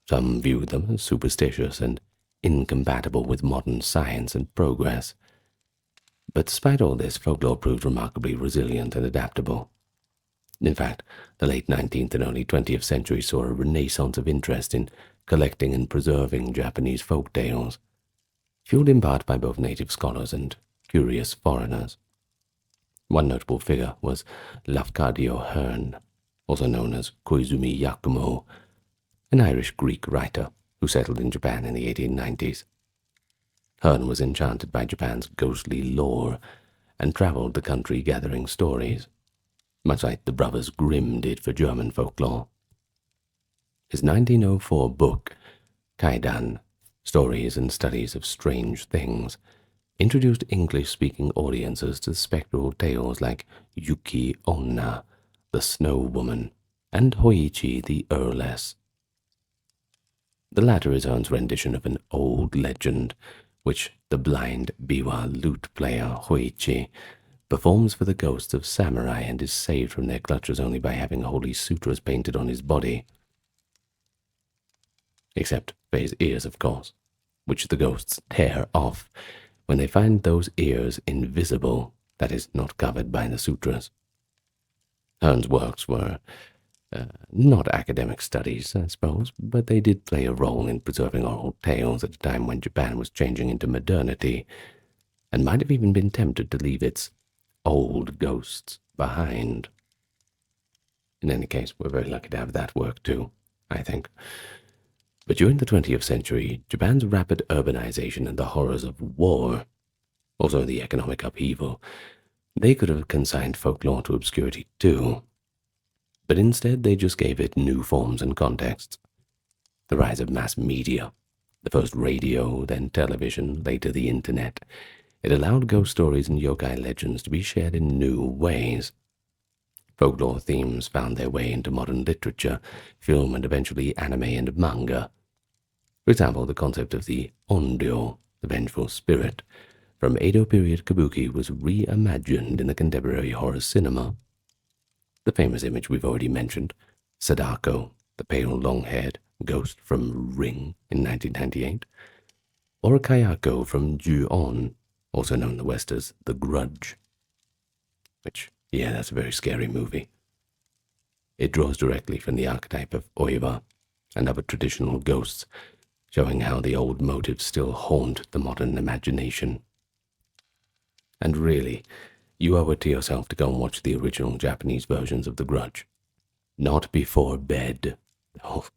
Some viewed them as superstitious and incompatible with modern science and progress. But despite all this, folklore proved remarkably resilient and adaptable. In fact, the late 19th and early 20th century saw a renaissance of interest in collecting and preserving Japanese folk tales, fueled in part by both native scholars and curious foreigners. One notable figure was Lafcadio Hearn, also known as Koizumi Yakumo, an Irish-Greek writer who settled in Japan in the 1890s. Hearn was enchanted by Japan's ghostly lore and traveled the country gathering stories, much like the brothers Grimm did for German folklore. His 1904 book, Kaidan, Stories and Studies of Strange Things, introduced English-speaking audiences to spectral tales like Yuki Onna, the Snow Woman, and Hoichi the Earless. The latter is Hearn's rendition of an old legend, which the blind biwa lute player Hoichi performs for the ghosts of samurai and is saved from their clutches only by having holy sutras painted on his body. Except for his ears, of course, which the ghosts tear off when they find those ears invisible, that is, not covered by the sutras. Hearn's works were not academic studies, I suppose, but they did play a role in preserving oral tales at a time when Japan was changing into modernity, and might have even been tempted to leave its old ghosts behind. In any case, we're very lucky to have that work too, I think. But during the 20th century, Japan's rapid urbanization and the horrors of war, also the economic upheaval, they could have consigned folklore to obscurity too. But instead they just gave it new forms and contexts. The rise of mass media, the first radio, then television, later the internet, it allowed ghost stories and yokai legends to be shared in new ways. Folklore themes found their way into modern literature, film, and eventually anime and manga. For example, the concept of the onryo, the vengeful spirit, from Edo period kabuki was reimagined in the contemporary horror cinema. The famous image we've already mentioned, Sadako, the pale long-haired ghost from Ring in 1998, or Kayako from Ju-on, also known in the West as The Grudge. Which, yeah, that's a very scary movie. It draws directly from the archetype of Oiwa and other traditional ghosts, showing how the old motives still haunt the modern imagination. And really, you owe it to yourself to go and watch the original Japanese versions of The Grudge. Not before bed. Oh,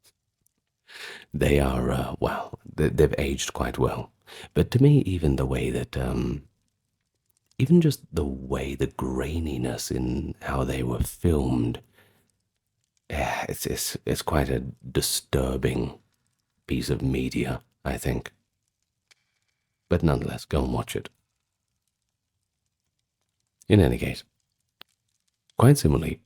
they are, well, they've aged quite well. But to me, even the way that, even just the way, the graininess in how they were filmed, it's quite a disturbing piece of media, I think. But nonetheless, go and watch it. In any case, quite similarly,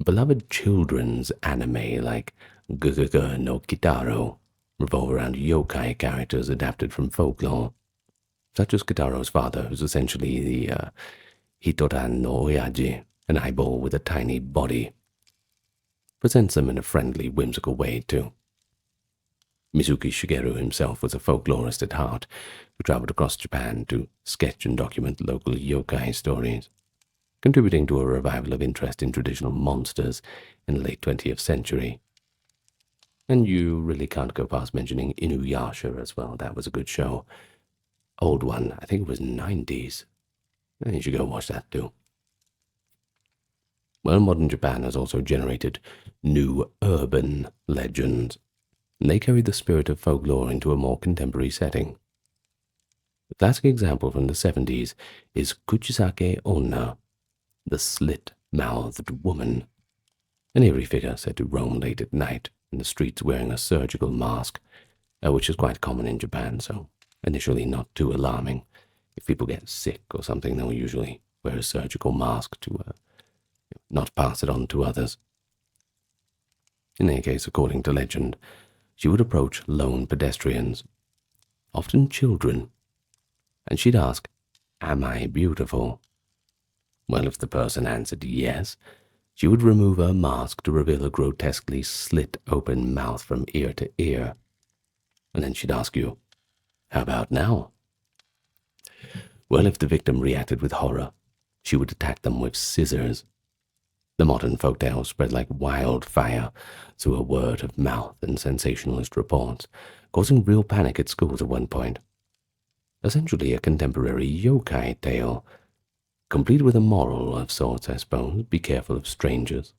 beloved children's anime like Gugugga no Kitaro revolve around yōkai characters adapted from folklore, such as Kitaro's father, who's essentially the Hitoran no Oyaji, an eyeball with a tiny body. Presents them in a friendly, whimsical way, too. Mizuki Shigeru himself was a folklorist at heart, who traveled across Japan to sketch and document local yōkai stories, contributing to a revival of interest in traditional monsters in the late 20th century. And you really can't go past mentioning Inuyasha as well. That was a good show. Old one, I think it was 90s. You should go watch that too. Well, modern Japan has also generated new urban legends, and they carry the spirit of folklore into a more contemporary setting. The classic example from the 70s is Kuchisake Onna, the slit-mouthed woman, an eerie figure said to roam late at night in the streets wearing a surgical mask, which is quite common in Japan, so initially not too alarming. If people get sick or something, they'll usually wear a surgical mask to not pass it on to others. In any case, according to legend, she would approach lone pedestrians, often children, and she'd ask, "Am I beautiful?" Well, if the person answered yes, she would remove her mask to reveal a grotesquely slit-open mouth from ear to ear. And then she'd ask you, "How about now?" Well, if the victim reacted with horror, she would attack them with scissors. The modern folktale spread like wildfire through a word of mouth and sensationalist reports, causing real panic at schools at one point. Essentially a contemporary yōkai tale, complete with a moral of sorts, I suppose. Be careful of strangers.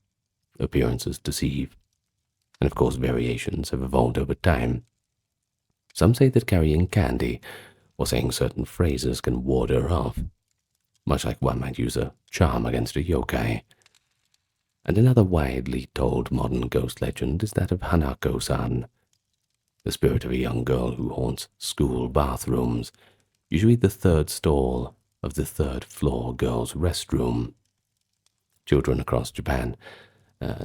Appearances deceive. And of course variations have evolved over time. Some say that carrying candy or saying certain phrases can ward her off, much like one might use a charm against a yōkai. And another widely told modern ghost legend is that of Hanako-san, the spirit of a young girl who haunts school bathrooms, usually the third stall of the third-floor girls' restroom. Children across Japan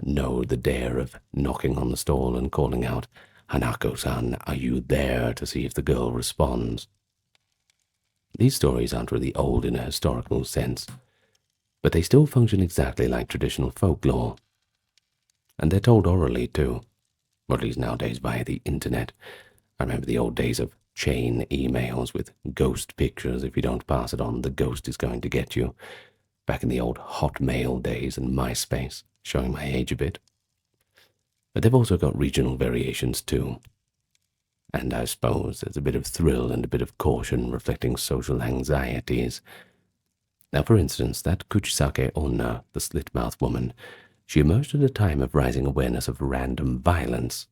know the dare of knocking on the stall and calling out, "Hanako-san, are you there?" to see if the girl responds. These stories aren't really old in a historical sense, but they still function exactly like traditional folklore. And they're told orally too, or at least nowadays via the internet. I remember the old days of chain emails with ghost pictures. If you don't pass it on, the ghost is going to get you. Back in the old Hotmail days and MySpace, showing my age a bit. But they've also got regional variations too. And I suppose there's a bit of thrill and a bit of caution reflecting social anxieties. Now, for instance, that Kuchisake Onna, the slit-mouthed woman, she emerged at a time of rising awareness of random violence,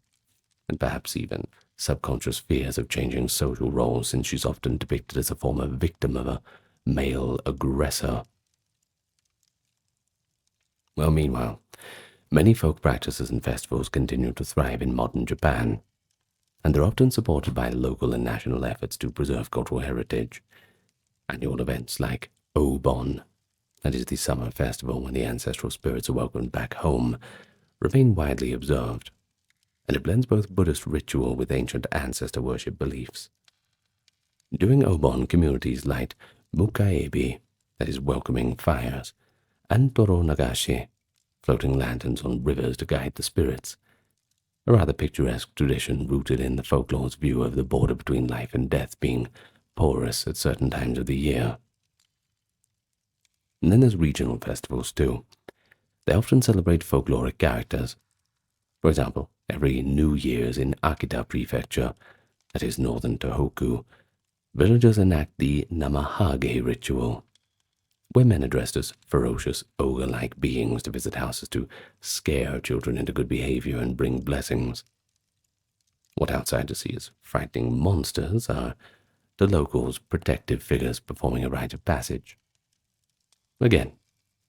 and perhaps even subconscious fears of changing social roles, since she's often depicted as a former victim of a male aggressor. Well, meanwhile, many folk practices and festivals continue to thrive in modern Japan, and they're often supported by local and national efforts to preserve cultural heritage. Annual events like Obon, that is the summer festival when the ancestral spirits are welcomed back home, remain widely observed, and it blends both Buddhist ritual with ancient ancestor worship beliefs. During Obon, communities light mukaebi, that is welcoming fires, and toro nagashi, floating lanterns on rivers to guide the spirits, a rather picturesque tradition rooted in the folklore's view of the border between life and death being porous at certain times of the year. And then there's regional festivals too. They often celebrate folkloric characters. For example, every New Year's in Akita Prefecture, that is northern Tohoku, villagers enact the Namahage ritual, where men are dressed as ferocious, ogre-like beings to visit houses to scare children into good behavior and bring blessings. What outsiders see as frightening monsters are the locals' protective figures performing a rite of passage. Again,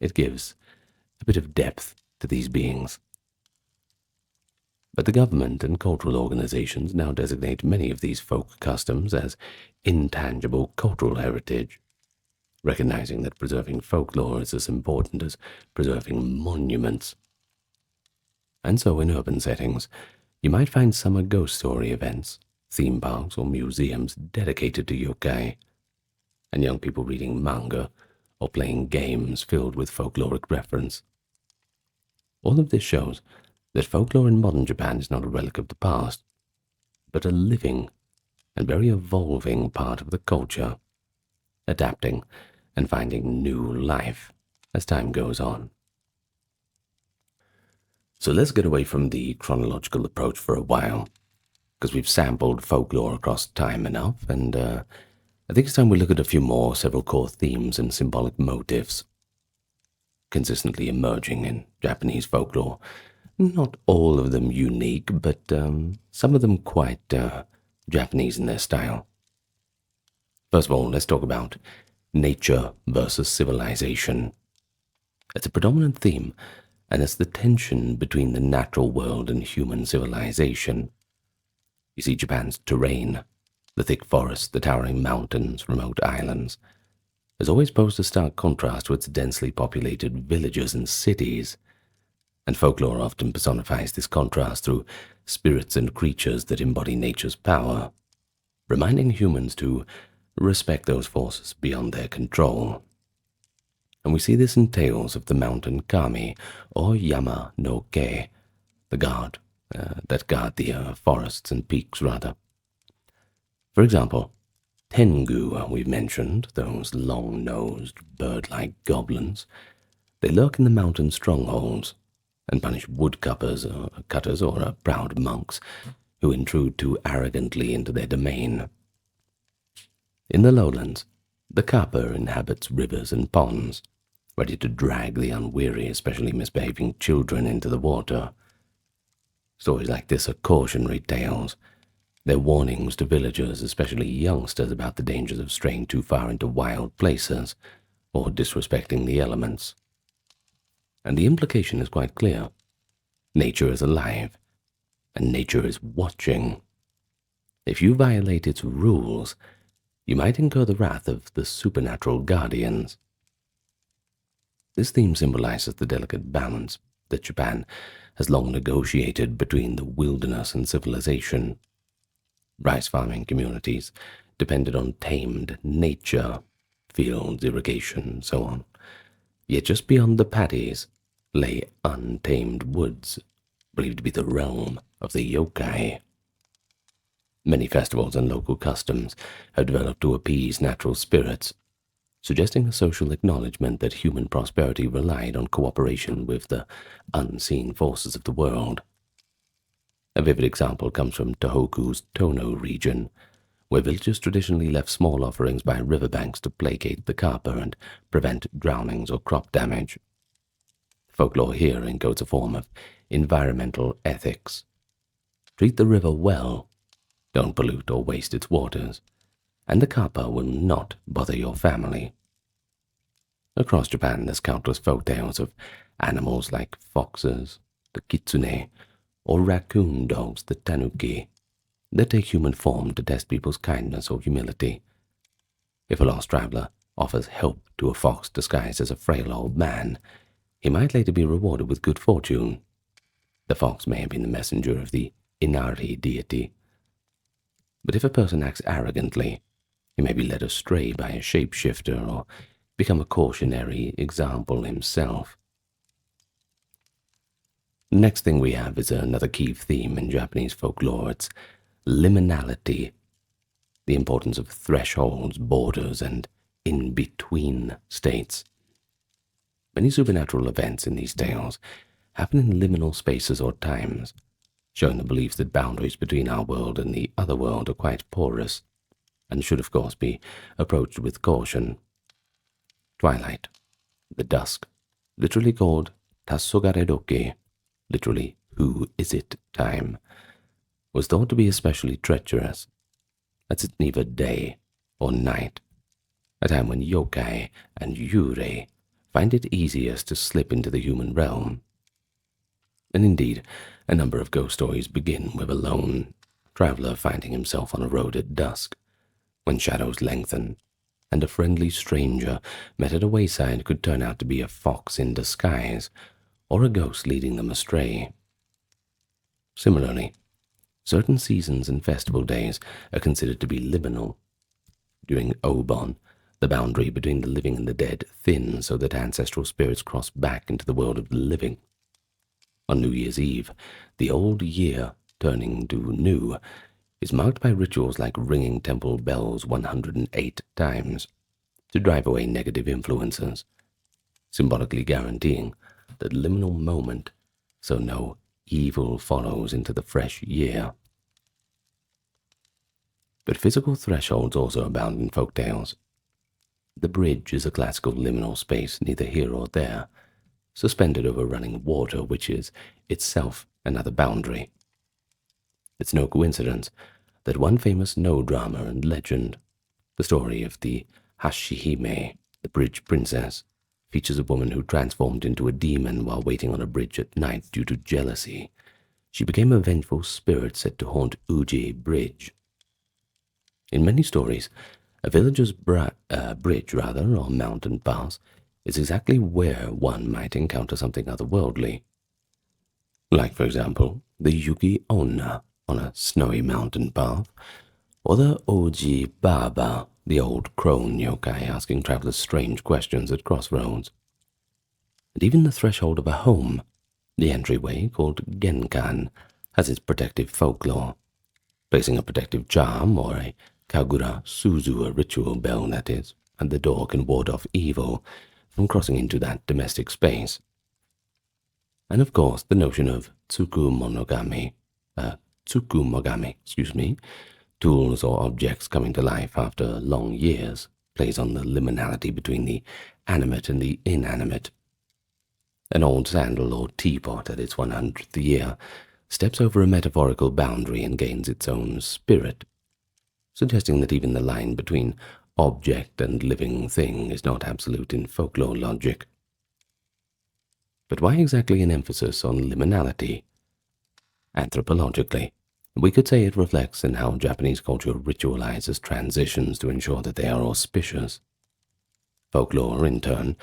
it gives a bit of depth to these beings. But the government and cultural organizations now designate many of these folk customs as intangible cultural heritage, recognizing that preserving folklore is as important as preserving monuments. And so in urban settings, you might find summer ghost story events, theme parks or museums dedicated to yōkai, and young people reading manga or playing games filled with folkloric reference. All of this shows that folklore in modern Japan is not a relic of the past, but a living and very evolving part of the culture, adapting and finding new life as time goes on. So let's get away from the chronological approach for a while, because we've sampled folklore across time enough, and I think it's time we look at a few more, several core themes and symbolic motifs consistently emerging in Japanese folklore. Not all of them unique, but some of them quite Japanese in their style. First of all, let's talk about nature versus civilization. It's a predominant theme, and it's the tension between the natural world and human civilization. You see Japan's terrain, the thick forests, the towering mountains, remote islands, has always posed a stark contrast to its densely populated villages and cities, and folklore often personifies this contrast through spirits and creatures that embody nature's power, reminding humans to respect those forces beyond their control. And we see this in tales of the mountain kami, or yama no ke, the god that guard the forests and peaks, rather. For example, Tengu, we've mentioned, those long-nosed, bird-like goblins. They lurk in the mountain strongholds and punish woodcutters or proud monks who intrude too arrogantly into their domain. In the lowlands, the kappa inhabits rivers and ponds, ready to drag the unwary, especially misbehaving children, into the water. Stories like this are cautionary tales. They're warnings to villagers, especially youngsters, about the dangers of straying too far into wild places or disrespecting the elements. And the implication is quite clear. Nature is alive, and nature is watching. If you violate its rules, you might incur the wrath of the supernatural guardians. This theme symbolizes the delicate balance that Japan has long negotiated between the wilderness and civilization. Rice farming communities depended on tamed nature, fields, irrigation, so on. Yet just beyond the paddies lay untamed woods, believed to be the realm of the yōkai. Many festivals and local customs have developed to appease natural spirits, suggesting a social acknowledgement that human prosperity relied on cooperation with the unseen forces of the world. A vivid example comes from Tohoku's Tono region, where villagers traditionally left small offerings by riverbanks to placate the kappa and prevent drownings or crop damage. Folklore here encodes a form of environmental ethics. Treat the river well, don't pollute or waste its waters, and the kappa will not bother your family. Across Japan, there's countless folk tales of animals like foxes, the kitsune, or raccoon dogs, the tanuki, that take human form to test people's kindness or humility. If a lost traveler offers help to a fox disguised as a frail old man, he might later be rewarded with good fortune. The fox may have been the messenger of the Inari deity. But if a person acts arrogantly, he may be led astray by a shapeshifter or become a cautionary example himself. Next thing we have is another key theme in Japanese folklore. It's liminality, the importance of thresholds, borders, and in-between states. Many supernatural events in these tales happen in liminal spaces or times, showing the belief that boundaries between our world and the other world are quite porous, and should of course be approached with caution. Twilight, the dusk, literally called Tasogaredoke, literally who is it time, was thought to be especially treacherous, as it's neither day or night, a time when yōkai and yurei find it easiest to slip into the human realm. And indeed, a number of ghost stories begin with a lone traveler finding himself on a road at dusk, when shadows lengthen, and a friendly stranger met at a wayside could turn out to be a fox in disguise, or a ghost leading them astray. Similarly, certain seasons and festival days are considered to be liminal. During Obon, the boundary between the living and the dead thins so that ancestral spirits cross back into the world of the living. On New Year's Eve, the old year, turning to new, is marked by rituals like ringing temple bells 108 times to drive away negative influences, symbolically guaranteeing that liminal moment so no evil follows into the fresh year. But physical thresholds also abound in folk tales. The bridge is a classical liminal space neither here or there, suspended over running water, which is itself another boundary. It's no coincidence that one famous no drama and legend, the story of the Hashihime, the bridge princess, features a woman who transformed into a demon while waiting on a bridge at night due to jealousy. She became a vengeful spirit said to haunt Uji Bridge. In many stories, a village's bridge, or mountain pass, is exactly where one might encounter something otherworldly. Like, for example, the Yuki Onna on a snowy mountain path, or the Oji Baba, the old crone yokai asking travelers strange questions at crossroads. And even the threshold of a home, the entryway called Genkan, has its protective folklore, placing a protective charm or a Kagura Suzu, a ritual bell that is, and the door can ward off evil from crossing into that domestic space. And of course, the notion of tsukumogami, tools or objects coming to life after long years, plays on the liminality between the animate and the inanimate. An old sandal or teapot at its 100th year steps over a metaphorical boundary and gains its own spirit, suggesting that even the line between object and living thing is not absolute in folklore logic. But why exactly an emphasis on liminality? Anthropologically, we could say it reflects in how Japanese culture ritualizes transitions to ensure that they are auspicious. Folklore, in turn,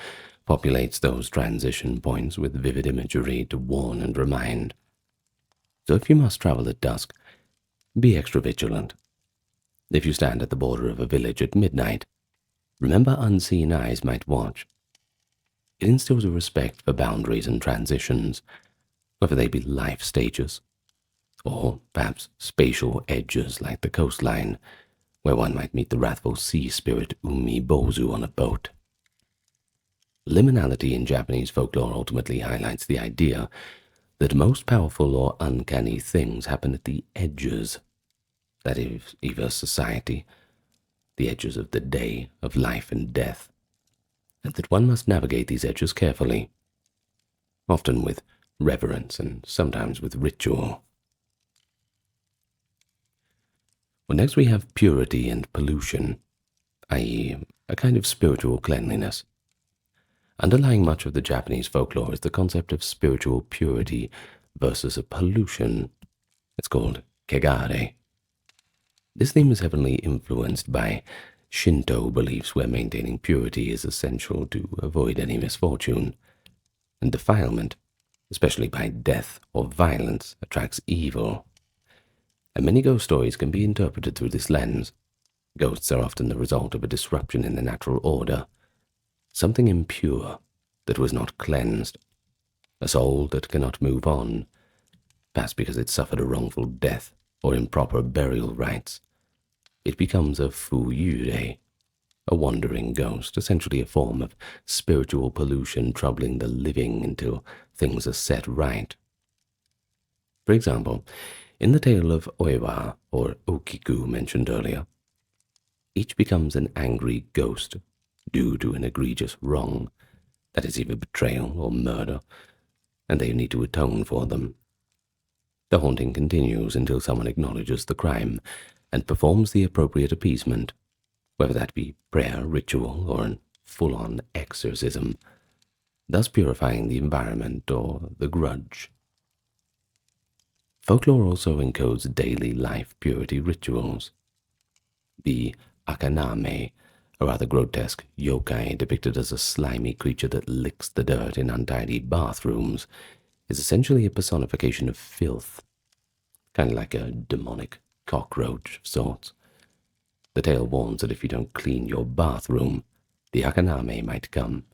populates those transition points with vivid imagery to warn and remind. So if you must travel at dusk, be extra vigilant. If you stand at the border of a village at midnight, remember unseen eyes might watch. It instills a respect for boundaries and transitions, whether they be life stages, or perhaps spatial edges like the coastline, where one might meet the wrathful sea spirit Umibozu on a boat. Liminality in Japanese folklore ultimately highlights the idea that most powerful or uncanny things happen at the edges, that is, either society, the edges of the day, of life and death, and that one must navigate these edges carefully, often with reverence and sometimes with ritual. Well, next we have purity and pollution, i.e., a kind of spiritual cleanliness. Underlying much of the Japanese folklore is the concept of spiritual purity versus a pollution. It's called kegare. This theme is heavily influenced by Shinto beliefs where maintaining purity is essential to avoid any misfortune, and defilement, especially by death or violence, attracts evil. And many ghost stories can be interpreted through this lens. Ghosts are often the result of a disruption in the natural order, something impure that was not cleansed, a soul that cannot move on, perhaps because it suffered a wrongful death or improper burial rites. It becomes a fuyurei, a wandering ghost, essentially a form of spiritual pollution troubling the living until things are set right. For example, in the tale of Oiwa, or Okiku mentioned earlier, each becomes an angry ghost due to an egregious wrong, that is either betrayal or murder, and they need to atone for them. The haunting continues until someone acknowledges the crime and performs the appropriate appeasement, whether that be prayer, ritual, or an full-on exorcism, thus purifying the environment or the grudge. Folklore also encodes daily life purity rituals. The akaname, a rather grotesque yōkai depicted as a slimy creature that licks the dirt in untidy bathrooms, is essentially a personification of filth, kind of like a demonic cockroach of sorts. The tale warns that if you don't clean your bathroom, the akaname might come.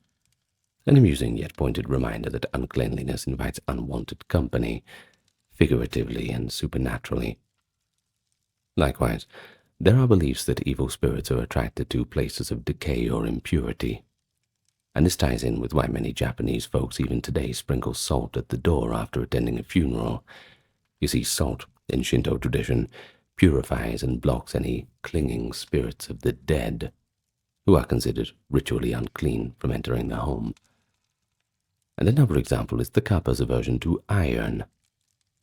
An amusing yet pointed reminder that uncleanliness invites unwanted company, figuratively and supernaturally. Likewise, there are beliefs that evil spirits are attracted to places of decay or impurity, and this ties in with why many Japanese folks even today sprinkle salt at the door after attending a funeral. You see, salt, in Shinto tradition, purifies and blocks any clinging spirits of the dead, who are considered ritually unclean, from entering the home. And another example is the kappa's aversion to iron.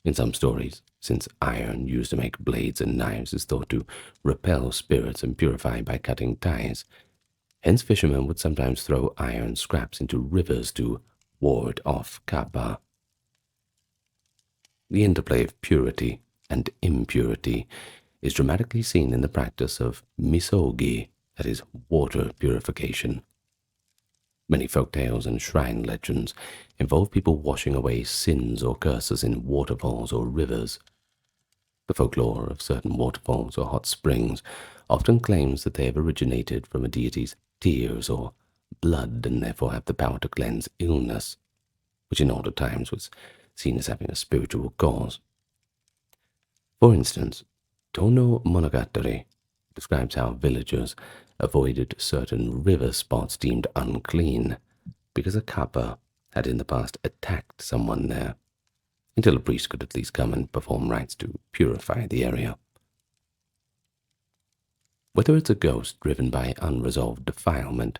In some stories, since iron used to make blades and knives is thought to repel spirits and purify by cutting ties, hence fishermen would sometimes throw iron scraps into rivers to ward off kappa. The interplay of purity and impurity is dramatically seen in the practice of misogi, that is, water purification. Many folk tales and shrine legends involve people washing away sins or curses in waterfalls or rivers. The folklore of certain waterfalls or hot springs often claims that they have originated from a deity's tears or blood and therefore have the power to cleanse illness, which in older times was seen as having a spiritual cause. For instance, Tono Monogatari describes how villagers avoided certain river spots deemed unclean because a kappa had in the past attacked someone there, until a priest could at least come and perform rites to purify the area. Whether it's a ghost driven by unresolved defilement,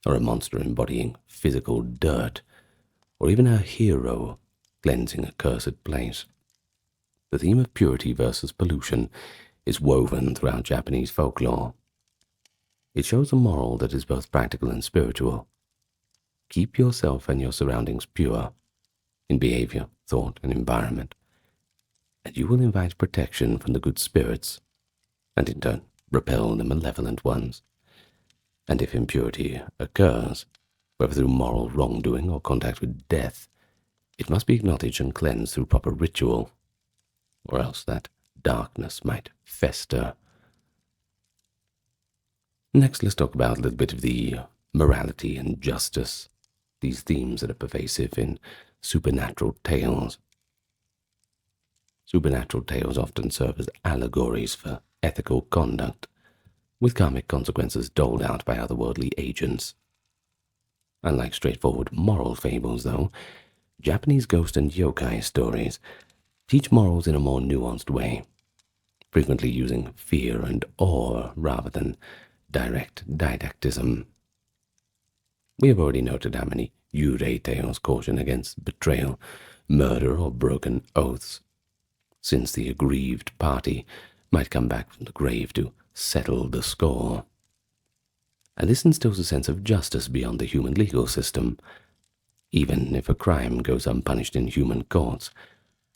or a monster embodying physical dirt, or even a hero cleansing a cursed place, the theme of purity versus pollution is woven throughout Japanese folklore. It shows a moral that is both practical and spiritual. Keep yourself and your surroundings pure in behavior, thought, and environment, and you will invite protection from the good spirits, and in turn repel the malevolent ones. And if impurity occurs, whether through moral wrongdoing or contact with death, it must be acknowledged and cleansed through proper ritual, or else that darkness might fester. Next, let's talk about a little bit of the morality and justice, these themes that are pervasive in supernatural tales. Supernatural tales often serve as allegories for ethical conduct, with karmic consequences doled out by otherworldly agents. Unlike straightforward moral fables, though, Japanese ghost and yōkai stories teach morals in a more nuanced way, frequently using fear and awe rather than direct didactism. We have already noted how many yurei tales caution against betrayal, murder, or broken oaths, since the aggrieved party might come back from the grave to settle the score. And this instills a sense of justice beyond the human legal system. Even if a crime goes unpunished in human courts,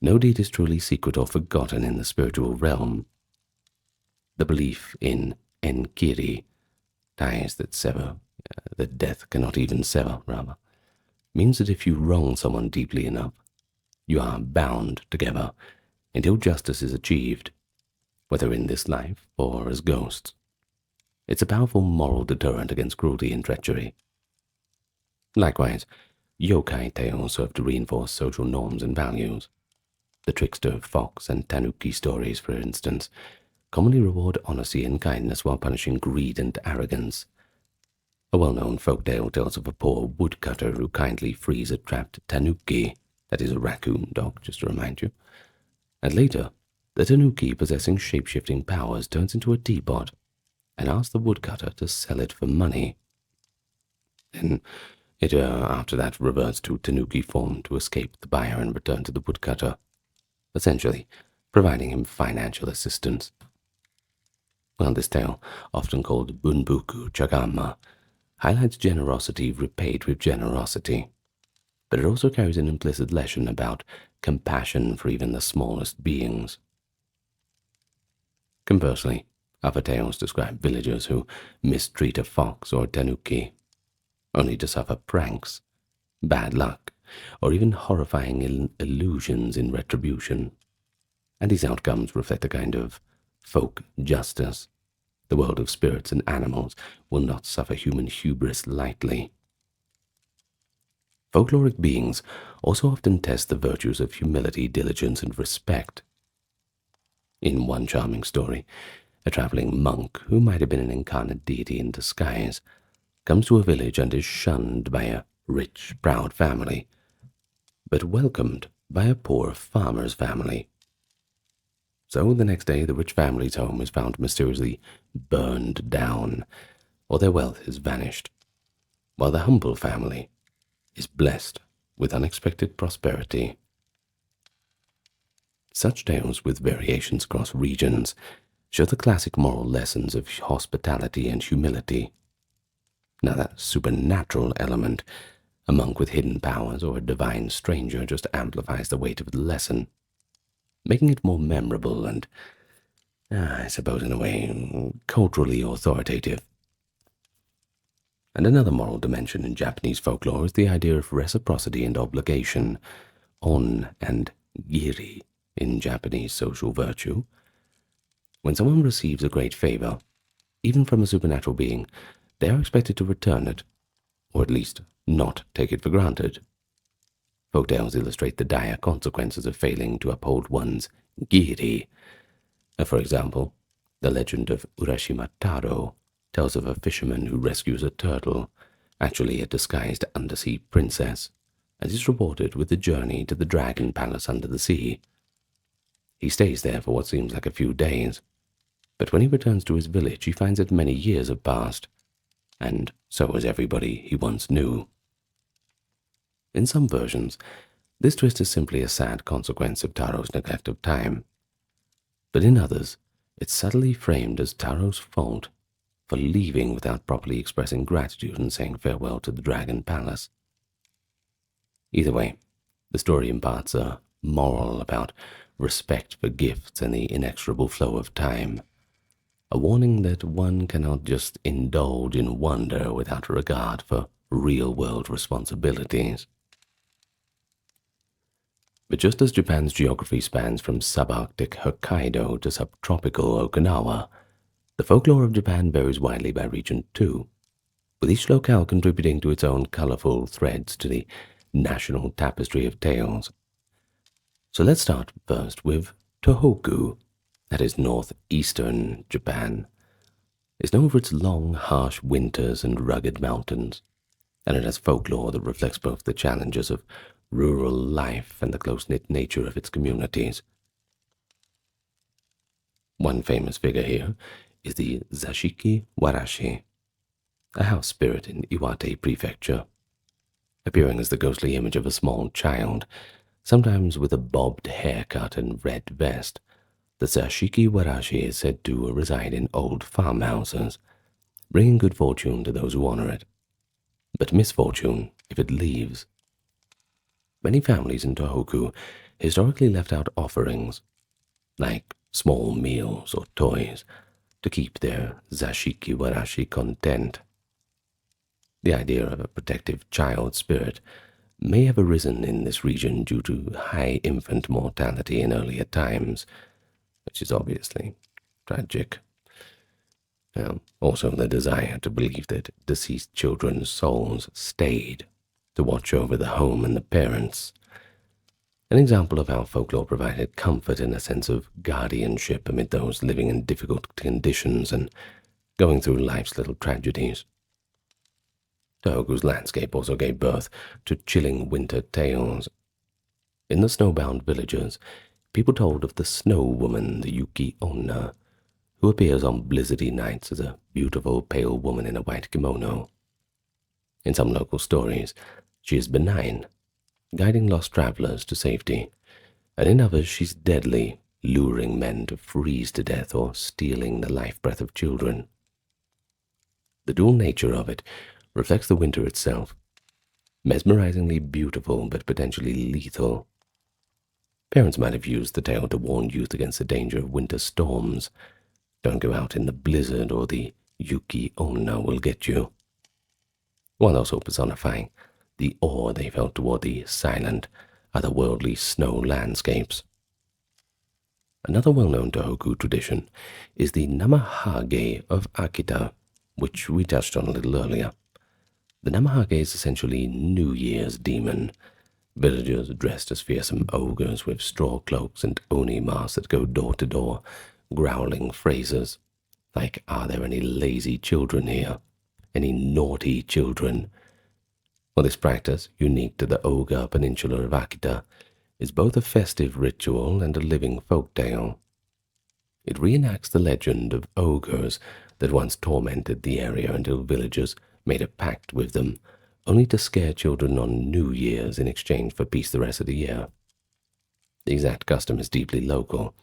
no deed is truly secret or forgotten in the spiritual realm. The belief in enkiri, ties that sever, that death cannot even sever, rather, means that if you wrong someone deeply enough, you are bound together until justice is achieved, whether in this life or as ghosts. It's a powerful moral deterrent against cruelty and treachery. Likewise, yōkai tales serve to reinforce social norms and values. The trickster fox and tanuki stories, for instance, commonly reward honesty and kindness while punishing greed and arrogance. A well-known folktale tells of a poor woodcutter who kindly frees a trapped tanuki, that is a raccoon dog, just to remind you, and later the tanuki, possessing shape-shifting powers, turns into a teapot and asks the woodcutter to sell it for money. Then it after that reverts to tanuki form to escape the buyer and return to the woodcutter, essentially providing him financial assistance. Well, this tale, often called bunbuku chagama, highlights generosity repaid with generosity, but it also carries an implicit lesson about compassion for even the smallest beings. Conversely, other tales describe villagers who mistreat a fox or a tanuki, only to suffer pranks, bad luck, or even horrifying illusions in retribution. And these outcomes reflect a kind of folk justice. The world of spirits and animals will not suffer human hubris lightly. Folkloric beings also often test the virtues of humility, diligence, and respect. In one charming story, a traveling monk, who might have been an incarnate deity in disguise, comes to a village and is shunned by a rich, proud family, but welcomed by a poor farmer's family. So the next day the rich family's home is found mysteriously burned down, or their wealth has vanished, while the humble family is blessed with unexpected prosperity. Such tales, with variations across regions, show the classic moral lessons of hospitality and humility. Now that supernatural element, a monk with hidden powers or a divine stranger, just amplifies the weight of the lesson, making it more memorable and, I suppose in a way, culturally authoritative. And another moral dimension in Japanese folklore is the idea of reciprocity and obligation, on and giri in Japanese social virtue. When someone receives a great favor, even from a supernatural being, they are expected to return it, or at least not take it for granted. Folktales illustrate the dire consequences of failing to uphold one's giri. For example, the legend of Urashima Taro tells of a fisherman who rescues a turtle, actually a disguised undersea princess, and is rewarded with a journey to the dragon palace under the sea. He stays there for what seems like a few days, but when he returns to his village he finds that many years have passed, and so has everybody he once knew. In some versions, this twist is simply a sad consequence of Taro's neglect of time, but in others, it's subtly framed as Taro's fault for leaving without properly expressing gratitude and saying farewell to the Dragon Palace. Either way, the story imparts a moral about respect for gifts and the inexorable flow of time, a warning that one cannot just indulge in wonder without regard for real-world responsibilities. But just as Japan's geography spans from subarctic Hokkaido to subtropical Okinawa, the folklore of Japan varies widely by region too, with each locale contributing to its own colorful threads to the national tapestry of tales. So let's start first with Tohoku, that is northeastern Japan. It's known for its long, harsh winters and rugged mountains, and it has folklore that reflects both the challenges of rural life and the close-knit nature of its communities. One famous figure here is the Zashiki Warashi, a house spirit in Iwate Prefecture, appearing as the ghostly image of a small child, sometimes with a bobbed haircut and red vest. The Zashiki Warashi is said to reside in old farmhouses, bringing good fortune to those who honor it, but misfortune if it leaves. Many families in Tohoku historically left out offerings, like small meals or toys, to keep their Zashiki Warashi content. The idea of a protective child spirit may have arisen in this region due to high infant mortality in earlier times, which is obviously tragic. Also the desire to believe that deceased children's souls stayed to watch over the home and the parents. an example of how folklore provided comfort and a sense of guardianship amid those living in difficult conditions and going through life's little tragedies. Tohoku's landscape also gave birth to chilling winter tales. In the snowbound villages, people told of the snow woman, the Yuki Onna, who appears on blizzardy nights as a beautiful pale woman in a white kimono. In some local stories, she is benign, guiding lost travelers to safety, and in others she's deadly, luring men to freeze to death or stealing the life breath of children. The dual nature of it reflects the winter itself, mesmerizingly beautiful but potentially lethal. Parents might have used the tale to warn youth against the danger of winter storms. Don't go out in the blizzard or the Yuki Onna will get you, while also personifying the awe they felt toward the silent, otherworldly snow landscapes. Another well-known Tohoku tradition is the Namahage of Akita, which we touched on a little earlier. The Namahage is essentially New Year's demon. Villagers dressed as fearsome ogres with straw cloaks and oni masks that go door to door, growling phrases like, "Are there any lazy children here? Any naughty children?" Well, this practice, unique to the Oga Peninsula of Akita, is both a festive ritual and a living folk tale. It reenacts the legend of ogres that once tormented the area until villagers made a pact with them, only to scare children on New Year's in exchange for peace the rest of the year. The exact custom is deeply local,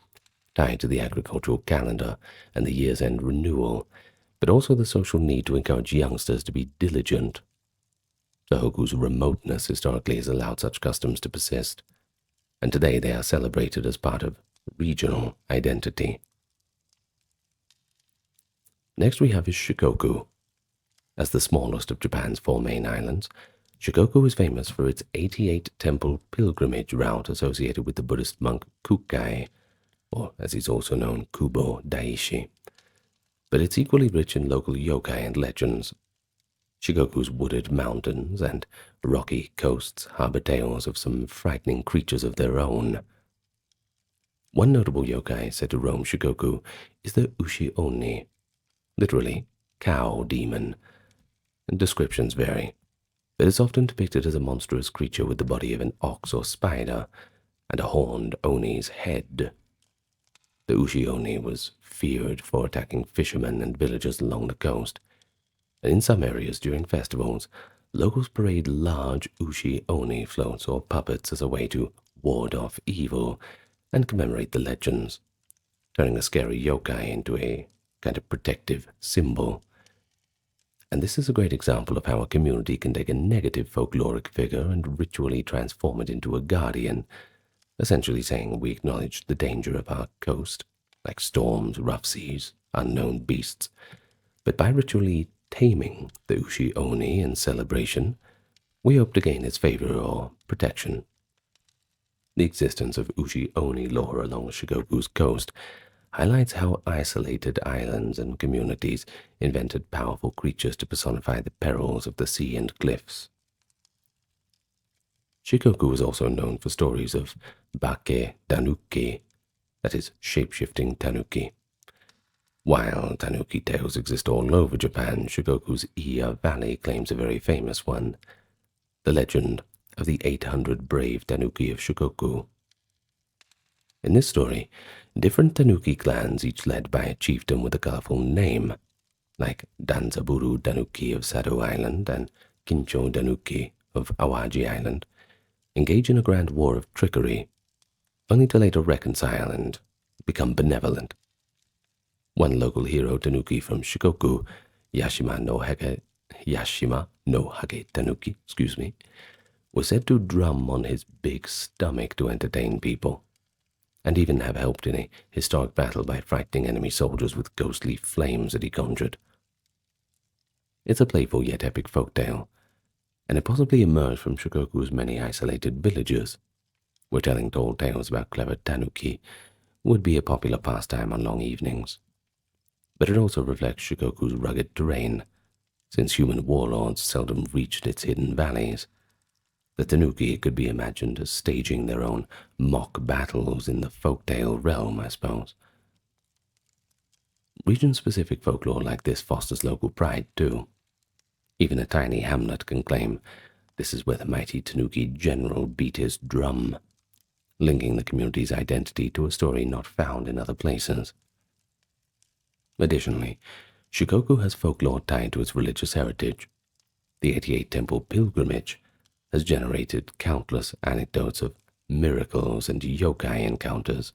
tied to the agricultural calendar and the year's end renewal, but also the social need to encourage youngsters to be diligent. Tohoku's remoteness historically has allowed such customs to persist, and today they are celebrated as part of regional identity. Next we have is Shikoku. As the smallest of Japan's 4 main islands, Shikoku is famous for its 88-temple pilgrimage route associated with the Buddhist monk Kukai, or as he's also known, Kubo Daishi. But it's equally rich in local yōkai and legends. Shikoku's wooded mountains and rocky coasts harbor tales of some frightening creatures of their own. One notable yōkai said to roam Shikoku is the Ushi-Oni, literally cow demon, and descriptions vary, but it's often depicted as a monstrous creature with the body of an ox or spider and a horned Oni's head. The Ushi-Oni was feared for attacking fishermen and villagers along the coast, and in some areas during festivals, locals parade large Ushi-Oni floats or puppets as a way to ward off evil and commemorate the legends, turning a scary yōkai into a kind of protective symbol. And this is a great example of how a community can take a negative folkloric figure and ritually transform it into a guardian, essentially saying we acknowledge the danger of our coast, like storms, rough seas, unknown beasts, but by ritually taming the Ushi-Oni in celebration, we hope to gain its favor or protection. The existence of Ushi-Oni lore along Shikoku's coast highlights how isolated islands and communities invented powerful creatures to personify the perils of the sea and cliffs. Shikoku is also known for stories of bake tanuki, that is, shape-shifting tanuki. While tanuki tales exist all over Japan, Shikoku's Iya Valley claims a very famous one, the legend of the 800 brave tanuki of Shikoku. In this story, different tanuki clans, each led by a chieftain with a colorful name, like Danzaburu Tanuki of Sado Island and Kincho Tanuki of Awaji Island, engage in a grand war of trickery, only to later reconcile and become benevolent. One local hero tanuki from Shikoku, Yashima no Hage Tanuki, was said to drum on his big stomach to entertain people, and even have helped in a historic battle by frightening enemy soldiers with ghostly flames that he conjured. It's a playful yet epic folktale, and it possibly emerged from Shikoku's many isolated villages, where telling tall tales about clever tanuki would be a popular pastime on long evenings. But it also reflects Shikoku's rugged terrain, since human warlords seldom reached its hidden valleys. The tanuki could be imagined as staging their own mock battles in the folktale realm, I suppose. Region-specific folklore like this fosters local pride, too. Even a tiny hamlet can claim this is where the mighty tanuki general beat his drum, linking the community's identity to a story not found in other places. Additionally, Shikoku has folklore tied to its religious heritage. The 88-temple pilgrimage has generated countless anecdotes of miracles and yōkai encounters.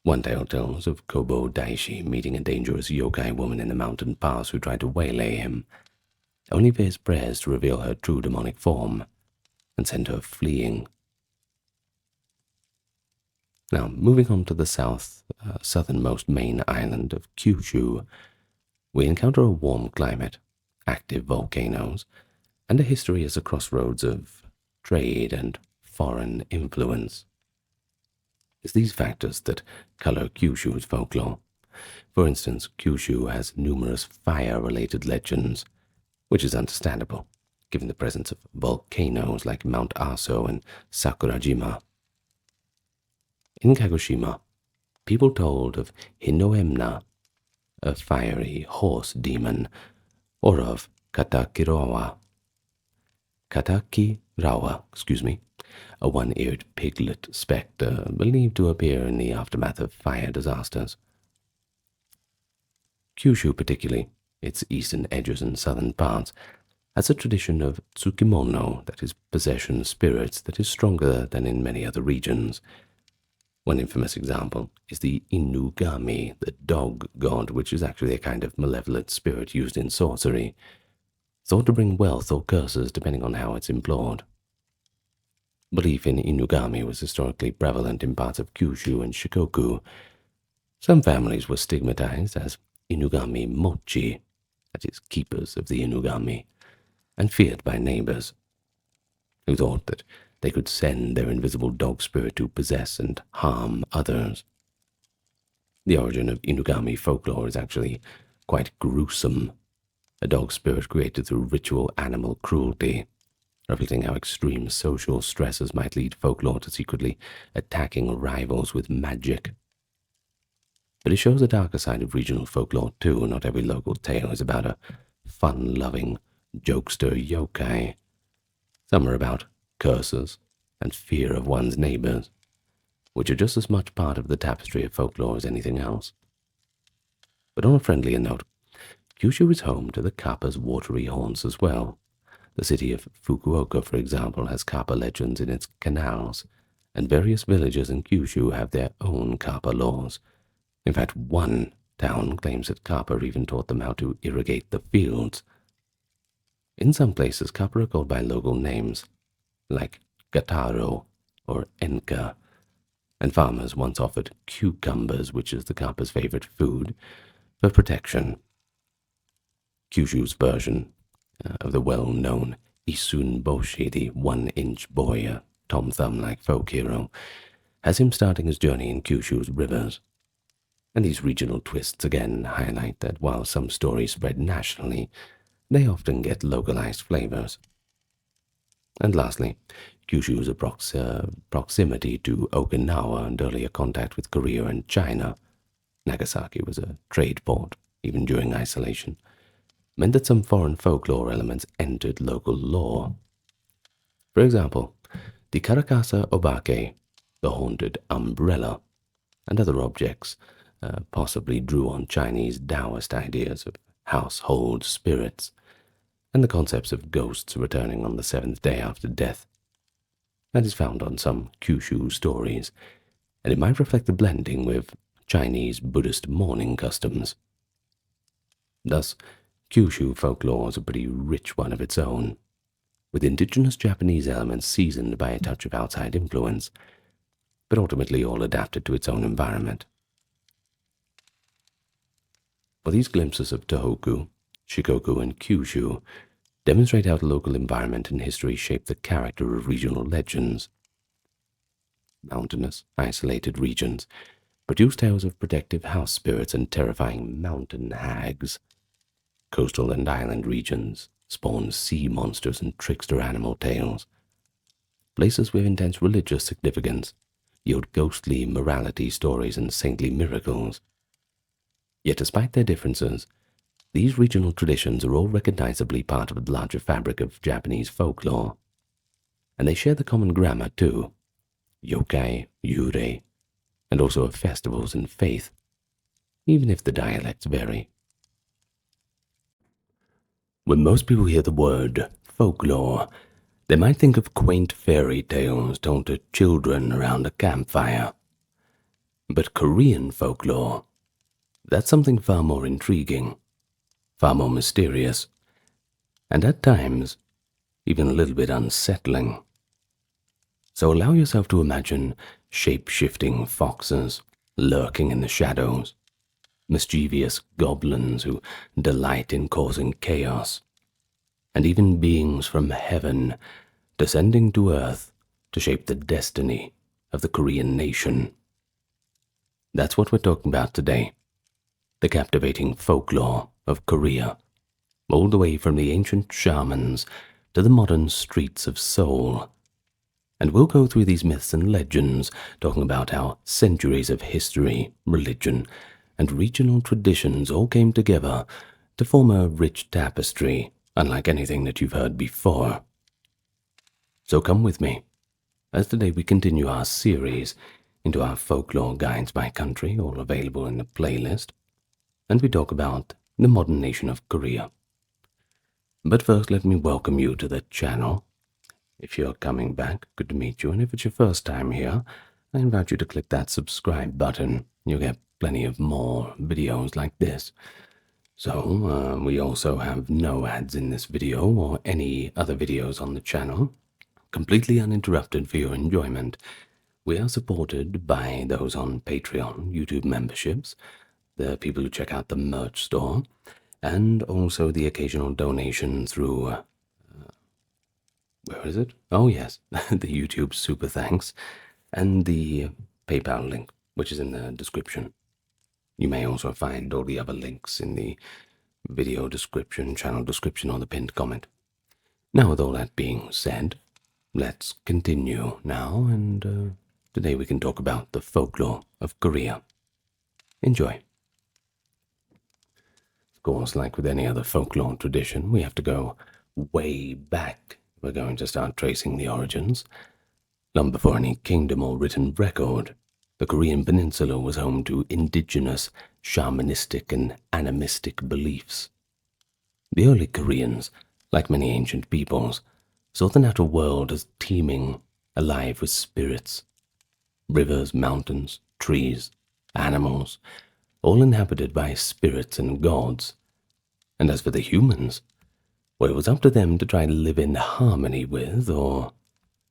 One tale tells of Kobo Daishi meeting a dangerous yōkai woman in the mountain pass who tried to waylay him, only for his prayers to reveal her true demonic form and send her fleeing. Now, moving on to the southernmost main island of Kyushu, we encounter a warm climate, active volcanoes, and a history as a crossroads of trade and foreign influence. It's these factors that color Kyushu's folklore. For instance, Kyushu has numerous fire-related legends, which is understandable, given the presence of volcanoes like Mount Aso and Sakurajima. In Kagoshima, people told of Hinoemna, a fiery horse demon, or of Katakirawa, a one-eared piglet spectre believed to appear in the aftermath of fire disasters. Kyushu particularly, its eastern edges and southern parts, has a tradition of tsukimono, that is, possession spirits, that is stronger than in many other regions. One infamous example is the Inugami, the dog god, which is actually a kind of malevolent spirit used in sorcery, thought to bring wealth or curses depending on how it's implored. Belief in Inugami was historically prevalent in parts of Kyushu and Shikoku. Some families were stigmatized as Inugami mochi, that is, keepers of the Inugami, and feared by neighbors, who thought that they could send their invisible dog spirit to possess and harm others. The origin of Inugami folklore is actually quite gruesome, a dog spirit created through ritual animal cruelty, reflecting how extreme social stresses might lead folklore to secretly attacking rivals with magic. But it shows a darker side of regional folklore too. Not every local tale is about a fun-loving jokester yōkai. Some are about curses and fear of one's neighbors, which are just as much part of the tapestry of folklore as anything else. But on a friendlier note, Kyushu is home to the kappa's watery haunts as well. The city of Fukuoka, for example, has kappa legends in its canals, and various villages in Kyushu have their own kappa laws. In fact, one town claims that kappa even taught them how to irrigate the fields. In some places, kappa are called by local names, like Gataro or Enka, and farmers once offered cucumbers, which is the kappa's favorite food, for protection. Kyushu's version of the well-known Isun Boshi, the one-inch boy, a Tom Thumb-like folk hero, has him starting his journey in Kyushu's rivers. And these regional twists again highlight that while some stories spread nationally, they often get localized flavors. And lastly, Kyushu's proximity to Okinawa and earlier contact with Korea and China — Nagasaki was a trade port, even during isolation — meant that some foreign folklore elements entered local lore. For example, the Karakasa Obake, the haunted umbrella, and other objects possibly drew on Chinese Taoist ideas of household spirits, and the concepts of ghosts returning on the seventh day after death. That is found on some Kyushu stories, and it might reflect the blending with Chinese Buddhist mourning customs. Thus, Kyushu folklore is a pretty rich one of its own, with indigenous Japanese elements seasoned by a touch of outside influence, but ultimately all adapted to its own environment. Well, these glimpses of Tohoku, Shikoku, and Kyushu demonstrate how the local environment and history shape the character of regional legends. Mountainous, isolated regions produce tales of protective house spirits and terrifying mountain hags. Coastal and island regions spawn sea monsters and trickster animal tales. places with intense religious significance yield ghostly morality stories and saintly miracles. Yet despite their differences, these regional traditions are all recognizably part of the larger fabric of Japanese folklore. And they share the common grammar too, yōkai, yurei, and also of festivals and faith, even if the dialects vary. When most people hear the word folklore, they might think of quaint fairy tales told to children around a campfire. But Korean folklore, that's something far more intriguing, far more mysterious, and at times, even a little bit unsettling. So allow yourself to imagine shape-shifting foxes lurking in the shadows, mischievous goblins who delight in causing chaos, and even beings from heaven descending to earth to shape the destiny of the Korean nation. That's what we're talking about today, the captivating folklore of Korea, all the way from the ancient shamans to the modern streets of Seoul. And we'll go through these myths and legends, talking about how centuries of history, religion, and regional traditions all came together to form a rich tapestry unlike anything that you've heard before. So come with me, as today we continue our series into our folklore guides by country, all available in the playlist, and we talk about the modern nation of Korea. But first, let me welcome you to the channel. If you're coming back, good to meet you, and if it's your first time here, I invite you to click that subscribe button. You'll get plenty of more videos like this. So, we also have no ads in this video or any other videos on the channel, completely uninterrupted for your enjoyment. We are supported by those on Patreon, YouTube memberships, the people who check out the merch store, and also the occasional donation through, where is it? Oh yes, the YouTube super thanks, and the PayPal link, which is in the description. You may also find all the other links in the video description, channel description, or the pinned comment. Now, with all that being said, let's continue now, and today we can talk about the folklore of Korea. Enjoy. Of course, like with any other folklore tradition, we have to go way back. We're going to start tracing the origins. Long before any kingdom or written record, the Korean peninsula was home to indigenous, shamanistic, and animistic beliefs. The early Koreans, like many ancient peoples, saw the natural world as teeming, alive with spirits. Rivers, mountains, trees, animals, all inhabited by spirits and gods. And as for the humans, well, it was up to them to try to live in harmony with, or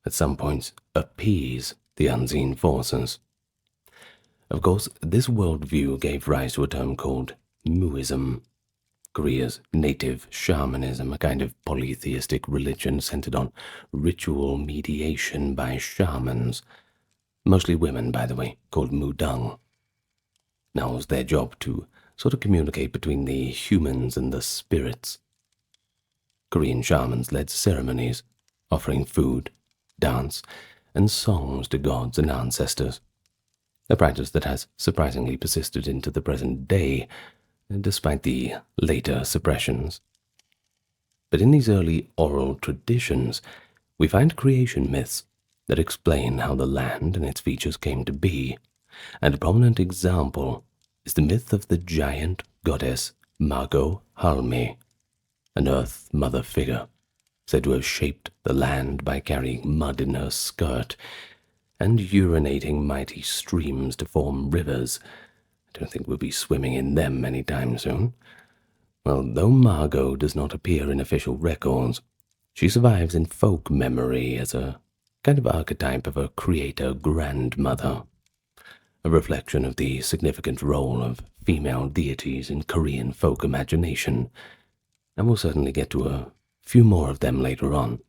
at some points appease, the unseen forces. Of course, this worldview gave rise to a term called Muism, Korea's native shamanism, a kind of polytheistic religion centered on ritual mediation by shamans, mostly women, by the way, called mudang. Now it was their job to sort of communicate between the humans and the spirits. Korean shamans led ceremonies, offering food, dance, and songs to gods and ancestors, a practice that has surprisingly persisted into the present day, despite the later suppressions. But in these early oral traditions, we find creation myths that explain how the land and its features came to be, and a prominent example is the myth of the giant goddess Mago Halme, an earth mother figure, said to have shaped the land by carrying mud in her skirt and urinating mighty streams to form rivers. I don't think we'll be swimming in them anytime soon. Well, though Margot does not appear in official records, she survives in folk memory as a kind of archetype of a creator grandmother, a reflection of the significant role of female deities in Korean folk imagination, and we'll certainly get to a few more of them later on.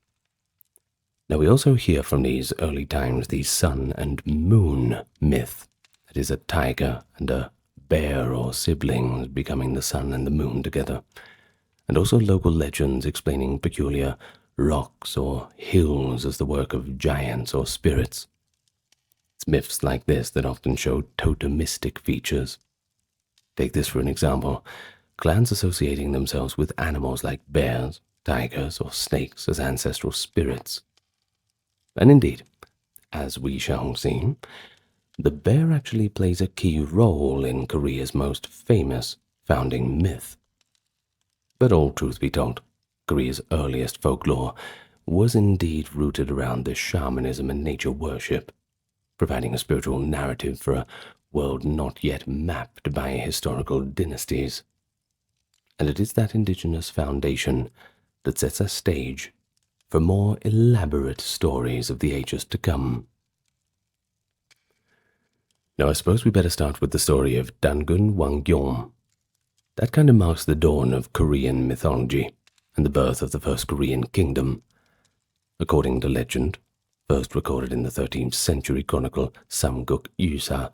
Now, we also hear from these early times the sun and moon myth, that is a tiger and a bear or siblings becoming the sun and the moon together, and also local legends explaining peculiar rocks or hills as the work of giants or spirits. It's myths like this that often show totemistic features. Take this for an example: clans associating themselves with animals like bears, tigers, or snakes as ancestral spirits. And indeed, as we shall see, the bear actually plays a key role in Korea's most famous founding myth. But all truth be told, Korea's earliest folklore was indeed rooted around the shamanism and nature worship, providing a spiritual narrative for a world not yet mapped by historical dynasties. And it is that indigenous foundation that sets a stage for more elaborate stories of the ages to come. Now I suppose we better start with the story of Dangun Wangyong. That kind of marks the dawn of Korean mythology and the birth of the first Korean kingdom. According to legend, first recorded in the 13th century chronicle Samguk Yusa,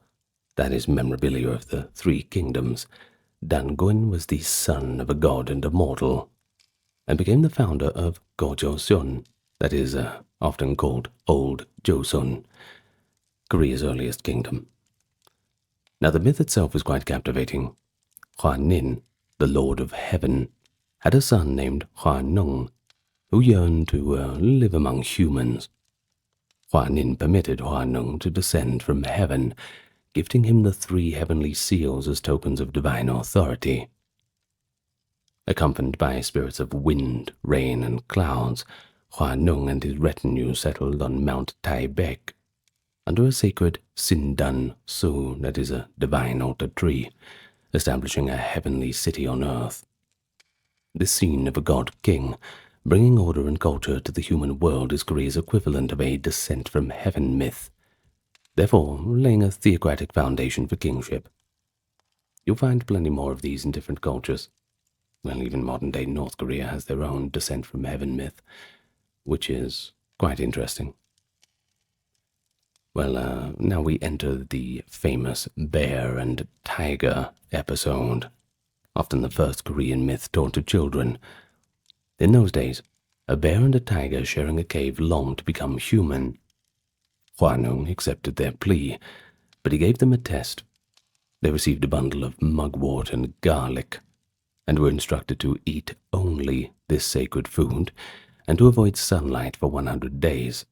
that is memorabilia of the Three Kingdoms, Dangun was the son of a god and a mortal, and became the founder of Gojoseon, that is often called Old Joseon, Korea's earliest kingdom. Now the myth itself is quite captivating. Hwanin, the Lord of Heaven, had a son named Hwanung, who yearned to live among humans. Hwanin permitted Hwanung to descend from heaven, gifting him the 3 heavenly seals as tokens of divine authority. Accompanied by spirits of wind, rain, and clouds, Hwanung and his retinue settled on Mount Tibet, under a sacred Sindan Su, that is a divine altar tree, establishing a heavenly city on earth. This scene of a god-king, bringing order and culture to the human world, is Korea's equivalent of a descent from heaven myth, therefore laying a theocratic foundation for kingship. You'll find plenty more of these in different cultures. Well, even modern-day North Korea has their own descent from heaven myth, which is quite interesting. Well, now we enter the famous bear and tiger episode, often the first Korean myth taught to children. In those days, a bear and a tiger sharing a cave longed to become human. Hwanung accepted their plea, but he gave them a test. They received a bundle of mugwort and garlic, and were instructed to eat only this sacred food, and to avoid sunlight for 100 days.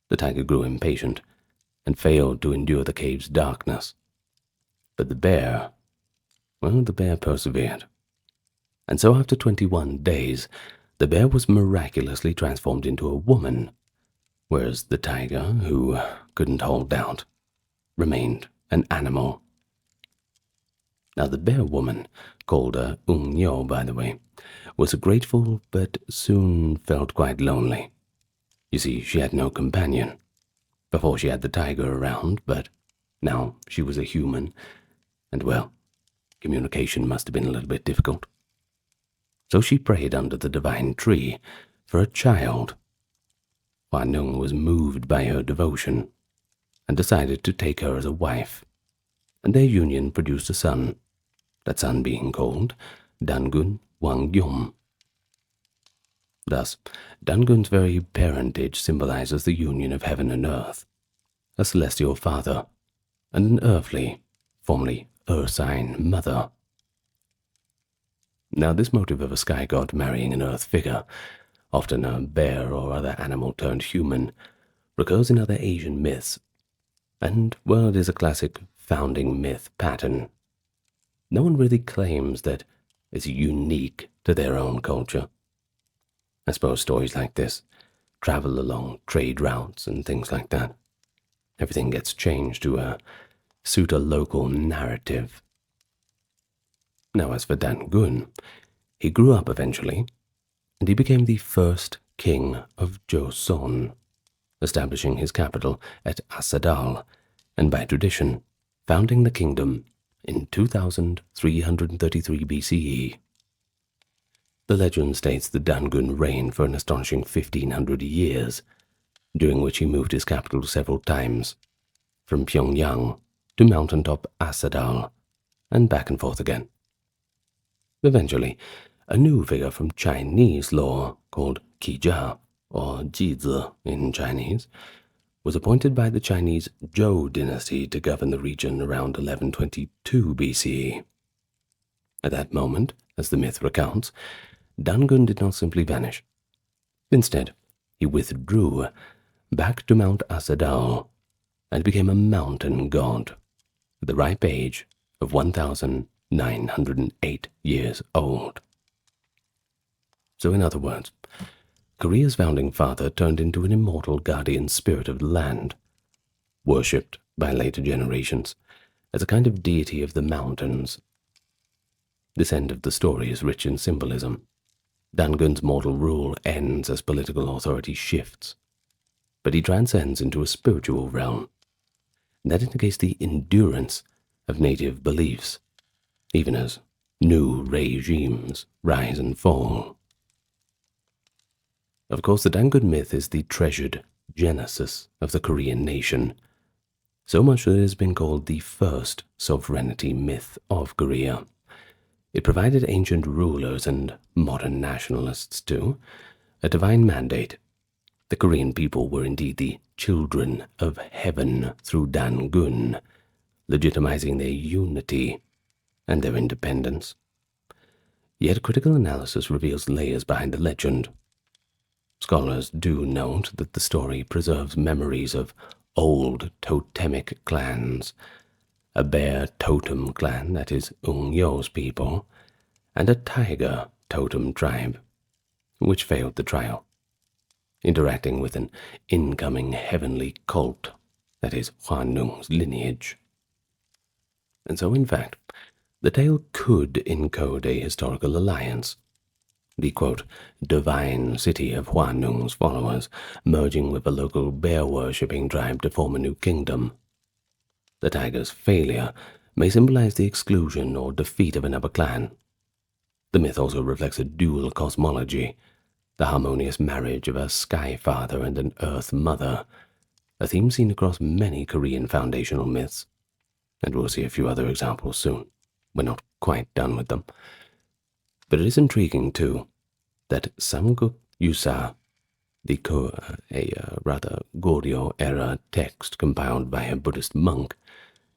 The tiger grew impatient, and failed to endure the cave's darkness. But the bear persevered. And so after 21 days, the bear was miraculously transformed into a woman, whereas the tiger, who couldn't hold out, remained an animal. Now the bear woman, called Ungnyo by the way, was grateful but soon felt quite lonely. You see, she had no companion. Before she had the tiger around, but now she was a human, and well, communication must have been a little bit difficult. So she prayed under the divine tree for a child. Hwanung was moved by her devotion, and decided to take her as a wife, and their union produced a son, that son being called Dangun Wangyong. Thus, Dangun's very parentage symbolizes the union of heaven and earth, a celestial father, and an earthly, formerly Ursine mother. Now this motive of a sky god marrying an earth figure, often a bear or other animal turned human, recurs in other Asian myths, and, well, it is a classic founding myth pattern. No one really claims that it's unique to their own culture. I suppose stories like this travel along trade routes and things like that. Everything gets changed to suit a local narrative. Now as for Dangun, he grew up eventually, and he became the first king of Joseon, establishing his capital at Asadal, and by tradition, founding the kingdom in 2333 BCE. The legend states that Dangun reigned for an astonishing 1500 years, during which he moved his capital several times, from Pyongyang to mountaintop Asadal, and back and forth again. Eventually, a new figure from Chinese lore called Qijia, or Jizi in Chinese, was appointed by the Chinese Zhou dynasty to govern the region around 1122 BCE. At that moment, as the myth recounts, Dangun did not simply vanish. Instead, he withdrew back to Mount Asadao and became a mountain god at the ripe age of 1,908 years old. So in other words, Korea's founding father turned into an immortal guardian spirit of the land, worshipped by later generations as a kind of deity of the mountains. This end of the story is rich in symbolism. Dangun's mortal rule ends as political authority shifts, but he transcends into a spiritual realm. That indicates the endurance of native beliefs, even as new regimes rise and fall. Of course, the Dangun myth is the treasured genesis of the Korean nation, so much that it has been called the first sovereignty myth of Korea. It provided ancient rulers and modern nationalists, too, a divine mandate. The Korean people were indeed the children of heaven through Dangun, legitimizing their unity and their independence. Yet critical analysis reveals layers behind the legend. Scholars do note that the story preserves memories of old totemic clans, a bear totem clan, that is Ungyo's people, and a tiger totem tribe, which failed the trial, interacting with an incoming heavenly cult, that is Hwanung's lineage. And so, in fact, the tale could encode a historical alliance, the, quote, divine city of Hwanung's followers merging with a local bear-worshipping tribe to form a new kingdom. The tiger's failure may symbolize the exclusion or defeat of another clan. The myth also reflects a dual cosmology, the harmonious marriage of a sky father and an earth mother, a theme seen across many Korean foundational myths, and we'll see a few other examples soon. We're not quite done with them. But it is intriguing, too, that Samguk Yusa, a rather Goryeo-era text compiled by a Buddhist monk,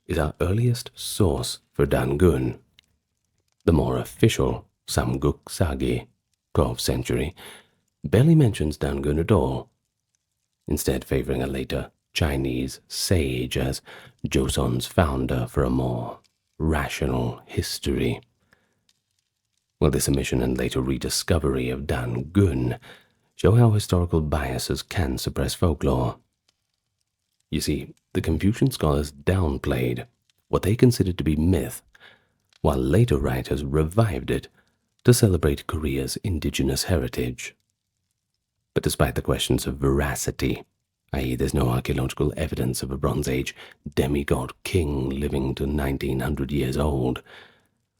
is our earliest source for Dangun. The more official Samguk Sagi, 12th century, barely mentions Dangun at all, instead favoring a later Chinese sage as Joseon's founder for a more rational history. Well, this omission and later rediscovery of Dangun show how historical biases can suppress folklore. You see, the Confucian scholars downplayed what they considered to be myth, while later writers revived it to celebrate Korea's indigenous heritage. But despite the questions of veracity, i.e. there's no archaeological evidence of a Bronze Age demigod king living to 1900 years old,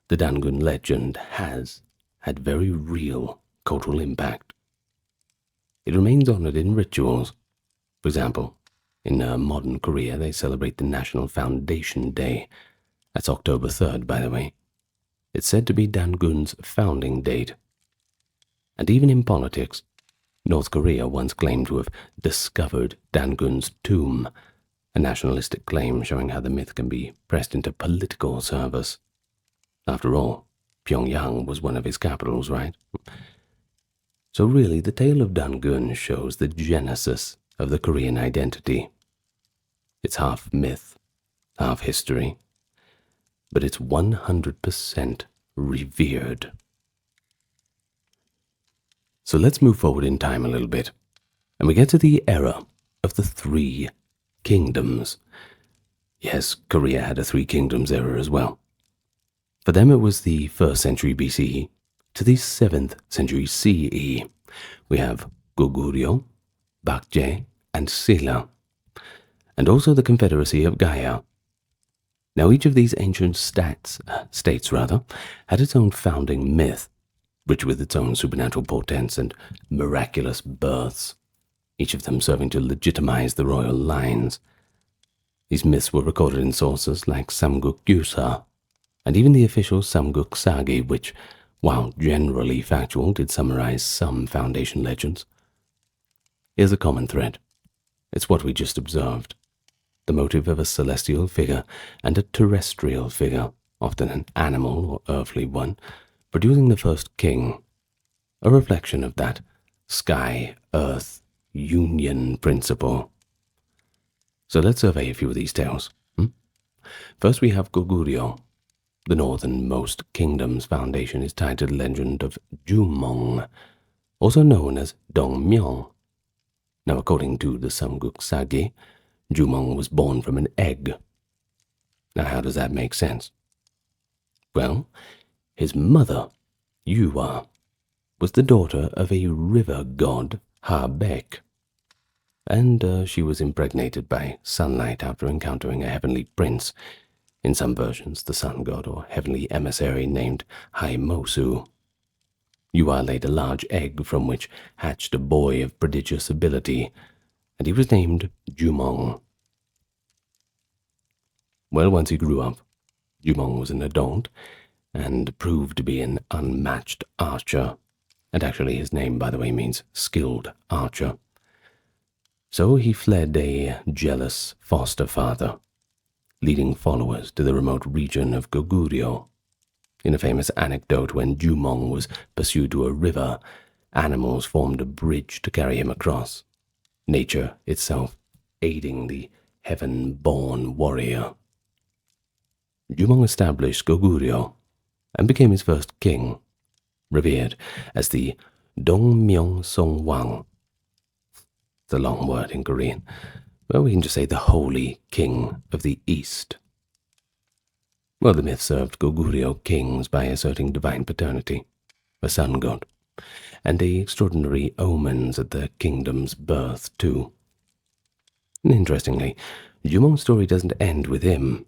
the Dangun legend has had very real cultural impact. It remains honored in rituals. For example, in modern Korea, they celebrate the National Foundation Day. That's October 3rd, by the way. It's said to be Dangun's founding date. And even in politics, North Korea once claimed to have discovered Dangun's tomb, a nationalistic claim showing how the myth can be pressed into political service. After all, Pyongyang was one of his capitals, right? So really, the tale of Dangun shows the genesis of the Korean identity. It's half myth, half history, but it's 100% revered. So let's move forward in time a little bit, and we get to the era of the Three Kingdoms. Yes, Korea had a Three Kingdoms era as well. For them it was the 1st century BCE to the 7th century CE. We have Goguryeo, Bakje, and Silla, and also the Confederacy of Gaya. Now each of these ancient states had its own founding myth, rich with its own supernatural portents and miraculous births, each of them serving to legitimize the royal lines. These myths were recorded in sources like Samguk Yusa, and even the official Samguk Sagi, which while generally factual, did summarize some Foundation legends. Here's a common thread. It's what we just observed. The motive of a celestial figure and a terrestrial figure, often an animal or earthly one, producing the first king, a reflection of that sky-earth union principle. So let's survey a few of these tales. First we have Goguryeo. The northernmost kingdom's foundation is tied to the legend of Jumong, also known as Dongmyeong. Now, according to the Samguk Sagi, Jumong was born from an egg. Now, how does that make sense? Well, his mother, Yuwa, was the daughter of a river god, Ha-bek, and she was impregnated by sunlight after encountering a heavenly prince, in some versions the sun god or heavenly emissary named Haimosu. Yuwa laid a large egg from which hatched a boy of prodigious ability, and he was named Jumong. Well, once he grew up, Jumong was an adult and proved to be an unmatched archer, and actually his name, by the way, means skilled archer. So he fled a jealous foster father, leading followers to the remote region of Goguryeo. In a famous anecdote, when Jumong was pursued to a river, animals formed a bridge to carry him across, nature itself aiding the heaven-born warrior. Jumong established Goguryeo and became his first king, revered as the Dongmyeong Songwang. It's a long word in Korean. Well, we can just say the Holy King of the East. Well, the myth served Goguryeo kings by asserting divine paternity, a sun god, and the extraordinary omens at the kingdom's birth, too. And interestingly, Jumong's story doesn't end with him.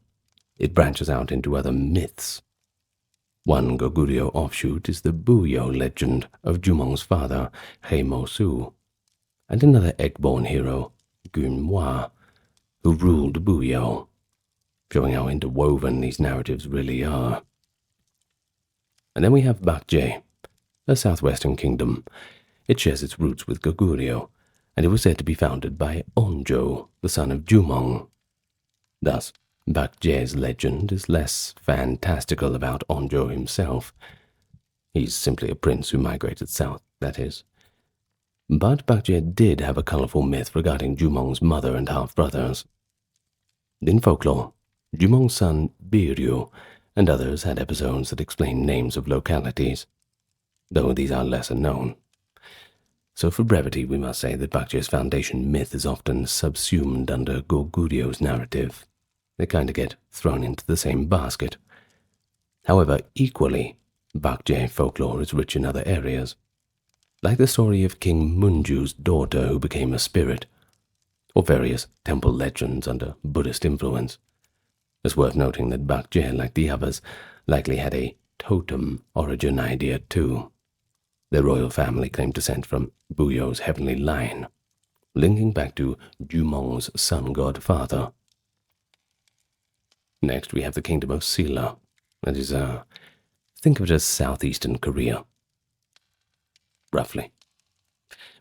It branches out into other myths. One Goguryeo offshoot is the Buyeo legend of Jumong's father, Haimosu, and another egg-born hero, Gunhwa, who ruled Buyeo, showing how interwoven these narratives really are. And then we have Bakje, a southwestern kingdom. It shares its roots with Goguryeo, and it was said to be founded by Onjo, the son of Jumong. Thus, Bakje's legend is less fantastical about Onjo himself. He's simply a prince who migrated south, that is. But Bakje did have a colorful myth regarding Jumong's mother and half-brothers. In folklore, Jumong's son Biryu and others had episodes that explain names of localities, though these are lesser known. So for brevity, we must say that Bakje's foundation myth is often subsumed under Goguryeo's narrative. They kind of get thrown into the same basket. However, equally, Bakje folklore is rich in other areas, like the story of King Munju's daughter who became a spirit, or various temple legends under Buddhist influence. It's worth noting that Bakje, like the others, likely had a totem origin idea too. Their royal family claimed descent from Buyeo's heavenly line, linking back to Jumong's sun god father. Next, we have the kingdom of Silla. That is, think of it as southeastern Korea, roughly.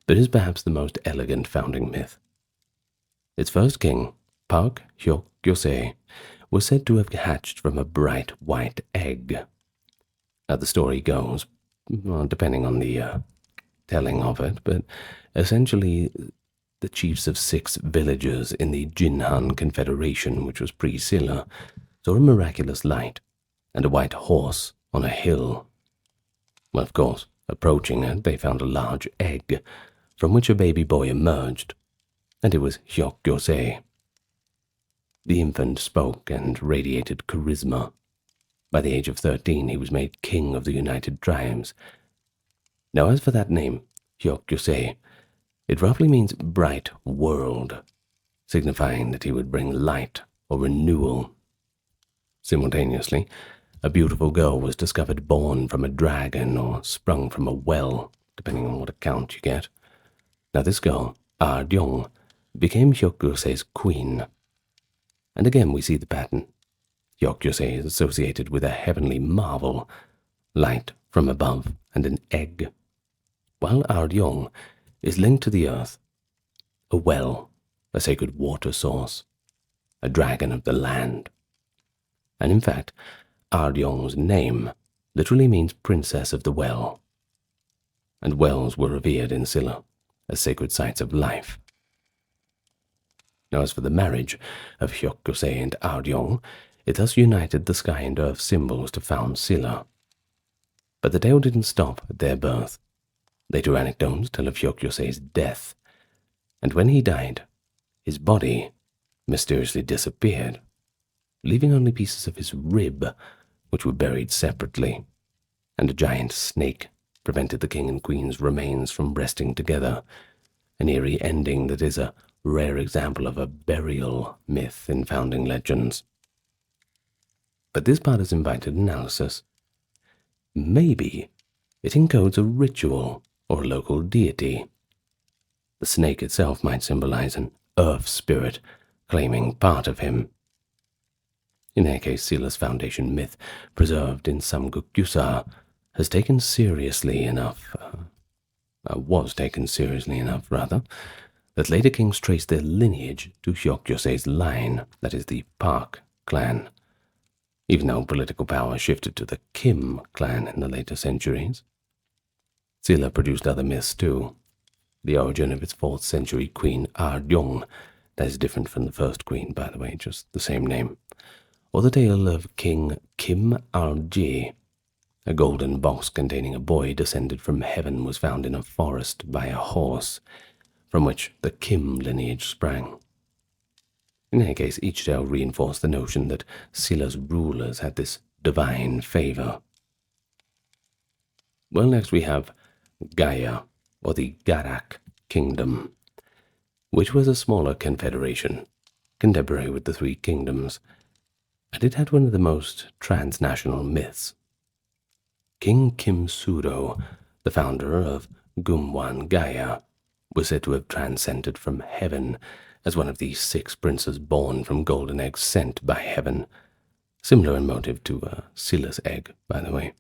But it is perhaps the most elegant founding myth. Its first king, Park Hyok-gyose, was said to have hatched from a bright white egg. Now, the story goes, well, depending on the telling of it, but essentially the chiefs of 6 villages in the Jinhan Confederation, which was pre-Silla, saw a miraculous light and a white horse on a hill. Well, of course, approaching it, they found a large egg from which a baby boy emerged, and it was Hyok-gyose. The infant spoke and radiated charisma. By the age of 13, he was made king of the United Tribes. Now, as for that name, Hyok-gyose, it roughly means bright world, signifying that he would bring light or renewal. Simultaneously, a beautiful girl was discovered born from a dragon or sprung from a well, depending on what account you get. Now this girl, Ryong, became Hyok-gyose's queen. And again we see the pattern. Hyok-gyose is associated with a heavenly marvel, light from above and an egg, while Ardyong is linked to the earth, a well, a sacred water source, a dragon of the land. And in fact, Ardyong's name literally means princess of the well, and wells were revered in Silla as sacred sites of life. Now, as for the marriage of Hyokusei and Ardyong, it thus united the sky and earth symbols to found Silla. But the tale didn't stop at their birth. Later anecdotes tell of Hyokusei's death, and when he died, his body mysteriously disappeared, leaving only pieces of his rib, which were buried separately, and a giant snake prevented the king and queen's remains from resting together, an eerie ending that is a rare example of a burial myth in founding legends. But this part has invited analysis. Maybe it encodes a ritual or a local deity. The snake itself might symbolize an earth spirit claiming part of him. In any case, Silla's foundation myth, preserved in some Samguk-yusa, was taken seriously enough, that later kings traced their lineage to Hyokusei's line, that is the Park clan, even though political power shifted to the Kim clan in the later centuries. Silla produced other myths too. The origin of its 4th century queen Ardyong, that is different from the first queen, by the way, just the same name, or the tale of King Kim Arji. A golden box containing a boy descended from heaven was found in a forest by a horse, from which the Kim lineage sprang. In any case, each tale reinforced the notion that Silla's rulers had this divine favor. Well, next we have Gaia, or the Garak Kingdom, which was a smaller confederation, contemporary with the Three Kingdoms, and it had one of the most transnational myths. King Kimsuro, the founder of Gumwan Gaia, was said to have transcended from heaven as one of the 6 princes born from golden eggs sent by heaven, similar in motive to Silla's egg, by the way.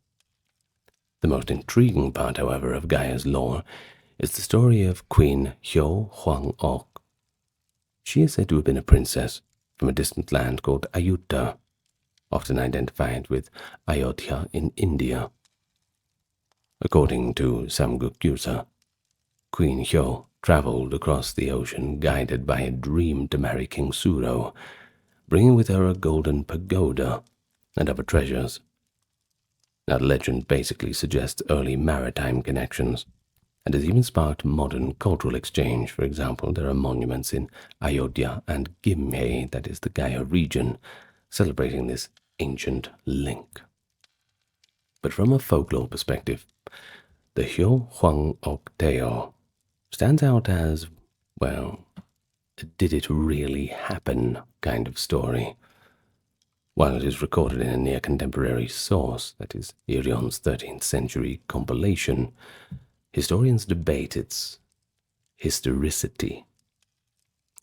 The most intriguing part, however, of Gaia's lore is the story of Queen Hyo Hwang-ok. She is said to have been a princess from a distant land called Ayutthaya, often identified with Ayodhya in India. According to Samguk-yusa, Queen Hyo traveled across the ocean guided by a dream to marry King Suro, bringing with her a golden pagoda and other treasures. That legend basically suggests early maritime connections, and has even sparked modern cultural exchange. For example, there are monuments in Ayodhya and Gimhae, that is the Gaia region, celebrating this ancient link. But from a folklore perspective, the Hyo Hwang-ok tale stands out as, well, a did it really happen kind of story. While it is recorded in a near-contemporary source, that is Irion's 13th century compilation, historians debate its historicity.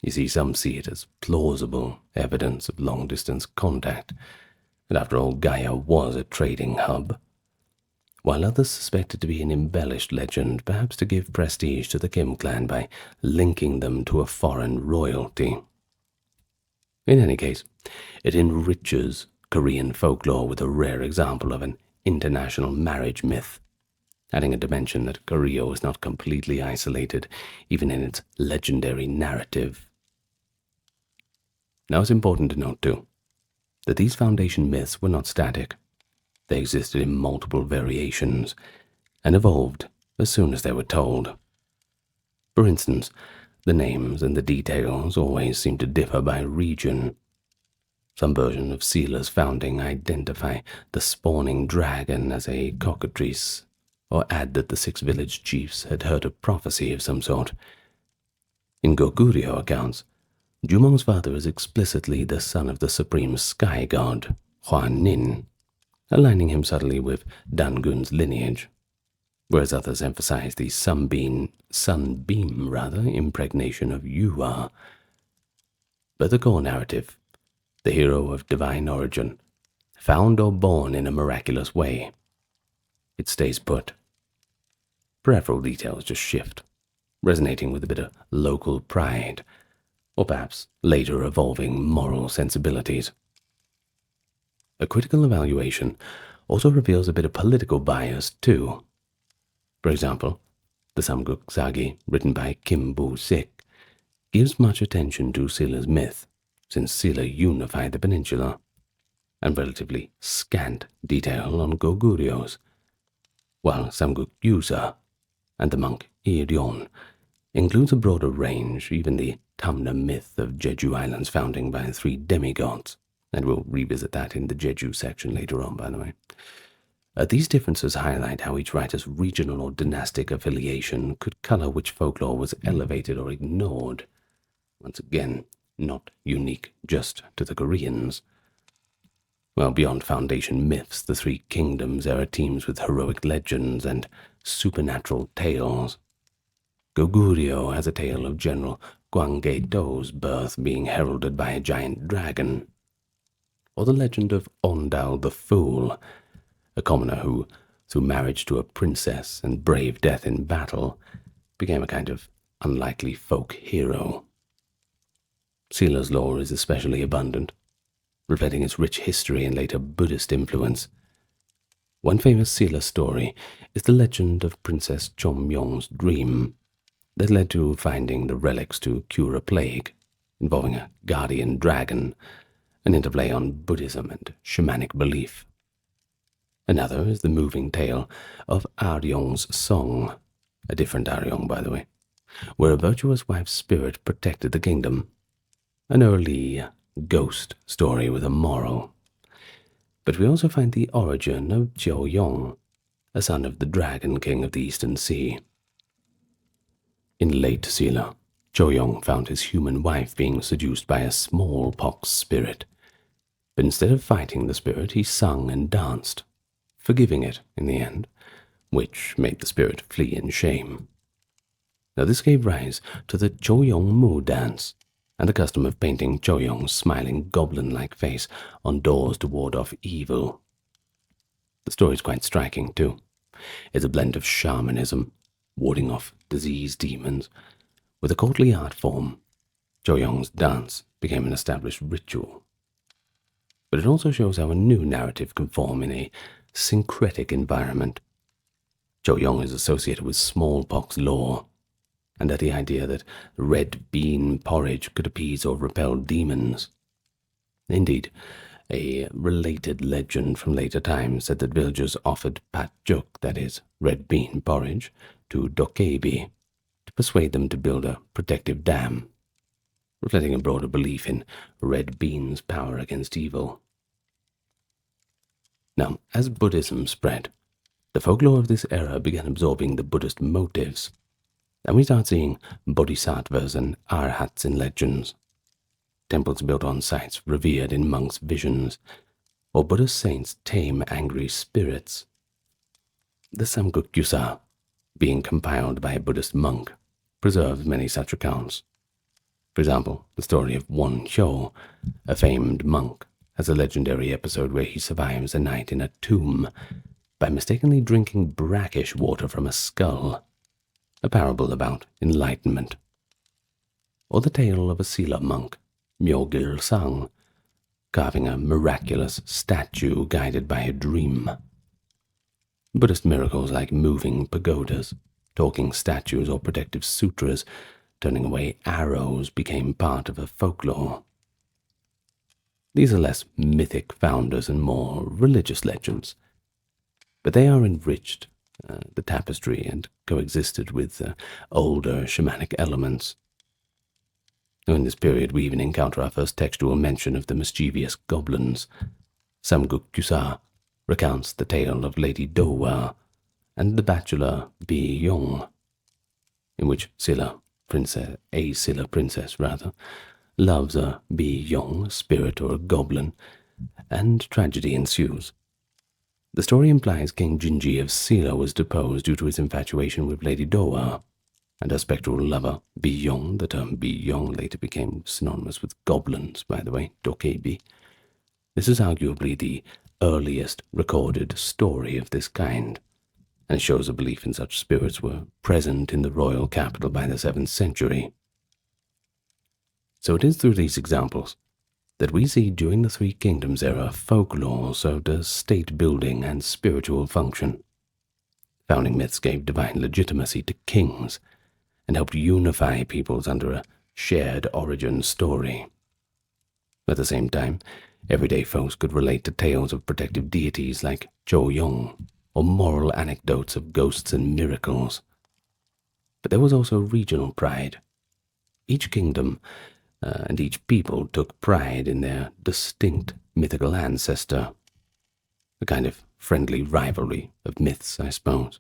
You see, some see it as plausible evidence of long-distance contact, and after all, Gaia was a trading hub, while others suspect it to be an embellished legend, perhaps to give prestige to the Kim clan by linking them to a foreign royalty. In any case, it enriches Korean folklore with a rare example of an international marriage myth, adding a dimension that Korea was not completely isolated, even in its legendary narrative. Now it's important to note, too, that these foundation myths were not static. They existed in multiple variations, and evolved as soon as they were told. For instance, the names and the details always seem to differ by region. Some versions of Silla's founding identify the spawning dragon as a cockatrice, or add that the 6 village chiefs had heard a prophecy of some sort. In Goguryeo accounts, Jumong's father is explicitly the son of the supreme sky god, Hua-nin, aligning him subtly with Dangun's lineage, whereas others emphasize the sunbeam impregnation of Yuwa. But the core narrative, the hero of divine origin, found or born in a miraculous way, it stays put. Peripheral details just shift, resonating with a bit of local pride, or perhaps later evolving moral sensibilities. A critical evaluation also reveals a bit of political bias too. For example, the Samguk Sagi, written by Kim Bu-sik, gives much attention to Sila's myth, since Sila unified the peninsula, and relatively scant detail on Goguryos, while Samguk Yusa and the monk Iryon includes a broader range, even the Tamna myth of Jeju Island's founding by 3 demigods, and we'll revisit that in the Jeju section later on, by the way. These differences highlight how each writer's regional or dynastic affiliation could color which folklore was elevated or ignored. Once again, not unique just to the Koreans. Well, beyond foundation myths, the 3 kingdoms era teems with heroic legends and supernatural tales. Goguryeo has a tale of General Gwangae-do's birth being heralded by a giant dragon, or the legend of Ondal the Fool, a commoner who, through marriage to a princess and brave death in battle, became a kind of unlikely folk hero. Sila's lore is especially abundant, reflecting its rich history and later Buddhist influence. One famous Sila story is the legend of Princess Chomyong's dream that led to finding the relics to cure a plague, involving a guardian dragon, an interplay on Buddhism and shamanic belief. Another is the moving tale of Aryong's song, a different Aryong, by the way, where a virtuous wife's spirit protected the kingdom, an early ghost story with a moral. But we also find the origin of Jiao-yong, a son of the Dragon King of the Eastern Sea. In late Sila, Jiao-yong found his human wife being seduced by a smallpox spirit, but instead of fighting the spirit, he sung and danced, forgiving it in the end, which made the spirit flee in shame. Now this gave rise to the Choyong-mu dance, and the custom of painting Choyong's smiling goblin-like face on doors to ward off evil. The story is quite striking too. It's a blend of shamanism, warding off disease demons, with a courtly art form. Choyong's dance became an established ritual. But it also shows how a new narrative can form in a syncretic environment. Choyong is associated with smallpox lore, and at the idea that red bean porridge could appease or repel demons. Indeed, a related legend from later times said that villagers offered patjuk, that is, red bean porridge, to dokkaebi to persuade them to build a protective dam, reflecting a broader belief in red beans' power against evil. Now, as Buddhism spread, the folklore of this era began absorbing the Buddhist motives, and we start seeing bodhisattvas and arhats in legends, temples built on sites revered in monks' visions, or Buddhist saints tame angry spirits. The Samguk Yusa, being compiled by a Buddhist monk, preserves many such accounts. For example, the story of Won Hyo, a famed monk, has a legendary episode where he survives a night in a tomb by mistakenly drinking brackish water from a skull, a parable about enlightenment. Or the tale of a Sila monk, Myo-gil Sang, carving a miraculous statue guided by a dream. Buddhist miracles like moving pagodas, talking statues, or protective sutras turning away arrows became part of a folklore. These are less mythic founders and more religious legends, but they are enriched the tapestry and coexisted with older shamanic elements. In this period, we even encounter our first textual mention of the mischievous goblins. Samguk Yusa recounts the tale of Lady Dowa and the bachelor Bi-yong, in which a Silla princess, loves a Bi-yong, a spirit or a goblin, and tragedy ensues. The story implies King Jinji of Silla was deposed due to his infatuation with Lady Dowa, and her spectral lover, Bi-yong. The term Bi-yong later became synonymous with goblins, by the way, dokkaebi. This is arguably the earliest recorded story of this kind, and it shows a belief in such spirits were present in the royal capital by the 7th century. So it is through these examples that we see during the Three Kingdoms era folklore served a state-building and spiritual function. Founding myths gave divine legitimacy to kings and helped unify peoples under a shared origin story. At the same time, everyday folks could relate to tales of protective deities like Choyong, or moral anecdotes of ghosts and miracles. But there was also regional pride. Each kingdom and each people took pride in their distinct mythical ancestor. A kind of friendly rivalry of myths, I suppose.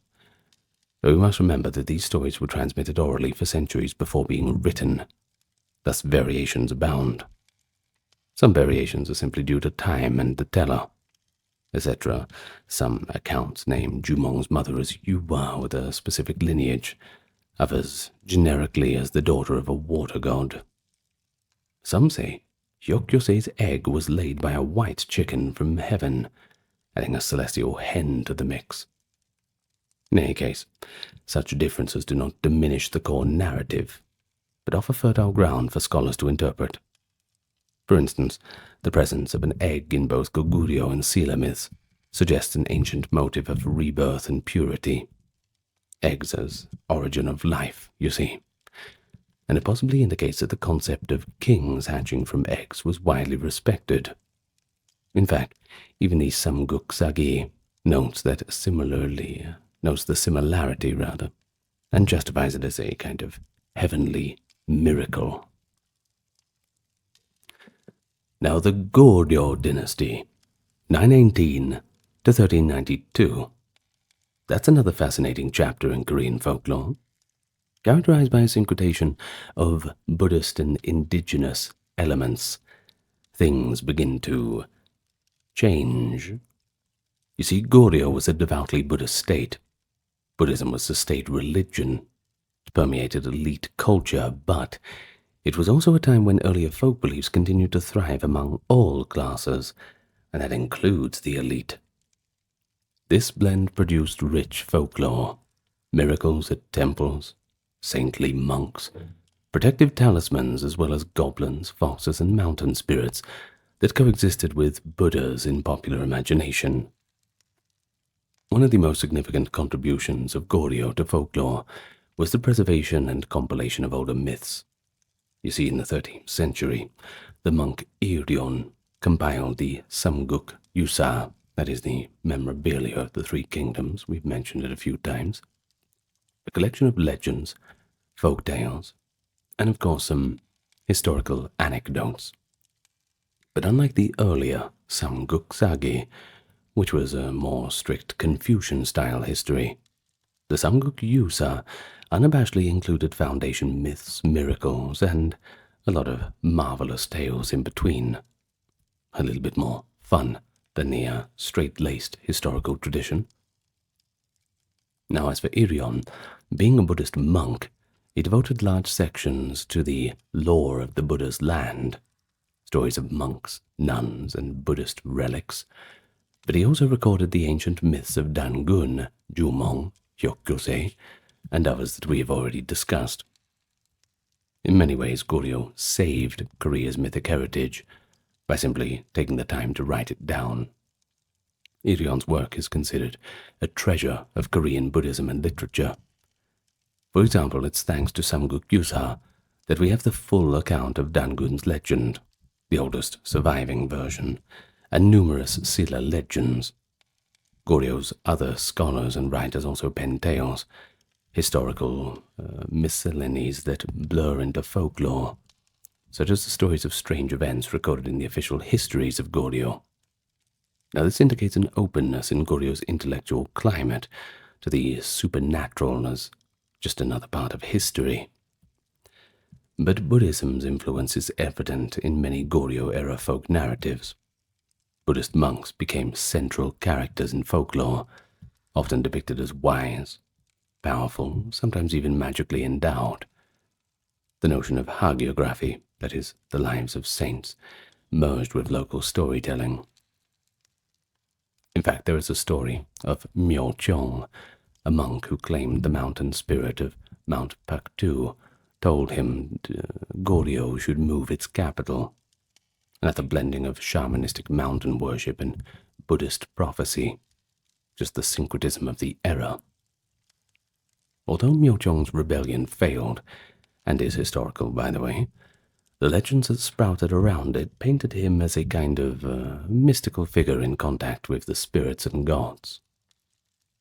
But we must remember that these stories were transmitted orally for centuries before being written. Thus variations abound. Some variations are simply due to time and the teller, etc. Some accounts name Jumong's mother as Yuwa with a specific lineage, others generically as the daughter of a water god. Some say Hyokyosei's egg was laid by a white chicken from heaven, adding a celestial hen to the mix. In any case, such differences do not diminish the core narrative, but offer fertile ground for scholars to interpret. For instance, the presence of an egg in both Goguryeo and Sila myths suggests an ancient motive of rebirth and purity. Eggs as origin of life, you see. And it possibly indicates that the concept of kings hatching from eggs was widely respected. In fact, even the Samguk Sagi notes the similarity, and justifies it as a kind of heavenly miracle. Now the Goryeo dynasty, 918 to 1392. That's another fascinating chapter in Korean folklore, characterized by a syncretation of Buddhist and indigenous elements. Things begin to change. You see, Goryeo was a devoutly Buddhist state. Buddhism was the state religion. It permeated elite culture, but it was also a time when earlier folk beliefs continued to thrive among all classes, and that includes the elite. This blend produced rich folklore, miracles at temples, saintly monks, protective talismans, as well as goblins, foxes, and mountain spirits that coexisted with Buddhas in popular imagination. One of the most significant contributions of Goryeo to folklore was the preservation and compilation of older myths. You see, in the 13th century, the monk eerie compiled the Samguk Yusa, that is the memorabilia of the Three Kingdoms, we've mentioned it a few times, a collection of legends, folk tales, and of course some historical anecdotes. But unlike the earlier Samguk Sagi, which was a more strict Confucian-style history, the Samguk Yusa unabashedly included foundation myths, miracles, and a lot of marvelous tales in between. A little bit more fun than the straight-laced historical tradition. Now, as for Irion, being a Buddhist monk, he devoted large sections to the lore of the Buddha's land, stories of monks, nuns, and Buddhist relics, but he also recorded the ancient myths of Dangun, Jumong, Hyokyosei, and others that we have already discussed. In many ways, Goryeo saved Korea's mythic heritage by simply taking the time to write it down. Irion's work is considered a treasure of Korean Buddhism and literature. For example, it's thanks to Samguk Yusa that we have the full account of Dangun's legend, the oldest surviving version, and numerous Sila legends. Goryeo's other scholars and writers also pen tales, historical miscellanies that blur into folklore, such as the stories of strange events recorded in the official histories of Goryeo. Now this indicates an openness in Goryeo's intellectual climate to the supernatural as just another part of history. But Buddhism's influence is evident in many Goryeo-era folk narratives. Buddhist monks became central characters in folklore, often depicted as wise, powerful, sometimes even magically endowed. The notion of hagiography, that is, the lives of saints, merged with local storytelling. In fact, there is a story of Myo Cheong, a monk who claimed the mountain spirit of Mount Paktu told him Goryeo should move its capital, and that the blending of shamanistic mountain worship and Buddhist prophecy, just the syncretism of the era. Although Myeojong's rebellion failed, and is historical by the way, the legends that sprouted around it painted him as a kind of mystical figure in contact with the spirits and gods.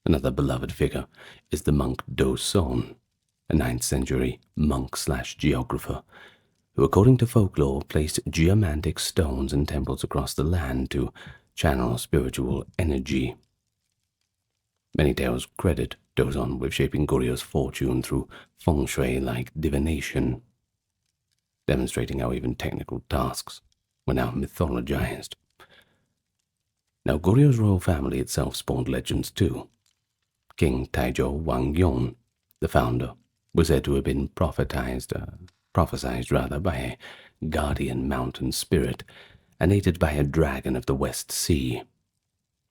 Another beloved figure is the monk Do-son, a 9th century monk/geographer, who according to folklore placed geomantic stones and temples across the land to channel spiritual energy. Many tales credit Do-son with shaping Goryeo's fortune through feng shui-like divination, demonstrating how even technical tasks were now mythologized. Now, Goryeo's royal family itself spawned legends too. King Taijo Wangyong, the founder, was said to have been prophesied by a guardian mountain spirit and aided by a dragon of the West Sea.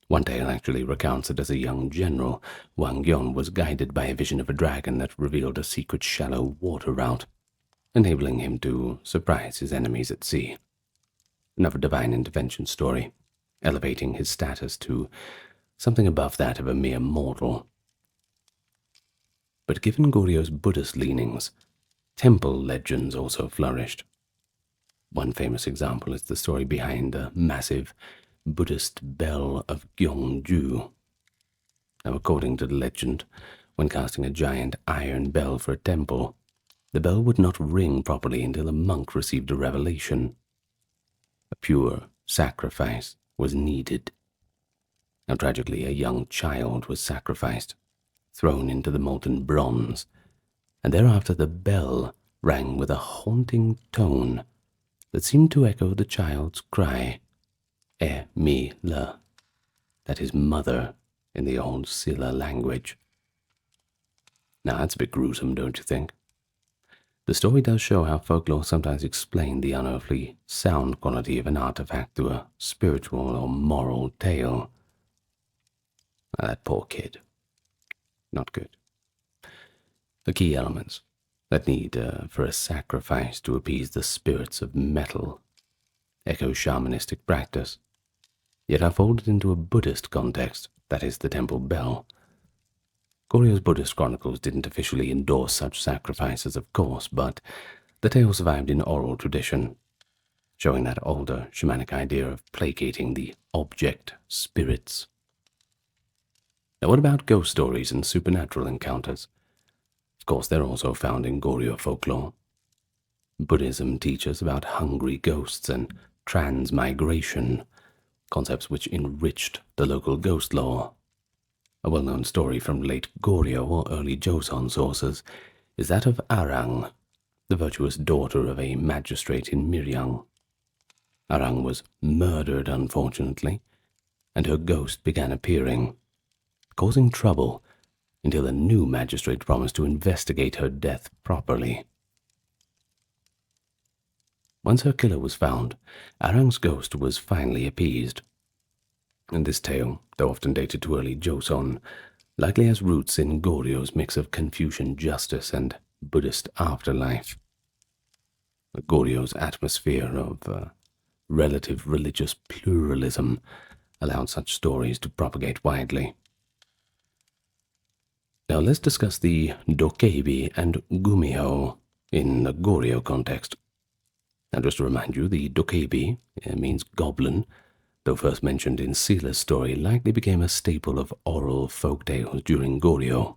One tale actually recounts that as a young general, Wangyong was guided by a vision of a dragon that revealed a secret shallow water route, enabling him to surprise his enemies at sea. Another divine intervention story, elevating his status to something above that of a mere mortal. But given Goryeo's Buddhist leanings, temple legends also flourished. One famous example is the story behind the massive Buddhist bell of Gyeongju. Now, according to the legend, when casting a giant iron bell for a temple, the bell would not ring properly until a monk received a revelation. A pure sacrifice was needed. Now, tragically, a young child was sacrificed, thrown into the molten bronze, and thereafter the bell rang with a haunting tone that seemed to echo the child's cry, "E mi la," that is mother in the old Silla language. Now that's a bit gruesome, don't you think? The story does show how folklore sometimes explained the unearthly sound quality of an artifact through a spiritual or moral tale. Now, that poor kid. Not good. The key elements that need for a sacrifice to appease the spirits of metal echo shamanistic practice, yet are folded into a Buddhist context, that is the temple bell. Goryeo's Buddhist chronicles didn't officially endorse such sacrifices, of course, but the tale survived in oral tradition, showing that older shamanic idea of placating the object spirits. Now, what about ghost stories and supernatural encounters? Of course, they're also found in Goryeo folklore. Buddhism teaches about hungry ghosts and transmigration, concepts which enriched the local ghost lore. A well-known story from late Goryeo or early Joseon sources is that of Arang, the virtuous daughter of a magistrate in Miryang. Arang was murdered, unfortunately, and her ghost began appearing, causing trouble until a new magistrate promised to investigate her death properly. Once her killer was found, Arang's ghost was finally appeased. And this tale, though often dated to early Joseon, likely has roots in Goryeo's mix of Confucian justice and Buddhist afterlife. Goryeo's atmosphere of relative religious pluralism allowed such stories to propagate widely. Now let's discuss the dokkaebi and gumiho in the Goryeo context. Now just to remind you, the dokkaebi means goblin, though first mentioned in Sila's story, likely became a staple of oral folk tales during Goryeo.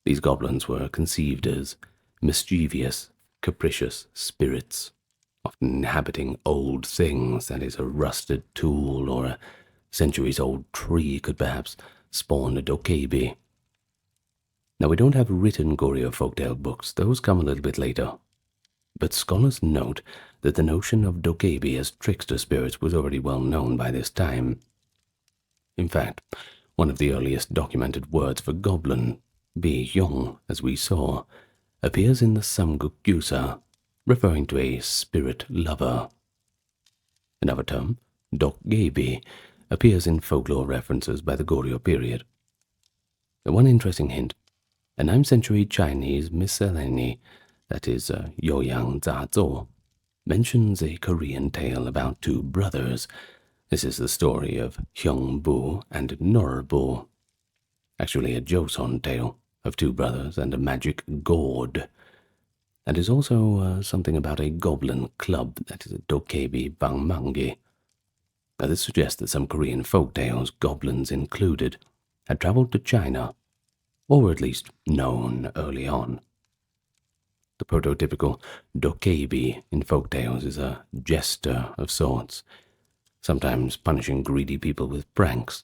These goblins were conceived as mischievous, capricious spirits, often inhabiting old things, that is, a rusted tool or a centuries-old tree could perhaps spawn a dokkaebi. Now, we don't have written Goryeo folktale books, those come a little bit later. But scholars note that the notion of dokkaebi as trickster spirits was already well known by this time. In fact, one of the earliest documented words for goblin, bi-yong, as we saw, appears in the Samguk-gyusa, referring to a spirit lover. Another term, dokkaebi, appears in folklore references by the Goryeo period. One interesting hint, a 9th century Chinese miscellany, that is Youyang Zazou, mentions a Korean tale about two brothers. This is the story of Hyungbu and Norbu. Actually a Joseon tale of two brothers and a magic gourd. And is also something about a goblin club, that is a dokkaebi bangmangi. Now this suggests that some Korean folk tales, goblins included, had travelled to China, or at least known early on. The prototypical dokkaebi in folk tales is a jester of sorts, sometimes punishing greedy people with pranks,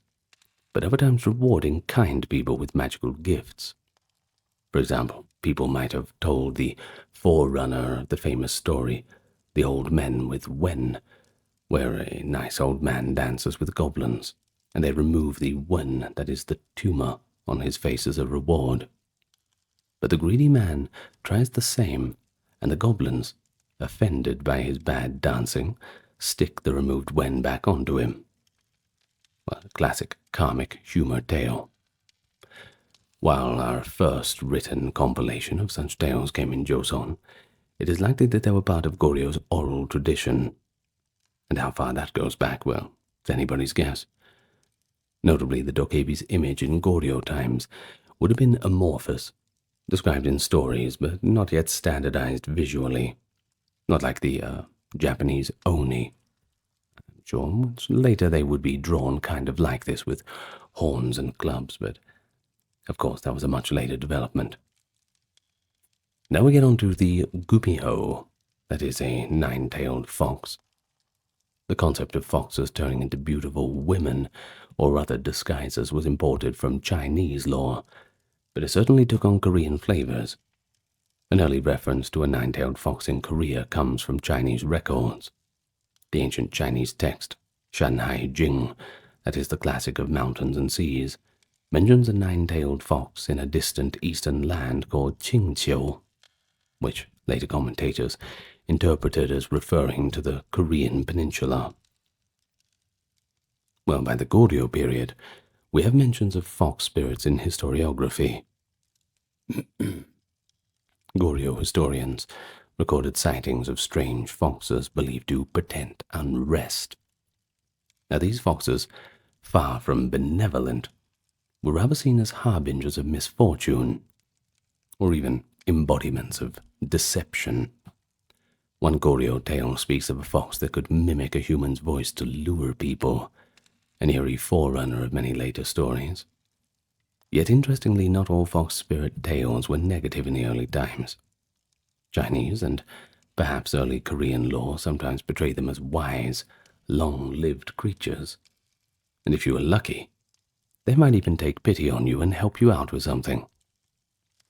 but other times rewarding kind people with magical gifts. For example, people might have told the forerunner of the famous story, The Old Men with Wen, where a nice old man dances with goblins, and they remove the wen, that is the tumour, on his face as a reward. But the greedy man tries the same, and the goblins, offended by his bad dancing, stick the removed wen back onto him. Well, a classic karmic humour tale. While our first written compilation of such tales came in Joseon, it is likely that they were part of Goryeo oral tradition. And how far that goes back, well, it's anybody's guess. Notably, the dokkaebi's image in Goryeo times would have been amorphous, described in stories, but not yet standardized visually. Not like the Japanese oni. I'm sure later they would be drawn kind of like this, with horns and clubs, but of course that was a much later development. Now we get on to the gumiho, that is a 9-tailed fox. The concept of foxes turning into beautiful women or other disguises was imported from Chinese lore, but it certainly took on Korean flavors. An early reference to a 9-tailed fox in Korea comes from Chinese records. The ancient Chinese text, Shanhai Jing, that is the classic of mountains and seas, mentions a 9-tailed fox in a distant eastern land called Qingqiu, which later commentators interpreted as referring to the Korean peninsula. Well, by the Goryeo period, we have mentions of fox spirits in historiography. Goryeo historians recorded sightings of strange foxes believed to portend unrest. Now these foxes, far from benevolent, were rather seen as harbingers of misfortune, or even embodiments of deception. One Goryeo tale speaks of a fox that could mimic a human's voice to lure people, an eerie forerunner of many later stories. Yet interestingly, not all fox spirit tales were negative in the early times. Chinese and perhaps early Korean lore sometimes portrayed them as wise, long-lived creatures, and if you were lucky, they might even take pity on you and help you out with something.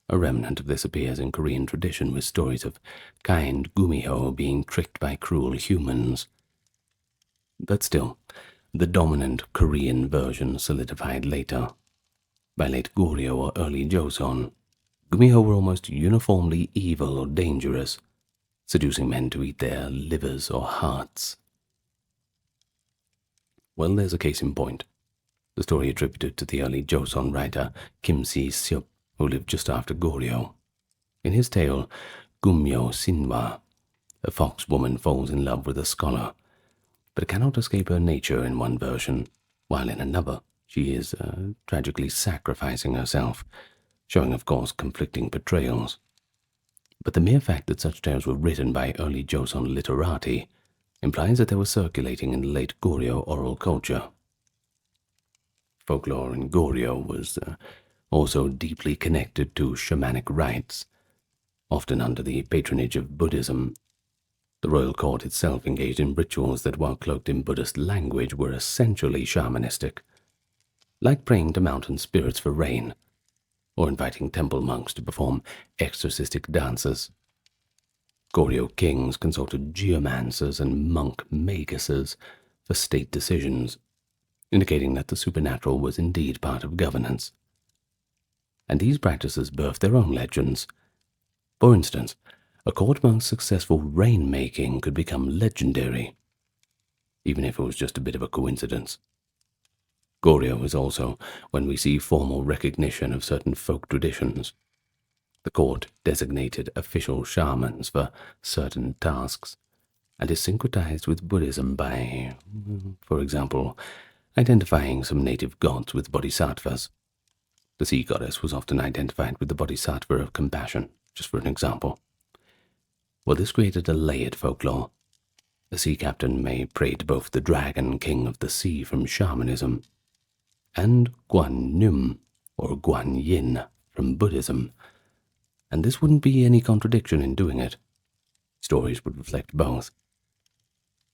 A remnant of this appears in Korean tradition with stories of kind gumiho being tricked by cruel humans. But still, the dominant Korean version solidified later. By late Goryeo or early Joseon, gumiho were almost uniformly evil or dangerous, seducing men to eat their livers or hearts. Well, there's a case in point. The story attributed to the early Joseon writer Kim Si-seop, who lived just after Goryeo. In his tale, Gummyo Sinwa, a fox woman falls in love with a scholar, but cannot escape her nature in one version, while in another she is tragically sacrificing herself, showing, of course, conflicting portrayals. But the mere fact that such tales were written by early Joseon literati implies that they were circulating in the late Goryeo oral culture. Folklore in Goryeo was also deeply connected to shamanic rites, often under the patronage of Buddhism. The royal court itself engaged in rituals that, while cloaked in Buddhist language, were essentially shamanistic, like praying to mountain spirits for rain, or inviting temple monks to perform exorcistic dances. Goryeo kings consulted geomancers and monk maguses for state decisions, indicating that the supernatural was indeed part of governance. And these practices birthed their own legends. For instance, a court monk's successful rain-making could become legendary, even if it was just a bit of a coincidence. Goryeo is also when we see formal recognition of certain folk traditions. The court designated official shamans for certain tasks, and is syncretized with Buddhism by, for example, identifying some native gods with bodhisattvas. The sea goddess was often identified with the bodhisattva of compassion, just for an example. Well, this created a layered folklore. A sea captain may pray to both the dragon king of the sea from shamanism and Guan Num, or Guan Yin, from Buddhism, and this wouldn't be any contradiction in doing it. Stories would reflect both.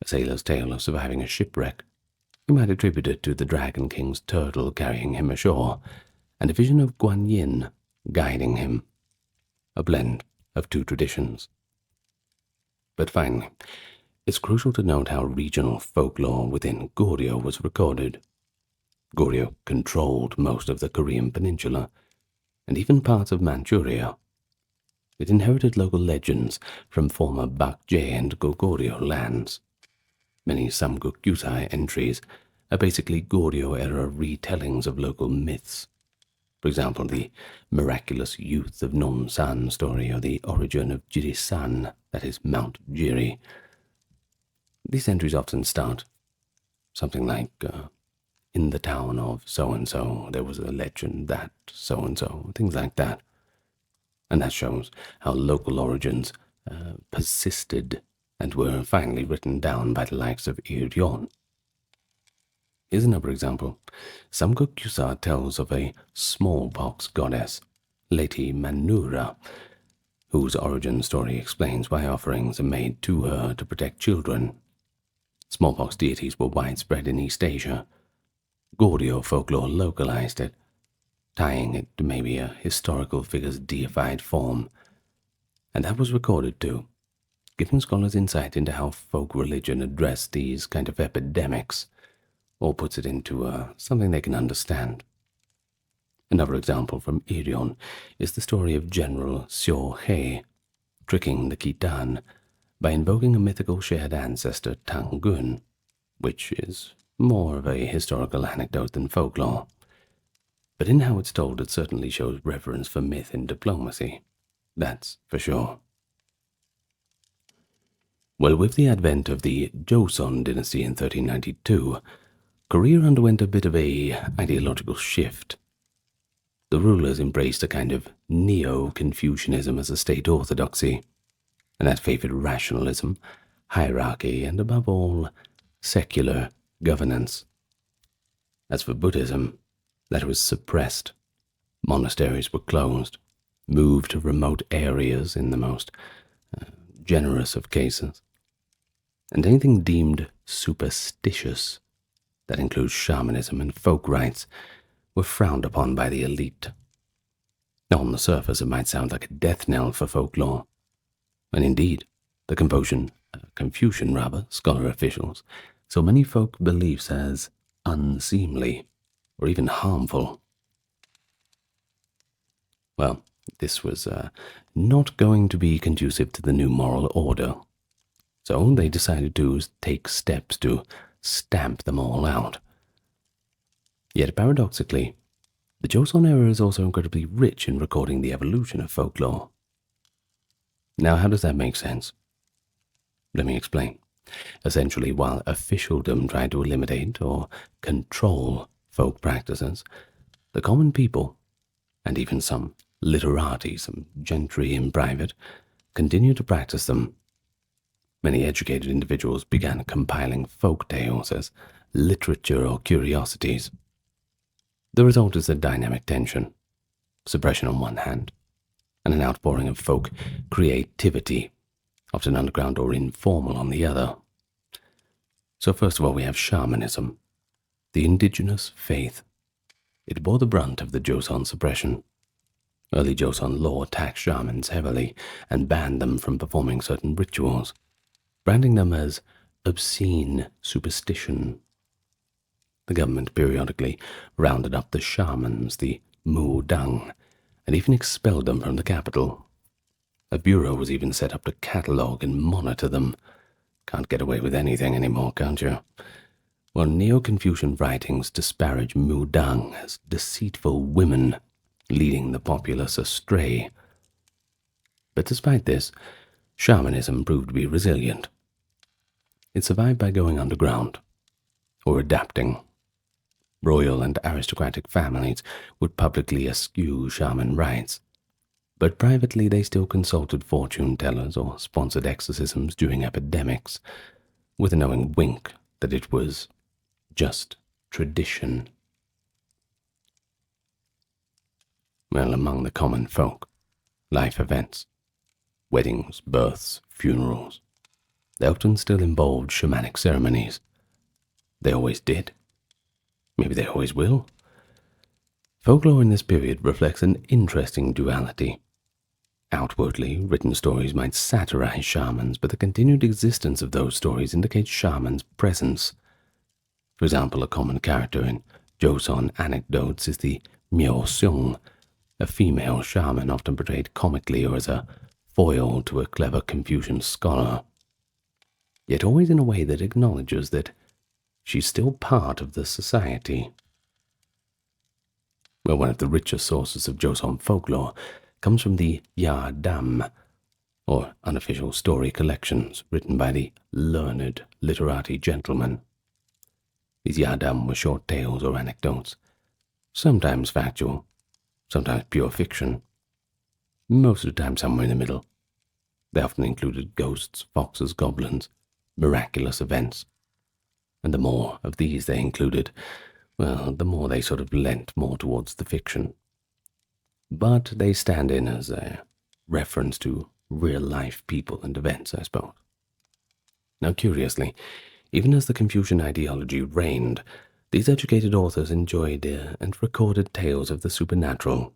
A sailor's tale of surviving a shipwreck, he might attribute it to the Dragon King's turtle carrying him ashore, and a vision of Guan Yin guiding him, a blend of two traditions. But finally, it's crucial to note how regional folklore within Goryeo was recorded. Goryeo controlled most of the Korean peninsula, and even parts of Manchuria. It inherited local legends from former Bakje and Goguryeo lands. Many Samguk Yusai entries are basically Goryeo-era retellings of local myths. For example, the miraculous youth of Non-san story, or the origin of Jiri-san, that is Mount Jiri. These entries often start something like, in the town of so-and-so, there was a legend that so-and-so, things like that. And that shows how local origins persisted and were finally written down by the likes of eerie. Here's another example. Samguk Yusa tells of a smallpox goddess, Lady Manura, whose origin story explains why offerings are made to her to protect children. Smallpox deities were widespread in East Asia. Goryeo folklore localized it, tying it to maybe a historical figure's deified form, and that was recorded too, giving scholars insight into how folk religion addressed these kind of epidemics, or puts it into something they can understand. Another example from Irion is the story of General Xiao He tricking the Khitan by invoking a mythical shared ancestor Tangun, which is more of a historical anecdote than folklore. But in how it's told, it certainly shows reverence for myth and diplomacy. That's for sure. Well, with the advent of the Joseon dynasty in 1392, Korea underwent a bit of a ideological shift. The rulers embraced a kind of neo-Confucianism as a state orthodoxy, and that favored rationalism, hierarchy, and above all, secular governance. As for Buddhism, that was suppressed. Monasteries were closed, moved to remote areas in the most generous of cases, and anything deemed superstitious, that includes shamanism and folk rites, were frowned upon by the elite. Now, on the surface, it might sound like a death knell for folklore, and indeed, the Confucian scholar officials saw many folk beliefs as unseemly or even harmful. Well, this was not going to be conducive to the new moral order, so they decided to take steps to stamp them all out. Yet paradoxically, the Joseon era is also incredibly rich in recording the evolution of folklore. Now, how does that make sense? Let me explain. Essentially, while officialdom tried to eliminate or control folk practices, the common people, and even some literati, some gentry in private, continued to practice them. Many educated individuals began compiling folk tales as literature or curiosities. The result is a dynamic tension, suppression on one hand, and an outpouring of folk creativity, often underground or informal, on the other. So first of all, we have shamanism, the indigenous faith. It bore the brunt of the Joseon suppression. Early Joseon law taxed shamans heavily and banned them from performing certain rituals, branding them as obscene superstition. The government periodically rounded up the shamans, the Mu Dang, and even expelled them from the capital. A bureau was even set up to catalogue and monitor them. Can't get away with anything anymore, can't you? while Neo-Confucian writings disparage Mudang as deceitful women, leading the populace astray. But despite this, shamanism proved to be resilient. It survived by going underground, or adapting. Royal and aristocratic families would publicly eschew shaman rites, but privately they still consulted fortune tellers or sponsored exorcisms during epidemics, with a knowing wink that it was just tradition. Well, among the common folk, life events, weddings, births, funerals, they often still involved shamanic ceremonies. They always did. Maybe they always will. Folklore in this period reflects an interesting duality. Outwardly, written stories might satirize shamans, but the continued existence of those stories indicates shamans' presence. For example, a common character in Joseon anecdotes is the Myo-seong, a female shaman often portrayed comically or as a foil to a clever Confucian scholar, yet always in a way that acknowledges that she's still part of the society. Well, one of the richest sources of Joseon folklore comes from the Ya-dam, or unofficial story collections written by the learned literati gentlemen. These Ya-dam were short tales or anecdotes, sometimes factual, sometimes pure fiction, most of the time somewhere in the middle. They often included ghosts, foxes, goblins, miraculous events, and the more of these they included, well, the more they sort of leant more towards the fiction. But they stand in as a reference to real-life people and events, I suppose. Now, curiously, even as the Confucian ideology reigned, these educated authors enjoyed and recorded tales of the supernatural,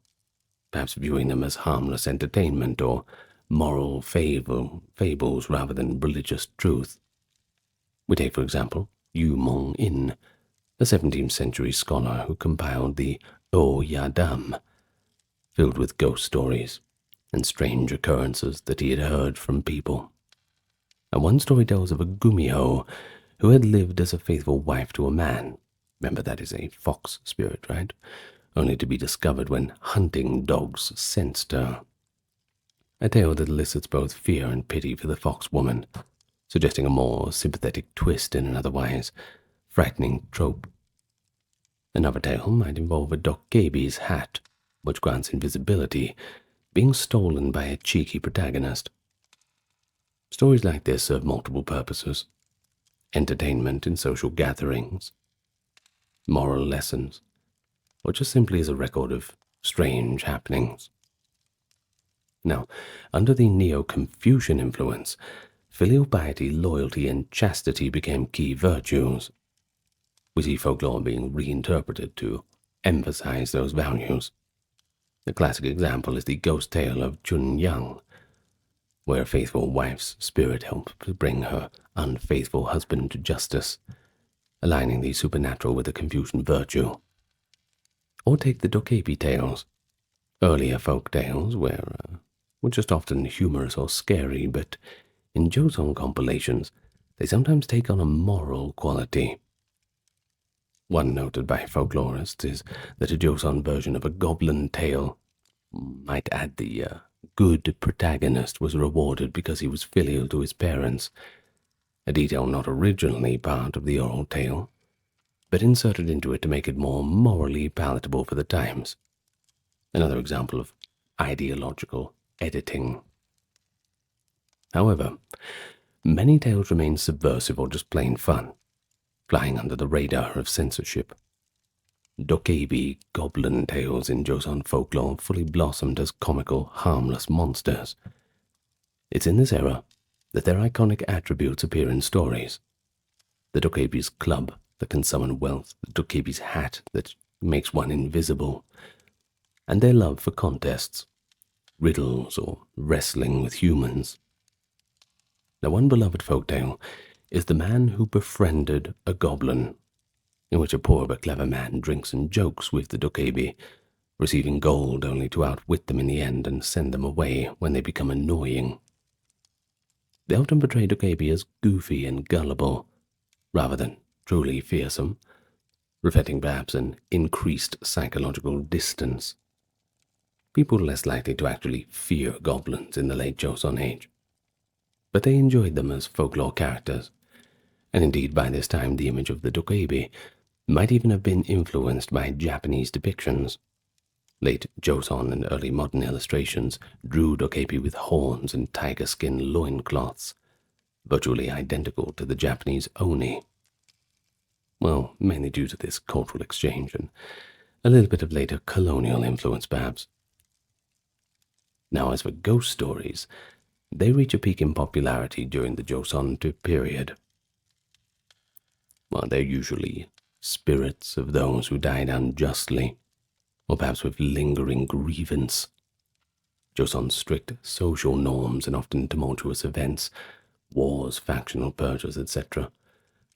perhaps viewing them as harmless entertainment or moral fables rather than religious truth. We take, for example, Yu Mong-in, a 17th century scholar who compiled the O Ya-dam, filled with ghost stories and strange occurrences that he had heard from people. And one story tells of a gumiho who had lived as a faithful wife to a man. Remember, that is a fox spirit, right? Only to be discovered when hunting dogs sensed her. A tale that elicits both fear and pity for the fox woman, suggesting a more sympathetic twist in an otherwise frightening trope. Another tale might involve a dokkaebi's hat, which grants invisibility, being stolen by a cheeky protagonist. Stories like this serve multiple purposes: entertainment in social gatherings, moral lessons, or just simply as a record of strange happenings. Now, under the Neo-Confucian influence, filial piety, loyalty, and chastity became key virtues. We see folklore being reinterpreted to emphasize those values. The classic example is the ghost tale of Chun Yang, where a faithful wife's spirit helps to bring her unfaithful husband to justice, aligning the supernatural with the Confucian virtue. Or take the dokkaebi tales, earlier folk tales were just often humorous or scary, but in Joseon compilations, they sometimes take on a moral quality. One noted by folklorists is that a Joseon version of a goblin tale might add the good protagonist was rewarded because he was filial to his parents, a detail not originally part of the oral tale, but inserted into it to make it more morally palatable for the times. Another example of ideological editing. However, many tales remain subversive or just plain fun, flying under the radar of censorship. Dokkaebi goblin tales in Joseon folklore fully blossomed as comical, harmless monsters. It's in this era that their iconic attributes appear in stories. The dokkaebi's club that can summon wealth, the dokkaebi's hat that makes one invisible, and their love for contests, riddles, or wrestling with humans. Now, one beloved folktale is The Man Who Befriended a Goblin, in which a poor but clever man drinks and jokes with the dokkaebi, receiving gold only to outwit them in the end and send them away when they become annoying. They often portray dokkaebi as goofy and gullible, rather than truly fearsome, reflecting perhaps an increased psychological distance. People were less likely to actually fear goblins in the late Joseon age, but they enjoyed them as folklore characters, and indeed by this time the image of the dokkaebi might even have been influenced by Japanese depictions. Late Joseon and early modern illustrations drew dokkaebi with horns and tiger skin loincloths, virtually identical to the Japanese oni. Well, mainly due to this cultural exchange and a little bit of later colonial influence perhaps. Now as for ghost stories, they reach a peak in popularity during the Joseon period. Well, they're usually spirits of those who died unjustly, or perhaps with lingering grievance. Joseon's strict social norms and often tumultuous events, wars, factional purges, etc.,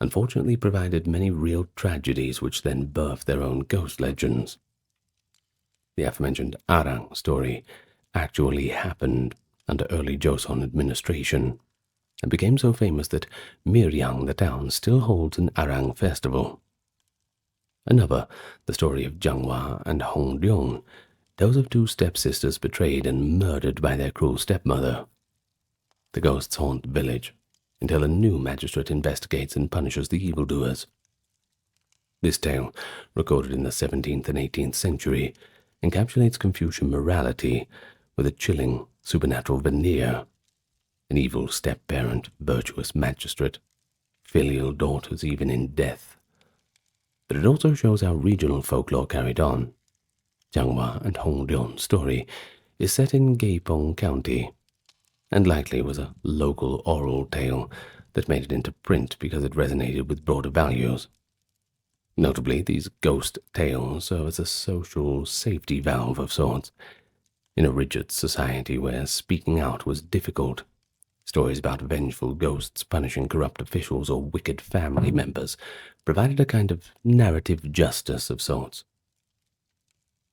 unfortunately provided many real tragedies which then birthed their own ghost legends. The aforementioned Arang story actually happened under early Joseon administration, and became so famous that Miryang, the town, still holds an Arang festival. Another, the story of Janghwa and Hongryong, tells of two stepsisters betrayed and murdered by their cruel stepmother. The ghosts haunt the village until a new magistrate investigates and punishes the evildoers. This tale, recorded in the 17th and 18th century, encapsulates Confucian morality with a chilling supernatural veneer. An evil step-parent, virtuous magistrate, filial daughters even in death. But it also shows how regional folklore carried on. Janghwa and Hongryong's story is set in Gaepong County, and likely was a local oral tale that made it into print because it resonated with broader values. Notably, these ghost tales serve as a social safety valve of sorts. In a rigid society where speaking out was difficult, stories about vengeful ghosts punishing corrupt officials or wicked family members provided a kind of narrative justice of sorts.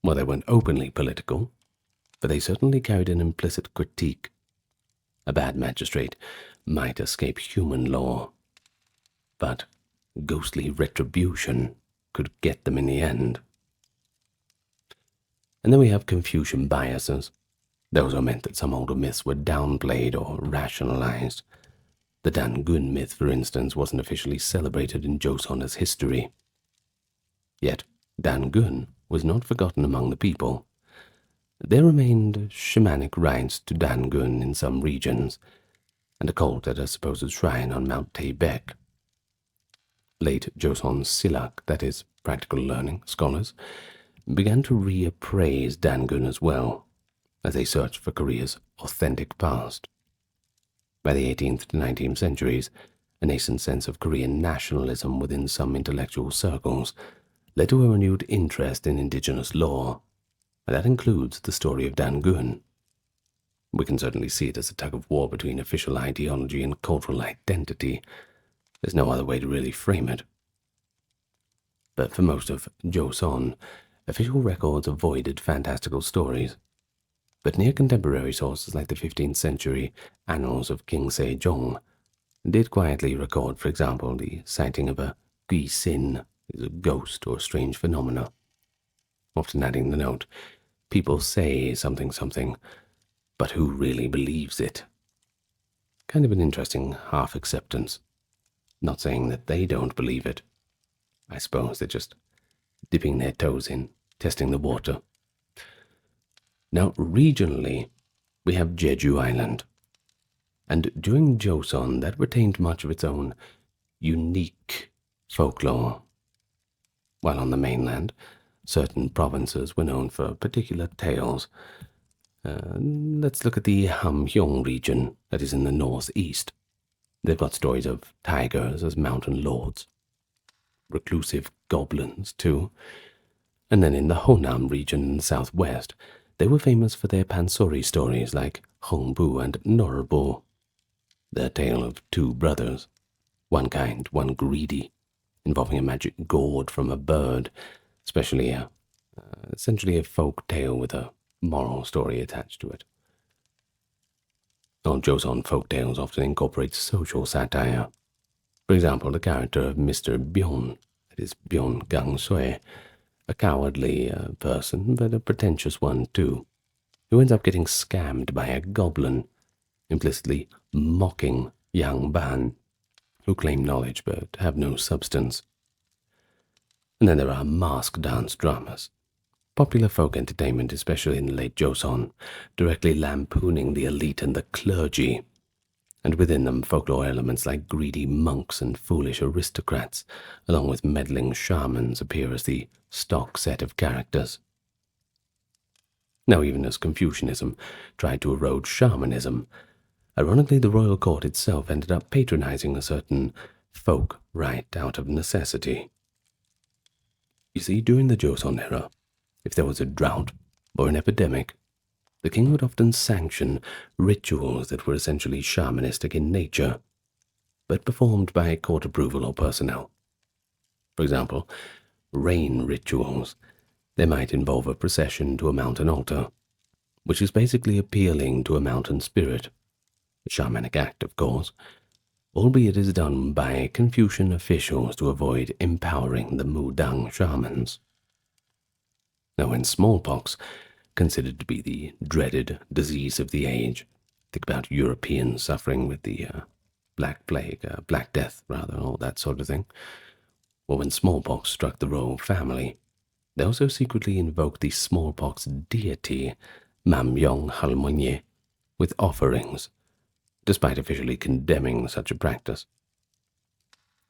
Well, they weren't openly political, but they certainly carried an implicit critique. A bad magistrate might escape human law, but ghostly retribution could get them in the end. And then we have Confucian biases. Those who meant that some older myths were downplayed or rationalized. The Dangun myth, for instance, wasn't officially celebrated in Joseon as history. Yet, Dangun was not forgotten among the people. There remained shamanic rites to Dangun in some regions, and a cult at a supposed shrine on Mount Tibet. Late Joseon Silak, that is, practical learning scholars, began to reappraise Dangun as well, as they searched for Korea's authentic past. By the 18th to 19th centuries, a nascent sense of Korean nationalism within some intellectual circles led to a renewed interest in indigenous lore, and that includes the story of Dangun. We can certainly see it as a tug-of-war between official ideology and cultural identity. There's no other way to really frame it. But for most of Joseon, official records avoided fantastical stories. But near-contemporary sources like the 15th century Annals of King Sejong did quietly record, for example, the sighting of a Gui Sin, a ghost or strange phenomena, often adding the note, "People say something something, but who really believes it?" Kind of an interesting half-acceptance. Not saying that they don't believe it. I suppose they're just dipping their toes in, testing the water. Now, regionally, we have Jeju Island, and during Joseon that retained much of its own unique folklore. While on the mainland, certain provinces were known for particular tales. Let's look at the Hamgyong region, that is in the northeast. They've got stories of tigers as mountain lords, reclusive goblins too, and then in the Honam region in the southwest, they were famous for their pansori stories like Hongbu and Norbu, the tale of two brothers, one kind, one greedy, involving a magic gourd from a bird, essentially a folk tale with a moral story attached to it. Joseon folk tales often incorporate social satire. For example, the character of Mr. Bjorn, that is Bjorn Gangsui, a cowardly person, but a pretentious one too, who ends up getting scammed by a goblin, implicitly mocking young Ban, who claim knowledge but have no substance. And then there are mask dance dramas, popular folk entertainment, especially in the late Joseon, directly lampooning the elite and the clergy, and within them folklore elements like greedy monks and foolish aristocrats, along with meddling shamans, appear as the stock set of characters. Now, even as Confucianism tried to erode shamanism, ironically the royal court itself ended up patronizing a certain folk rite out of necessity. You see, during the Joseon era, if there was a drought or an epidemic, the king would often sanction rituals that were essentially shamanistic in nature, but performed by court approval or personnel. For example, rain rituals. They might involve a procession to a mountain altar, which is basically appealing to a mountain spirit. A shamanic act, of course, albeit it is done by Confucian officials to avoid empowering the Mudang shamans. Now, when smallpox, considered to be the dreaded disease of the age, think about Europeans suffering with the Black Plague, Black Death, rather, all that sort of thing. Well, when smallpox struck the royal family, they also secretly invoked the smallpox deity, Mamyong Halmonye, with offerings, despite officially condemning such a practice.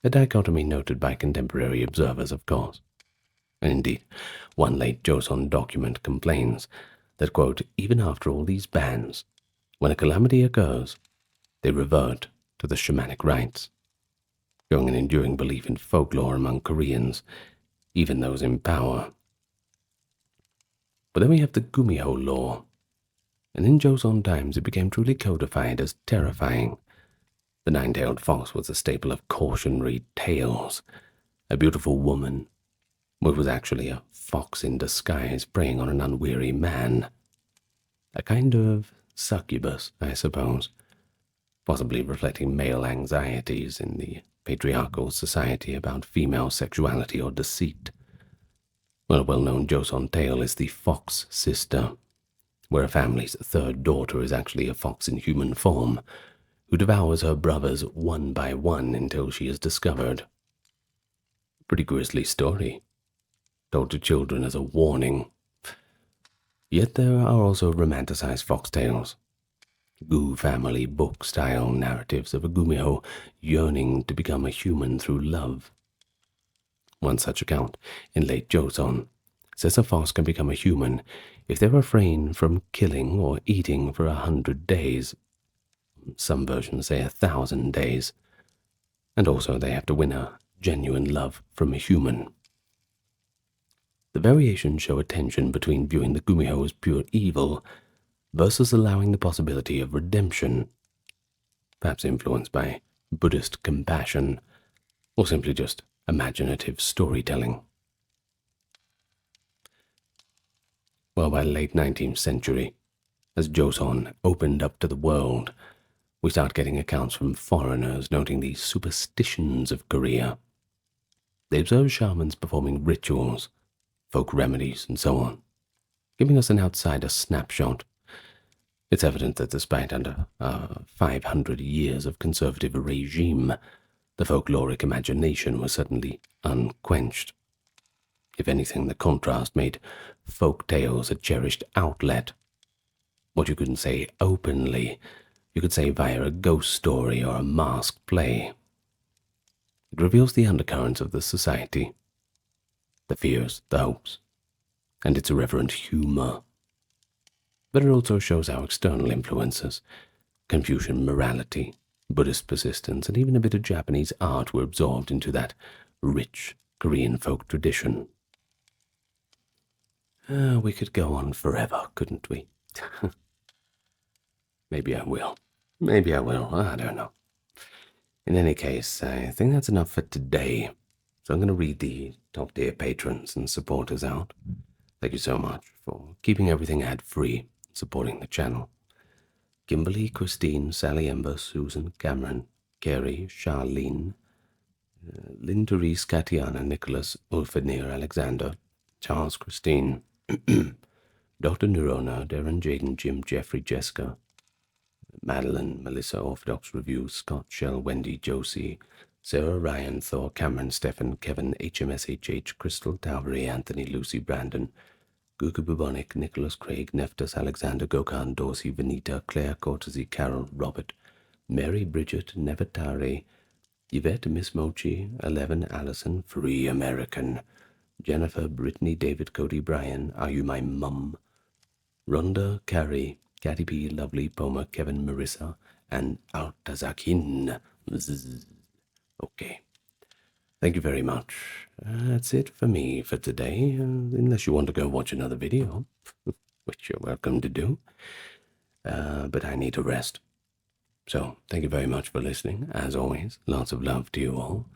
A dichotomy noted by contemporary observers, of course. And indeed, one late Joseon document complains that, quote, even after all these bans, when a calamity occurs, they revert to the shamanic rites, showing an enduring belief in folklore among Koreans, even those in power. But then we have the Gumiho law, and in Joseon times it became truly codified as terrifying. The nine-tailed fox was a staple of cautionary tales. A beautiful woman, which was actually a fox in disguise preying on an unweary man. A kind of succubus, I suppose, possibly reflecting male anxieties in the patriarchal society about female sexuality or deceit. Well, a well-known Joseon tale is the Fox Sister, where a family's third daughter is actually a fox in human form, who devours her brothers one by one until she is discovered. Pretty grisly story, told to children as a warning. Yet there are also romanticized fox tales, Gu family book-style narratives of a Gumiho yearning to become a human through love. One such account, in late Joseon, says a fox can become a human if they refrain from killing or eating for 100 days. Some versions say 1,000 days. And also they have to win a genuine love from a human. The variations show a tension between viewing the Gumiho as pure evil versus allowing the possibility of redemption, perhaps influenced by Buddhist compassion or simply just imaginative storytelling. Well, by the late 19th century, as Joseon opened up to the world, we start getting accounts from foreigners noting the superstitions of Korea. They observe shamans performing rituals, folk remedies, and so on, giving us an outsider snapshot. It's evident that despite under 500 years of conservative regime, the folkloric imagination was certainly unquenched. If anything, the contrast made folk tales a cherished outlet. What you couldn't say openly, you could say via a ghost story or a masked play. It reveals the undercurrents of the society, the fears, the hopes, and its irreverent humor. But it also shows how external influences, Confucian morality, Buddhist persistence, and even a bit of Japanese art were absorbed into that rich Korean folk tradition. We could go on forever, couldn't we? Maybe I will. Maybe I will. I don't know. In any case, I think that's enough for today. So I'm going to read the top-tier patrons and supporters out. Thank you so much for keeping everything ad-free, supporting the channel. Kimberly, Christine, Sally Ember, Susan, Cameron, Carrie, Charlene, Lynn Therese Katiana Nicholas Ulfenir Alexander Charles Christine Dr. Nerona Darren Jaden Jim Jeffrey Jessica Madeline Melissa Orthodox Review Scott Shell Wendy Josie Sarah Ryan Thor Cameron Stephen Kevin HMSHH Crystal Towery Anthony Lucy Brandon Guga Bubonic Nicholas Craig Neftus Alexander Gokhan Dorsey Venita Claire Courtesy Carol Robert Mary Bridget Nevatari Yvette Miss Mochi 11 Allison Free American Jennifer Brittany David Cody Bryan Are You My Mum Rhonda Carrie Catty P Lovely Poma Kevin Marissa and Altazakin. Okay. Thank you very much. That's it for me for today, unless you want to go watch another video, which you're welcome to do. But I need to rest. So, thank you very much for listening. As always, lots of love to you all.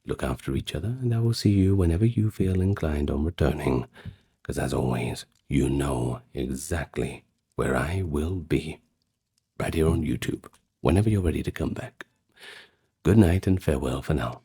Look after each other, and I will see you whenever you feel inclined on returning. Because as always, you know exactly where I will be. Right here on YouTube, whenever you're ready to come back. Good night and farewell for now.